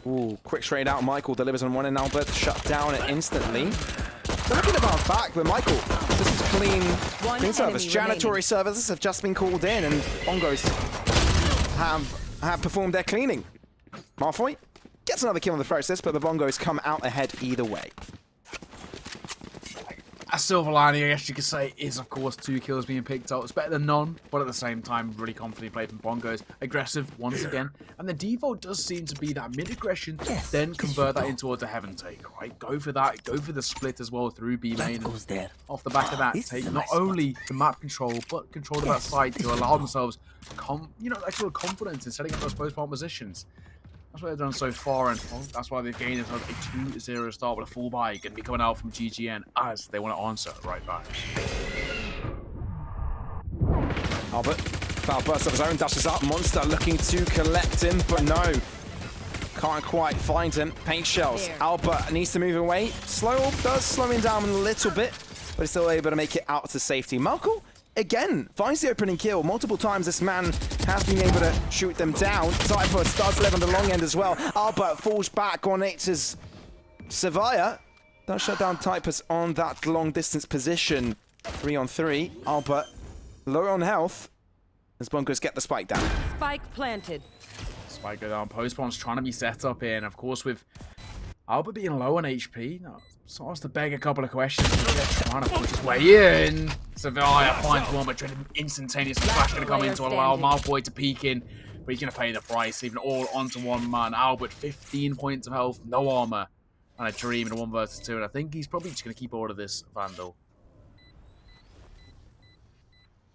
Ooh, quick straight out. Michael delivers on one, and Albert shut down it instantly. They're looking to bounce back, but Michael, this is clean service. Janitory services have just been called in, and Bongos have performed their cleaning. Malfoy gets another kill in the process, but the Bongos come out ahead either way. A silver lining, I guess you could say, is of course 2 kills being picked up. It's better than none, but at the same time, really confidently played from Bongos. Aggressive once again, and the default does seem to be that mid-aggression, then convert that into a heaven take, right? Go for that, go for the split as well through B main. And off the back of that, take not only the map control, but control of that side to allow themselves, actual confidence in setting up those post-bomb positions. That's what they've done so far, and that's why they've gained a 2-0 start with a full buy. Going to be coming out from GGN as they want to answer right back. Albert, foul burst of his own, dashes up. Monster looking to collect him, but no. Can't quite find him. Paint shells. Albert needs to move away. Does slow him down a little bit, but he's still able to make it out to safety. Malco, again, finds the opening kill. Multiple times this man has been able to shoot them down. Typhus does live on the long end as well. Albert falls back on it as Sevilla does shut down Typhus on that long distance position. 3-on-3. Albert low on health as Bongos get the spike down. Spike planted. Spike go down. Post-bomb's trying to be set up here, and of course with Albert being low on HP, so has to beg a couple of questions. Trying to push his way in. Sevilla finds one, but instantaneously flash going to come in to allow Malfoy to peek in, but he's going to pay the price, even all onto one man. Albert, 15 points of health, no armor, and a dream in a 1 versus 2, and I think he's probably just going to keep hold of this Vandal.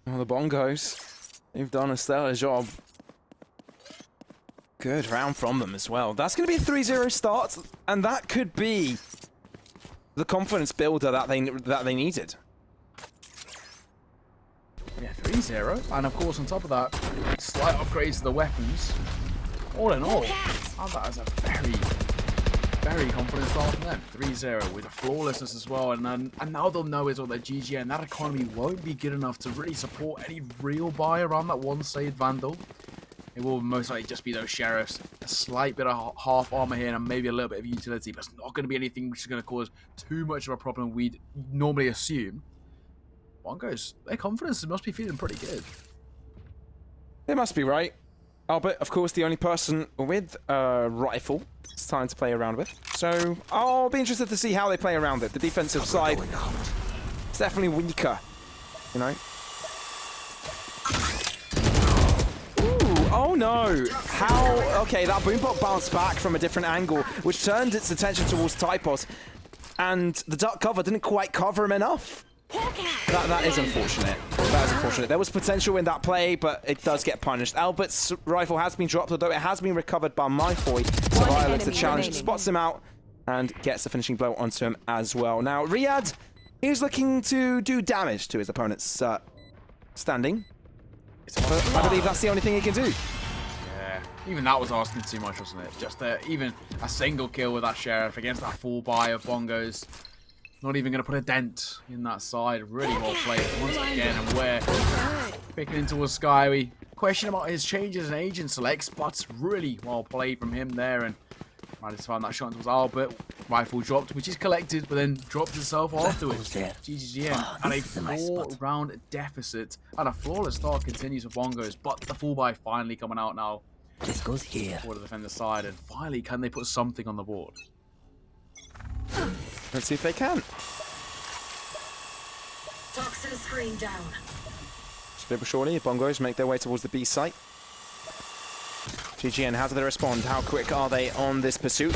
Well, the Bongos, they've done a stellar job. Good round from them as well. That's going to be a 3-0 start, and that could be the confidence builder that they needed. Yeah, 3-0, and of course on top of that, slight upgrades to the weapons. All in all, I have that as a very, very confident start from them. 3-0 with a flawlessness as well, and now they'll know is all their GG, and that economy won't be good enough to really support any real buy around that one-save Vandal. It will most likely just be those Sheriffs, a slight bit of half armor here and maybe a little bit of utility, but it's not going to be anything which is going to cause too much of a problem we'd normally assume. Bongos, their confidence must be feeling pretty good. They must be right. Albert, of course, the only person with a rifle it's time to play around with. So I'll be interested to see how they play around it. The defensive side is definitely weaker, you know. Oh no! How? Okay, that boombot bounced back from a different angle, which turned its attention towards Typhus, and the duck cover didn't quite cover him enough. That is unfortunate. That is unfortunate. There was potential in that play, but it does get punished. Albert's rifle has been dropped, although it has been recovered by Malfoy. So violates the challenge, spots him out, and gets the finishing blow onto him as well. Now, Riyadh is looking to do damage to his opponent's standing. I believe that's the only thing he can do. Yeah, even that was asking too much, wasn't it? Just even a single kill with that Sheriff against that full buy of Bongos. Not even going to put a dent in that side. Really well played once again. And where picking into a Skyway. Question about his changes and agent selects, but really well played from him there. And managed to find that shot towards Albert. Rifle dropped, which is collected, but then dropped itself afterwards. GGN at a 4-round deficit. And a flawless start continues for Bongos, but the full buy finally coming out now. This goes here. For the defender side, and finally, can they put something on the board? Let's see if they can. Toxin screen down. Slowly but surely, Bongos make their way towards the B site. GGN, how do they respond? How quick are they on this pursuit?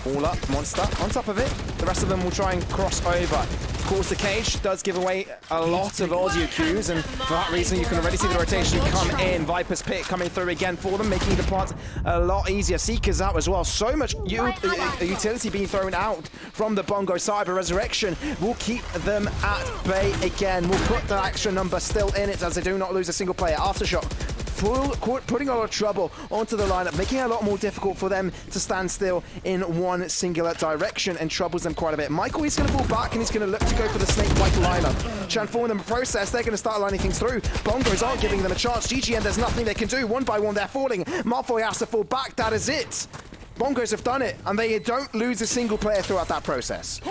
All up, Monster on top of it. The rest of them will try and cross over. Of course, the cage does give away a lot of audio cues, and for that reason, you can already see the rotation come in. Viper's Pit coming through again for them, making the part a lot easier. Seekers out as well. So much utility being thrown out from the Bongo side, but Resurrection will keep them at bay again. We'll put the extra number still in it as they do not lose a single player. Aftershock putting a lot of trouble onto the lineup, making it a lot more difficult for them to stand still in one singular direction, and troubles them quite a bit. Michael is going to fall back and he's going to look to go for the snake-like lineup. Transform them in process, they're going to start lining things through. Bongos aren't giving them a chance. GGN, there's nothing they can do. One by one, they're falling. Malfoy has to fall back. That is it. Bongos have done it, and they don't lose a single player throughout that process.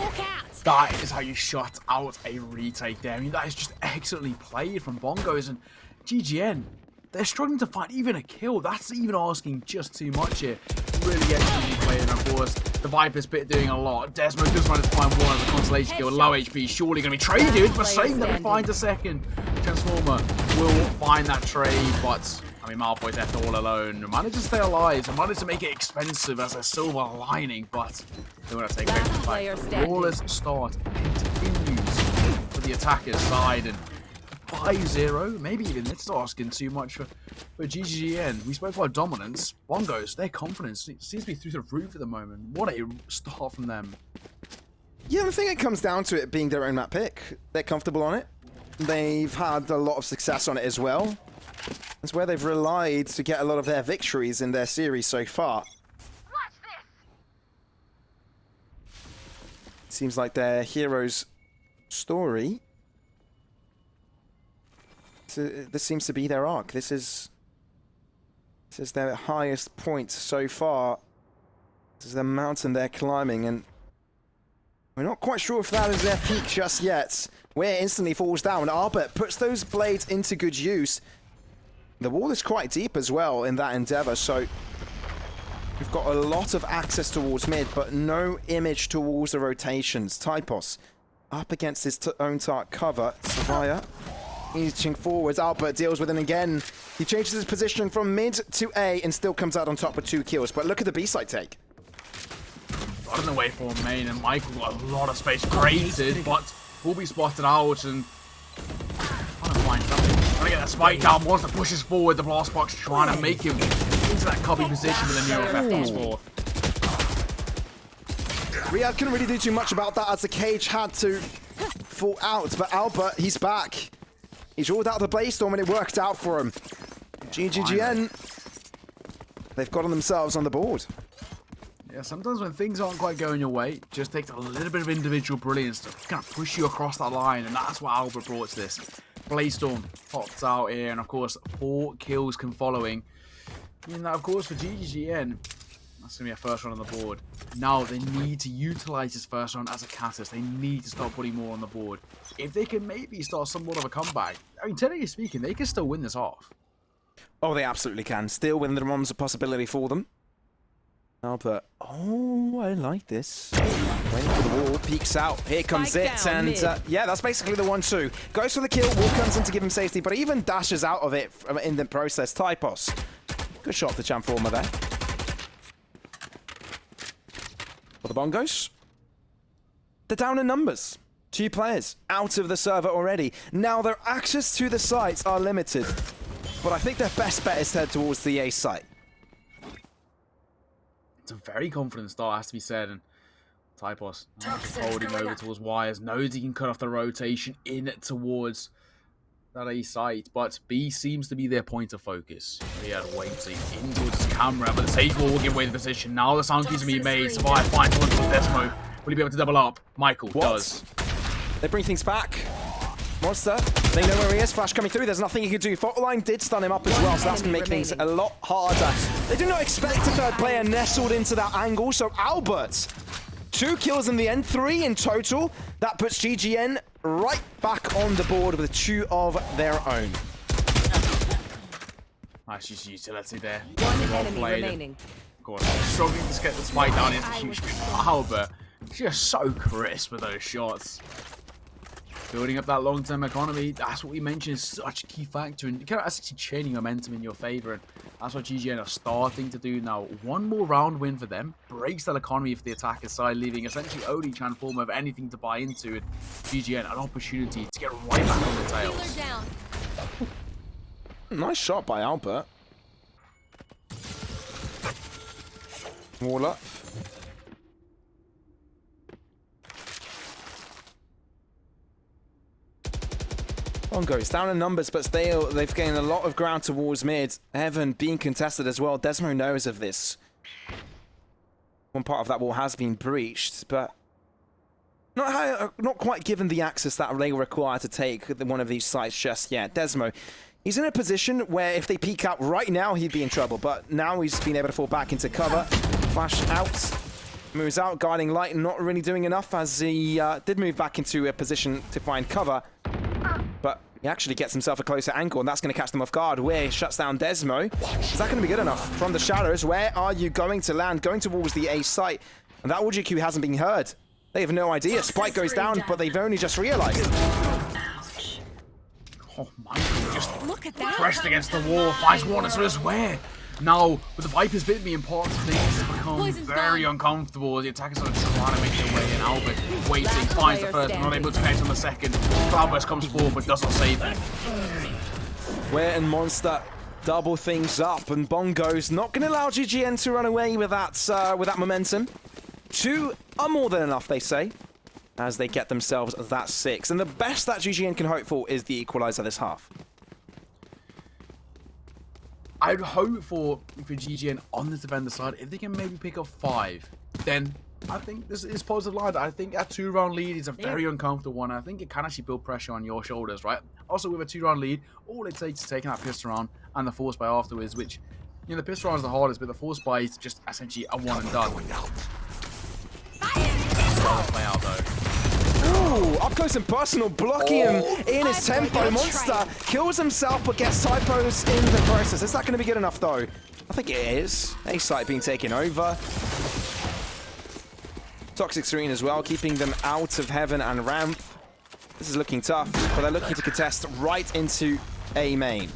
That is how you shut out a retake there. I mean, that is just excellently played from Bongos, and GGN. they're struggling to find even a kill. That's even asking just too much here. Really getting played, and of course, the Viper's bit doing a lot. Desmo just managed to find one of the consolation kill. Low HP, surely going to be traded, but saying that he finds a second. Transformer will find that trade, but I mean, Malfoy's left all alone. Managed to stay alive and managed to make it expensive as a silver lining, but they want to take away from the fact. The flawless start continues for the attacker's side, and 5-0, maybe even it's asking too much for GGN. We spoke about dominance. Bongos, their confidence seems to be through the roof at the moment. What a start from them. Yeah, I think it comes down to it being their own map pick. They're comfortable on it. They've had a lot of success on it as well. It's where they've relied to get a lot of their victories in their series so far. Seems like their hero's story. This seems to be their arc. This is their highest point so far. This is the mountain they're climbing, and we're not quite sure if that is their peak just yet. Where instantly falls down. Albert puts those blades into good use. The wall is quite deep as well in that endeavor, so we've got a lot of access towards mid, but no image towards the rotations. Typos up against his own target cover. Savaya inching forwards. Albert deals with it again. He changes his position from mid to A and still comes out on top with 2 kills. But look at the B-side take. Running away from main, and Michael got a lot of space created, but will be spotted out, and trying to find something. Trying to get that spike down. Once it pushes forward, the blast box trying to make him into that cubby position with a new effect. Riyadh couldn't really do too much about that as the cage had to fall out, but Albert, he's back. He's ruled out the Blaze Storm and it worked out for him. GGGN, they've gotten themselves on the board. Yeah, sometimes when things aren't quite going your way, it just takes a little bit of individual brilliance to kind of push you across that line, and that's what Albert brought to this. Blaze Storm pops out here, and of course, 4 kills can following. And of course, for GGGN, that's going to be a first run on the board. Now, they need to utilize this first run as a catalyst. They need to start putting more on the board. If they can maybe start somewhat of a comeback, I mean, technically speaking, they can still win this off. Oh, they absolutely can. Still, when the ROM's a possibility for them. Albert, oh, I like this. Waiting for the wall, peeks out. Here comes it, and yeah, that's basically the 1-2. Goes for the kill, wall comes in to give him safety, but even dashes out of it in the process. Typos, good shot to Transformer there. For the Bongos, they're down in numbers. 2 players out of the server already. Now their access to the sites are limited, but I think their best bet is to head towards the A site. It's a very confident start, has to be said, and Typos holding over towards wires, knows he can cut off the rotation in towards that A site, but B seems to be their point of focus. He had waiting in towards his camera, but the stage will give away the position. Now the sound keys to be made. Survive, finds one from Desmo. Will he be able to double up? Michael does. They bring things back. Monster, they know where he is. Flash coming through. There's nothing he can do. Faultline did stun him up as well, so that's going to make things a lot harder. They do not expect a third player nestled into that angle, so Albert, 2 kills in the end, 3 in total. That puts GGN right back on the board with 2 of their own. Nice use of utility there. One Well enemy played. remaining. Of course, struggling to get the spike down into huge. Albert, just so crisp with those shots. Building up that long-term economy, that's what we mentioned is such a key factor, and kind of actually chaining momentum in your favor, and that's what GGN are starting to do now. 1 more round win for them breaks that economy for the attacker's side, leaving essentially only Transformer of anything to buy into, and GGN an opportunity to get right back on the tails. Nice shot by Albert. Wall up. Bongos down in numbers, but still they've gained a lot of ground towards mid. Heaven being contested as well. Desmo knows of this. One part of that wall has been breached, but not quite given the access that they require to take one of these sites just yet. Desmo, he's in a position where if they peek out right now, he'd be in trouble, but now he's been able to fall back into cover. Flash out. Moves out, guarding light, not really doing enough as he did move back into a position to find cover. But He actually gets himself a closer angle, and that's going to catch them off guard. Where shuts down Desmo. Is that going to be good enough? From the shadows, where are you going to land? Going towards the A site. And that Ultra Q hasn't been heard. They have no idea. Spike goes down, but they've only just realized. Oh, Michael just look at that. Pressed against the wall, finds one, and so does Where. Now, with the Viper's bit being important, things have become very uncomfortable. The attackers are trying to make their way in. Albert waiting, finds the first, but not able to connect on the second. Cloudburst comes forward, but does not save him. Where and Monster double things up, and Bongo's not going to allow GGN to run away with that momentum. 2 are more than enough, they say, as they get themselves that 6. And the best that GGN can hope for is the equalizer this half. I'd hope for GGN on the defender side, if they can maybe pick up 5, then I think this is positive line. I think a 2-round lead is a very uncomfortable one. I think it can actually build pressure on your shoulders, right? Also, with a 2-round lead, all it takes is taking that pistol round and the force buy afterwards, which, you know, the pistol round is the hardest, but the force buy is just essentially a one and done. Play out though. Ooh, up close and personal, blocking him in his tempo. Monster kills himself, but gets typos in the process. Is that going to be good enough, though? I think it is. A site being taken over. Toxic Serene as well, keeping them out of Heaven and Ramp. This is looking tough, but they're looking to contest right into A main.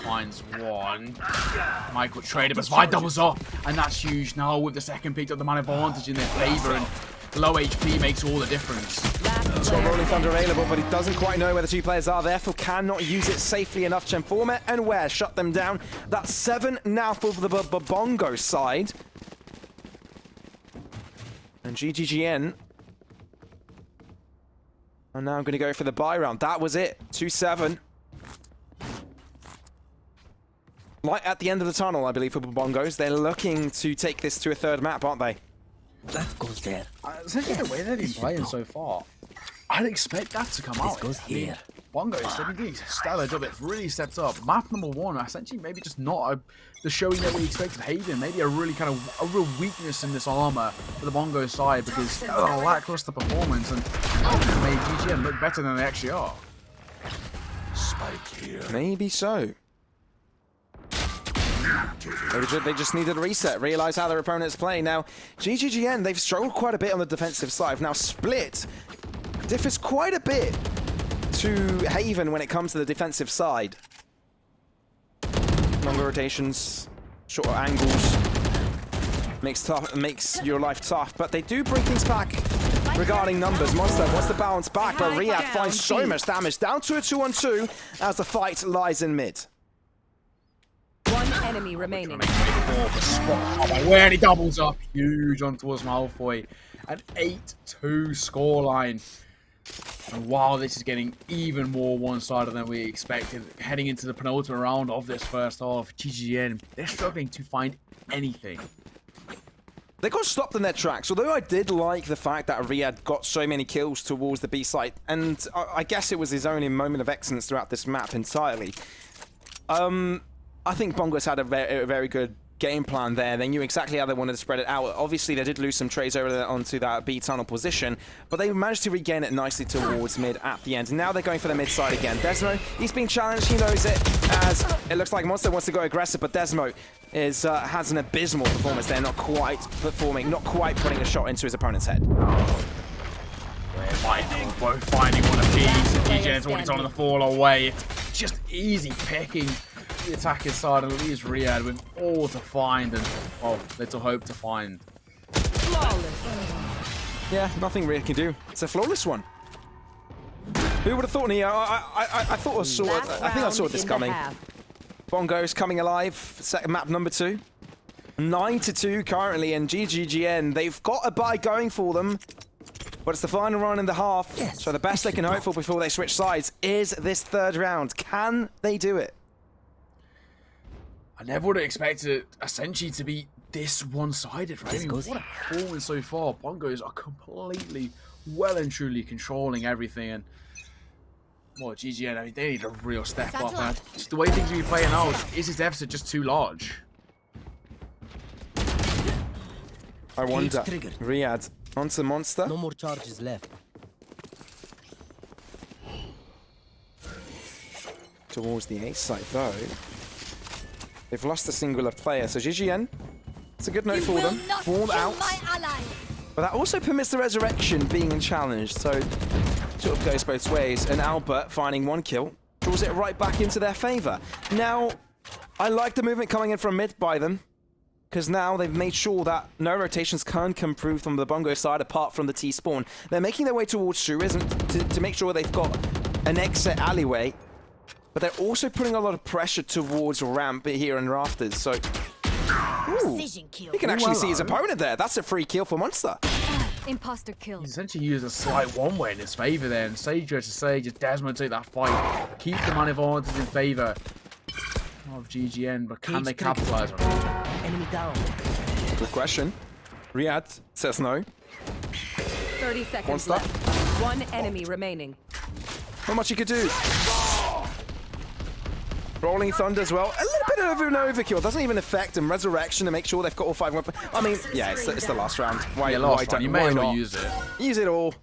Finds one. Michael traded, but Vi doubles up, and that's huge now with the second picked up the man advantage in their favor, and low HP makes all the difference. He's got Rolling Thunder available, but he doesn't quite know where the 2 players are, therefore cannot use it safely enough. Chenformer and Ware shut them down. That's 7 now for the Bongo side. And GGGN are now going to go for the buy round. That was it. 2-7. Light at the end of the tunnel, I believe, for Bongos. They're looking to take this to a 3rd map, aren't they? That goes there. Essentially, the way they've been playing so far, I'd expect that to come out. This goes here. Bongos, they've been doing stellar job. It's really stepped up. Map number 1, essentially, maybe just not the showing that we expected. Haven, maybe a real weakness in this armor for the Bongos side, because a lackluster performance, and made GGN look better than they actually are. Spike here. Maybe so. They just needed a reset, realize how their opponent's playing. Now, GGGN, they've struggled quite a bit on the defensive side. Now, Split differs quite a bit to Haven when it comes to the defensive side. Longer rotations, shorter angles, makes your life tough, but they do bring things back regarding numbers. Monster wants to bounce back, but Riyadh finds so much damage. Down to a 2-on-2 as the fight lies in mid. One enemy remaining. Where he doubles up, huge on towards Malfoy. An 8-2 scoreline. And wow, this is getting even more one-sided than we expected. Heading into the penultimate round of this first half, GGN, they're struggling to find anything. They got stopped in their tracks, although I did like the fact that Riyadh got so many kills towards the B site, and I guess it was his only moment of excellence throughout this map entirely. I think Bongos had a very good game plan there. They knew exactly how they wanted to spread it out. Obviously, they did lose some trades over there onto that B tunnel position, but they managed to regain it nicely towards mid at the end. And now they're going for the mid side again. Desmo, he's being challenged. He knows it, as it looks like Monster wants to go aggressive, but Desmo has an abysmal performance there, not quite putting a shot into his opponent's head. Both finding one apiece, and GGN's already on the fall away. It's just easy picking the attacker's side, and leaves Riyadh with all to find and little hope to find. Flawless. Yeah, nothing Riyadh can do. It's a flawless one. Who would have thought, Neo? I think I saw this coming. Bongos coming alive, second map number 2. 9-2 currently, and GGGN, they've got a buy going for them. But it's the final round in the half, yes, so the best they can hope for before they switch sides is this 3rd round. Can they do it? I never would have expected it, essentially, to be this one-sided, right? I mean, what a performance so far. Bongos are completely, well and truly controlling everything, and well, GGN, I mean, they need a real step up, man. Just the way things are playing out, is this deficit just too large? I wonder, Riyadh, Onto Monster. No more charges left. Towards the A site, though. They've lost a singular player, so GGN, it's a good note for them. Fall out. But that also permits the resurrection being challenged, so sort of goes both ways. And Albert, finding 1 kill, draws it right back into their favor. Now, I like the movement coming in from mid by them, because now they've made sure that no rotations can come through from the Bongo side apart from the T-spawn. They're making their way towards Shrews to make sure they've got an exit alleyway, but they're also putting a lot of pressure towards ramp here in Rafters, so... Ooh, he can actually see his opponent there. That's a free kill for Monster. Imposter kill. He's essentially used a slight one-way in his favor there, and Sage versus Sage, as Desmond take that fight. Keep the man advantage in favor of GGN, but can they capitalize on it? Enemy down. Good question. Riyadh says no. 30 seconds Monster. left. 1 enemy remaining. Not much he could do. Rolling Thunder as well. A little bit of an overkill. Doesn't even affect him. Resurrection to make sure they've got all 5 weapons. I mean, yeah, it's the last round. Why don't you may as well use it. Use it all.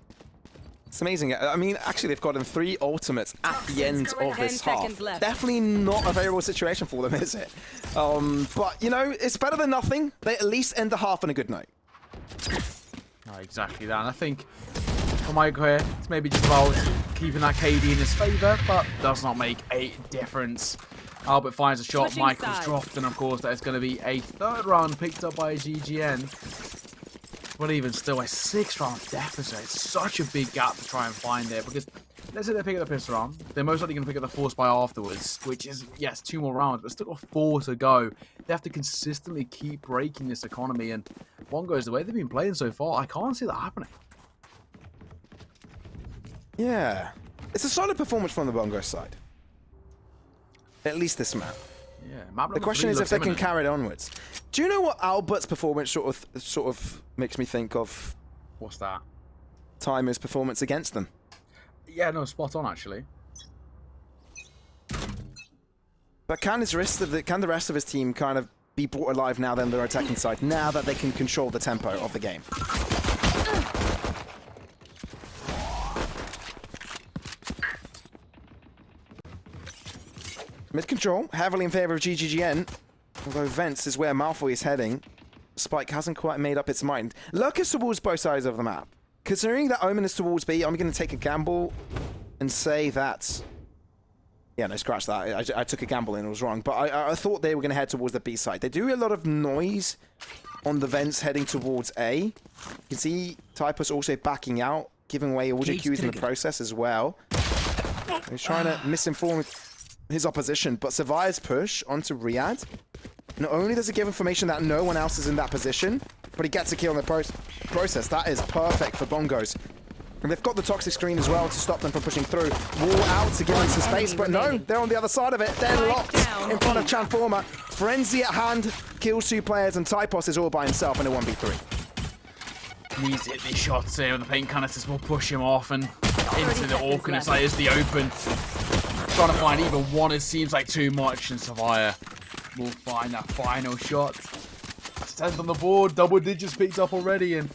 It's amazing. I mean, actually, they've gotten 3 ultimates at the end of this 10 half. seconds left. Definitely not a favorable situation for them, is it? But, you know, it's better than nothing. They at least end the half on a good note. Oh, exactly that. And I think for Michael here, it's maybe just about keeping that KD in his favor, but does not make a difference. Albert finds a shot, Switching Michael's sides. dropped, and of course that is going to be a 3rd round picked up by GGN. But even still, a 6th round deficit. It's such a big gap to try and find there, because let's say they pick up the pistol round, they're most likely going to pick up the force by afterwards, which is, yes, 2 more rounds, but still got 4 to go. They have to consistently keep breaking this economy, and Bongo's, the way they've been playing so far, I can't see that happening. Yeah. It's a solid performance from the Bongo side. At least this map. Yeah, map The number question 3 is if looks they can imminent. carry it onwards. Do you know what Albert's performance sort of makes me think of? What's that? Timer's performance against them. Yeah, no, spot on actually. But can the rest of his team kind of be brought alive now then their attacking side, now that they can control the tempo of the game? Mid control, heavily in favor of GGGN. Although Vents is where Malfoy is heading. Spike hasn't quite made up its mind. Lurk is towards both sides of the map. Considering that Omen is towards B, I'm going to take a gamble and say that... Yeah, no, scratch that. I took a gamble and it was wrong. But I thought they were going to head towards the B side. They do a lot of noise on the Vents heading towards A. You can see Typus also backing out, giving away all the Qs in the process as well. He's trying to misinform his opposition, but survives push onto Riyadh. Not only does it give information that no one else is in that position, but he gets a kill in the process. That is perfect for Bongos. And they've got the toxic screen as well to stop them from pushing through. Wall out to give them some space, but no, they're on the other side of it. They're locked in front of Transformer. Frenzy at hand, kills 2 players, and Typos is all by himself in a 1v3. Needs to hit these shots here, and the paint canisters will push him off and into the awkwardness that is the open. Trying to find even one, it seems like too much, and Savaya will find that final shot. 10th on the board, double digits picked up already, and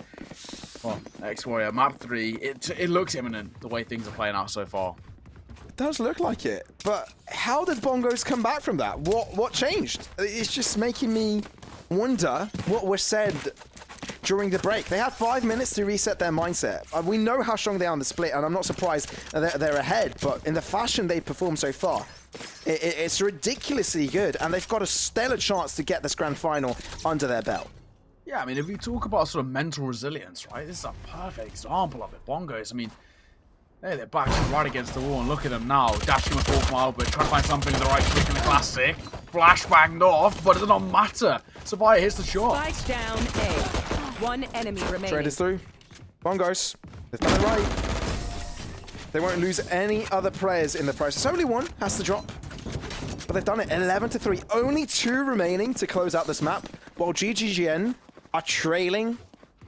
well, X-Warrior, map 3, it looks imminent the way things are playing out so far. It does look like it, but how did Bongos come back from that? What changed? It's just making me wonder what was said during the break. They had 5 minutes to reset their mindset. We know how strong they are on the split, and I'm not surprised they're ahead, but in the fashion they've performed so far, it's ridiculously good, and they've got a stellar chance to get this grand final under their belt. Yeah, I mean, if we talk about sort of mental resilience, right, this is a perfect example of it. Bongos, I mean, they're back right against the wall, and look at them now, dashing with 4 from Albert, trying to find something in the right click in the classic. Flashbanged off, but it does not matter. Savaya hits the shot. Spike down A. 1 enemy remaining. Traders through. Bongos, they've done it right. They won't lose any other players in the process. Only 1 has to drop. But they've done it 11-3. Only 2 remaining to close out this map, while GGGN are trailing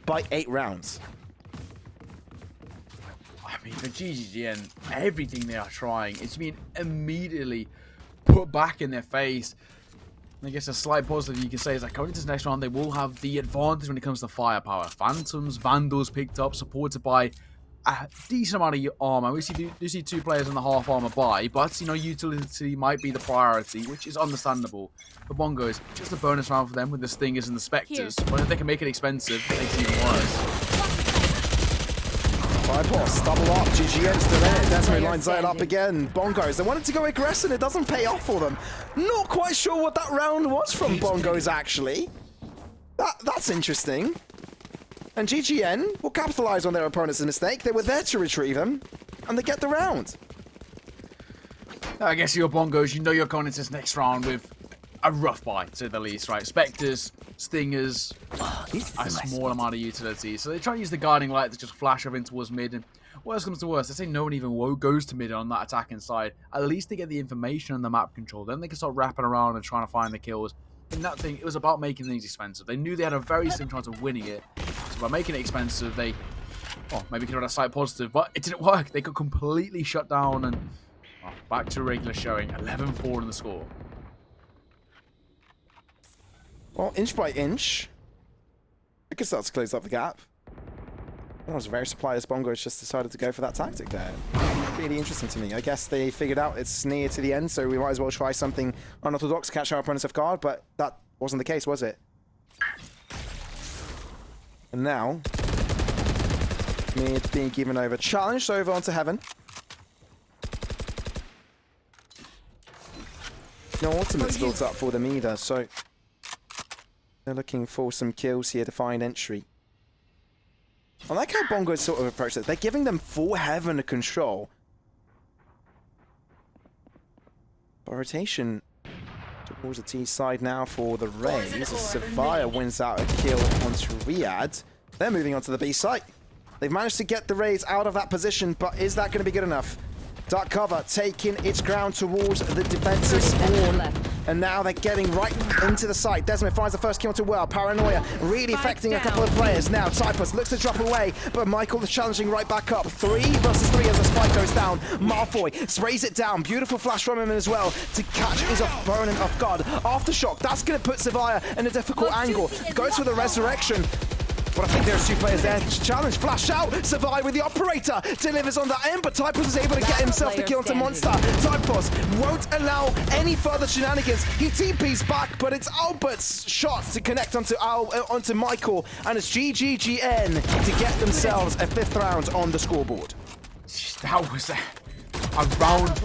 by 8 rounds. I mean, for GGGN, everything they are trying is being immediately put back in their face. I guess a slight positive you can say is that going into this next round, they will have the advantage when it comes to firepower. Phantoms, Vandals picked up, supported by a decent amount of armor. We do see 2 players in the half armor buy, but you know, utility might be the priority, which is understandable. For Bongos, just a bonus round for them with the Stingers and the Spectres. But if they can make it expensive, it makes it even worse. Bypass, double up, GGN still in it. Desmond lines it up again. Bongos, they wanted to go aggressive, it doesn't pay off for them. Not quite sure what that round was from Bongos, actually. That's interesting. And GGN will capitalize on their opponent's mistake. They were there to retrieve him, and they get the round. I guess your Bongos, you know you're going into this next round with a rough buy, to say the least, right? Spectres, Stingers, a small amount of utility. So they try to use the guiding light to just flash over in towards mid. And worst comes to worst, let's say no one even goes to mid on that attacking side. At least they get the information on the map control. Then they can start wrapping around and trying to find the kills. And that thing, it was about making things expensive. They knew they had a very slim chance of winning it. So by making it expensive, they maybe could have had a slight positive, but it didn't work. They got completely shut down and back to a regular showing. 11-4 in the score. Well, inch by inch, it can start to close up the gap. I was very surprised Bongos just decided to go for that tactic there. Really interesting to me. I guess they figured out it's near to the end, so we might as well try something unorthodox to catch our opponents off guard, but that wasn't the case, was it? And now, mid being given over. Challenged over onto Heaven. No ultimates built up for them either, so they're looking for some kills here to find entry. I like how Bongos sort of approach it. They're giving them full Heaven control. But rotation towards the T side now for the Rays. As Savia wins out a kill onto Riyadh. They're moving on to the B site. They've managed to get the Rays out of that position, but is that going to be good enough? Dark cover taking its ground towards the defensive spawn. And now they're getting right into the site. Desmond finds the first kill to well. Paranoia really affecting a couple of players. Now Typus looks to drop away, but Michael is challenging right back up. 3 versus 3 as the spike goes down. Malfoy sprays it down. Beautiful flash from him as well to catch his opponent off guard. Aftershock, that's going to put Savia in a difficult angle. Goes for the resurrection. But I think there's 2 players there. Challenge, flash out. Savia with the operator. Delivers on that end, but Typus is able to get himself the kill onto Monster. Typus won't allow any further shenanigans. He TP's back, but it's Albert's shots to connect onto Michael. And it's GGGN to get themselves a 5th round on the scoreboard. That was a round,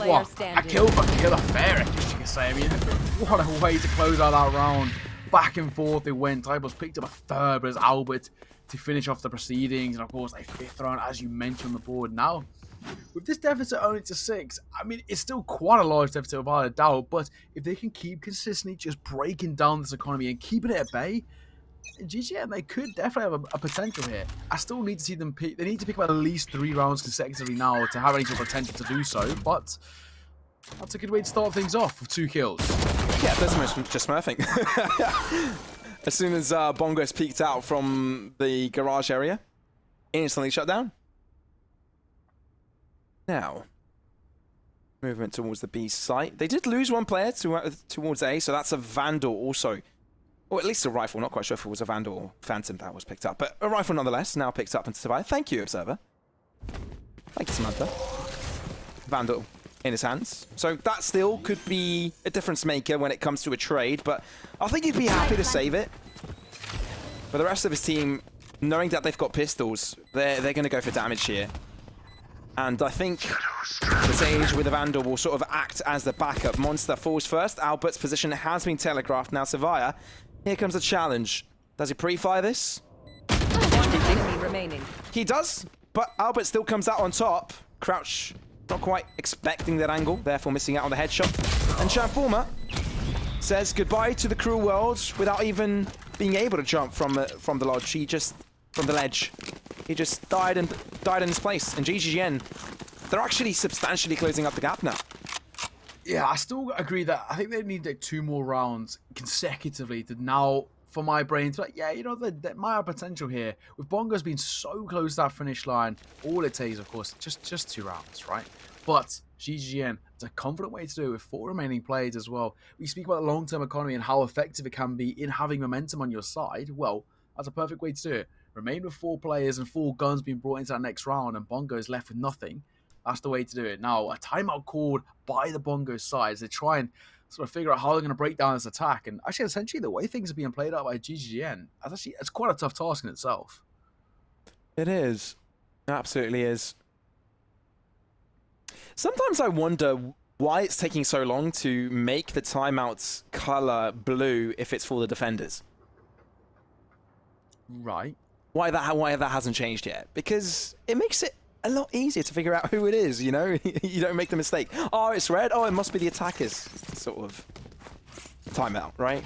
a kill for kill affair, I guess you can say. I mean, what a way to close out that round. Back and forth they went. Typus picked up a 3rd, but it's Albert to finish off the proceedings. And of course, a 5th round, as you mentioned on the board. Now, with this deficit only to 6, I mean, it's still quite a large deficit without a doubt. But if they can keep consistently just breaking down this economy and keeping it at bay, GGN, they could definitely have a potential here. I still need to see them pick. They need to pick up at least 3 rounds consecutively now to have any sort of potential to do so. But that's a good way to start things off with 2 kills. Yeah, Desmond just smurfing. As soon as Bongos peeked out from the garage area, instantly shut down. Now, movement towards the B site. They did lose 1 player towards A, so that's a Vandal also. Or at least a rifle, not quite sure if it was a Vandal or Phantom that was picked up. But a rifle nonetheless, now picked up and survived. Thank you, Observer. Thank you, Samantha. Vandal in his hands. So that still could be a difference maker when it comes to a trade, but I think he'd be happy to save it. For the rest of his team, knowing that they've got pistols, they're going to go for damage here. And I think the Sage with the Vandal will sort of act as the backup. Monster falls first. Albert's position has been telegraphed. Now Savia, here comes a challenge. Does he pre-fire this? 1 enemy remaining. He does, but Albert still comes out on top. Crouch not quite expecting that angle, therefore missing out on the headshot. And Transformer says goodbye to the cruel world without even being able to jump from the lodge. He just died in his place. And GGN, they're actually substantially closing up the gap now. Yeah, I still agree that I think they need like 2 more rounds consecutively to now, for my brain, to like, yeah, you know, they might have potential here. With Bongos being so close to that finish line, all it takes, of course, just 2 rounds, right? But GGN, It's a confident way to do it with 4 remaining players as well. We speak about the long-term economy and how effective it can be in having momentum on your side. Well, that's a perfect way to do it. Remain with 4 players and 4 guns being brought into that next round, and Bongo is left with nothing. That's the way to do it. Now, a timeout called by the Bongo side as they try and sort of figure out how they're going to break down this attack. And actually, essentially, the way things are being played out by GGN, it's quite a tough task in itself. It is. It absolutely is. Sometimes I wonder why it's taking so long to make the timeouts color blue if it's for the defenders. Right. Why that hasn't changed yet? Because it makes it a lot easier to figure out who it is, you know? You don't make the mistake. Oh, it's red? Oh, it must be the attackers. Sort of timeout, right?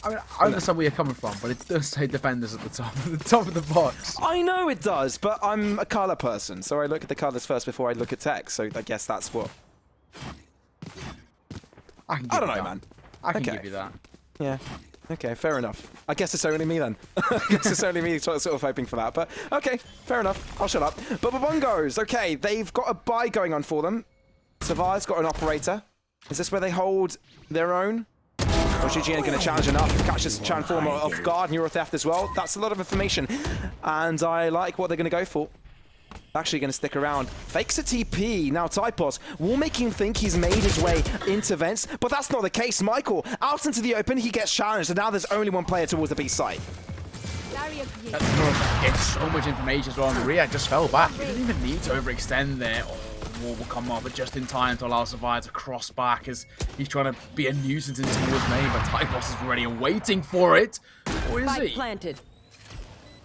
I mean, I understand where you're coming from, but it does say defenders at the top of the box. I know it does, but I'm a color person, so I look at the colors first before I look at text, so I guess that's what... I don't know, man. I can give you that. Yeah. Okay, fair enough. I guess it's only me then. I guess it's only me sort of hoping for that. But, okay, fair enough. I'll shut up. But the Bongos, okay, they've got a buy going on for them. Savai's got an operator. Is this where they hold their own? Or is GGN going to challenge enough? Catches Transformer off guard, Neuro Theft as well. That's a lot of information. And I like what they're going to go for. Actually going to stick around. Fakes a TP. Now Typos will make him think he's made his way into vents, but that's not the case. Michael out into the open. He gets challenged, and now there's only one player towards the B site. That's getting so much information as well. And Riyad just fell back. He didn't even need to overextend there. Oh, wall will come up, but just in time to allow Savai to cross back as he's trying to be a nuisance into his main. But Typos is ready and waiting for it. Or is he? Planted.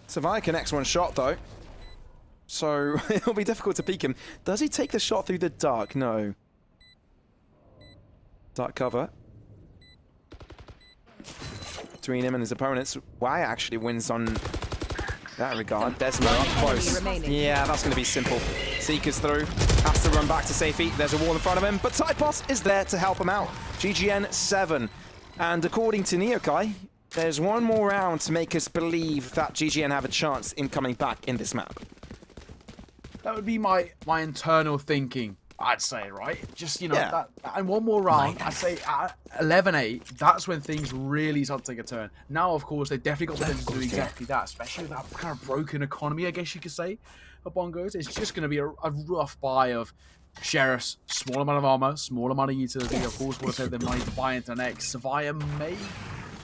Savai connects one shot though. So it'll be difficult to peek him. Does he take the shot through the dark? No. Dark cover. Between him and his opponents. Y actually wins on that regard. Desmo up close. Yeah, that's going to be simple. Seekers through. Has to run back to safety. There's a wall in front of him. But Typos is there to help him out. GGN 7. And according to Neokai, there's one more round to make us believe that GGN have a chance in coming back in this map. That would be my internal thinking, I'd say, right? Just, you know, Yeah. that, and one more round, I'd say at 11-8, that's when things really start to take a turn. Now, of course, they've definitely got the potential to do exactly that, especially with that kind of broken economy, I guess you could say, for Bongos. It's just going to be a rough buy of Sheriffs, small amount of armor, small amount of utility, of course, will save their money to buy into the next. Savia may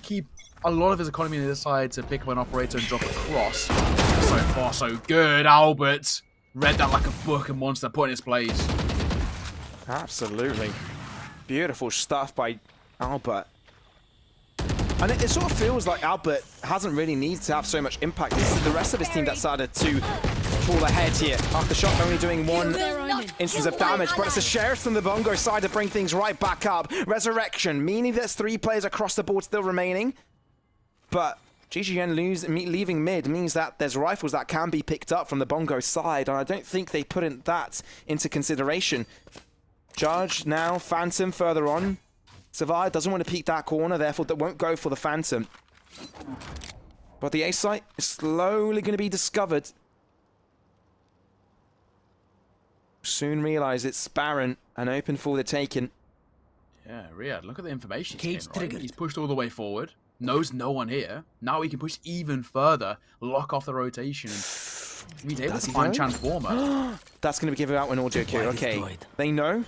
keep a lot of his economy on the other side to pick up an operator and drop across. So far, so good, Albert. Read that like a book and wants to put in its place. Absolutely. Beautiful stuff by Albert. And it sort of feels like Albert hasn't really needed to have so much impact. This is the rest of his team that started to fall ahead here. After shot only doing one instance of damage, but it's the Sheriffs from the Bongo side to bring things right back up. Resurrection, meaning there's 3 players across the board still remaining. But GGN leaving mid means that there's rifles that can be picked up from the Bongo side, and I don't think they put that into consideration. Judge now, Phantom further on. Savai doesn't want to peek that corner, therefore that won't go for the Phantom. But the A site is slowly going to be discovered. Soon realize it's barren and open for the taking. Yeah, Riyad, look at the information. Cage triggered. He's pushed all the way forward. Knows no one here. Now he can push even further, lock off the rotation, and he's able to find Transformer. That's going to be given out an audio cue. Okay, they know.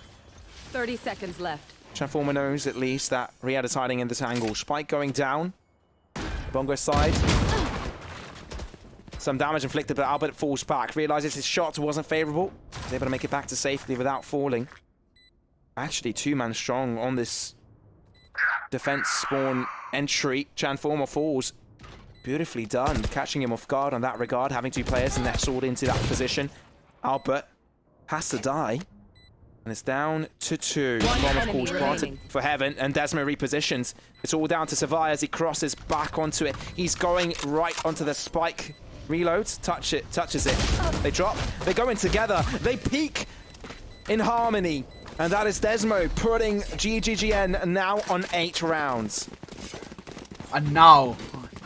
30 seconds left. Transformer knows at least that Riyad is hiding in this angle. Spike going down. Bongo side. Some damage inflicted, but Albert falls back. Realizes his shot wasn't favorable. He's able to make it back to safety without falling. Actually, 2-man strong on this defense spawn entry. Transformer falls. Beautifully done. Catching him off guard on that regard. Having 2 players nestled into that position. Albert has to die. And it's down to 2. Bomb, of course, planted for Heaven. And Desmo repositions. It's all down to Savai as he crosses back onto it. He's going right onto the spike. Reloads. Touches it. They drop. They go in together. They peak in harmony. And that is Desmo putting GGGN now on 8 rounds. And now,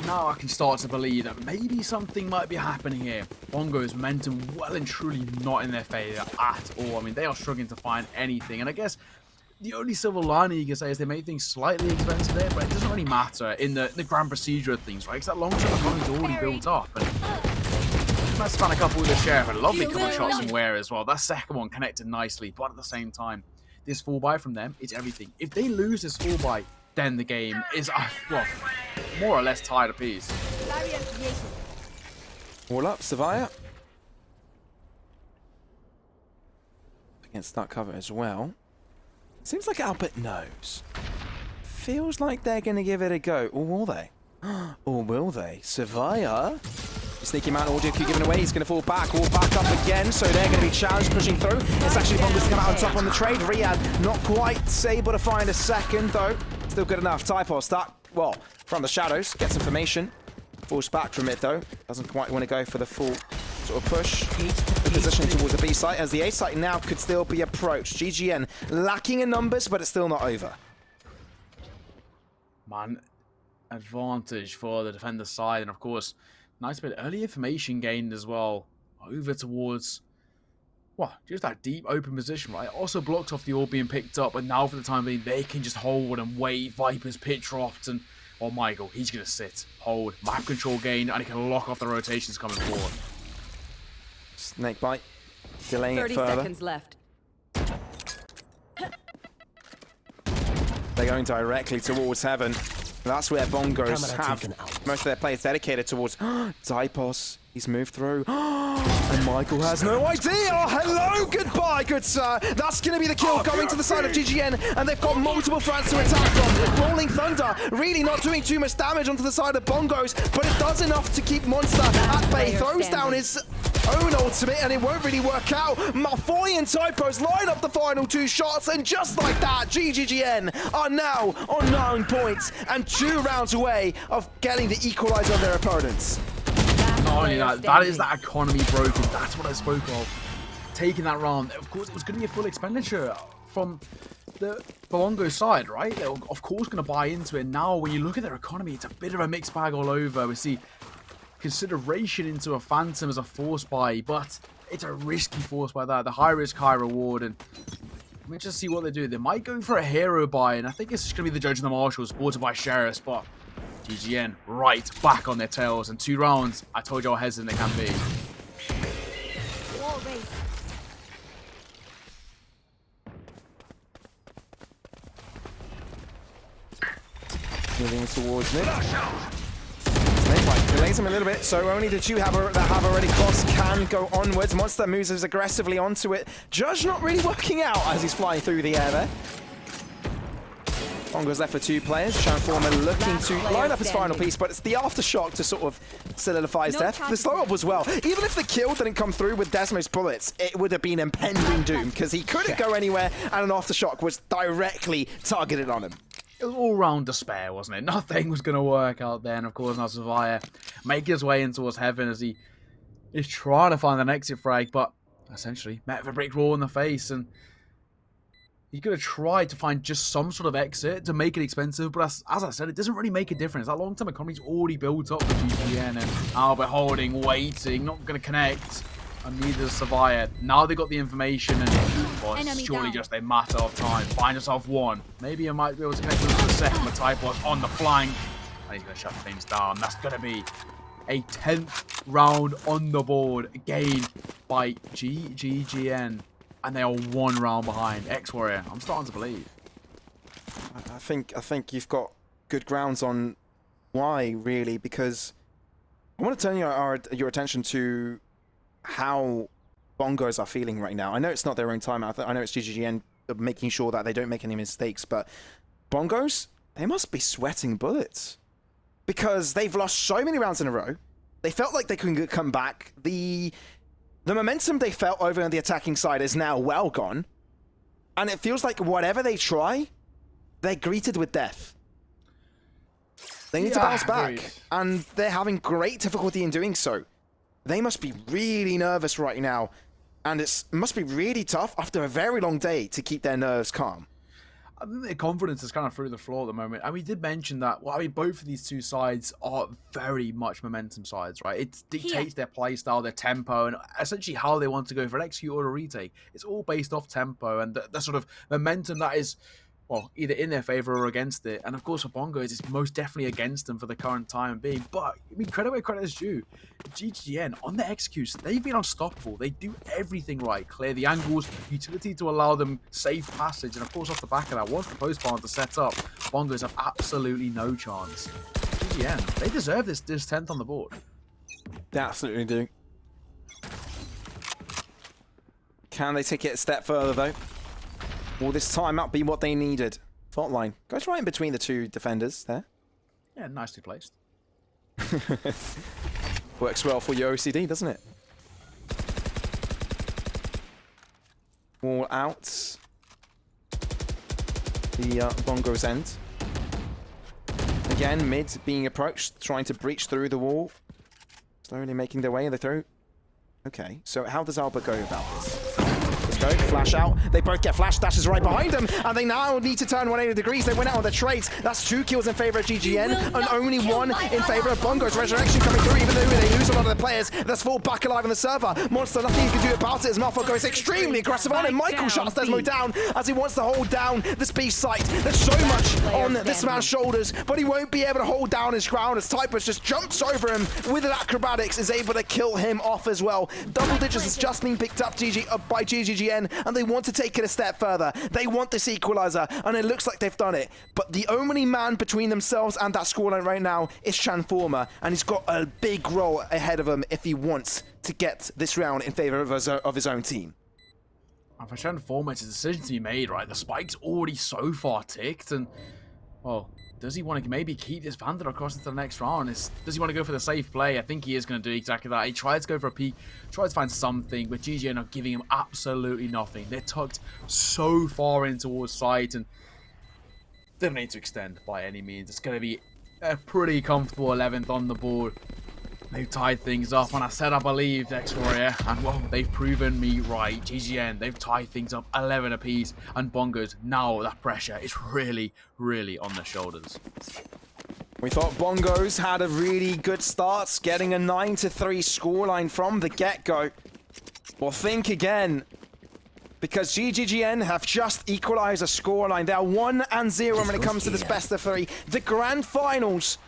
now I can start to believe that maybe something might be happening here. Bongo's momentum well and truly not in their favour at all. I mean, they are struggling to find anything. And I guess the only silver lining you can say is they made things slightly expensive there, but it doesn't really matter in the grand procedure of things, right? Because that long-term economy is already built up. And let's find a couple with the sheriff. A lovely couple of shots from Ware as well. That second one connected nicely, but at the same time, this full buy from them is everything. If they lose this full buy, then the game is, well, more or less tied apiece. All up, Savia. Against that cover as well. Seems like Albert knows. Feels like they're going to give it a go. Or will they? Or will they? Savia. Sneaky amount of audio keep giving away. He's going to fall back. All back up again. So they're going to be challenged, pushing through. It's actually Bongo's to come out on top on the trade. Riyadh not quite able to find a second, though. Still good enough. Typos start, well, from the shadows. Gets information. Falls back from it, though. Doesn't quite want to go for the full sort of push. The position towards the B site, as the A site now could still be approached. GGN lacking in numbers, but it's still not over. Man, advantage for the defender side. And of course, nice bit of early information gained as well. Over towards, well, just that deep open position, right? Also blocked off the all being picked up, but now for the time being, they can just hold and wait. Viper's pitch dropped, and oh, Michael, he's going to sit, hold, map control gained, and he can lock off the rotations coming forward. Snake bite, delaying it 30 further. seconds left. They're going directly towards heaven. That's where Bongos have most of their players dedicated towards. Typos, he's moved through. And Michael has no idea. Oh, hello, goodbye, good sir. That's going to be the kill going to the side of GGN. And they've got multiple fronts to attack from. Rolling Thunder really not doing too much damage onto the side of Bongos, but it does enough to keep Monster at bay. Throws down his own ultimate, and it won't really work out. Malfoy and Typos line up the final two shots, and just like that, GGN are now on 9 points and 2 rounds away of getting the equalizer of their opponents. Not only that, that is that economy broken. That's what I spoke of. Taking that round, of course, it was going to be a full expenditure from the Bongo side, right? They're of course going to buy into it. Now, when you look at their economy, it's a bit of a mixed bag all over. We see consideration into a Phantom as a force buy, but it's a risky force buy that. The high risk, high reward, and let's just see what they do. They might go for a hero buy, and I think it's just going to be the Judge and the Marshals, supported by Sheriffs, but GGN right back on their tails, and 2 rounds. I told you how hesitant they can be. Moving towards mid. Snakebite delays him a little bit, so only the 2 that have already crossed can go onwards. Monster moves as aggressively onto it. Judge not really working out as he's flying through the air there. Bongo's left for 2 players. Transformer looking to line up his final piece, but it's the aftershock to sort of solidify his death. The slow up was well. Even if the kill didn't come through with Desmo's bullets, it would have been impending doom, because he couldn't go anywhere, and an aftershock was directly targeted on him. It was all round despair, wasn't it? Nothing was going to work out there, and of course now Savia making his way in towards heaven as he is trying to find an exit frag, but essentially met with a brick wall in the face, and he's going to try to find just some sort of exit to make it expensive, but as I said, it doesn't really make a difference. That long-term economy's already built up for GGN, and Albert holding, waiting, not going to connect, and neither is Savia. Now they got the information, and it's surely just a matter of time. Find yourself 1. Maybe you might be able to connect with the second, but Typos on the flank, and he's going to shut things down. That's going to be a 10th round on the board, gained by GGN. And they are 1 round behind. X-Warrior, I'm starting to believe. I think you've got good grounds on why, really, because I want to turn your attention to how Bongos are feeling right now. I know it's not their own time. I know it's GGN making sure that they don't make any mistakes, but Bongos, they must be sweating bullets, because they've lost so many rounds in a row. They felt like they couldn't come back. The momentum they felt over on the attacking side is now well gone. And it feels like whatever they try, they're greeted with death. They need to bounce back. And they're having great difficulty in doing so. They must be really nervous right now. And it must be really tough after a very long day to keep their nerves calm. I think their confidence is kind of through the floor at the moment. And we did mention that, well, I mean, both of these two sides are very much momentum sides, right? It dictates their play style, their tempo, and essentially how they want to go for an execute or a retake. It's all based off tempo and the sort of momentum that is, well, either in their favor or against it. And of course, for Bongos, it's most definitely against them for the current time being. But, I mean, credit where credit is due. GGN, on their executes, they've been unstoppable. They do everything right. Clear the angles, utility to allow them safe passage. And of course, off the back of that, once the post barn to set up, Bongos have absolutely no chance. GGN, they deserve this 10th on the board. They absolutely do. Can they take it a step further, though? Will this timeout be what they needed? Fault line. Goes right in between the two defenders there. Yeah, nicely placed. Works well for your OCD, doesn't it? Wall out. The Bongos end. Again, mid being approached, trying to breach through the wall. Slowly making their way in the through. Okay, so how does Alba go about this? Go, flash out. They both get flash dashes right behind them, and they now need to turn 180 degrees. They went out on the trades. That's 2 kills in favor of GGN, and only 1 in favor of Bongos. Resurrection coming through, even though they lose a lot of the players. That's 4 back alive on the server. Monster, nothing you can do about it as Malfoy goes extremely aggressive on him. Michael shuts Desmo down as he wants to hold down this B site. There's so much on this man's shoulders, but he won't be able to hold down his ground as Typus just jumps over him with an acrobatics, is able to kill him off as well. Double digits has just been picked up by GGN, and they want to take it a step further. They want this equalizer, and it looks like they've done it. But the only man between themselves and that scoreline right now is Transformer, and he's got a big role ahead of him if he wants to get this round in favor of his own team. And for Transformer, it's a decision to be made, right? The spike's already so far ticked, and, well, does he want to maybe keep this Vandal across into the next round? Does he want to go for the safe play? I think he is going to do exactly that. He tries to go for a peek, tries to find something, but GGN are giving him absolutely nothing. They're tucked so far in towards site, and they don't need to extend by any means. It's going to be a pretty comfortable 11th on the board. They've tied things up, and I said I believed X-Warrior, and well, they've proven me right. GGN, they've tied things up 11 apiece, and Bongos, now that pressure is really, really on their shoulders. We thought Bongos had a really good start, getting a 9-3 scoreline from the get-go. Well, think again, because GGN have just equalized a scoreline. They're 1-0 when it comes to this best of 3. The grand finals.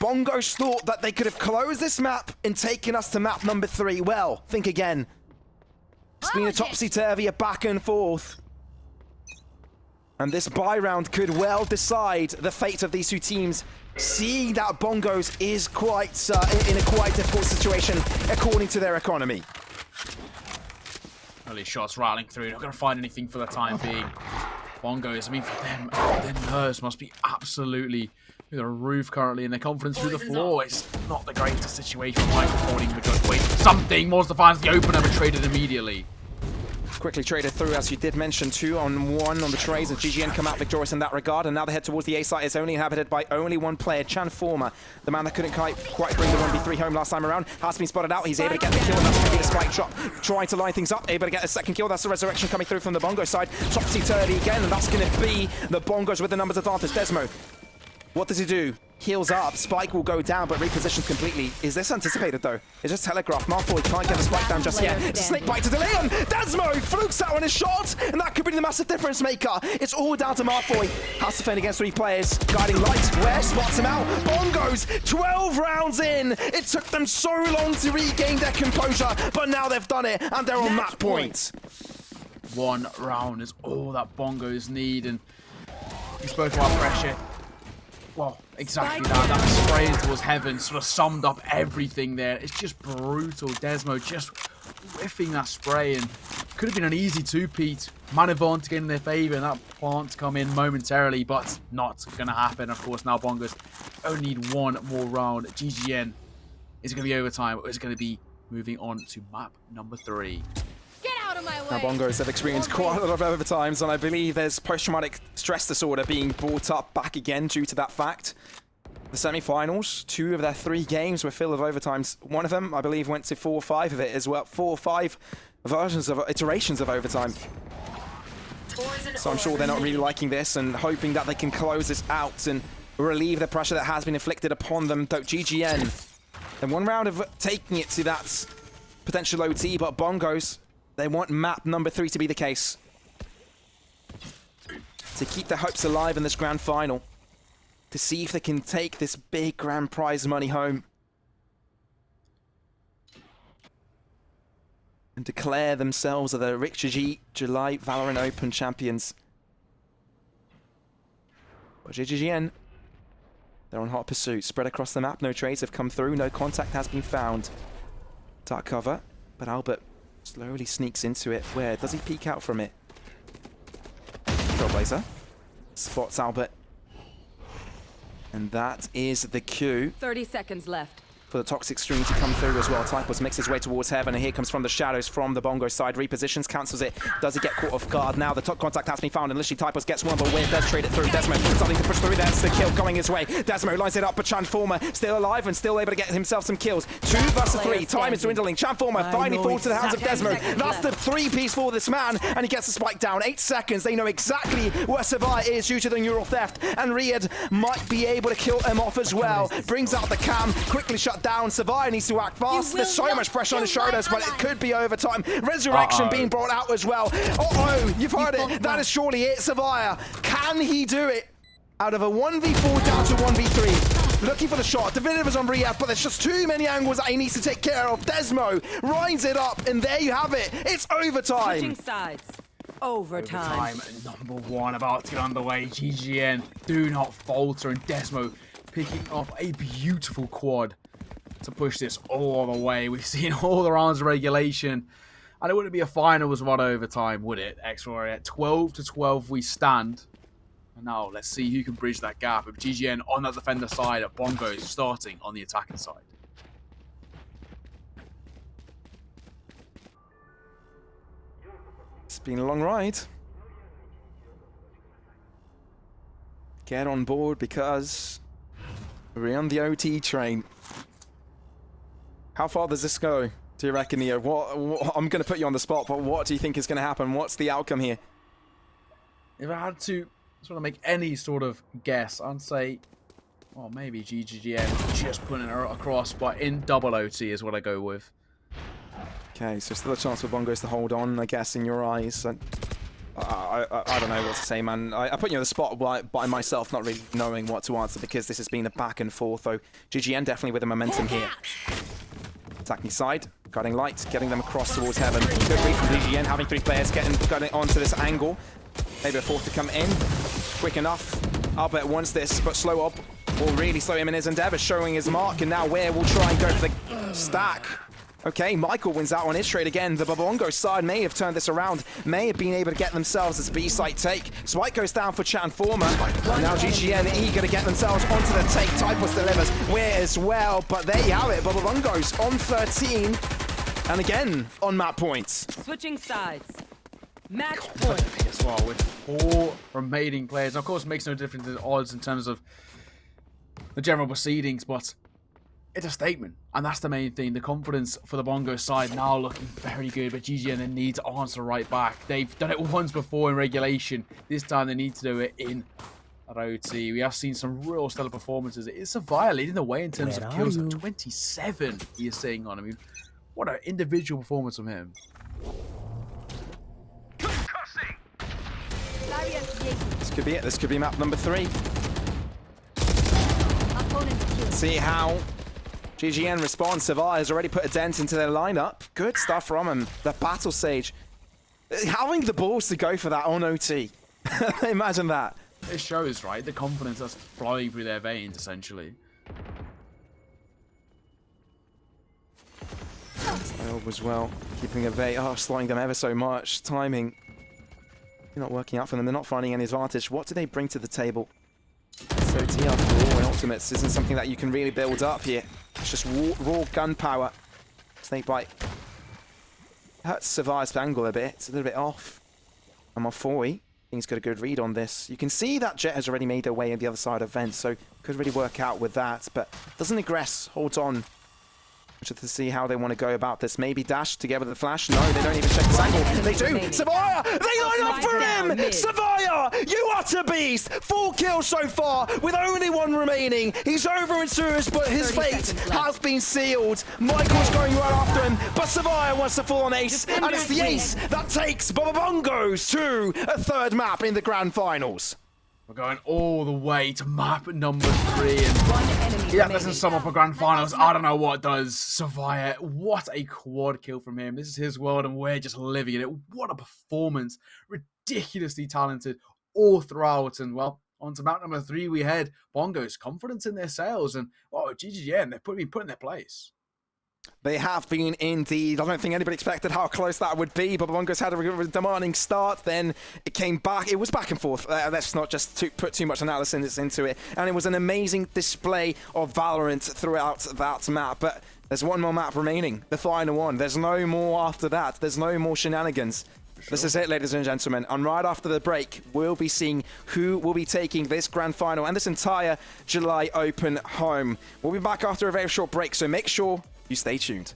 Bongos thought that they could have closed this map and taken us to map number 3. Well, think again. It's been a topsy-turvy, a back and forth. And this bye round could well decide the fate of these two teams. Seeing that Bongos is quite in a quite difficult situation, according to their economy. Early shots rattling through. Not going to find anything for the time being. Bongos, I mean, for them, their nerves must be absolutely through the roof currently, and their confidence through the floor. It's not the greatest situation. Michael holding the judge. Wait, something. Monster finds the opener, but traded immediately. Quickly traded through, as you did mention, 2-on-1 on the trades, and GGN come out victorious in that regard, and now they head towards the A site. It's only inhabited by only one player, Transformer, the man that couldn't quite bring the 1v3 home last time around, has been spotted out. He's able to get the kill, and that's going to be the spike shot, trying to line things up, able to get a second kill. That's the resurrection coming through from the Bongo side. Topsy-turvy again, and that's going to be the Bongos with the numbers advantage. Desmo, what does he do? Heals up, Spike will go down, but repositions completely. Is this anticipated, though? It's just telegraphed. Malfoy can't get the Spike down just yet. It's a snake bite to delay him. Desmo flukes that on his shot, and that could be the massive difference maker. It's all down to Malfoy. Has to fend against 3 players. Guiding light, where spots him out. Bongos, 12 rounds in. It took them so long to regain their composure, but now they've done it, and they're on match point. 1 round is all that Bongos need, and we spoke about pressure. Well, exactly that. That spray towards heaven sort of summed up everything there. It's just brutal. Desmo just whiffing that spray, and could have been an easy 2-peat. Manivon to get in their favor, and that plant to come in momentarily, but not going to happen. Of course, now Bongos only need 1 more round. GGN, is it going to be overtime, or is it going to be moving on to map number 3? Now, Bongos have experienced quite a lot of overtimes, and I believe there's post-traumatic stress disorder being brought up back again due to that fact. The semi-finals, 2 of their 3 games were filled with overtimes. One of them, I believe, went to 4 or 5 of it as well. 4 or 5 iterations of overtime. So I'm sure they're not really liking this and hoping that they can close this out and relieve the pressure that has been inflicted upon them. Though GGN, in one round of taking it to that potential OT, but Bongos, they want map number 3 to be the case. To keep their hopes alive in this grand final. To see if they can take this big grand prize money home. And declare themselves as the RixGG July Valorant Open champions. But GGN, they're on hot pursuit. Spread across the map, no trades have come through, no contact has been found. Dark cover, but Albert slowly sneaks into it. Where does he peek out from it? Trailblazer spots Albert. And that is the cue. 30 seconds left. For the Toxic Stream to come through as well. Typos makes his way towards heaven, and here comes from the shadows from the Bongo side. Repositions, cancels it. Does he get caught off guard now? The top contact has been found, and literally Typos gets one, but where does trade it through? Desmo starting to push through. There's the kill going his way. Desmo lines it up, but Transformer still alive and still able to get himself some kills. 2 versus 3. Time is dwindling. Transformer finally falls to the hands of Desmo. That's the 3-piece for this man, and he gets the spike down. 8 seconds. They know exactly where Savai is due to the neural theft, and Riyadh might be able to kill him off as well. Brings out the cam, quickly shut down. Savai needs to act fast. There's so much pressure on his shoulders, but it could be overtime. Resurrection being brought out as well. Uh-oh, you've heard it. That is surely it, Savia. Can he do it? Out of a 1v4 down to 1v3. Looking for the shot. Definitive is on Riyadh, but there's just too many angles that he needs to take care of. Desmo rides it up, and there you have it. It's overtime. Switching sides. Overtime. Number 1 about to get underway. GGN, do not falter, and Desmo picking up a beautiful quad to push this all the way. We've seen all the rounds of regulation, and it wouldn't be a finals run overtime, would it? X-Warrior at 12-12 we stand. And now let's see who can bridge that gap. With GGN on the defender side, at Bongos starting on the attacking side. It's been a long ride. Get on board because we're on the OT train. How far does this go, do you reckon, Neo? I'm going to put you on the spot, but what do you think is going to happen? What's the outcome here? If I had to sort of make any sort of guess, I'd say, well, maybe GGN just putting it across, but in double OT is what I go with. Okay, so still a chance for Bongos to hold on, I guess, in your eyes. I don't know what to say, man. I put you on the spot by myself, not really knowing what to answer, because this has been a back and forth, though. GGN definitely with the momentum here. Attacking side, guiding light, getting them across towards heaven. Good read from GGN, having 3 players getting onto this angle. Maybe a 4th to come in. Quick enough. Albert wants this, but slow up will really slow him in his endeavor, showing his mark, and now Where will try and go for the stack. Okay, Michael wins out on his trade again. The Bongo side may have turned this around, may have been able to get themselves this B-site take. Spike goes down for Transformer. And now GGN eager to get themselves onto the take. Typos delivers Where as well, but there you have it. Bongo's on 13, and again on map points. Switching sides. Match point. As well, with 4 remaining players. Of course, it makes no difference in odds in terms of the general proceedings, but it's a statement, and that's the main thing. The confidence for the Bongo side now looking very good, but GGN then need to answer right back. They've done it once before in regulation. This time they need to do it in OT. We have seen some real stellar performances. It's Savia leading the way in terms of kills at 27 he is saying on. I mean, what an individual performance from him. This could be it. This could be map number 3. See how GGN responds. Savia has already put a dent into their lineup. Good stuff from him. The Battle Sage. Having the balls to go for that on OT. Imagine that. It shows, right? The confidence that's flowing through their veins, essentially. Style as well. Keeping a slowing them ever so much. Timing. Not working out for them. They're not finding any advantage. What do they bring to the table? So OT after all, and ultimates isn't something that you can really build up here. It's just raw gunpowder. Snake bite. Hurts Savia's angle a bit. It's a little bit off. I'm off 4. He's got a good read on this. You can see that Jet has already made their way on the other side of vent, so could really work out with that, but doesn't aggress, holds on. Just to see how they want to go about this. Maybe dash together with the flash. No, they don't even check this angle. They do. Savaya! They line up for him! Savaya! You utter beast! 4 kills so far with only 1 remaining. He's over in Sirius, but his fate has been sealed. Michael's going right after him, but Savaya wants to fall on ace. And it's the ace that takes Bongos to a 3rd map in the grand finals. We're going all the way to map number 3. And yeah, doesn't sum up a grand finals. I don't know what does. Savaya, what a quad kill from him. This is his world and we're just living in it. What a performance. Ridiculously talented all throughout. And well, on to map number 3 we head. Bongos, confidence in their sails. And oh, GG, and they're put in their place. They have been indeed. I don't think anybody expected how close that would be, but Bongos had a demanding start, then it came back. It was back and forth. Let's not just put too much analysis into it. And it was an amazing display of Valorant throughout that map. But there's one more map remaining, the final one. There's no more after that. There's no more shenanigans. Sure. This is it, ladies and gentlemen. And right after the break, we'll be seeing who will be taking this grand final and this entire July Open home. We'll be back after a very short break, so make sure you stay tuned.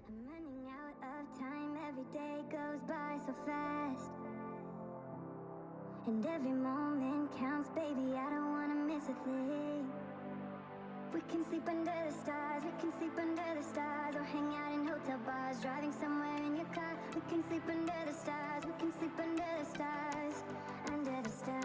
I'm running out of time, every day goes by so fast. And every moment counts, baby, I don't wanna miss a thing. We can sleep under the stars, we can sleep under the stars, or hang out in hotel bars, driving somewhere in your car. We can sleep under the stars, we can sleep under the stars, under the stars.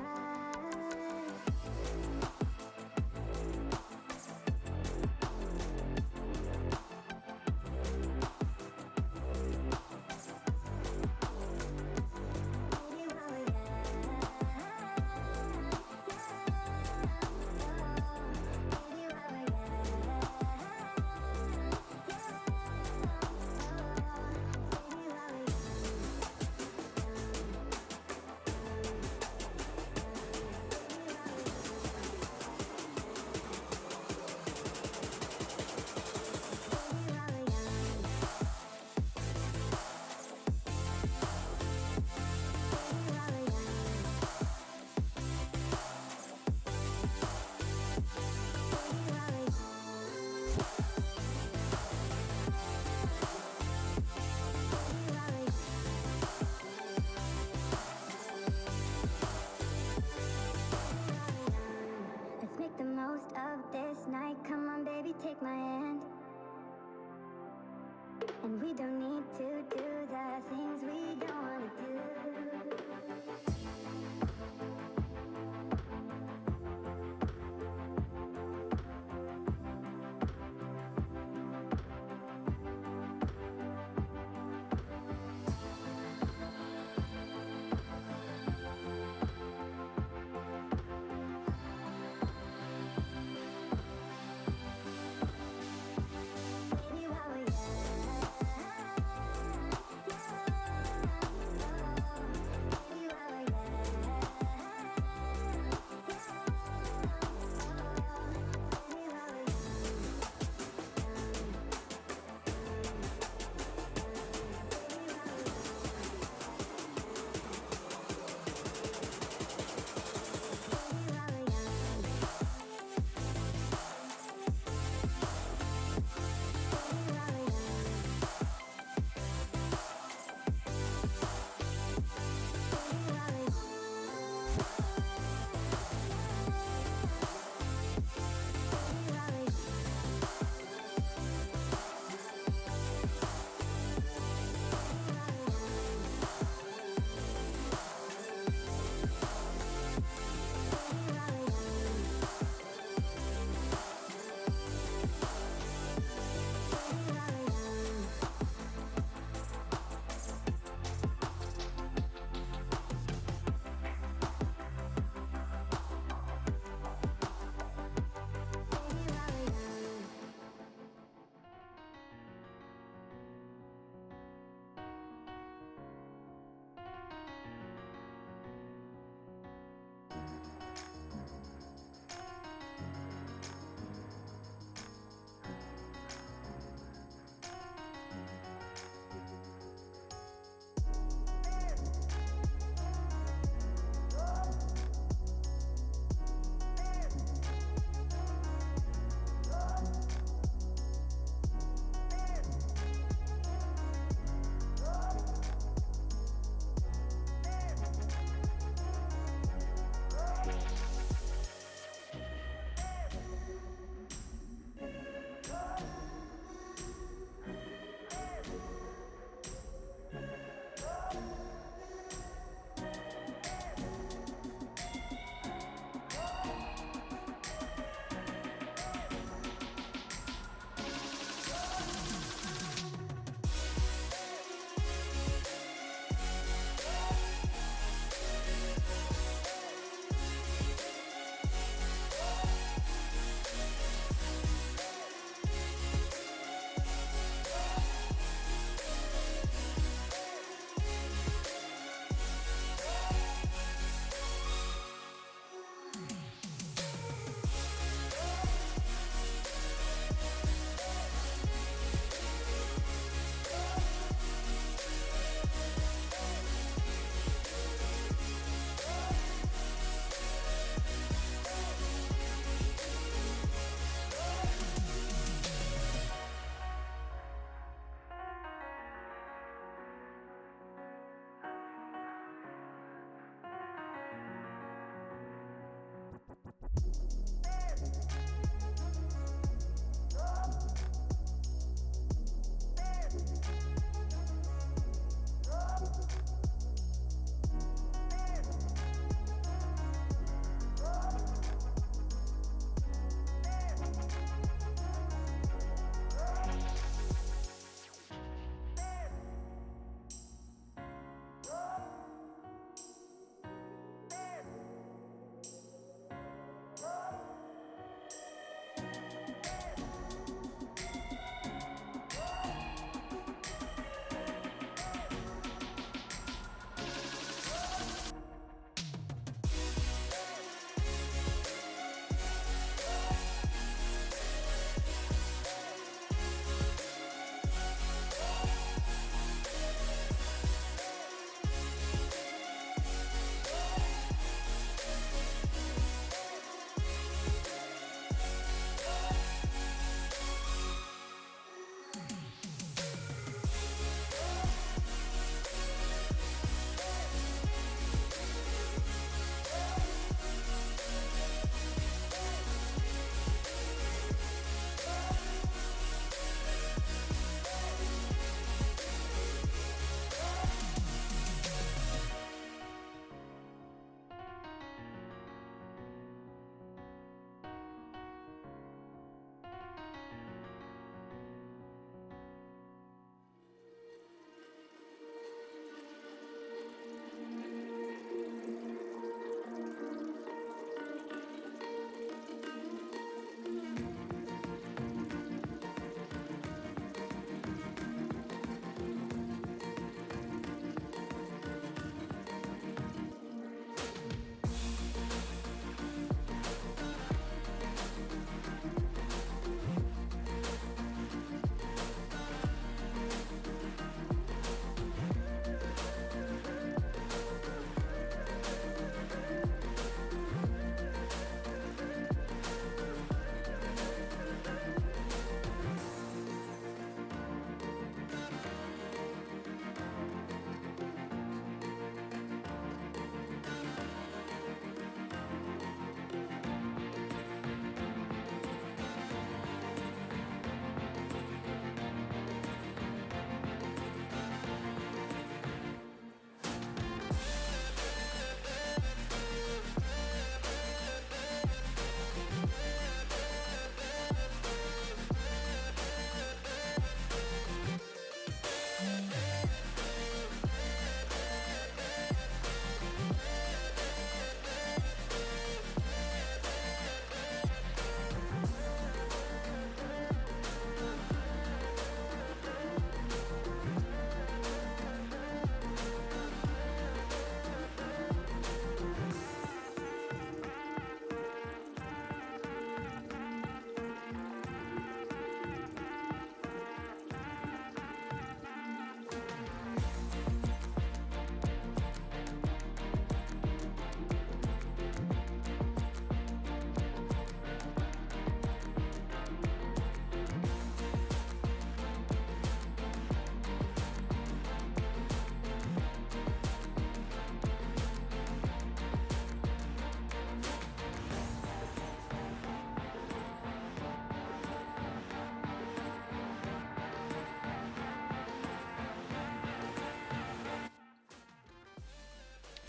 Take my hand, and we don't need to do the things we don't want to do.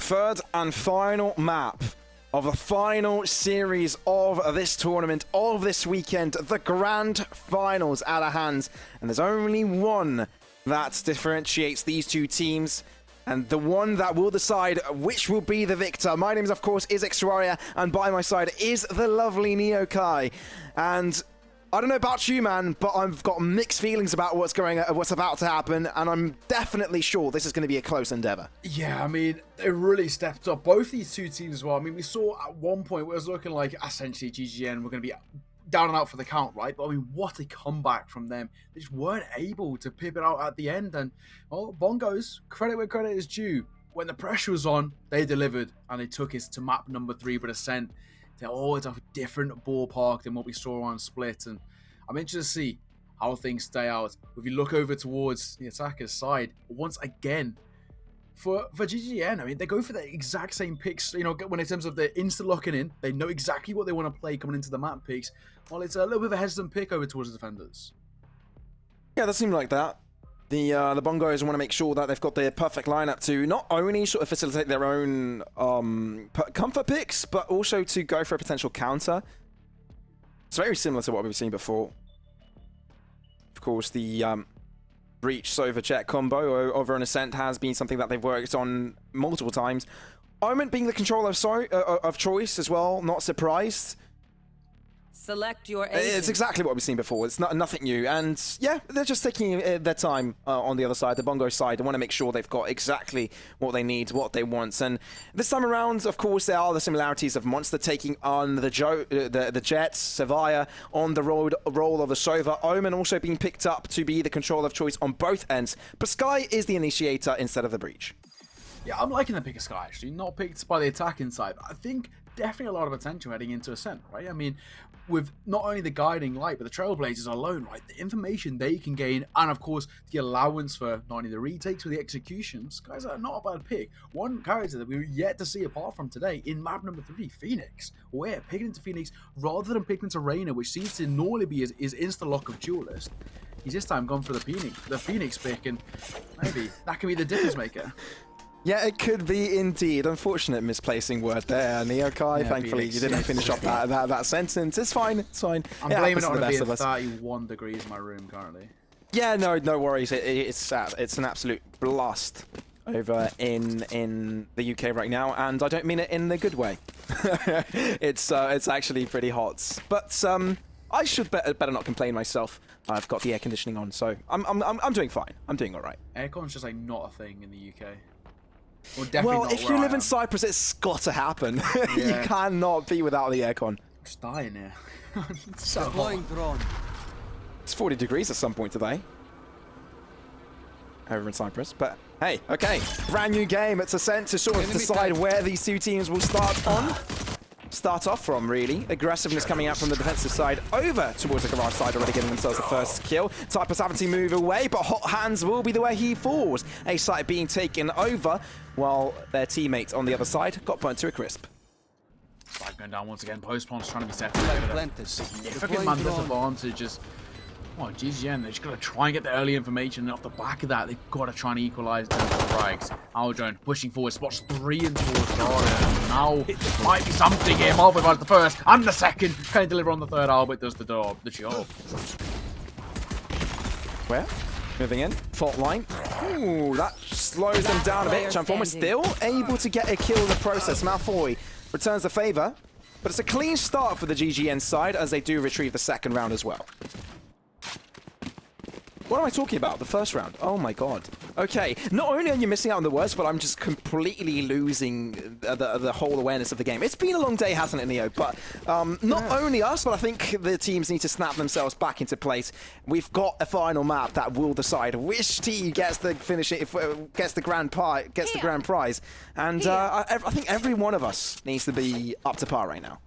third and final map of the final series of this tournament, of this weekend, the grand finals at our hands. And there's only one that differentiates these two teams, and the one that will decide which will be the victor. My name, of course, is Xraria, and by my side is the lovely Neokai. And I don't know about you, man, but I've got mixed feelings about what's about to happen, and I'm definitely sure this is going to be a close endeavor. Yeah, I mean, they really stepped up. Both these two teams as well. I mean, we saw at one point where it was looking like essentially GGN were going to be down and out for the count, right? But I mean, what a comeback from them. They just weren't able to pip it out at the end. And, well, Bongos, credit where credit is due. When the pressure was on, they delivered, and they took us to map number 3, but Ascent. It's a different ballpark than what we saw on Split, and I'm interested to see how things stay out. If you look over towards the attacker's side, once again, for GGN, I mean, they go for the exact same picks, you know, when in terms of the instant locking in, they know exactly what they want to play coming into the map picks, while it's a little bit of a hesitant pick over towards the defenders. Yeah, that seemed like that. The Bongos want to make sure that they've got the perfect lineup to not only sort of facilitate their own comfort picks, but also to go for a potential counter. It's very similar to what we've seen before. Of course, the Breach Sova Jet combo over an Ascent has been something that they've worked on multiple times. Omen being the controller of choice as well, not surprised. Select your It's agent. exactly what we've seen before. It's nothing new. And yeah, they're just taking their time on the other side, the Bongo side. They want to make sure they've got exactly what they need, what they want. And this time around, of course, there are the similarities of Monster taking on the Jets, Sevilla on the role of the Sova. Omen also being picked up to be the controller of choice on both ends. But Sky is the initiator instead of the Breach. Yeah, I'm liking the pick of Sky, actually. Not picked by the attacking side. I think definitely a lot of potential heading into Ascent, right? I mean, with not only the guiding light, but the Trailblazers alone, right? The information they can gain, and of course, the allowance for not only the retakes, but the executions. Guys are not a bad pick. One character that we're yet to see apart from today in map number 3, Phoenix. We're picking into Phoenix rather than picking into Reyna, which seems to normally be his insta-lock of duelist. He's this time gone for the Phoenix pick, and maybe that can be the difference maker. Yeah, it could be indeed. Unfortunate misplacing word there, Neokai. Yeah, Thankfully, Phoenix. you didn't finish off that sentence. It's fine. It's fine. I'm blaming it on it being 31 degrees in my room currently. Yeah, no worries. It's an absolute blast over in the UK right now, and I don't mean it in the good way. It's actually pretty hot, but I should better not complain myself. I've got the air conditioning on, so I'm doing fine. I'm doing all right. Aircon's just like not a thing in the UK. Well, if you live in Cyprus, it's got to happen. Yeah. You cannot be without the aircon. I'm just dying here. It's so Deploying hot. drone. It's 40 degrees at some point today over in Cyprus. But hey, okay, brand new game. It's Ascent to sort of decide where these two teams will start off from, really. Aggressiveness coming out from the defensive side over towards the garage side, already getting themselves the first kill. Typus having to move away, but Hot Hands will be the way he falls. A site being taken over, while their teammate on the other side got burnt to a crisp. Spike going down once again. Postpon's trying to be set. Significant man disadvantage. Oh, GGN, they're just going to try and get the early information, and off the back of that, they've got to try and equalize them frags. Aldrone pushing forward, spots 3 in towards Garden. Now, might be something here. Malfoy buys the first and the second. Can he deliver on the third? Albert does the job. Where? Moving in. Fault line. Ooh, that slows them down a bit. Chamform is still able to get a kill in the process. Malfoy returns the favor, but it's a clean start for the GGN side as they do retrieve the second round as well. What am I talking about? The first round. Oh my god. Okay, not only are you missing out on the worst, but I'm just completely losing the whole awareness of the game. It's been a long day, hasn't it, Neo? But not only us, but I think the teams need to snap themselves back into place. We've got a final map that will decide which team gets the finish, gets the grand prize. And I think every one of us needs to be up to par right now.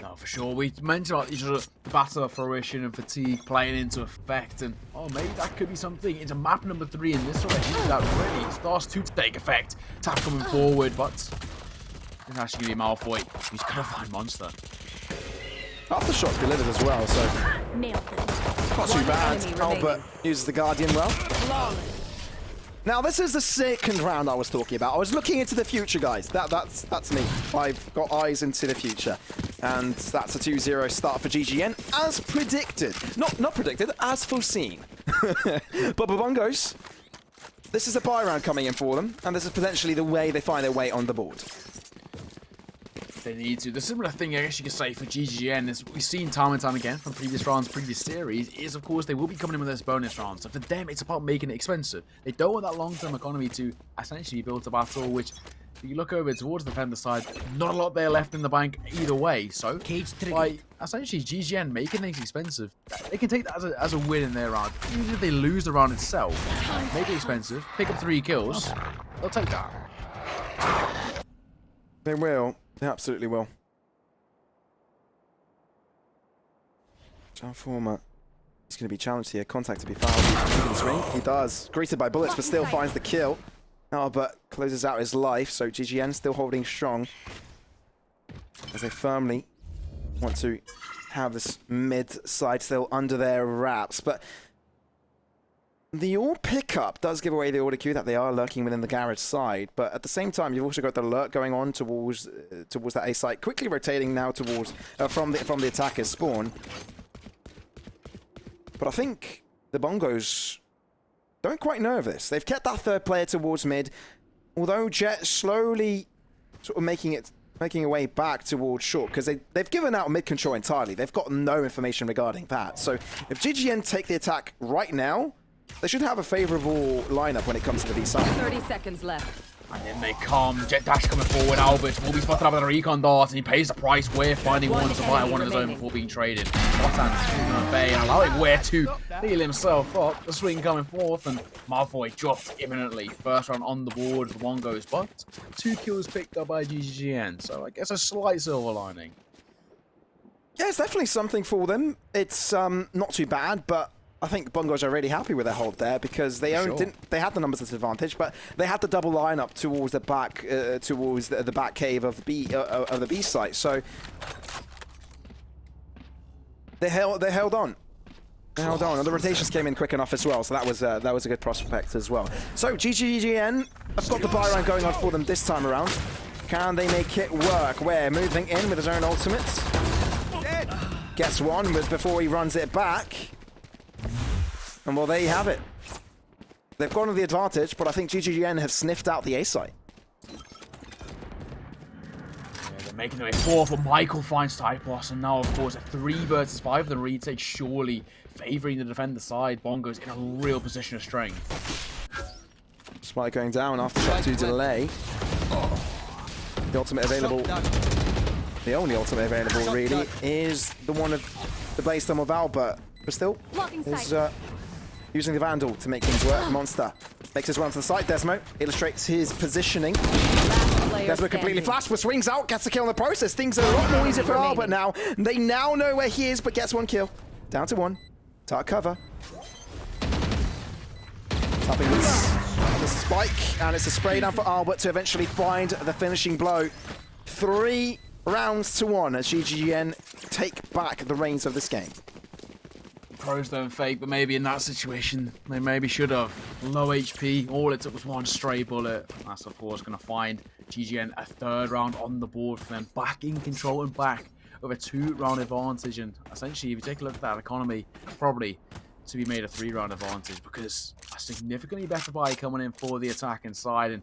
No, for sure. We mentioned about each other, battle of fruition and fatigue playing into effect, and oh, maybe that could be something. It's a map number 3 in this already. That really starts to take effect. Tap coming forward, but it's actually going to be Malfoy. He's going to find Monster. Aftershock delivered as well, so not too bad. Albert uses the Guardian well. Now, this is the second round I was talking about. I was looking into the future, guys. That's me. I've got eyes into the future. And that's a 2-0 start for GGN, as predicted. Not predicted, as foreseen. But Bongos, this is a buy round coming in for them, and this is potentially the way they find their way on the board. They need to. The similar thing, I guess you could say, for GGN is we've seen time and time again from previous rounds, previous series, is of course they will be coming in with those bonus rounds. So for them, it's about making it expensive. They don't want that long-term economy to essentially build a battle, which if you look over towards the defender side, not a lot there left in the bank either way. So by essentially GGN making things expensive, they can take that as a win in their round. Even if they lose the round itself, make it expensive, pick up 3 kills, they'll take that. They will. They absolutely will. Transformer. He's going to be challenged here. Contact to be fouled. He does. Greeted by bullets, but still finds the kill. Albert closes out his life, so GGN still holding strong. As they firmly want to have this mid side still under their wraps. But the AWP pickup does give away the auto cue that they are lurking within the garage side, but at the same time, you've also got the lurk going on towards that A site, quickly rotating now towards from the attacker's spawn. But I think the Bongos don't quite know of this. They've kept that third player towards mid, although Jet slowly sort of making a way back towards short, because they've given out mid control entirely. They've got no information regarding that. So if GGN take the attack right now, they should have a favorable lineup when it comes to the B side. 30 seconds left. And then they come, Jet Dash coming forward, Albert will be spotted up with a recon dart, and he pays the price. We're finding one to buy one of his own before being traded. Botan's Bay and allowing Ware to heal himself up. The swing coming forth, and Malfoy dropped imminently. First round on the board for Bongos, but 2 kills picked up by GGN, so I guess a slight silver lining. Yeah, it's definitely something for them. It's not too bad, but I think Bongos are really happy with their hold there, because they they had the numbers disadvantage, but they had the double lineup towards the back towards the back cave of the B site. So they held on. They held on, and the rotations came in quick enough as well. So that was a good prospect as well. So GGN have got the buy round going on for them this time around. Can they make it work? Ware moving in with his own ultimates. Gets one before he runs it back. And well, there you have it. They've gone to the advantage, but I think GGN have sniffed out the A site. Yeah, they're making their way forward, but Michael finds Typos, and now, of course, a 3 versus 5 of the retake, surely favouring the defender side. Bongos in a real position of strength. Spike going down after shot 2 delay. The ultimate available, the only ultimate available really, is the one of the Blaze Storm of Albert. But still, is using the Vandal to make things work. Monster makes his run to the side. Desmo illustrates his positioning. Desmo completely flashed, but swings out, gets a kill in the process. Things are a lot more easier for Albert now. They now know where he is, but gets 1 kill. Down to 1. Dark cover. Tapping the spike, and it's a spray down for Albert to eventually find the finishing blow. 3 rounds to 1 as GGN take back the reins of this game. Pros don't fake, but maybe in that situation, they maybe should have. Low HP, all it took was 1 stray bullet. That's, of course, going to find GGN a 3rd round on the board for them. Back in control and back with a 2-round advantage. And essentially, if you take a look at that economy, probably to be made a 3-round advantage, because a significantly better buy coming in for the attack inside. And,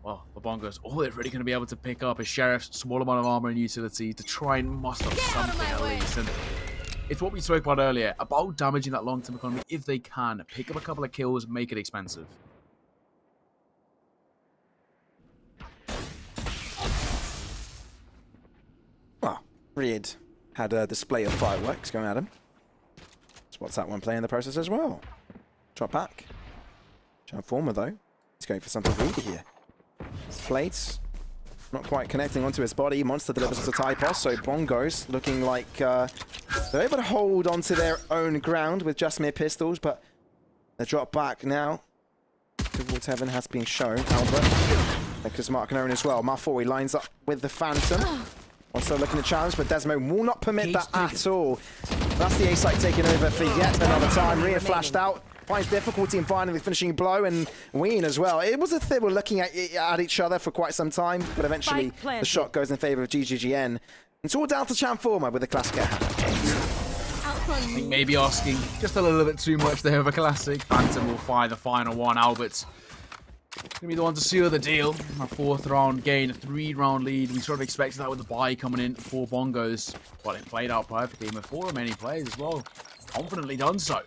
well, the Bongos, all they're really going to be able to pick up is Sheriff's small amount of armor and utility to try and muster up something at least. And it's what we spoke about earlier, about damaging that long-term economy if they can. Pick up a couple of kills, make it expensive. Well, Reed had a display of fireworks going at him. Spots that one play in the process as well. Drop back. Transformer, though. He's going for something greedy here. Plates. Not quite connecting onto his body. Monster delivers us a Typos, so Bongos looking like they're able to hold onto their own ground with just mere pistols, but the drop back now towards heaven has been shown. Albert, Nicholas Mark known as well. Malfoy lines up with the Phantom. Also looking to challenge, but Desmo will not permit that at all. That's the A-site taking over for yet another time. Rhea flashed out. finds difficulty in finding the finishing blow, and Ween as well. It was they were looking at each other for quite some time, but eventually the shot goes in favor of GGGN. It's all down to Chamforma with the classic at hand. I think maybe asking just a little bit too much there of a classic. Phantom will find the final one. Albert's gonna be the one to seal the deal. A 4th round gain, a 3-round lead. We sort of expected that with the bye coming in for Bongos. Well, it played out perfectly with 4 remaining players as well. Confidently done so.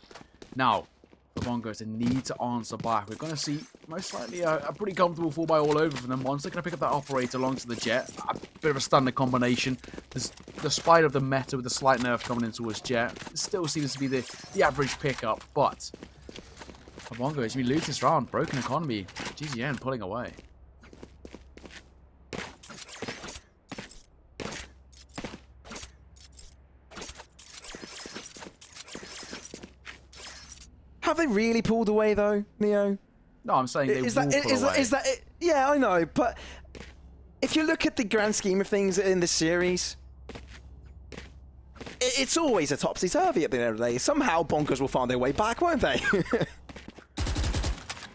Now, for Bongos, they need to answer back. We're going to see most likely a pretty comfortable 4x all over for them. Once they're going to pick up that operator along the Jet. A bit of a standard combination. Despite of the meta with the slight nerf coming in towards Jet, it still seems to be the average pickup. But for Bongos, we lose this round. Broken economy. GGN pulling away. Have they really pulled away though, Neo? No, I'm saying they will pull away. Is that it? Yeah, I know, but if you look at the grand scheme of things in this series, it's always a topsy-turvy at the end of the day. Somehow Bonkers will find their way back, won't they?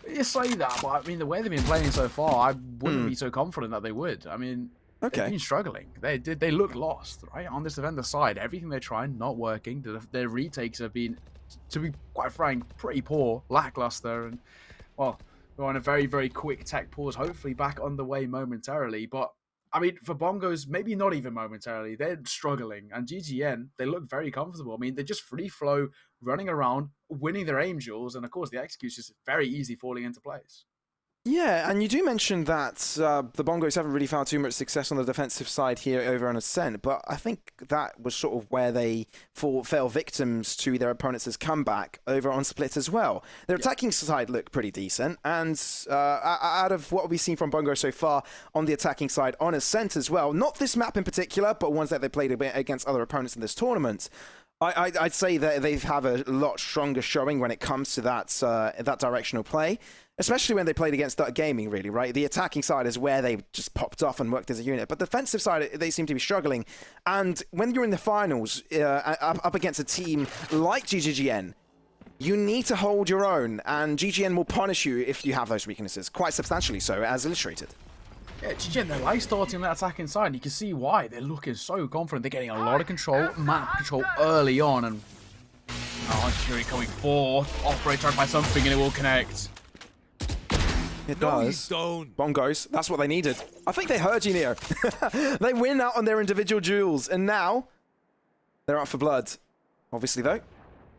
You say that, but I mean, the way they've been playing so far, I wouldn't be so confident that they would. I mean, they've been struggling. They look lost, right? On this defender side, everything they're trying, not working. Their retakes have been, to be quite frank, pretty poor, lackluster, and, well, we're on a very, very quick tech pause, hopefully back on the way momentarily, but I mean, for Bongos, maybe not even momentarily. They're struggling, and GGN, they look very comfortable. I mean, they're just free flow, running around, winning their aim duels, and of course, the execution is very easy falling into place. Yeah, and you do mention that the Bongos haven't really found too much success on the defensive side here over on Ascent, but I think that was sort of where they fell victims to their opponents' comeback over on Split as well. Their attacking side looked pretty decent, and out of what we've seen from Bongos so far on the attacking side on Ascent as well, not this map in particular, but ones that they played against other opponents in this tournament, I'd say that they have a lot stronger showing when it comes to that directional play. Especially when they played against Duck Gaming, really, right? The attacking side is where they just popped off and worked as a unit. But the defensive side, they seem to be struggling. And when you're in the finals, up against a team like GGGN, you need to hold your own. And GGN will punish you if you have those weaknesses, quite substantially so, as illustrated. Yeah, GGN, they like starting that attacking side. You can see why. They're looking so confident. They're getting a lot of control, map control early on. And Archery coming forward. Operator by something and it will connect. It does. Bongos, that's what they needed. I think they heard you, Neo. They win out on their individual duels, and now they're out for blood. Obviously, though,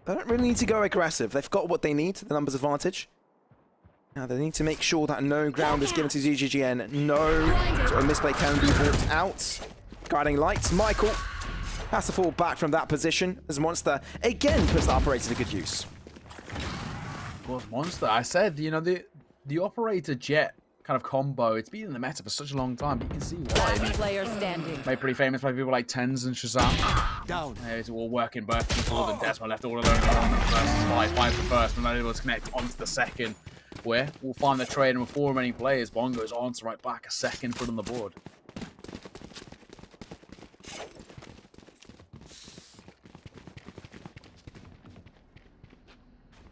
they don't really need to go aggressive. They've got what they need, the numbers advantage. Now, they need to make sure that no ground is given to GGGN. No sort of misplay can be brought out. Guiding lights. Michael has to fall back from that position as Monster again puts the operator to good use. Of course, Monster, I said, you know, the operator Jet kind of combo, it's been in the meta for such a long time, but you can see why. Last player standing. Made pretty famous by people like Tens and Shazam. Down. It's all working perfectly for them. Desmond left all alone on the first finds the first, and then able to connect onto the second, where we'll find the trade, and with 4 remaining players, Bongo's answer right back, a second put on the board.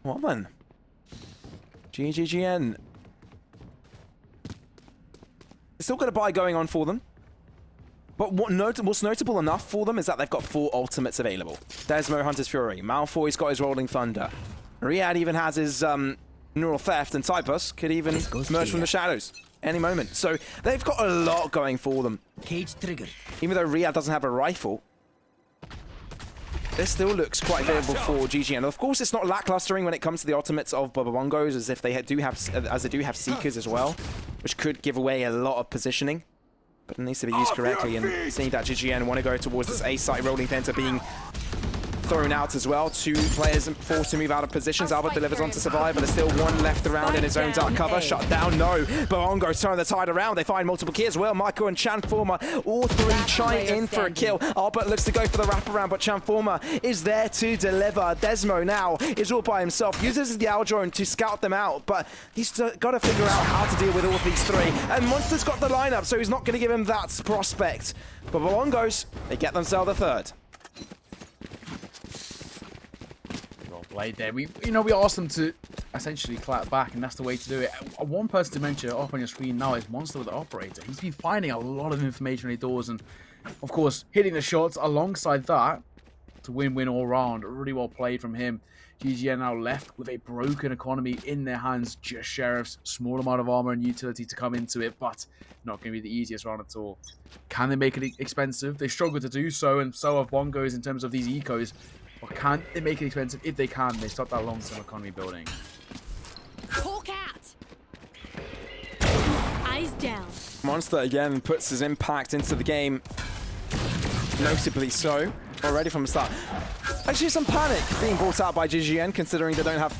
Well then. GGGN. Still got a buy going on for them. But what's notable enough for them is that they've got 4 ultimates available. Desmo, Hunter's Fury. Malfoy's got his Rolling Thunder. Riyadh even has his Neural Theft, and Typus could even emerge from the shadows any moment. So they've got a lot going for them. Cage trigger. Even though Riyadh doesn't have a rifle, this still looks quite favorable for GGN. Of course, it's not lacklustering when it comes to the ultimates of Bongos, as if they do have Seekers as well, which could give away a lot of positioning. But it needs to be used correctly, and seeing that GGN want to go towards this A site, Rolling Thunder being thrown out as well. 2 players forced to move out of positions. Albert delivers onto Survive, but there's still 1 left around in his own dark cover. Shut down, no. Bongos turn the tide around. They find multiple kills as well. Michael and Chanforma, all 3 chime in for a kill. Albert looks to go for the wraparound, but Chanforma is there to deliver. Desmo now is all by himself. Uses the Owl drone to scout them out, but he's got to figure out how to deal with all of these 3. And Monster's got the lineup, so he's not going to give him that prospect. But Bongos, they get themselves a 3rd. played there. We asked them to essentially clap back, and that's the way to do it. One person to mention up on your screen now is Monster with the Operator. He's been finding a lot of information on the doors, and of course, hitting the shots alongside that to win-win all round. Really well played from him. GG are now left with a broken economy in their hands. Just Sheriffs, small amount of armor and utility to come into it, but not going to be the easiest round at all. Can they make it expensive? They struggle to do so, and so have Bongos in terms of these ecos. But can they make it expensive? If they can, they start that long-term economy building. Hawk out. Eyes down. Monster again puts his impact into the game. Notably so. Already from the start. Actually, some panic being brought out by GGN, considering they don't have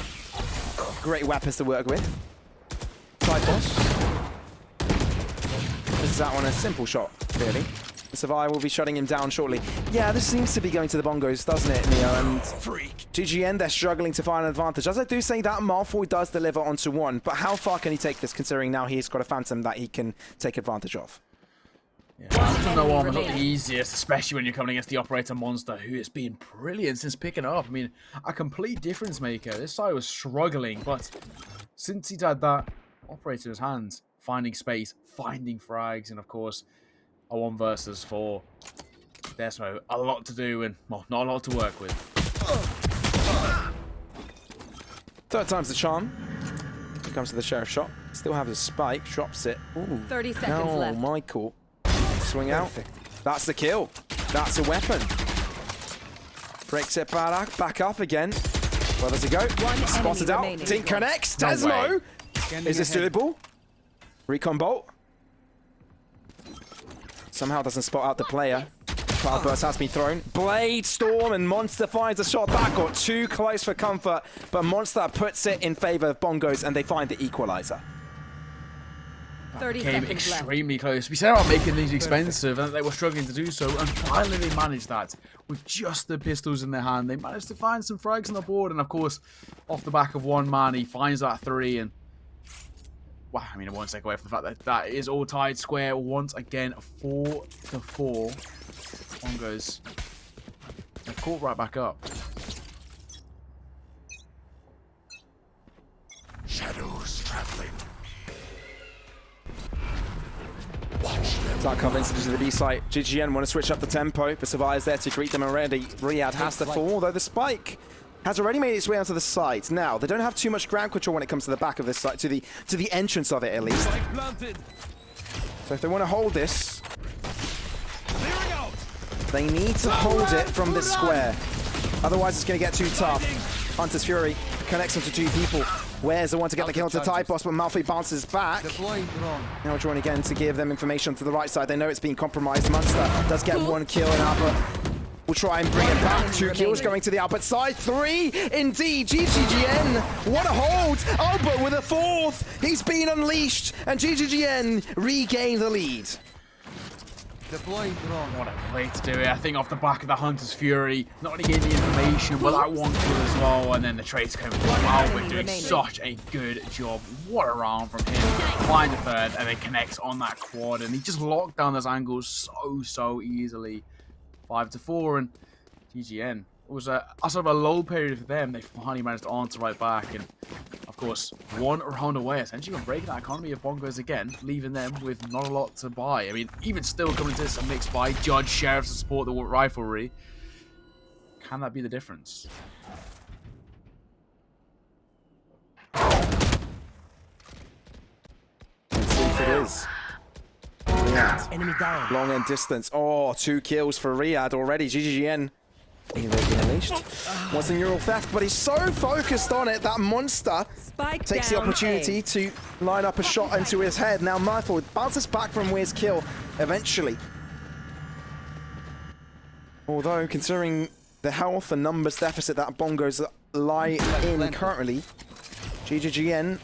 great weapons to work with. Typhos. This is that one a simple shot, really. The Survivor will be shutting him down shortly. Yeah, this seems to be going to the Bongos, doesn't it, Neo? And GGN, they're struggling to find an advantage. As I do say that, Malfoy does deliver onto one, but how far can he take this, considering now he's got a Phantom that he can take advantage of? Yeah, no armor, not the easiest, especially when you're coming against the Operator Monster, who has been brilliant since picking up. I mean, a complete difference maker. This side was struggling, but since he's had that Operator in his hands, finding space, finding frags, and of course, a 1 versus 4. Desmo, a lot to do and, well, not a lot to work with. Third time's the charm. Here comes to the Sheriff shot. Still have his spike, drops it. Ooh. 30 seconds left. Michael. Swing out. That's the kill. That's a weapon. Breaks it back up again. Where does it go? Spotted out. Tink connects. Desmo. Is this doable? Recon bolt. Somehow doesn't spot out the player. Cloudburst has been thrown. Blade, Storm, and Monster finds a shot back. Got too close for comfort, but Monster puts it in favor of Bongos, and they find the equalizer. 30 Came seconds left. extremely close. We said about making these expensive, and they were struggling to do so, and finally they managed that. With just the pistols in their hand, they managed to find some frags on the board, and of course, off the back of one man, he finds that 3, and wow, I mean, I won't take away from the fact that that is all tied square once again, 4-4. Bongos. They're caught right back up. Shadows traveling. Start covering into the B site. GGN want to switch up the tempo, but Survivor's there to greet them already. Riyadh has to fall, though the spike has already made its way onto the site. Now, they don't have too much ground control when it comes to the back of this site, to the entrance of it at least. So if they want to hold this, they need to hold it from this square. Otherwise, it's going to get too tough. Hunter's Fury connects onto 2 people. Where's the one to get the kill to Typhos, but Malfoy bounces back. Now drawing again to give them information to the right side. They know it's being compromised. Monster does get 1 kill, and Albert will try and bring it back. 2 kills going to the Albert side. 3 indeed. GGGN, what a hold. Albert with a 4th. He's been unleashed, and GGGN regain the lead. What a way to do it. I think off the back of the Hunter's Fury, not only getting the information, but that 1 kill as well, and then the trades came from Albert doing such a good job. What a round from him. Find the 3rd, and then connects on that quad, and he just locked down those angles so easily. 5-4, and GGN. It was a sort of a lull period for them. They finally managed to answer right back, and of course, 1 round away, essentially from breaking that economy of Bongos again, leaving them with not a lot to buy. I mean, even still coming to this a mixed buy, Judge, Sheriffs to support the riflery. Can that be the difference? Let's see if it is. Riyadh. Enemy down. Long and distance. Oh, 2 kills for Riyadh already. GGGN. They've been unleashed. Wants a neural theft, but he's so focused on it that Monster Spike takes the down opportunity A. to line up a shot into his head. Now Malfoy bounces back from Weir's kill eventually. Although, considering the health and numbers deficit that Bongos lie in currently, GGGN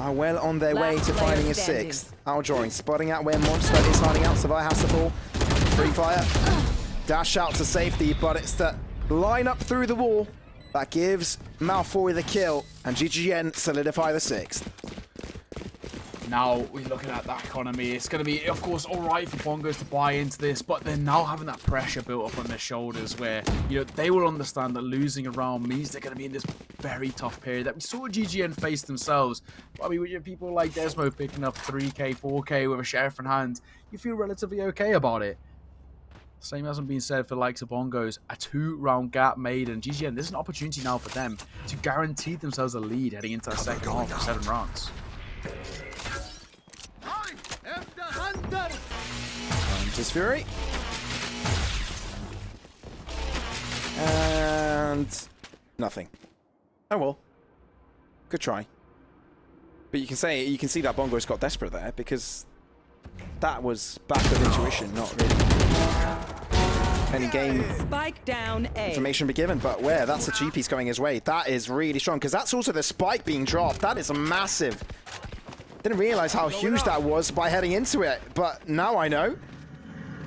are well on their way to finding a 6th. Outdrawing, spotting out where Monster is hiding out. Survivor has to fall. Free fire. Dash out to safety, but it's the line up through the wall that gives Malfoy the kill, and GGN solidify the 6th. Now we're looking at that economy. It's going to be, of course, all right for Bongos to buy into this, but they're now having that pressure built up on their shoulders where, you know, they will understand that losing a round means they're going to be in this very tough period that we saw GGN face themselves. I mean, with your people like Desmo picking up 3k, 4k with a sheriff in hand, you feel relatively okay about it. Same hasn't been said for the likes of Bongos. A 2-round gap made, and GGN, this is an opportunity now for them to guarantee themselves a lead heading into the second half of 7 rounds. Just Fury. And nothing. Oh well. Good try. But you can see that Bongo's got desperate there because that was back of intuition, not really any game Spike down A. information be given, but where that's the GP's going his way. That is really strong because that's also the spike being dropped. That is a massive. Didn't realize how huge that was by heading into it, but now I know.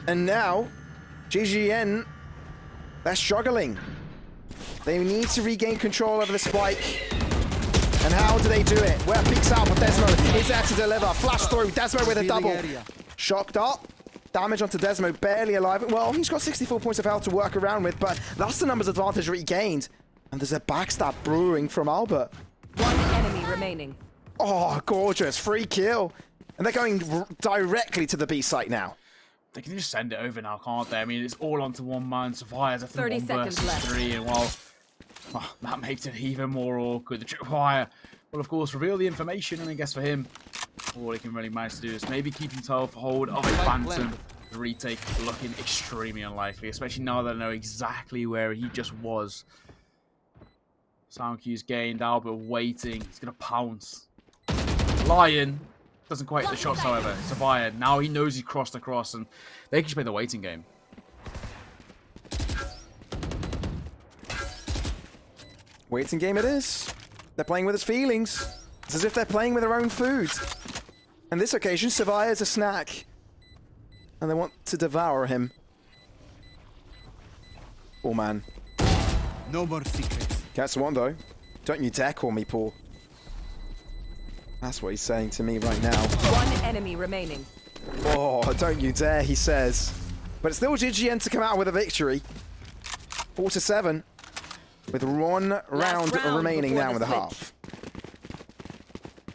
And now, GGN, they're struggling. They need to regain control over the spike. And how do they do it? Well, peeks out, but Desmo is there to deliver. Flash through, Desmo with a double. Shocked up. Damage onto Desmo, barely alive. Well, he's got 64 points of health to work around with, but that's the numbers advantage regained. And there's a backstab brewing from Albert. One enemy remaining. Oh, gorgeous. Free kill. And they're going directly to the B site now. They can just send it over now, can't they? I mean, it's all onto one man. Survivors have 30 1 seconds versus left. 3, and well, that makes it even more awkward. The tripwire will, of course, reveal the information, and I guess for him, all he can really manage to do is maybe keep himself hold of a Phantom. The retake looking extremely unlikely, especially now that I know exactly where he just was. Sound cues gained, Albert waiting. He's going to pounce. Lion doesn't quite hit the shots, however. Savia, now he knows he crossed across, and they can just play the waiting game. Waiting game it is. They're playing with his feelings. It's as if they're playing with their own food. On this occasion, Savia is a snack. And they want to devour him. Oh man. No more secrets. That's one though. Don't you dare call me Paul. That's what he's saying to me right now. One enemy remaining. Oh, don't you dare, he says. But it's still GGN to come out with a victory. 4-7. With one round remaining now in the half.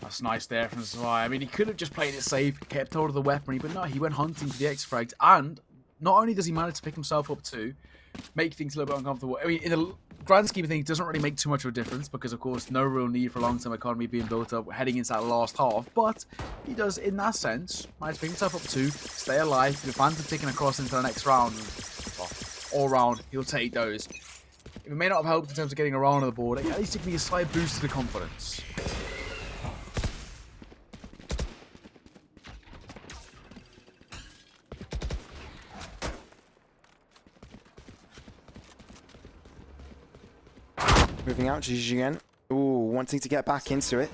That's nice there from Savia. I mean, he could have just played it safe, kept hold of the weaponry, but no, he went hunting for the X-Frags. And not only does he manage to pick himself up too, make things a little bit uncomfortable. I mean, in the grand scheme of things, it doesn't really make too much of a difference because, of course, no real need for long-term economy being built up heading into that last half. But he does, in that sense, manage to pick himself up too, stay alive, the Phantom ticking across into the next round. Well, all round, he'll take those. It may not have helped in terms of getting around on the board, at least it can be a slight boost to the confidence. Moving out, GGN. Ooh, wanting to get back into it.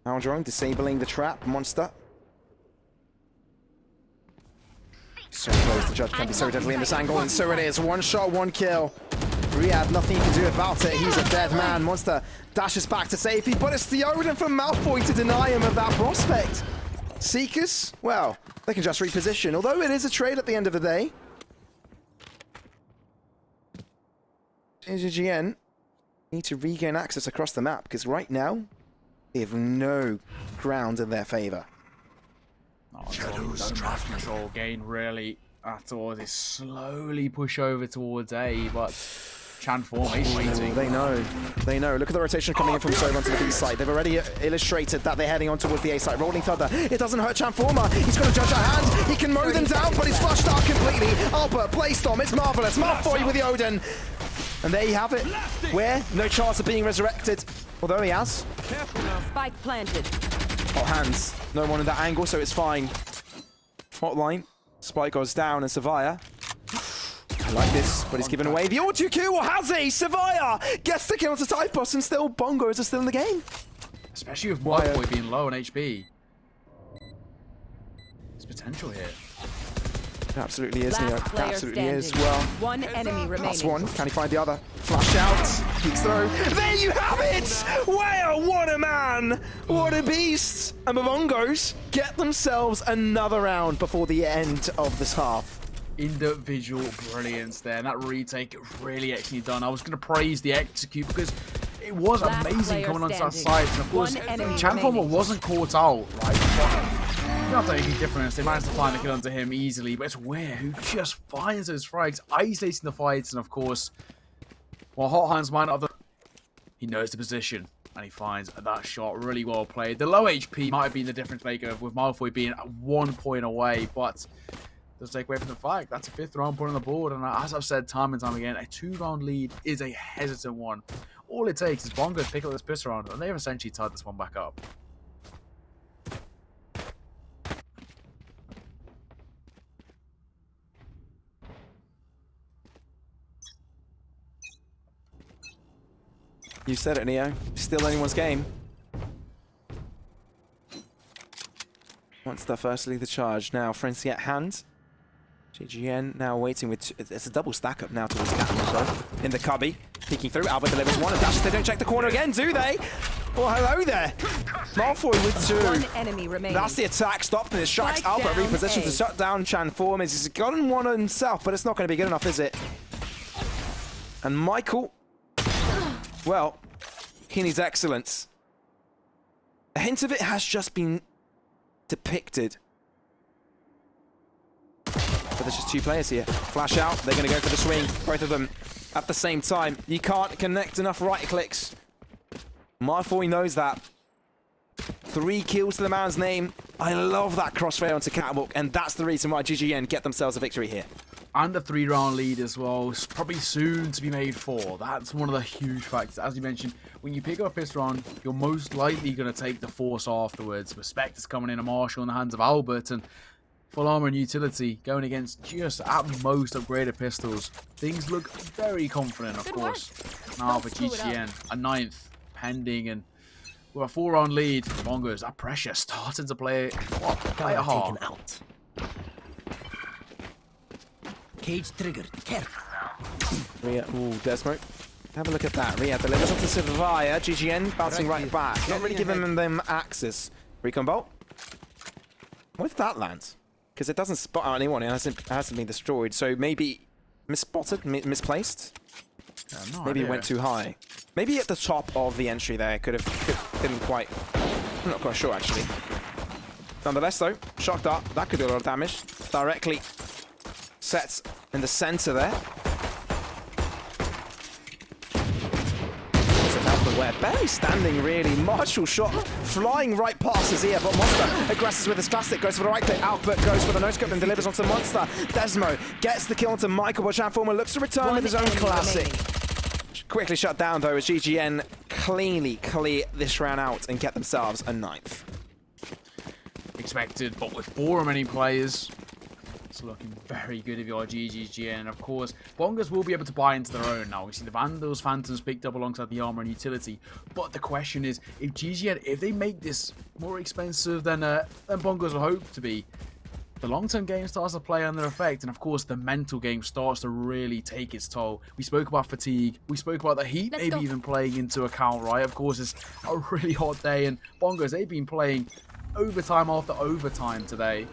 Aldrone disabling the trap monster. So close, the judge can be so deadly in this angle, and so it is. One shot, one kill. Riyadh, nothing you can do about it. He's a dead man. Monster dashes back to safety, but it's the Odin from Malfoy to deny him of that prospect. Seekers, well, they can just reposition, although it is a trade at the end of the day. GGN need to regain access across the map, because right now, they have no ground in their favor. Oh, doesn't have control gain really at all. They slowly push over towards A, but Chan formation waiting. They know. They know. Look at the rotation coming in from Sova onto the B side. They've already illustrated that they're heading on towards the A side. Rolling Thunder. It doesn't hurt Chanformer. He's got a judge at hand. He can mow them down, but he's flushed out completely. Albert, Play Storm. It's marvelous. Malfoy with the Odin. And there you have it. Where? No chance of being resurrected. Although he has. Spike planted. Hot hands. No one in that angle, so it's fine. Hotline. Spike goes down, and Savia. I like this, but he's given away the auto kill. Has he? Savia gets the kill onto Typhus, and still Bongos are still in the game. Especially with Malfoy being low on HP. There's potential here. Absolutely is, Last Neo. player Absolutely standing. is. Well, One enemy remaining. that's one. Can he find the other? Flash out. Peeks through. There you have it! Wow, what a man! What a beast! And the Bongos get themselves another round before the end of this half. Individual brilliance there, and that retake really excellently done. I was going to praise the execute because it was Last amazing player coming onto that standing. side. And of course, One enemy Transformer remaining. wasn't caught out, right? But not that any difference. They managed to find the kill onto him easily, but it's Weir who just finds those frags, isolating the fights, and of course, while Hot Hands might not have he knows the position. And he finds that shot really well played. The low HP might have been the difference maker with Malfoy being 1 point away, but does take away from the fact that's a 5th round point on the board. And as I've said time and time again, a 2-round lead is a hesitant one. All it takes is Bongo to pick up this piss round, and they've essentially tied this one back up. You said it, Neo. Still anyone's game. Monster first lead the charge. Now, Frenzy at hand. GGN now waiting with... It's a double stack up now towards Captain as well. In the cubby. Peeking through. Albert delivers one and dashes. They don't check the corner again, do they? Well, hello there. Malfoy with 2. One enemy remaining. That's the attack stopped and it strikes Spike Albert down repositioned to A. shut down Transformers. He's gotten one on himself, but it's not going to be good enough, is it? And Michael... Well, he needs excellence. A hint of it has just been depicted. But there's just 2 players here. Flash out, they're going to go for the swing. Both of them at the same time. You can't connect enough right clicks. Malfoy knows that. 3 kills to the man's name. I love that crossfire onto Catwalk, and that's the reason why GGN get themselves a victory here. And a 3-round lead as well, probably soon to be made 4. That's one of the huge factors. As you mentioned, when you pick up a piss round, you're most likely going to take the force afterwards. Respect is coming in a Marshall in the hands of Albert, and full armor and utility going against just at most upgraded pistols. Things look very confident, of course. Now for GGN, a 9th pending, and with a 4-round lead, Bongos, that pressure starting to play quite hard. out. Cage triggered. Careful. Rhea, ooh, Desmo. Have a look at that. Rhea delivers onto Survivor. GGN bouncing right back. Not really giving them access. Recon Bolt. Where did that land? Because it doesn't spot out anyone. It hasn't been destroyed. So maybe misspotted, misplaced. No Maybe idea. it went too high. Maybe at the top of the entry there couldn't quite. I'm not quite sure actually. Nonetheless, though, shock dart that could do a lot of damage. Directly sets in the center there. Barely standing, really. Marshall shot flying right past his ear, but Monster aggresses with his classic, goes for the right click. Albert goes for the no-scope and delivers onto Monster. Desmo gets the kill onto Michael, but Transformer looks to return with his own classic. Quickly shut down, though, as GGN cleanly clear this round out and get themselves a 9th. Expected, but with 4 remaining players, it's looking very good if you're GGG. And of course, Bongos will be able to buy into their own now. We see the Vandals, Phantoms picked up alongside the armor and utility. But the question is, if GGN, if they make this more expensive than Bongos will hope to be, the long-term game starts to play under effect, and of course the mental game starts to really take its toll. We spoke about fatigue, we spoke about the heat maybe even playing into account, right? Of course it's a really hot day, and Bongos, they've been playing overtime after overtime today.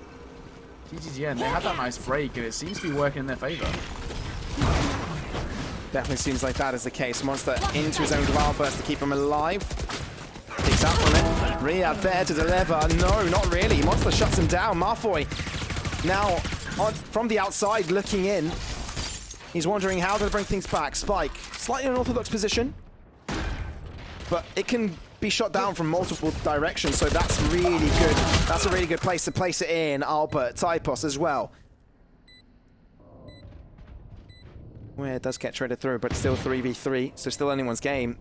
GGN, they had that nice break, and it seems to be working in their favor. Definitely seems like that is the case. Monster into his own wild burst to keep him alive. Picks out from it. Rhea there to deliver. No, not really. Monster shuts him down. Malfoy now from the outside looking in. He's wondering how to bring things back. Spike, slightly unorthodox position, but it can be shot down from multiple directions, so that's really good. That's a really good place to place it in. Albert, Typos as well. Where it does get traded through, but still 3v3, so still anyone's game.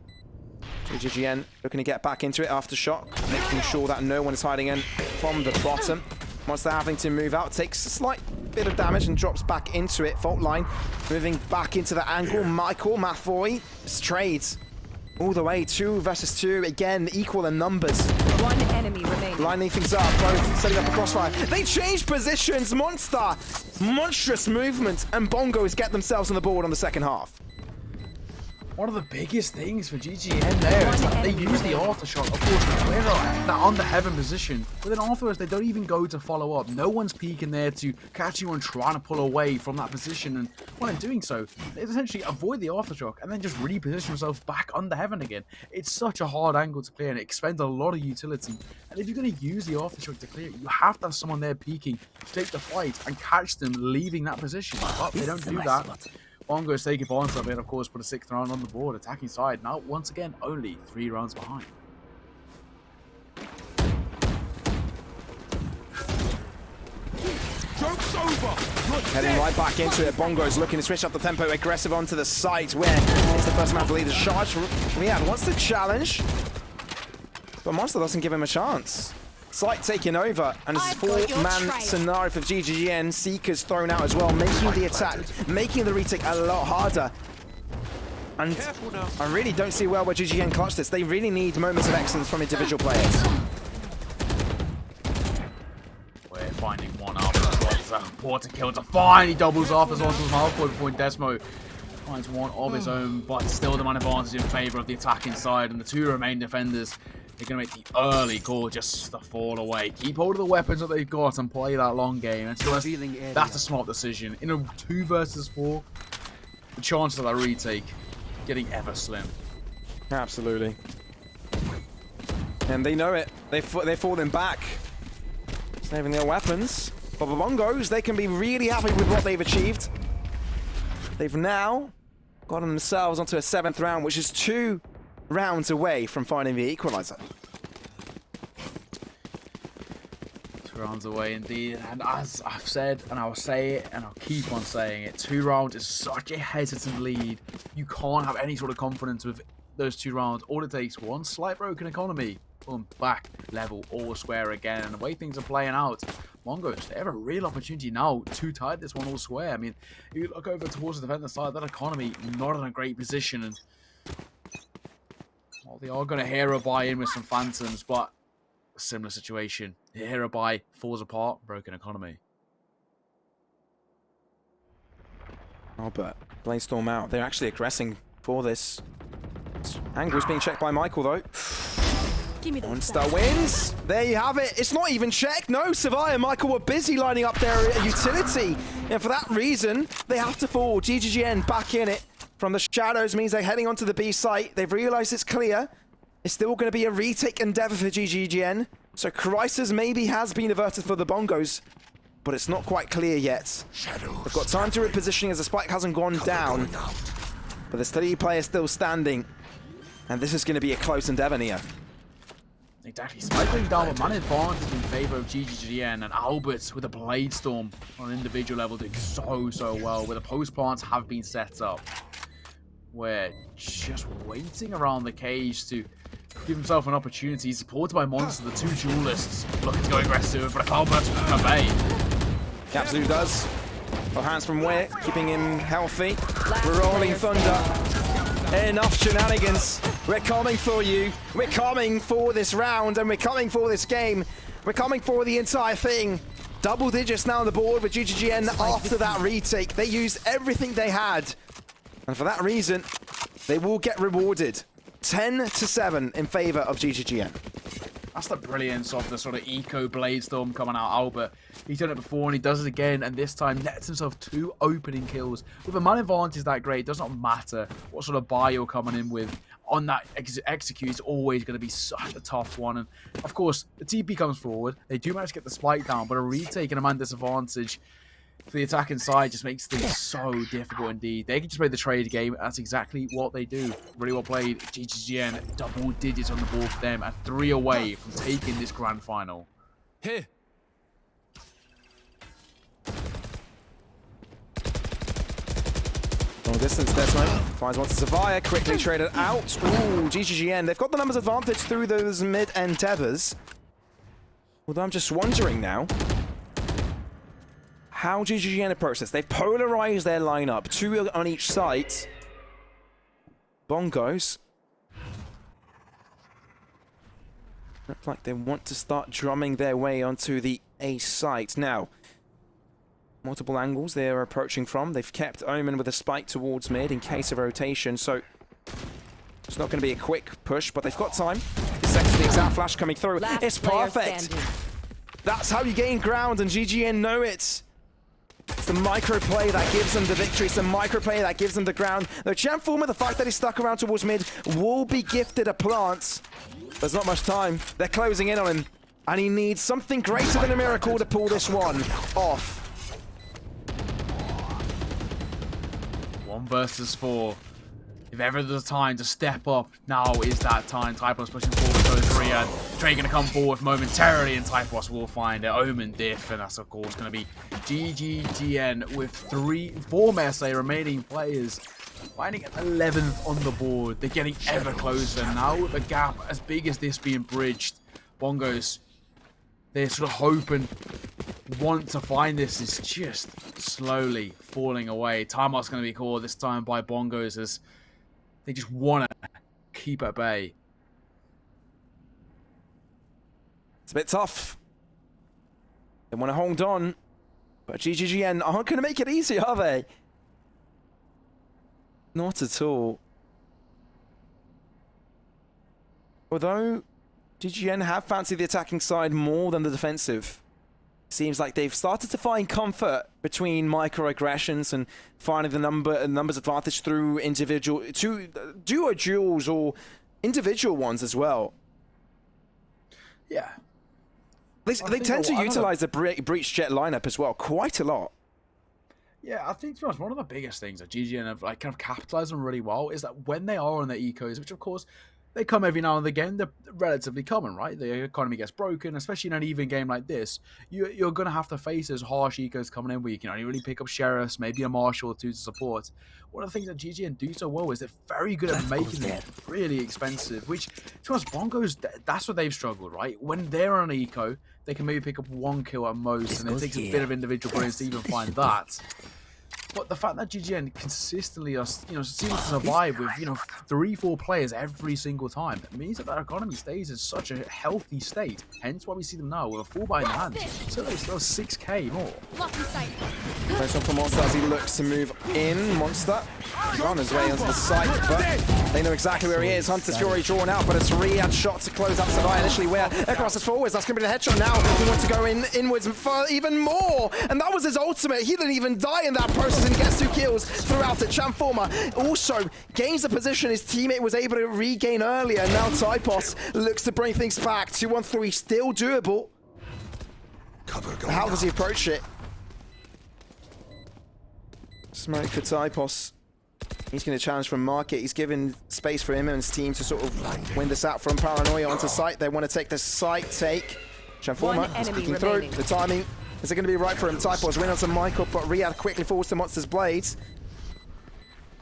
GGN looking to get back into it after shock, making sure that no one is hiding in from the bottom. Monster having to move out, takes a slight bit of damage and drops back into it. Fault line moving back into the angle. Michael Malfoy trades all the way. 2 versus 2. Again, equal in numbers. One enemy remaining. Lining things up, both setting up a crossfire. They change positions. Monster. Monstrous movement. And Bongos get themselves on the board on the second half. One of the biggest things for GGN there is that they use the aftershock. Of course, the player that on the heaven position, but then afterwards they don't even go to follow up. No one's peeking there to catch you and trying to pull away from that position. And while in doing so, they essentially avoid the aftershock and then just reposition themselves back on the heaven again. It's such a hard angle to clear and it expends a lot of utility. And if you're going to use the aftershock to clear it, you have to have someone there peeking to take the fight and catch them leaving that position. But they don't do that. Bongo's taking advantage of it, of course, put a 6th round on the board, attacking side. Now, once again, only 3 rounds behind. Joke's over! Heading right back into it. Bongo's looking to switch up the tempo, aggressive onto the site where he's the first man to lead the charge. Riyadh wants to challenge, but Monster doesn't give him a chance. Site taking over, and it's a 4-man scenario for GGN. Seeker's thrown out as well, making the attack, making the retake a lot harder. And I really don't see well where GGN clutch this. They really need moments of excellence from individual players. We're finding one up. Porter kill to finally doubles off as onto his halfway point. Desmo finds one of his own, but still the man advantage in favor of the attacking side, and the 2 remaining defenders. They're going to make the early call just to fall away. Keep hold of the weapons that they've got and play that long game. And to us, that's a smart decision. In a 2 versus 4, the chances of that retake getting ever slim. Absolutely. And they know it. They're falling back. Saving their weapons. But the Bongos, they can be really happy with what they've achieved. They've now gotten themselves onto a 7th round, which is 2 rounds away from finding the equalizer. 2 rounds away indeed, and as I've said, and I'll say it, and I'll keep on saying it, 2 rounds is such a hesitant lead. You can't have any sort of confidence with those 2 rounds. All it takes, one slight broken economy, boom, back, level, all square again. And the way things are playing out, Mongols, they have a real opportunity now to tie this one all square. I mean, if you look over towards the defender side, that economy not in a great position, and well, they are going to hero buy in with some phantoms, but a similar situation. The hero buy falls apart, broken economy. Oh, but Bladestorm out. They're actually aggressing for this. Angle's being checked by Michael, though. Give me the Monster wins. There you have it. It's not even checked. No, Savai and Michael were busy lining up their utility. And for that reason, they have to fall. GGN back in it. From the shadows means they're heading onto the B site. They've realized it's clear. It's still going to be a retake endeavor for GGN. So crisis maybe has been averted for the Bongos, but it's not quite clear yet. They've got time to repositioning as the spike hasn't gone down, but the steady player still standing. And this is going to be a close endeavor, Neo. Exactly. Spike going down, but man advantage in favor of GGN, and Albert with a Bladestorm on an individual level doing so well, where the post plants have been set up. We're just waiting around the cage to give himself an opportunity. He's supported by Monster, the 2 duelists, looking to go aggressive, but Albert will obey. He absolutely does. Well, hands from where, keeping him healthy. Rolling Thunder. Enough shenanigans. We're coming for you. We're coming for this round, and we're coming for this game. We're coming for the entire thing. Double digits now on the board with GGN after that retake. They used everything they had. And for that reason, they will get rewarded. 10-7 in favor of GGN. That's the brilliance of the sort of eco Bladestorm coming out. Albert, he's done it before and he does it again, and this time nets himself 2 opening kills. With a man advantage that great, it does not matter what sort of buy you're coming in with. On that execute is always going to be such a tough one. And of course, the TP comes forward. They do manage to get the spike down, but a retake and a man disadvantage for the attacking side just makes things so difficult indeed. They can just play the trade game. That's exactly what they do. Really well played. GGN double digits on the board for them, and 3 away from taking this grand final. Here. Long distance, Desmo. Finds one to Savia, quickly traded out. Ooh, GGN. They've got the numbers advantage through those mid-end tethers. Although I'm just wondering now how GGN approach this. They've polarized their lineup, 2 on each side. Bongos Look like they want to start drumming their way onto the A site. Now, multiple angles they're approaching from. They've kept Omen with a spike towards mid in case of rotation, so it's not going to be a quick push, but they've got time. The second the exact flash coming through. Last It's player perfect. standing. That's how you gain ground, and GGN know it. It's the micro play that gives them the victory. It's the micro play that gives them the ground. The Transformer, the fact that he's stuck around towards mid, will be gifted a plant. There's not much time. They're closing in on him, and he needs something greater than a miracle to pull this one off. 1 versus 4. If ever there's a time to step up, now is that time. Typos pushing forward, so is Riyad. Trey going to come forward momentarily, and Typos will find it. Omen diff, and that's of course going to be GGGN with 4 Messe remaining players. Finding an 11th on the board. They're getting ever closer. Now the gap as big as this being bridged. Bongos, they're sort of hoping, want to find this, is just slowly falling away. Timeout's going to be called this time by Bongos as they just want to keep at bay. It's a bit tough. They want to hold on, but GGGN aren't going to make it easy, are they? Not at all. Although GGN have fancied the attacking side more than the defensive. Seems like they've started to find comfort between microaggressions and finding the numbers advantage through individual duo duels or individual ones as well. Yeah. They tend to utilize the breach jet lineup as well quite a lot. Yeah, I think to be honest, one of the biggest things that GGN have like kind of capitalized on really well is that when they are on their ecos, which of course they come every now and again, they're relatively common, right? The economy gets broken, especially in an even game like this. You're going to have to face those harsh ecos coming in where you can only really pick up sheriffs, maybe a marshal or 2 to support. One of the things that GGN do so well is they're very good at making it really expensive, which, to us, Bongos, that's what they've struggled, right? When they're on an eco, they can maybe pick up 1 kill at most, and it takes a bit of individual brilliance to even find that. But the fact that GGN consistently are, seem to survive with, 3-4 players every single time, it means that their economy stays in such a healthy state. Hence why we see them now with a 4 buy in hand. So they still 6k more. First one for Monster as he looks to move in. Monster on his way onto the site, but they know exactly where he is. Hunter's Fury drawn out, but it's Riyad's shot to close up Savai initially where across his forwards. That's going to be the headshot now. He wants to go inwards for even more, and that was his ultimate. He didn't even die in that process and gets 2 kills throughout it. Transformer also gains the position his teammate was able to regain earlier. Now Typos looks to bring things back. 2-on-3 still doable. How does he approach it? Smoke for Typos. He's going to challenge from Market. He's given space for him and his team to sort of win this out from Paranoia onto site. They want to take the site take. Transformer is peeking through. The timing, is it going to be right for him? Typos win onto Michael, but Riyad quickly forwards to Monster's Blades.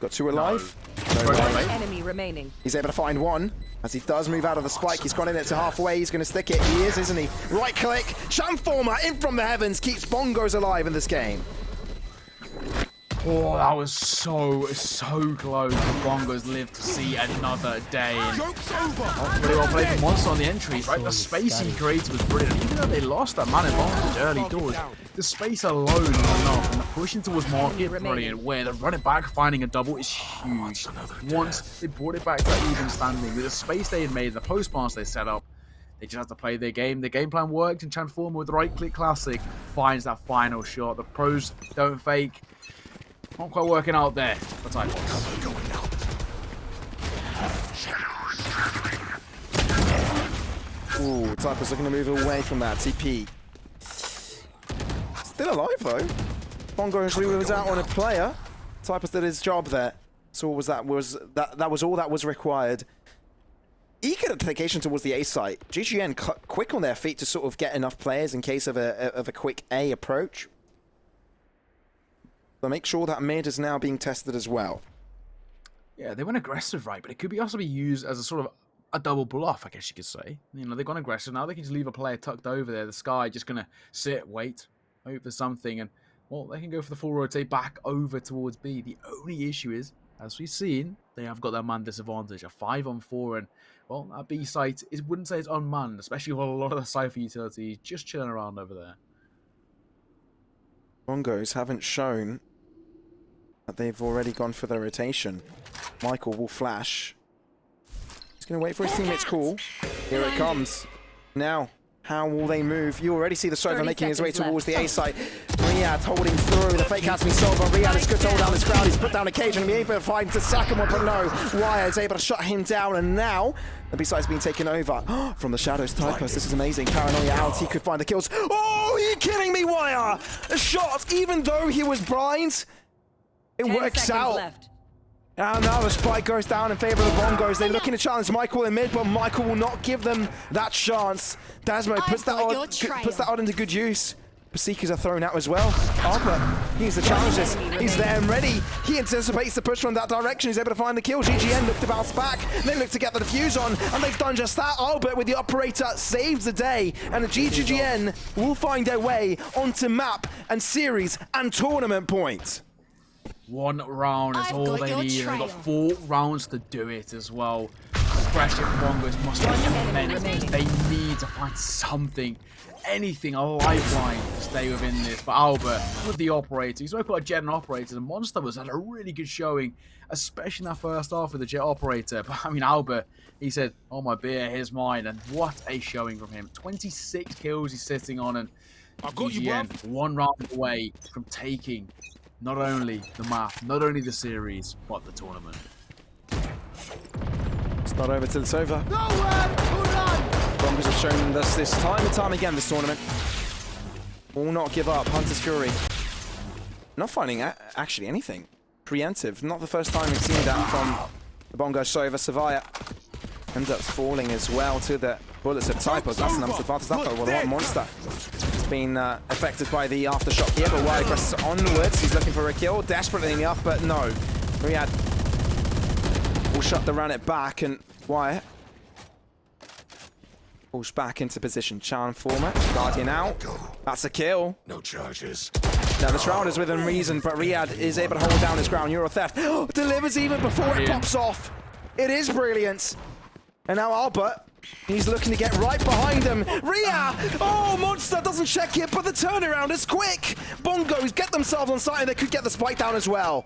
Got 2 alive. One enemy remaining. He's able to find 1. As he does move out of the spike, he's got in it to halfway. He's going to stick it. He is, isn't he? Right click. Transformer in from the heavens keeps Bongos alive in this game. Oh, that was so close. The Bongos live to see another day. Really well played from Monster on the entries, right? The space he created was brilliant. Even though they lost that man in Bongos early doors, the space alone is enough. And the pushing towards Market, brilliant. Where the running back finding a double is huge. Once they brought it back to that even standing, with the space they had made, the post pass they set up, they just have to play their game. The game plan worked, and Transformer with the right-click classic finds that final shot. The pros don't fake. Not quite working out there for Typos. Ooh, Typos looking to move away from that. TP. Still alive though. Bongo actually was out on a player. Typos did his job there. So that was all that was required. Eager dedication towards the A site. GGN quick on their feet to sort of get enough players in case of a quick A approach. But make sure that mid is now being tested as well. Yeah, they went aggressive, right? But it could also be used as a sort of a double bluff, I guess you could say. They've gone aggressive. Now they can just leave a player tucked over there. The Sky just going to sit, wait for something. And, well, they can go for the full rotate back over towards B. The only issue is, as we've seen, they have got their man disadvantage. A 5-on-4. And, well, that B site, it wouldn't say it's unmanned, especially with a lot of the Cypher utilities just chilling around over there. Bongos haven't shown that they've already gone for their rotation. Michael will flash. He's going to wait for his teammate's call. Here it comes. Now, how will they move? You already see the Sova making his way towards the A site. Riyadh holding through. The fake has been solved, but Riyadh is good to hold down this crowd. He's put down a cage and be able to find the second one, but no. Wire is able to shut him down, and now the B site's being taken over from the shadows. Typus, this is amazing. Paranoia out. He could find the kills. Oh, are you kidding me, Wire? A shot, even though he was blind. It works out. Left. And now the spike goes down in favor of the Bongos. They're looking to challenge Michael in mid, but Michael will not give them that chance. Dasmo puts that odd into good use. Pasikas are thrown out as well. Arthur, he's the challenges. He's there and ready. He anticipates the push from that direction. He's able to find the kill. GGN look to bounce back. They look to get the defuse on, and they've done just that. Albert with the operator saves the day, and the GGN will find their way onto map and series and tournament point. One round is all they need. They've got 4 rounds to do it as well. The pressure from Bongos must be immense. They need to find something, anything, a lifeline to stay within this. But Albert, with the operator, he's spoke about Jet and operators, and Monster was had a really good showing, especially in that first half with the Jet operator. But I mean, Albert, he said, "Oh my beer, here's mine," and what a showing from him. 26 kills he's sitting on, and GGN 1 round away from taking not only the map, not only the series, but the tournament. It's not over till it's over. Broncos have shown us this time and time again this tournament. Will not give up. Hunter's Fury. Not finding actually anything. Preemptive. Not the first time we've seen that from the Bongo Sova. Savaya ends up falling as well to the bullets of Typos. That's the numbers advantage. That will want Monster. It's been affected by the aftershock here, but Wire presses onwards. He's looking for a kill, desperately enough, but no. Riyadh will shut the run it back, and Wire pulls back into position. Charm format. Guardian out. That's a kill. No charges. Now the Shroud is within reason, but Riyadh is able to hold down his ground. Euro Theft delivers even before it pops off. It is brilliant. And now Albert, he's looking to get right behind him. Riyadh! Oh, Monster doesn't check it, but the turnaround is quick. Bongos get themselves on site, and they could get the spike down as well.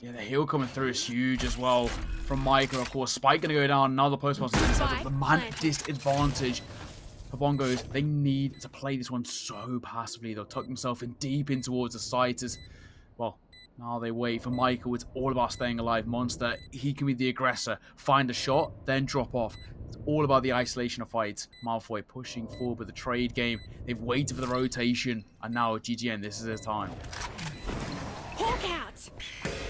Yeah, the heal coming through is huge as well from Micah. Of course, spike going to go down. Now the post-master sets up the man disadvantage. For Bongos, they need to play this one so passively. They'll tuck themselves in deep in towards the site as, well, now they wait for Michael. It's all about staying alive. Monster, he can be the aggressor. Find a shot, then drop off. It's all about the isolation of fights. Malfoy pushing forward with the trade game. They've waited for the rotation. And now GGN, this is their time. Hawk out.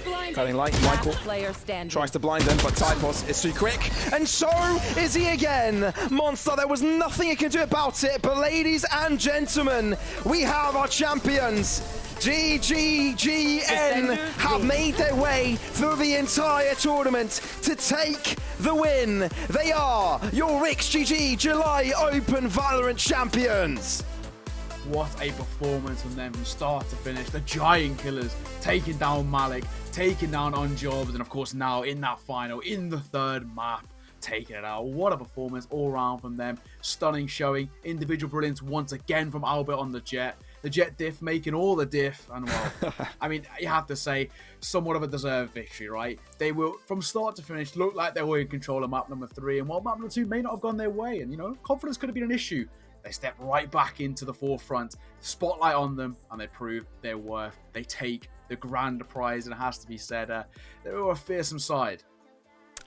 Blinded. Cutting light, Michael Player standing. tries to blind them, but Typos is too quick. And so is he again. Monster, there was nothing he can do about it. But ladies and gentlemen, we have our champions. GGGN have made their way through the entire tournament to take the win. They are your RixGG July Open Valorant champions. What a performance from them from start to finish. The Giant Killers taking down Malik, taking down Unjobs, and of course now in that final, in the third map, taking it out. What a performance all round from them. Stunning showing. Individual brilliance once again from Albert on the Jet. The Jet diff making all the diff, and well, I mean, you have to say, somewhat of a deserved victory, right? They were, from start to finish, looked like they were in control of map number 3, and while map number 2 may not have gone their way, and you know, confidence could have been an issue, they step right back into the forefront, spotlight on them, and they prove their worth. They take the grand prize, and it has to be said, they were a fearsome side.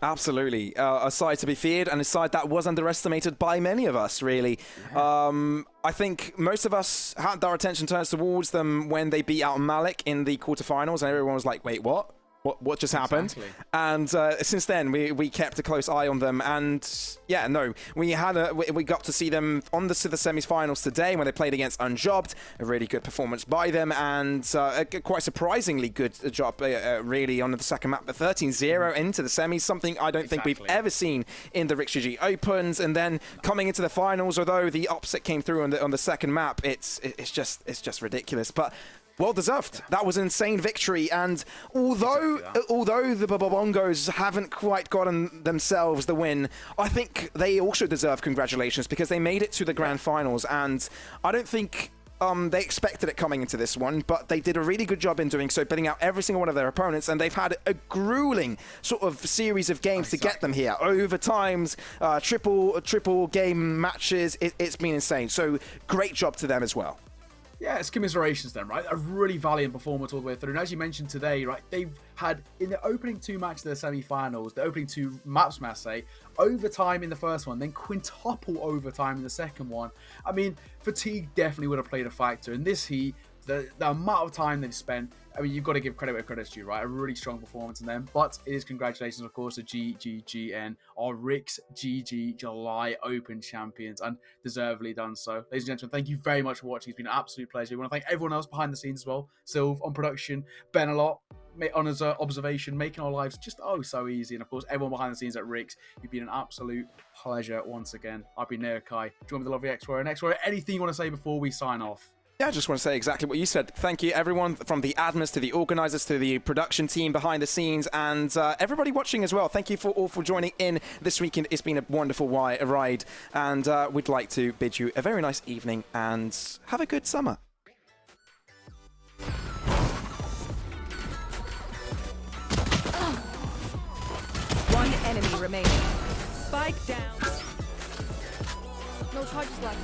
Absolutely. A side to be feared, and a side that was underestimated by many of us, really. Yeah. I think most of us had our attention turned towards them when they beat out Malik in the quarterfinals, and everyone was like, wait, what? What just happened? Exactly. And since then, we kept a close eye on them. And yeah, no, we got to see them on the semi-finals today when they played against Unjobbed. A really good performance by them, and a quite surprisingly good job, really, on the second map. The 13-0 into the semis, something I don't think we've ever seen in the RixGG Opens. And then coming into the finals, although the upset came through on the second map, it's just ridiculous. But Well deserved. That was an insane victory, and although the Bongos haven't quite gotten themselves the win, I think they also deserve congratulations because they made it to the grand finals, and I don't think they expected it coming into this one, but they did a really good job in doing so, beating out every single one of their opponents, and they've had a grueling sort of series of games to get them here. Overtimes, triple game matches. It's been insane. So great job to them as well. Yeah, it's commiserations then, right? A really valiant performance all the way through. And as you mentioned today, right, they've had, in the opening 2 matches of the semi-finals, the opening 2 maps, may I say, overtime in the first one, then quintuple overtime in the second one. I mean, fatigue definitely would have played a factor. In this heat, the amount of time they've spent, I mean, you've got to give credit where credit's due, right? A really strong performance in them. But it is congratulations, of course, to GGG and our RixGG July Open champions, and deservedly done so. Ladies and gentlemen, thank you very much for watching. It's been an absolute pleasure. We want to thank everyone else behind the scenes as well. Sylv on production, Ben a lot on his observation, making our lives just so easy. And of course, everyone behind the scenes at Rix, you've been an absolute pleasure once again. I've been Neokai. Join me the lovely X-Warrior. And X-Warrior, anything you want to say before we sign off? Yeah, I just want to say exactly what you said. Thank you, everyone, from the admins to the organizers to the production team behind the scenes, and everybody watching as well. Thank you all for joining in this weekend. It's been a wonderful ride, and we'd like to bid you a very nice evening and have a good summer. One enemy remaining. Spike down. No charges left.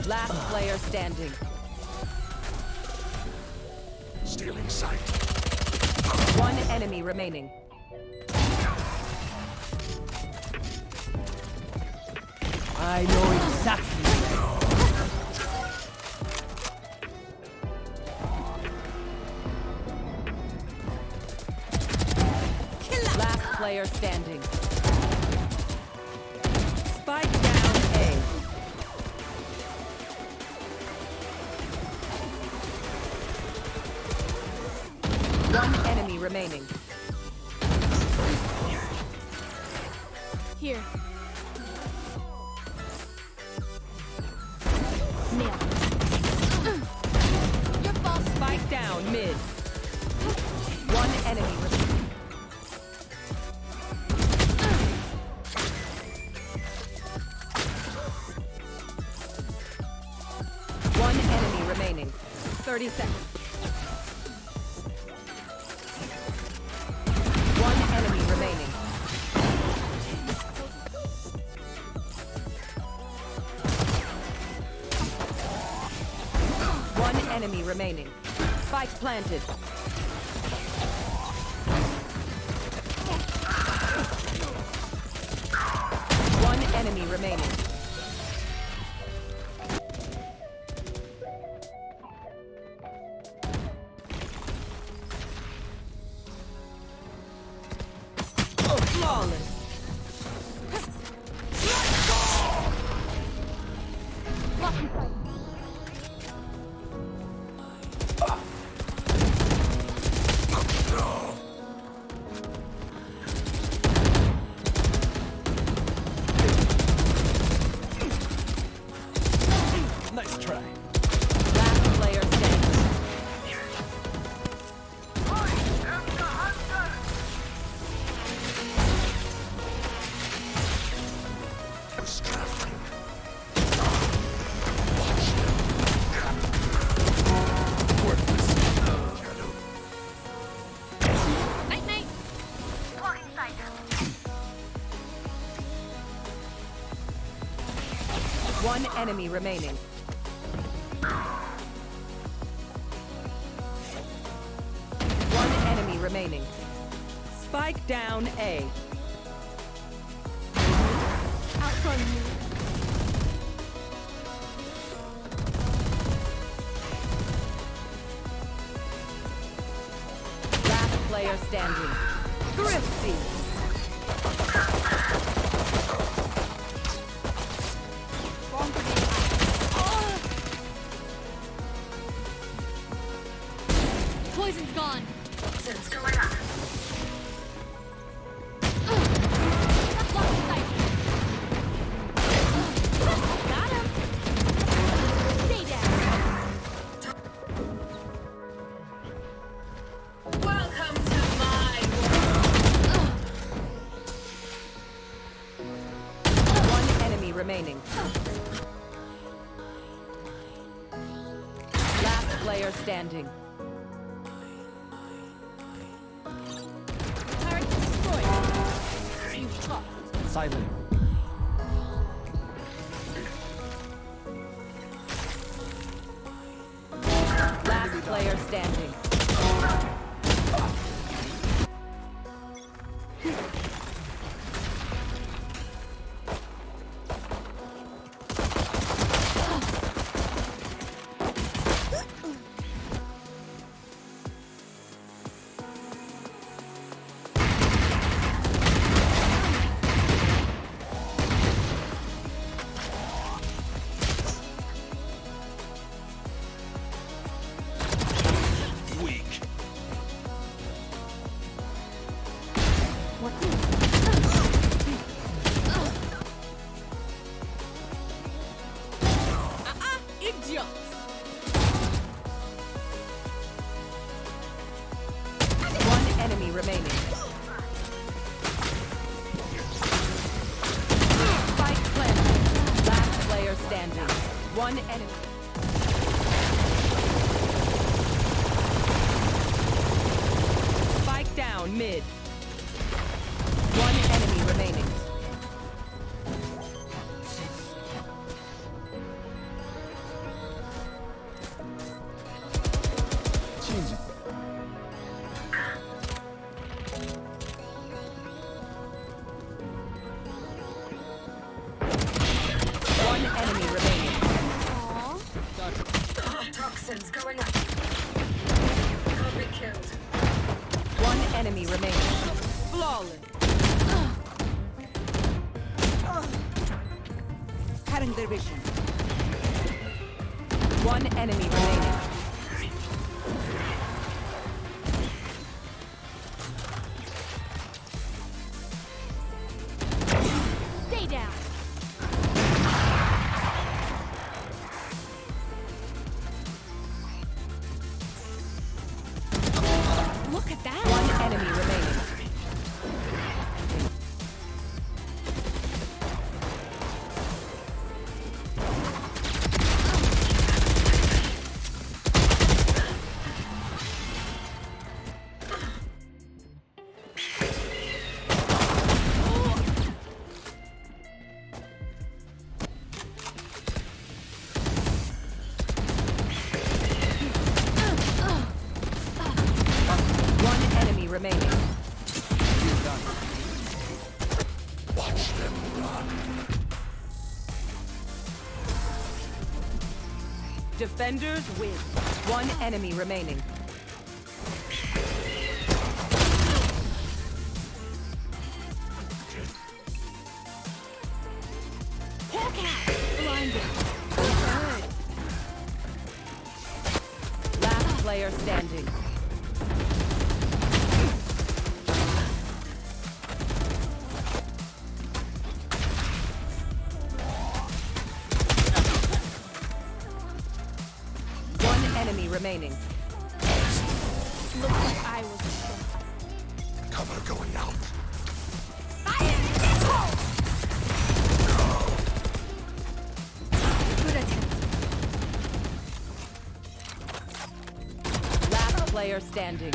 Last player standing. Stealing sight. One enemy remaining. I know exactly. Last player standing. Spike down A. One enemy remaining. Here. Nail. Your fault. Spike down mid. One enemy remaining. One enemy remaining. 30 seconds. One enemy remaining. One enemy remaining. Spike planted. One enemy remaining. Flawless. Nice try. Last player standing. Was traveling. Night night. One enemy remaining. One enemy remaining. Spike down A. Outrun me. Last player standing. Thrifty. Wrong grenade. Poison's gone. Toxins going up. player standing. Turret destroyed. You shot. Silent. Last player standing. Weak. Idiot. One enemy remaining. Spike planted. Last player standing. One enemy. Spike down mid. One enemy remaining. Change it. One enemy remaining. Toxins going up. Can't be killed. One enemy remaining. Flawless. Cutting their vision. One enemy remaining. Stay down. Look at that. One enemy remaining. One enemy remaining. Watch them run. Defenders win. One enemy remaining. Hawk out. Blinded. Last player standing. One enemy remaining. Looks like I was shot. Cover going out. Good attempt. Last player standing.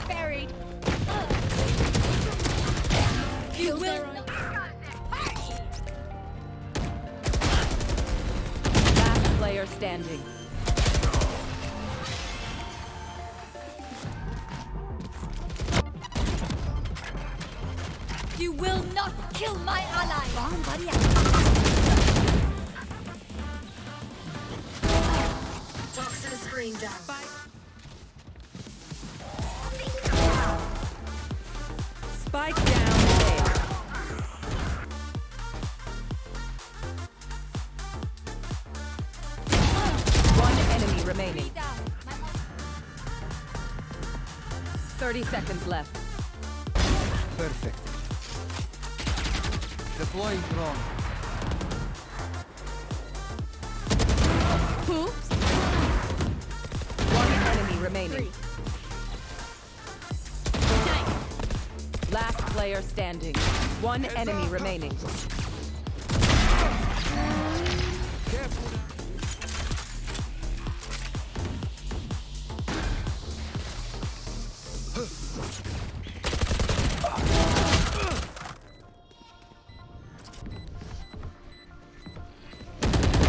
Buried. You will not. Last player standing. You will not kill my ally. Wrong, buddy. Toxin screen down. Spike down mid. One enemy remaining. Down. 30 seconds left. Perfect. Deploying drone. Oops. One enemy remaining. 3. player standing. One enemy remaining.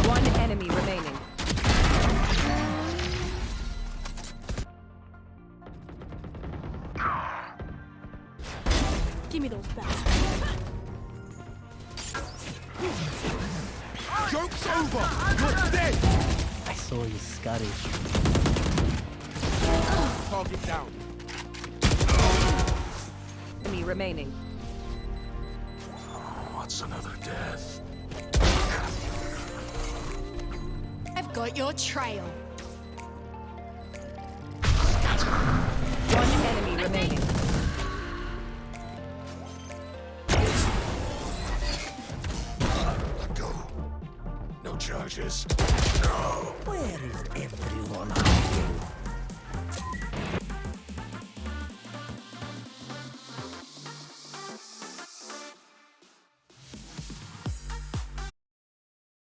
One enemy remaining. Give me those back. Joke's over! You're dead! I saw you Scottish. Target down. Enemy remaining. What's another death? I've got your trail. One enemy remaining. Let go. No charges. No. Where is everyone hiding?